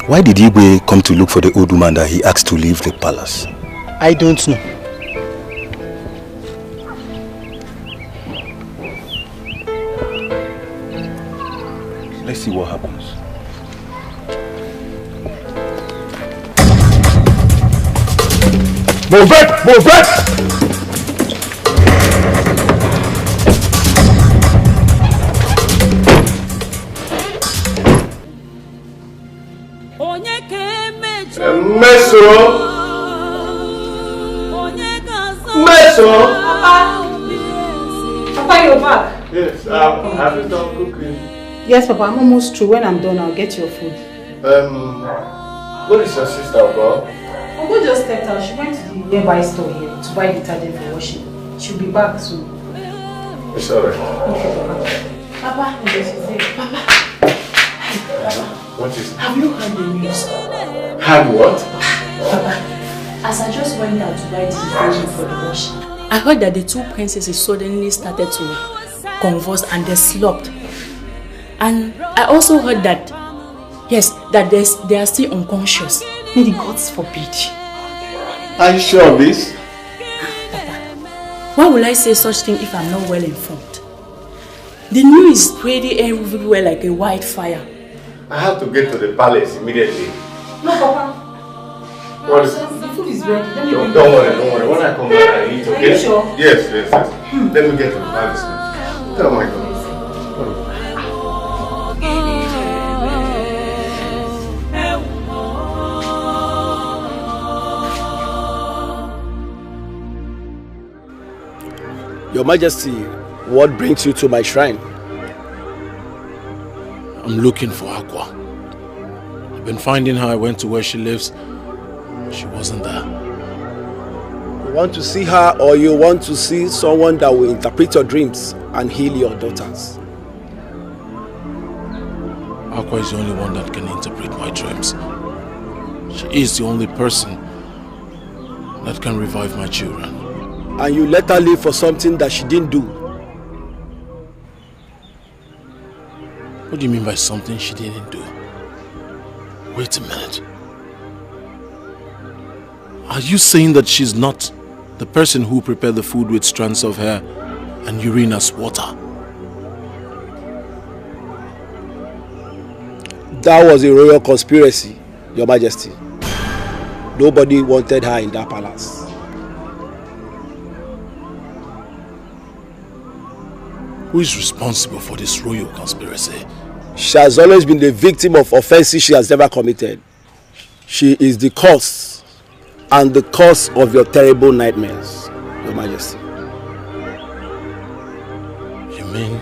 Why did Igwe come to look for the old woman that he asked to leave the palace? I don't know. Let's see what happens. Move it! Move it! Meso! Meso! Papa, you're back? Yes, have you done cooking? Yes, Papa, I'm almost through. When I'm done, I'll get your food. What is your sister about? Uncle just stepped out. She went to the nearby store here to buy detergent for washing. She'll be back soon. It's alright. Papa. Papa. What is it? Have you heard the news? Heard what? Papa, as I just went out to buy this detergent for the wash, I heard that the two princesses suddenly started to convulse and they slopped. And I also heard that, yes, that they are still unconscious. May the gods forbid. Are you sure of this? Papa, why will I say such thing if I'm not well informed? The news is spreading everywhere like a wildfire. I have to get to the palace immediately. No, Papa. What is The food is ready. Don't worry. When I come back, I need to Are get. you sure? Yes. Let me get to the palace. Oh my God. Your Majesty, what brings you to my shrine? I'm looking for Aqua. I've been finding her. I went to where she lives. She wasn't there. You want to see her, or you want to see someone that will interpret your dreams and heal your daughters? Aqua is the only one that can interpret my dreams. She is the only person that can revive my children. And you let her live for something that she didn't do? What do you mean by something she didn't do? Wait a minute. Are you saying that she's not the person who prepared the food with strands of hair and urine as water? That was a royal conspiracy, Your Majesty. Nobody wanted her in that palace. Who is responsible for this royal conspiracy? She has always been the victim of offenses she has never committed. She is the cause and the cause of your terrible nightmares, Your Majesty. You mean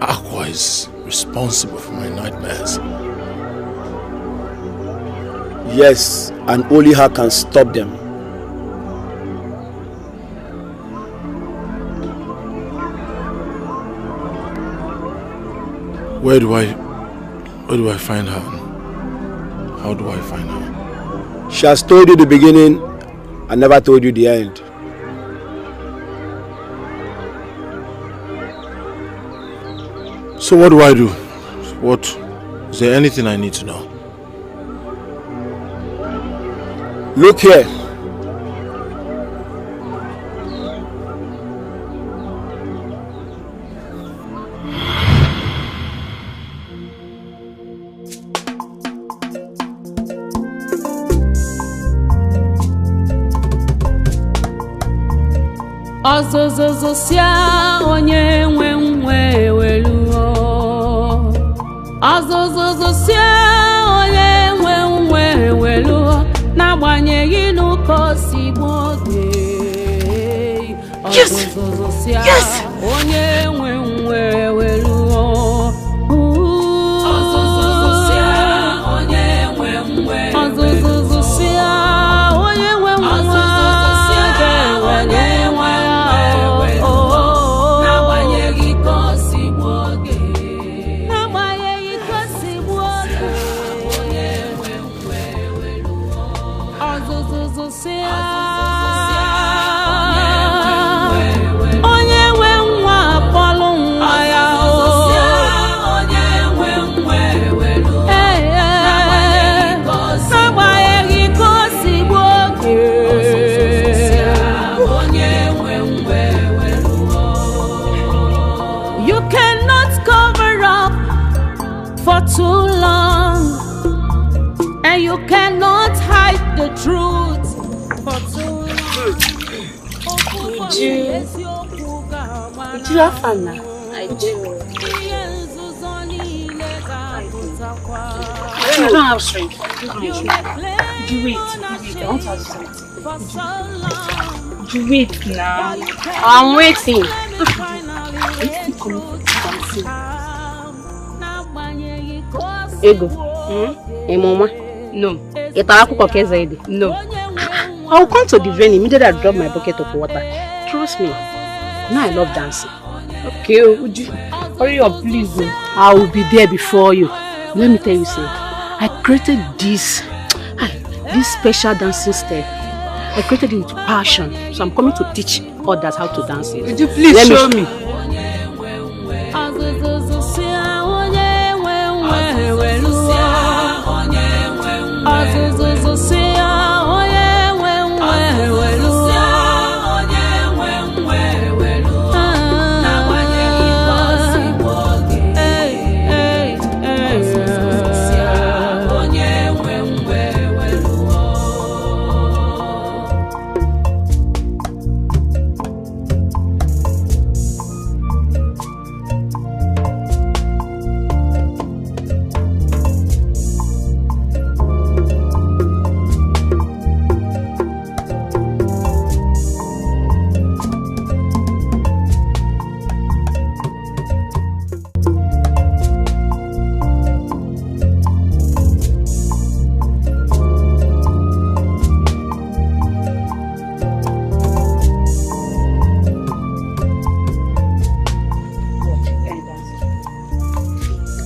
Aqua is responsible for my nightmares? Yes, and only her can stop them. Where do I find her? How do I find her? She has told you the beginning and never told you the end. So what do I do? Is there anything I need to know? Look here. Ọzụzụzụsịa onye nwe nwe weluo. Ọzụzụzụsịa onye nwe nwe weluo. N'agbanyeghị n'ụkọ si gboge. Ọzụzụzụsịa onye nwe nwe weluo. Ọzụzụzụsịa onye nwe nwe. Ọzụzụzụsịa onye nwe nwe. Too long, and you cannot hide the truth for too long. Did you have fun now? I do. I don't have strength. You wait. I want to ask you something. You wait now. I'm waiting. Ego. Mama. No. No. I will come to the venue immediately I drop my bucket of water. Trust me. Now I love dancing. Okay, would you hurry up, please? I will be there before you. Let me tell you, say, I created this special dancing step. I created it with passion. So I'm coming to teach others how to dance it. Would you please show me?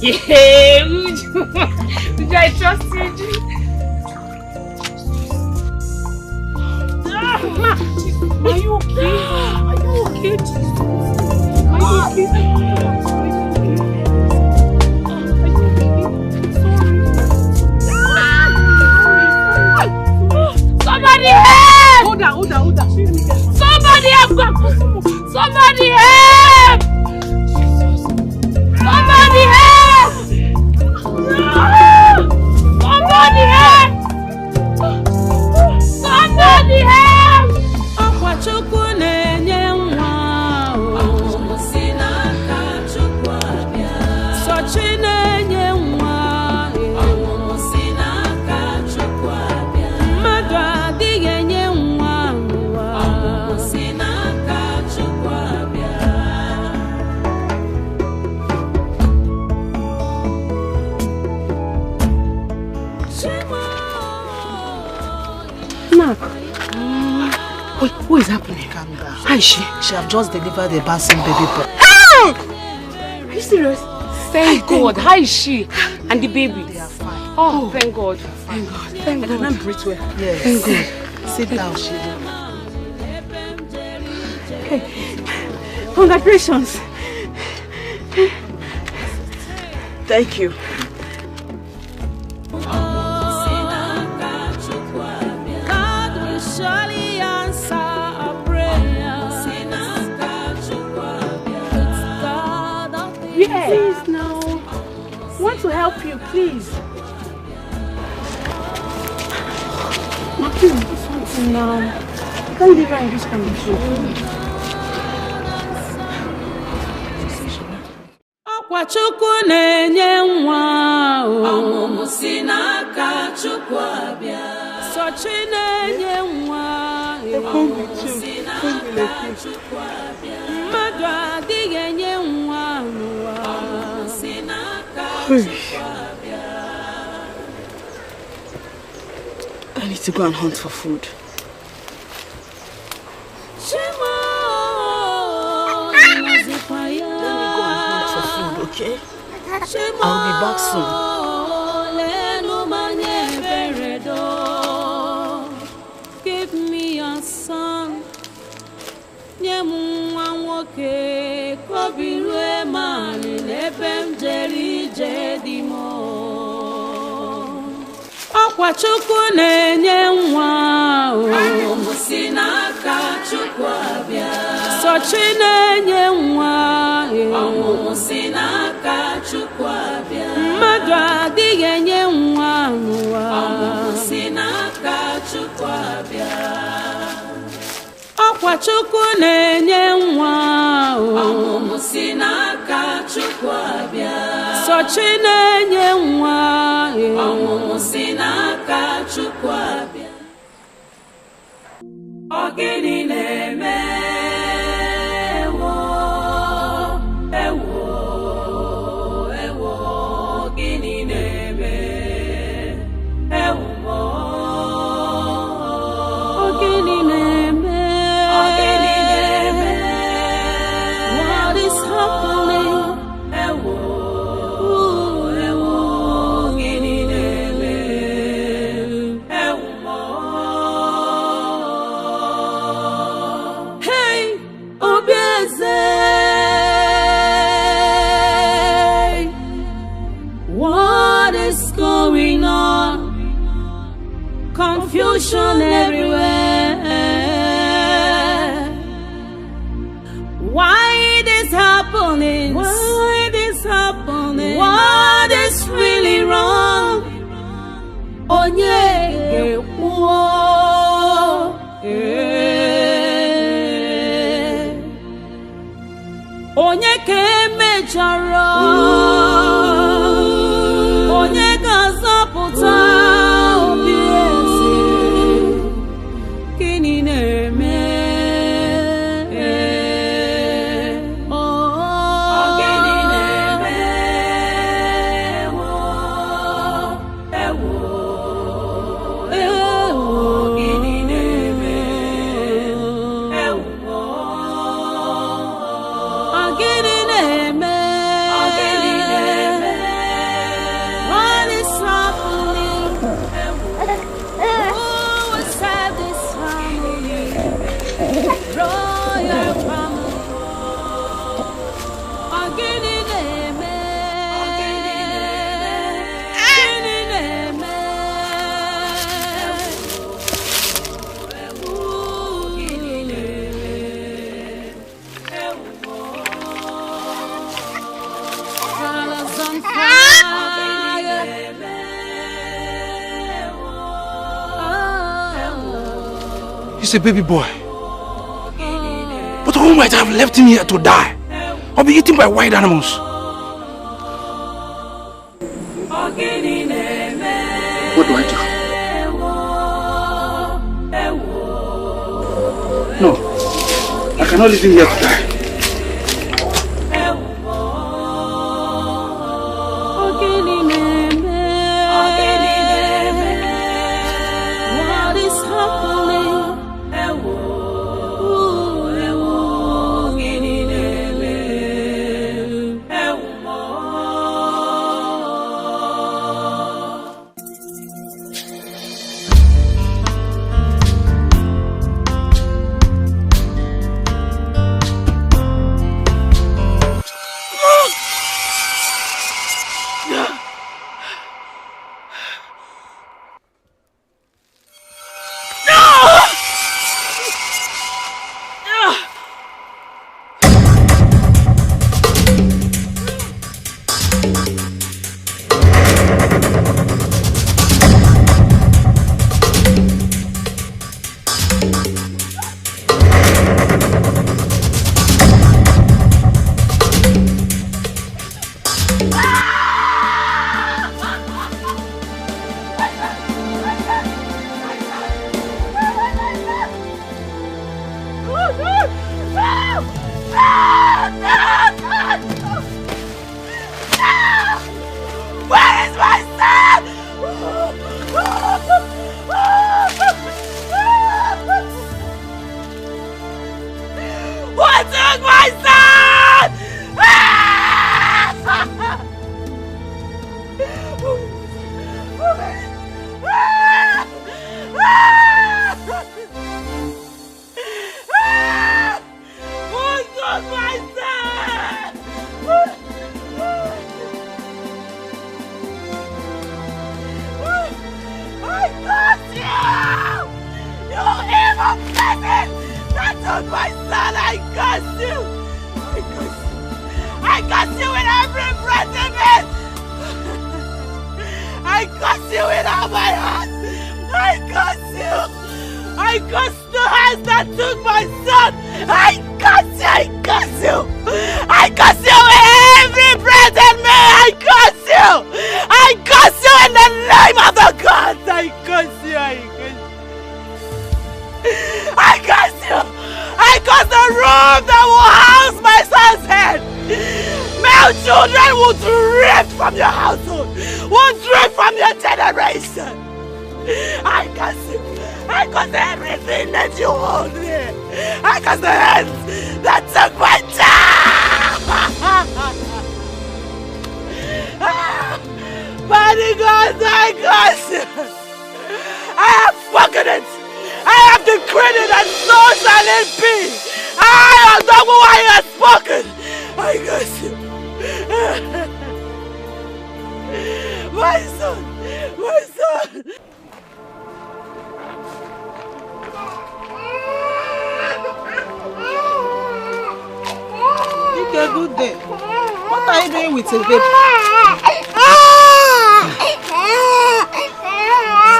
Yeah, Uju, I trust you, Uju. Are you okay? Are you okay? Are you Somebody help! Hold on. Somebody help! Somebody help! Somebody help! Somebody help! Somebody help! Akwachukwu na-enye nwa o. Sinaka Chukwu abịa. Sochi na-enye nwa o. Sinaka Chukwu abịa. Mmadụ adịghị enye nwa o. Sinaka Chukwu abịa. Mark. Wait, what is happening? Calm down. How is she? She have just delivered a bouncing baby boy. Are you serious? Thank God. How is she? And the baby? They are fine. Oh, thank God. Thank God. Thank God. I can breathe well. Yes. Thank God. Sit down, Shiva. Hey, congratulations. Thank you. Yes. Please now. Want to help you, please. Now, please do something now. You can't leave her in this condition. Akwachukwu na-enye nwa o. Sinaka Chukwu abịa. Sochi na-enye nwa o. Sinaka Chukwu abịa. Mmadụ adịghị enye nwa n'ụwa. Sinaka Chukwu abịa. I need to go and hunt for food. Okay? I'll be back soon. Give me a son. Akwachukwu na-enye nwa o. Sinaka Chukwu abịa. Sochi na-enye nwa o. Sinaka Chukwu abịa. Mmadụ adịghị enye nwa n'ụwa. Sinaka Chukwu abịa. Akwachukwu na-enye nwa o. Sinaka Chukwu abịa. Sochi na-enye nwa o. Sinaka Chukwu abịa. Ogini na-eme ewo gini na-eme ewo ogini na-eme this happening? Why this happening? What is really wrong? Onye onye ke mejara onye ga-azọpụta obi eze gịnị na-eme gịnị na-eme gịnị na-eme gịnị na-eme what is happening? Who will save this family? Royal family. Gịnị na-eme? Gịnị na-eme? Colors on fire. He's a baby boy. But who might have left him here to die or be eaten by wild animals? What do I do? No, I cannot leave him here to die. What is happening? Dikeh, good day. What are you doing with a baby?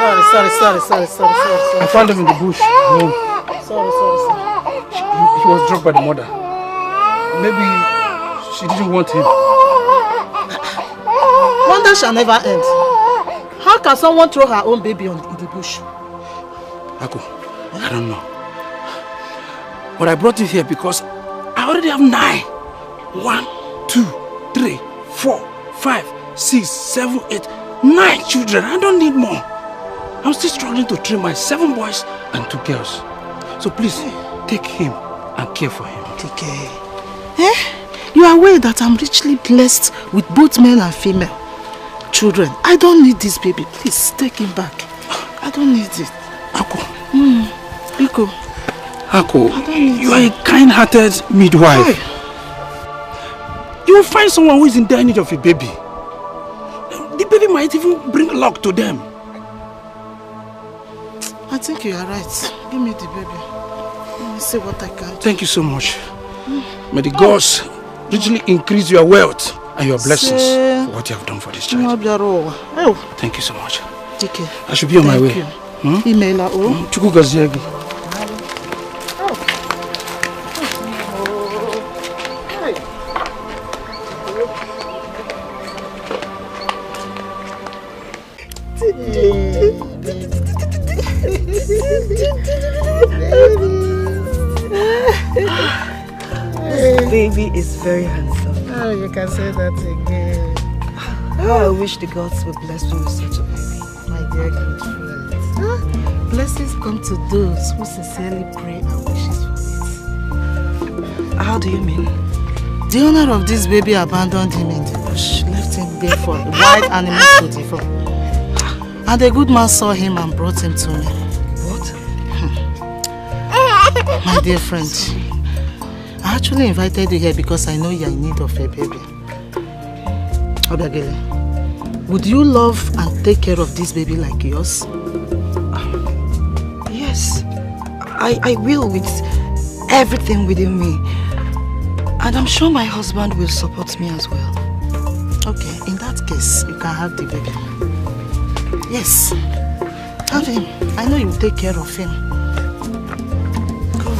Sorry. I found him in the bush. No. Sorry. He was drugged by the mother. Maybe she didn't want him. Wonder shall never end. How can someone throw her own baby in the bush? Ako, I don't know. But I brought you here because I already have 9. 1, 2, 3, 4, 5, 6, 7, 8, 9 children. I don't need more. I'm still struggling to train my 7 boys and 2 girls. So please, take him and care for him. Dikeh, you are aware that I'm richly blessed with both male and female children. I don't need this baby. Please, take him back. I don't need it. Ako. Biko. Ako, you are a kind-hearted midwife. Hey. You will find someone who is in dire need of a baby. The baby might even bring luck to them. I think you are right. Give me the baby. Let me see what I can do. Thank you so much. May the gods richly increase your wealth and your blessings for what you have done for this child. Thank you so much. Dikeh, I should be on my way. Email Chukwu gazie gị. This baby is very handsome. Oh, you can say that again. How I wish the gods would bless me with such a baby. My dear good friend. Blessings come to those who sincerely pray and wishes for it. How do you mean? The owner of this baby abandoned him in the bush, left him there for wild animals to devour. And a good man saw him and brought him to me. What? My dear friend, I actually invited you here because I know you are in need of a baby. Obiagele, would you love and take care of this baby like yours? Yes, I will with everything within me. And I'm sure my husband will support me as well. Okay, in that case, you can have the baby. Yes, have him. I know you will take care of him.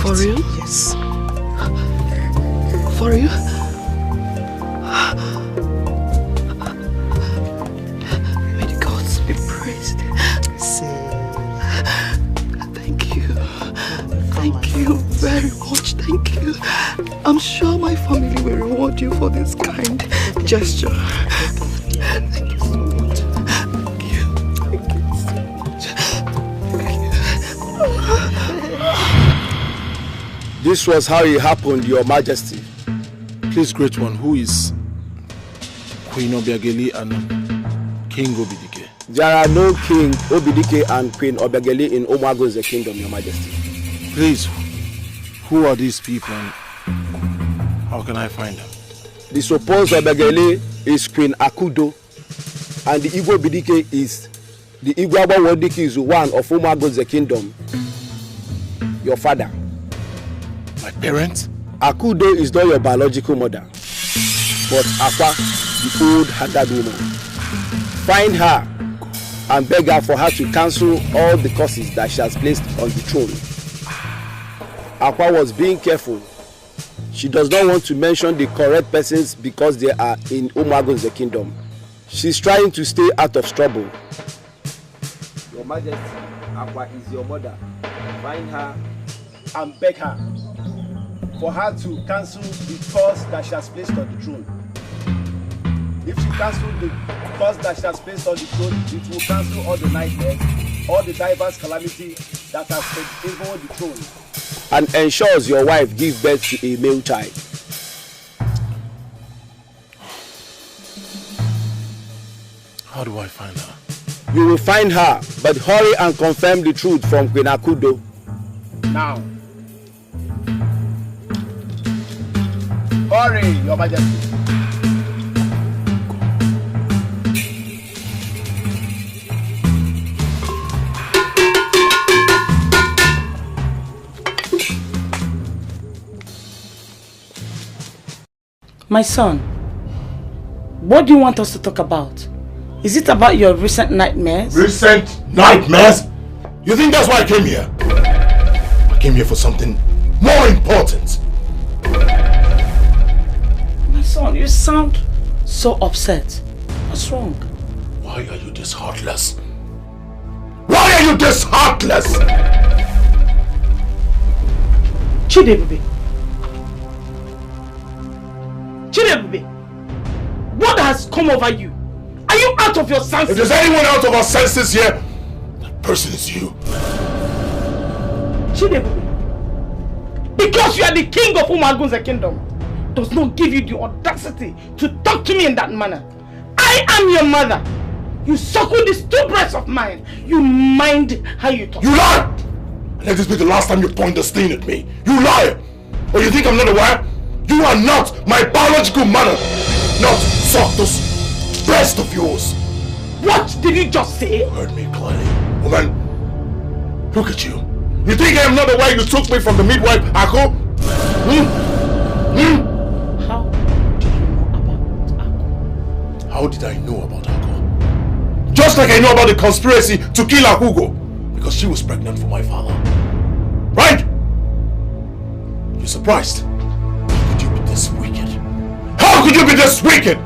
For real? Yes. For you? May the gods be praised. Thank you. Thank you very much. Thank you. I'm sure my family will reward you for this kind gesture. Thank you so much. Thank you. Thank you so much. This was how it happened, Your Majesty. Please, great one, who is Queen Obiageli and King Obidike? There are no King Obidike and Queen Obiageli in Omago's kingdom, Your Majesty. Please, who are these people and how can I find them? The supposed Obiageli is Queen Akudo, and the Igbo Obidike is the Igbo Wodike is one of Omago's kingdom. Your father. My parents? Akudo is not your biological mother, but Akwa, the old haggard woman. Find her and beg her for her to cancel all the curses that she has placed on the throne. Akwa was being careful. She does not want to mention the correct persons because they are in Umago's kingdom. She's trying to stay out of trouble. Your Majesty, Akwa is your mother. Find her and beg her for her to cancel the curse that she has placed on the throne. If she cancels the curse that she has placed on the throne, it will cancel all the nightmares, all the diverse calamities that has favored the throne, and ensures your wife gives birth to a male child. How do I find her? You will find her, but hurry and confirm the truth from Queen Akudo. Now. Hurry, Your Majesty. My son, what do you want us to talk about? Is it about your recent nightmares? Recent nightmares? You think that's why I came here? I came here for something more important. My son, you sound so upset. What's wrong? Why are you this heartless? Why are you this heartless? Chidebube. Chidebube, what has come over you? Are you out of your senses? If there's anyone out of our senses here, that person is you. Chidebube, because you are the king of Umagun's kingdom, does not give you the audacity to talk to me in that manner. I am your mother. You suckle these two breasts of mine. You mind how you talk. You lie! Let this be the last time you point the stain at me. You lie! Or you think I'm not aware? You are not my biological mother. Not suck those breasts of yours. What did you just say? You heard me clearly. Woman, look at you. You think I am not aware you took me from the midwife, Ako? How did I know about Ako? Just like I know about the conspiracy to kill Akugo, because she was pregnant for my father. Right? You're surprised? How could you be this wicked? How could you be this wicked?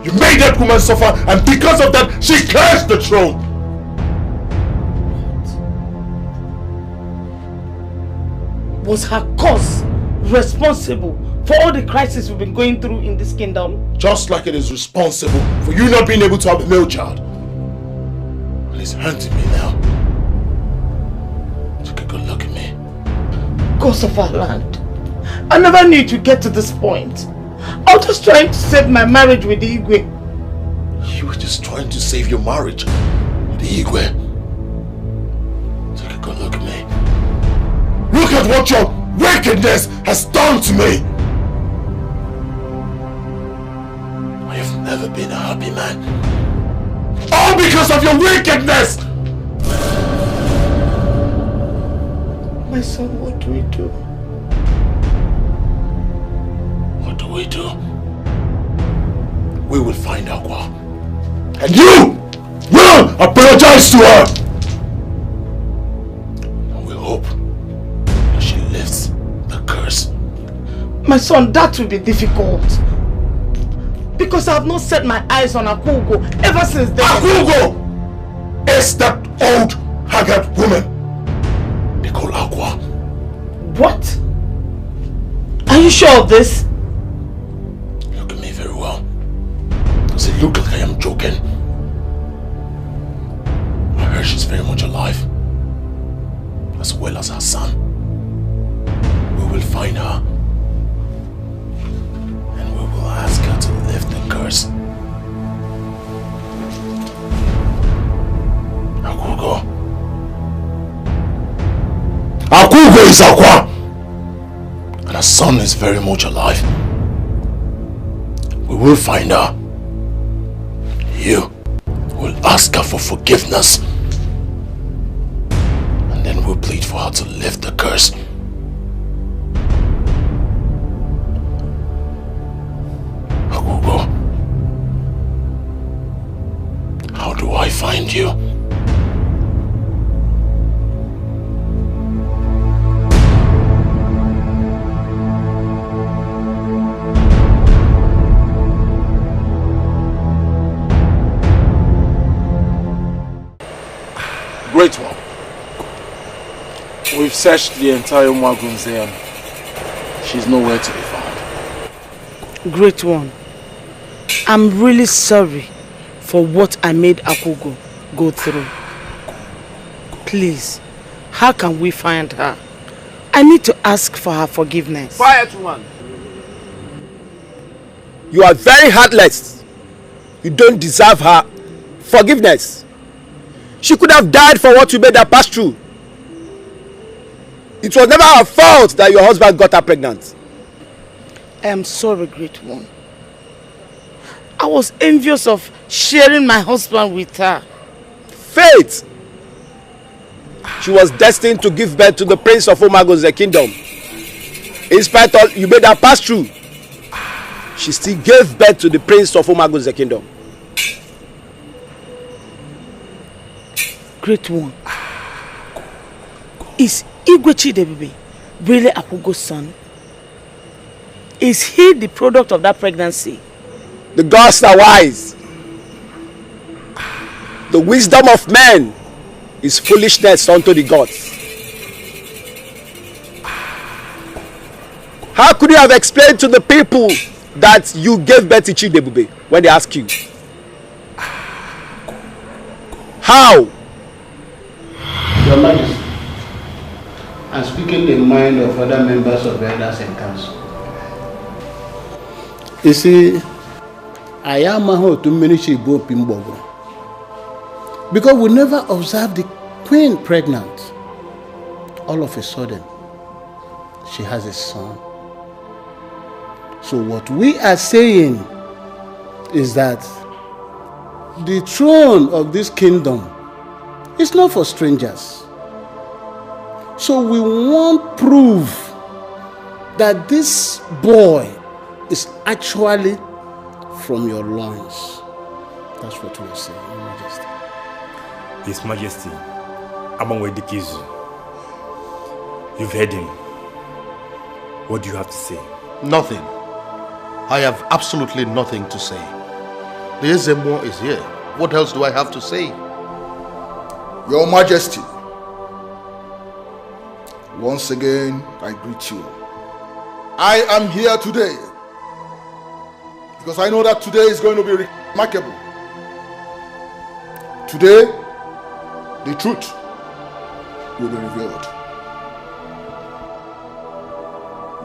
You made that woman suffer, and because of that, she cursed the throne. Was her cause responsible for all the crises we've been going through in this kingdom? Just like it is responsible for you not being able to have a male child. And it's hunting me now. Take a good look at me. Gods of our land, I never knew to get to this point. I was just trying to save my marriage with the Igwe. You were just trying to save your marriage with the Igwe. Take a good look at me. Look at what your wickedness has done to me! I have never been a happy man. All because of your wickedness! My son, what do we do? What do we do? We will find Aqua. And you will apologize to her! And we'll hope that she lifts the curse. My son, that will be difficult. Because I have not set my eyes on Akugo ever since then. Akugo is that old haggard woman they call Aqua. What? Are you sure of this? Look at me very well. Does it look like I am joking? I heard she's very much alive, as well as her son. We will find her, and we will ask her to lift the curse. Akugo. Akugo is Aqua! And her son is very much alive. We will find her. You will ask her for forgiveness. And then we'll plead for her to lift the curse. Akugo, how do I find you? Great one. We've searched the entire Mwagun's and she's nowhere to be found. Great one. I'm really sorry for what I made Akugo go through. Please, how can we find her? I need to ask for her forgiveness. Quiet, woman. You are very heartless. You don't deserve her forgiveness. She could have died for what you made her pass through. It was never her fault that your husband got her pregnant. I am sorry, great one. I was envious of sharing my husband with her. Fate! She was destined to give birth to the prince of Umagun's kingdom. In spite of you made her pass through, she still gave birth to the prince of Omagos kingdom. Great one. Is Igwechi Debibe really Akugo's son? Is he the product of that pregnancy? The gods are wise. The wisdom of men is foolishness unto the gods. How could you have explained to the people that you gave birth to Chidebube when they ask you? How? Your Majesty, I'm speaking in mind of other members of the elders and council. You see, I am a whole too many Shibo Pimbogo. Because we never observed the queen pregnant. All of a sudden, she has a son. So what we are saying is that the throne of this kingdom is not for strangers. So we want proof that this boy is actually from your loins. That's what we are saying, Your Majesty. His Majesty, Amangwe Dikizu, you've heard him. What do you have to say? Nothing. I have absolutely nothing to say. The Ezemo is here. What else do I have to say? Your Majesty, once again I greet you. I am here today because I know that today is going to be remarkable. Today, the truth will be revealed.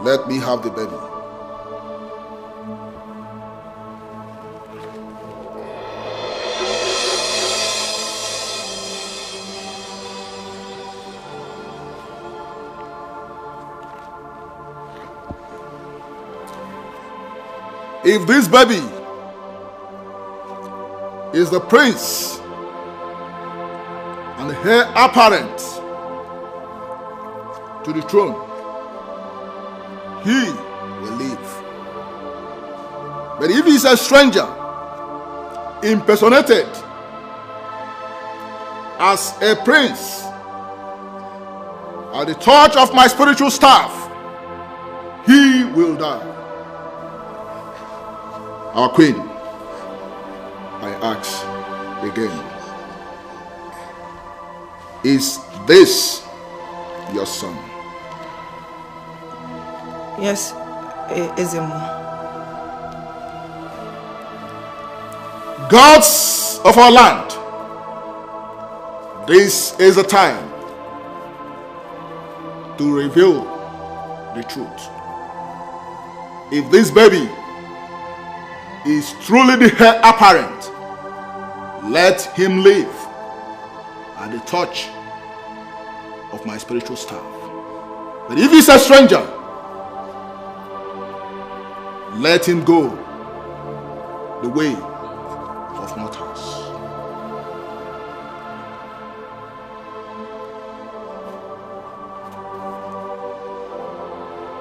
Let me have the baby. If this baby is the prince and the heir apparent to the throne, he will live. But if he is a stranger, impersonated as a prince at the touch of my spiritual staff, he will die. Our queen, I ask again, is this your son? Yes, Ezemo. Gods of our land, this is the time to reveal the truth. If this baby is truly the heir apparent, let him live at the touch of my spiritual staff. But if he's a stranger, let him go the way of mortals.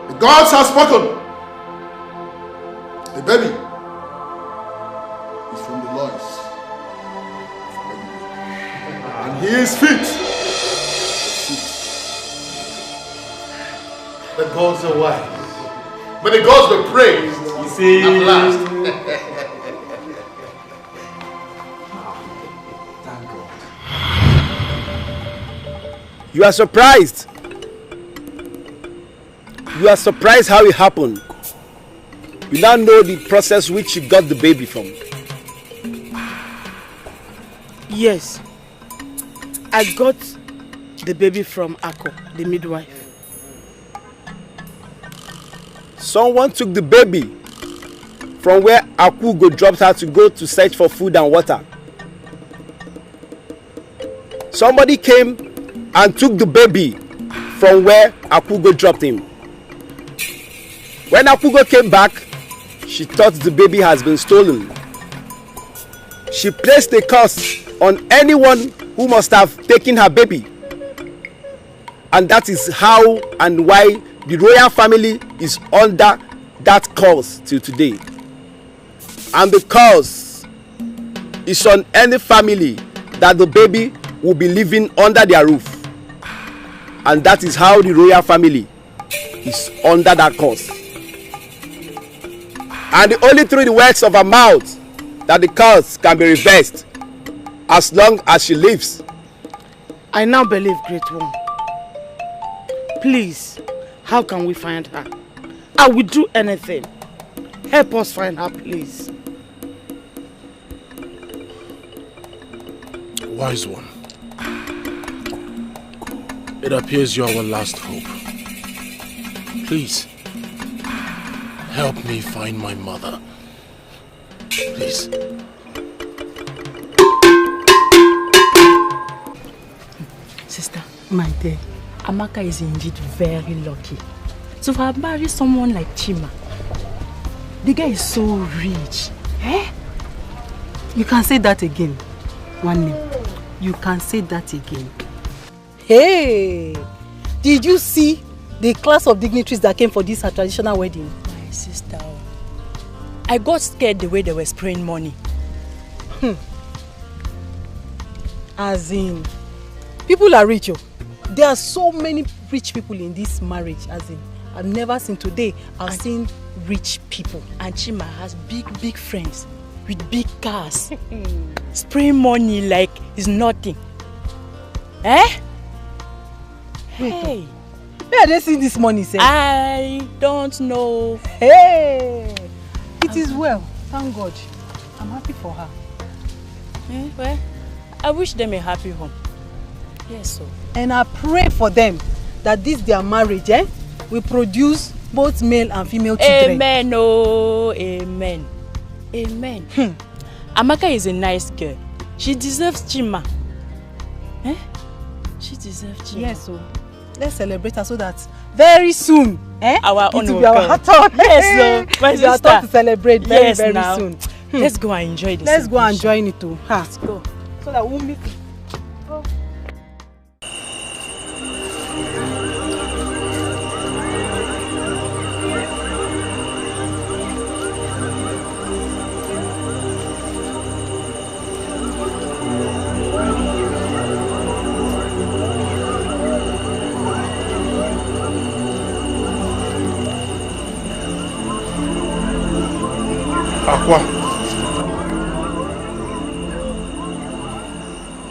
The gods have spoken. The baby is from the loins, and his feet. The gods are wise. May the gods be praised. You see, at last. Thank God. You are surprised. You are surprised how it happened. You now know the process which you got the baby from. Yes. I got the baby from Ako, the midwife. Someone took the baby from where Akugo dropped her to go to search for food and water. Somebody came and took the baby from where Akugo dropped him. When Akugo came back, she thought the baby has been stolen. She placed a curse on anyone who must have taken her baby. And that is how and why the royal family is under that curse till today. And the curse is on any family that the baby will be living under their roof. And that is how the royal family is under that curse. And only through the words of her mouth that the curse can be reversed as long as she lives. I now believe, Great One. Please, how can we find her? I will do anything. Help us find her, please. Wise One, it appears you are our last hope. Please, help me find my mother. Please. Sister, my dear, Amaka is indeed very lucky to have married someone like Chima. The guy is so rich. Eh? You can say that again. One name. You can say that again. Hey! Did you see the class of dignitaries that came for this traditional wedding? My sister, I got scared the way they were spraying money. As in, people are rich. There are so many rich people in this marriage. As in, I've never seen today. I've seen rich people. And Chima has big friends with big cars. Spraying money like it's nothing. Eh? Hey. Where are they seeing this money, sir? I don't know. Hey! It is well. Thank God. I'm happy for her. Well, I wish them a happy home. Yes, sir. And I pray for them that this their marriage will produce both male and female children. Amen. Oh, amen. Amen. Amaka is a nice girl. She deserves Chima. Eh? She deserves Chima. Yes, so let's celebrate her so that very soon, our it will be our turn. Yes, so my sister. We are to celebrate very soon. Let's go and enjoy this. Let's go and join it too. Let's go. So that we'll meet. Aqua.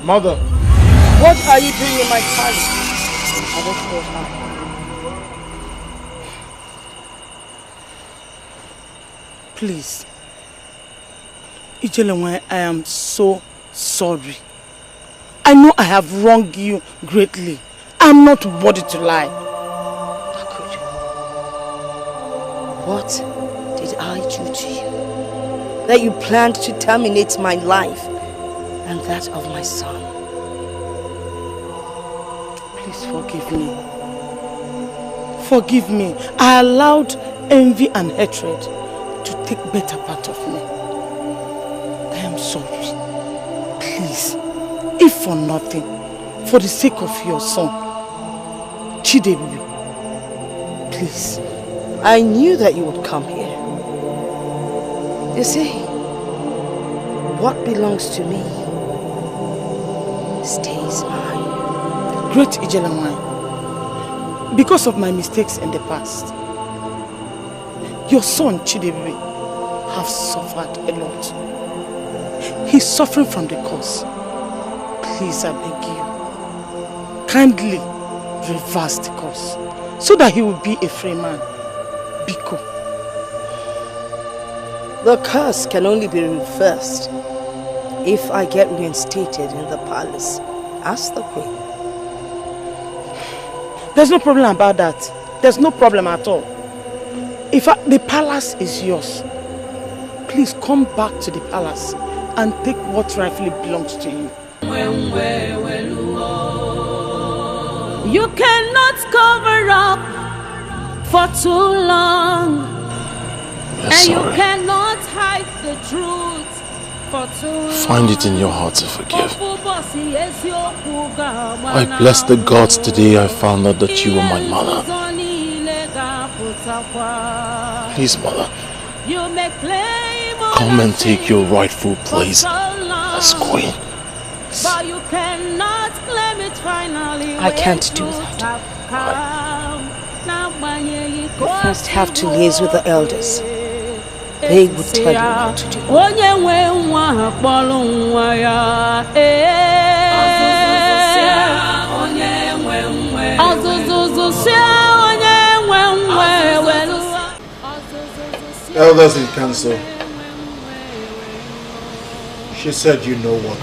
Mother. What are you doing in my palace? I don't know how. Please. Ijelenwe, I am so sorry. I know I have wronged you greatly. I'm not worthy to lie. What did I do to you that you planned to terminate my life and that of my son? Please forgive me. Forgive me. I allowed envy and hatred to take better part of me. I am sorry. Please, if for nothing, for the sake of your son, Chidebubi, please. I knew that you would come here. You see, what belongs to me stays mine. Great Ijelanwai, because of my mistakes in the past, your son Chidebubi has suffered a lot. He's suffering from the cause. Please, I beg you, kindly reverse the cause so that he will be a free man. Biko. The curse can only be reversed if I get reinstated in the palace as the queen. There's no problem about that. There's no problem at all. The palace is yours. Please come back to the palace and take what rightfully belongs to you. You cannot cover up for too long. Yes, and you sorry. cannot hide the truth for too long. Find it in your heart to forgive. I bless the gods today I found out that you were my mother. Please, mother, You may claim come and take your rightful place as queen. I can't do that. You first have to liaise with the elders. They would tell you what to do. Elders in council, she said you know what.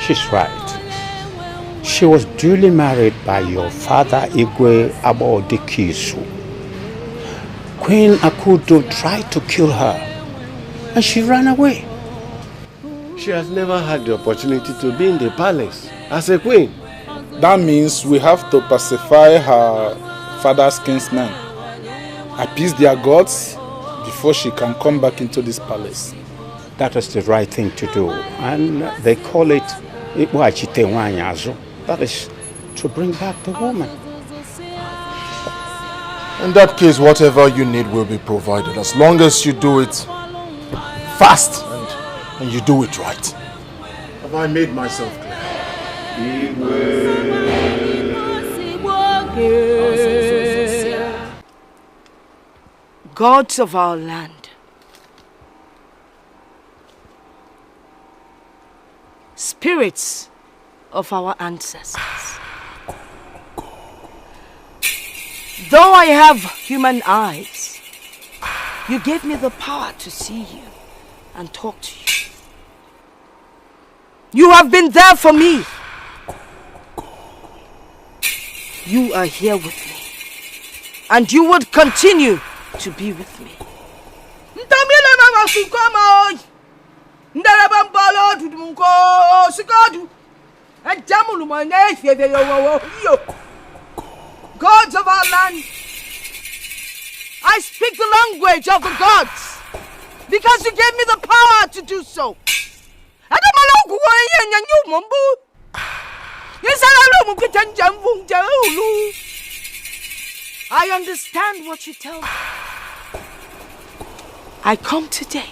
She's right. She was duly married by your father Igwe Abodikisu. Queen Akudo tried to kill her and she ran away. She has never had the opportunity to be in the palace as a queen. That means we have to pacify her father's kinsmen, appease their gods before she can come back into this palace. That is the right thing to do, and they call it Ibuachite Wanyazo. That is to bring back the woman. In that case, whatever you need will be provided, as long as you do it fast and you do it right. Have I made myself clear? Gods of our land, spirits of our ancestors, though I have human eyes, you gave me the power to see you and talk to you. You have been there for me. You are here with me, and you would continue to be with me. Gods of our land, I speak the language of the gods because you gave me the power to do so. I understand what you tell me. I come today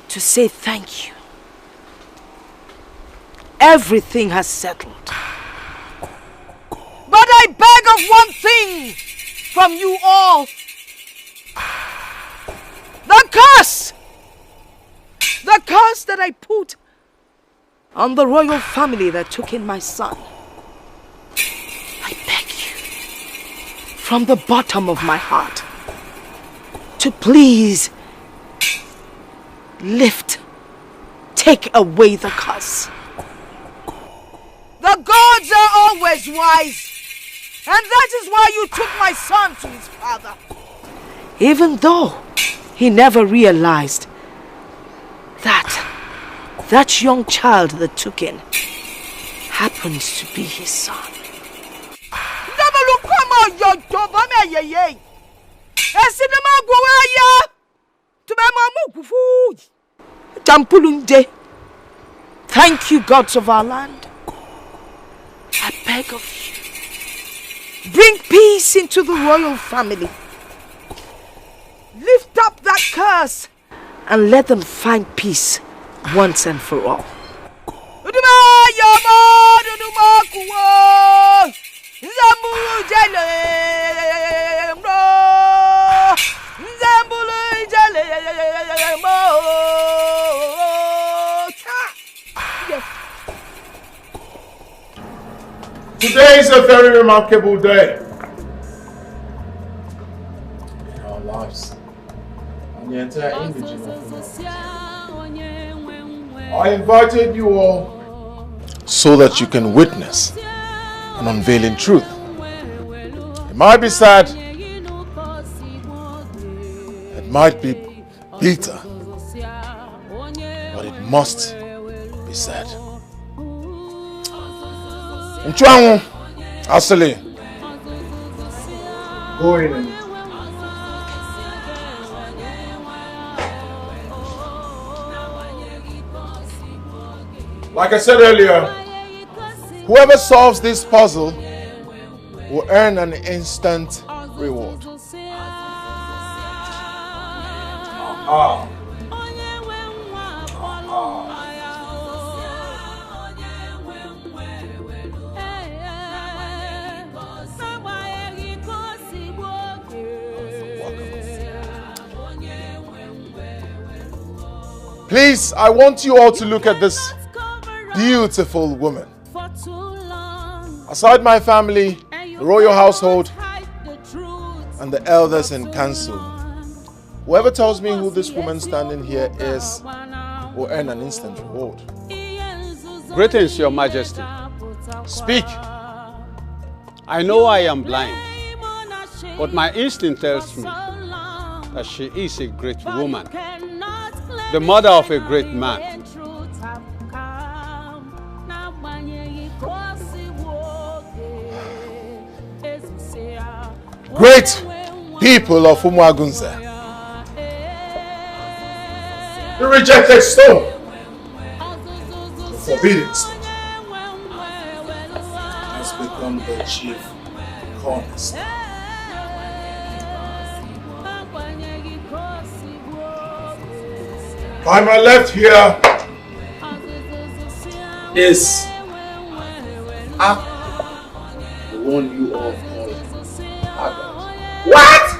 to say thank you. Everything has settled. But I beg of one thing from you all. The curse! The curse that I put on the royal family that took in my son. I beg you, from the bottom of my heart, to please take away the curse. The gods are always wise, and that is why you took my son to his father. Even though he never realized that young child that took in happens to be his son. Thank you, gods of our land. I beg of you, bring peace into the royal family. Lift up that curse and let them find peace once and for all. Today is a very remarkable day in our lives and the entire indigenous community. I invited you all so that you can witness an unveiling truth. It might be sad, it might be bitter, but it must be said. Nchuanwu, Asili, go in and like I said earlier, whoever solves this puzzle will earn an instant reward. Please, I want you all to look at this beautiful woman. Aside my family, the royal household, and the elders in council, whoever tells me who this woman standing here is will earn an instant reward. Greetings, Your Majesty. Speak. I know I am blind, but my instinct tells me that she is a great woman, the mother of a great man. Great people of Umuagunze. The rejected stone, the forbidden stone, has become the chief cornerstone. By my left here is Aku, the one you all call Magot. What?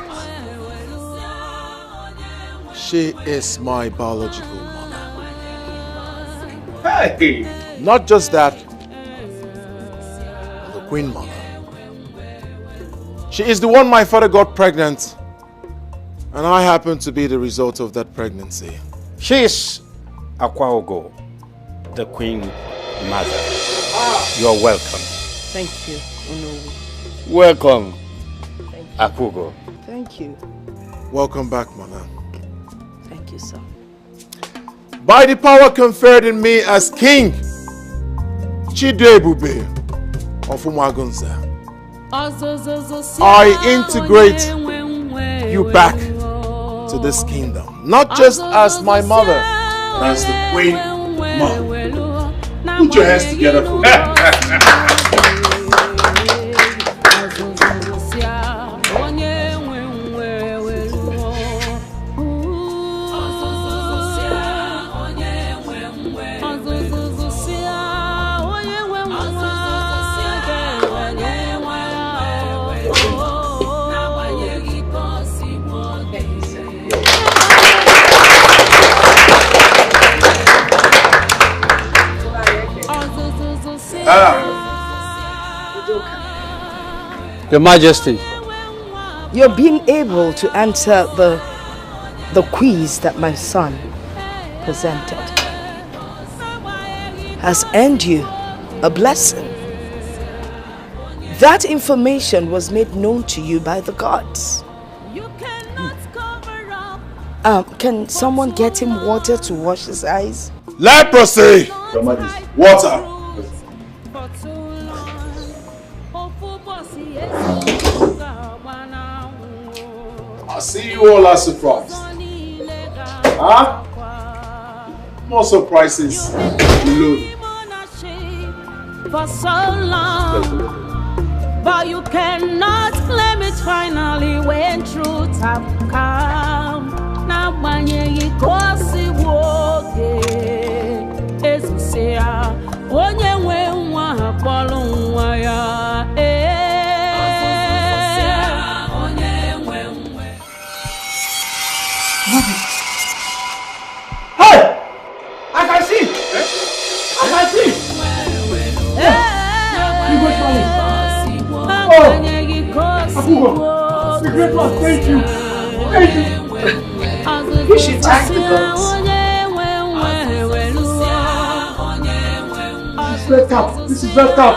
She is my biological mother. Hey! Not just that, the Queen Mother. She is the one my father got pregnant, and I happen to be the result of that pregnancy. She is Akwaogo, the Queen Mother. You're welcome. Thank you, Onowu. Welcome, Akugo. Thank you. Welcome back, Mother. Thank you, sir. By the power conferred in me as King Chidebube of Umuagunze, I integrate you back to this kingdom. Not just as my mother, but as the Queen Mother. Put your hands together for me. Your Majesty. You're being able to answer the quiz that my son presented has earned you a blessing. That information was made known to you by the gods. Can someone get him water to wash his eyes? Leprosy! Your Majesty. Water! I see you all are surprised. Huh? More surprises below. For so long, but you cannot claim it finally when truth have come. Now when you go see woke, as you say, when you want to follow wire. Hey! I can see! I can see! You go for me. Oh! Akugo! The great one, thank you! Thank you! You should thank the gods. This is red cap. This is red cap.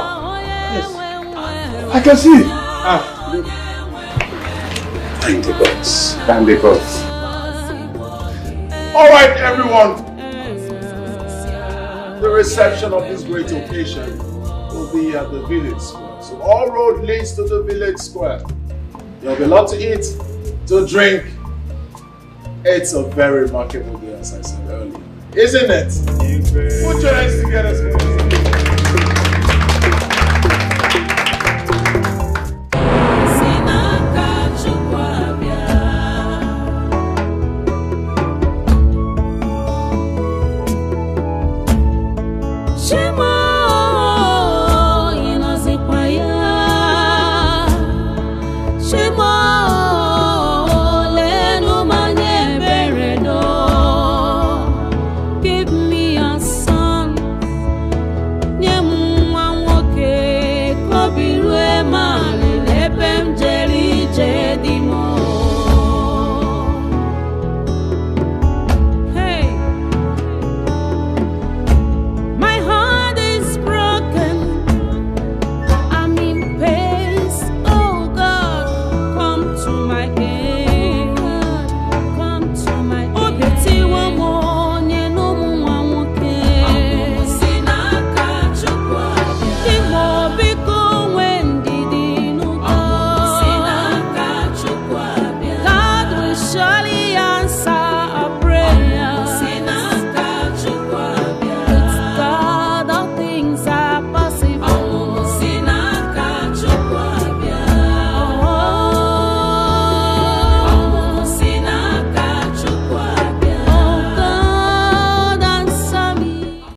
Yes. I can see! Thank the gods. Thank the gods. Alright, everyone. The reception of this great occasion will be at the village square. So all road leads to the village square. There will be a lot to eat, to drink. It's a very remarkable day, as I said earlier. Isn't it? Put your hands together,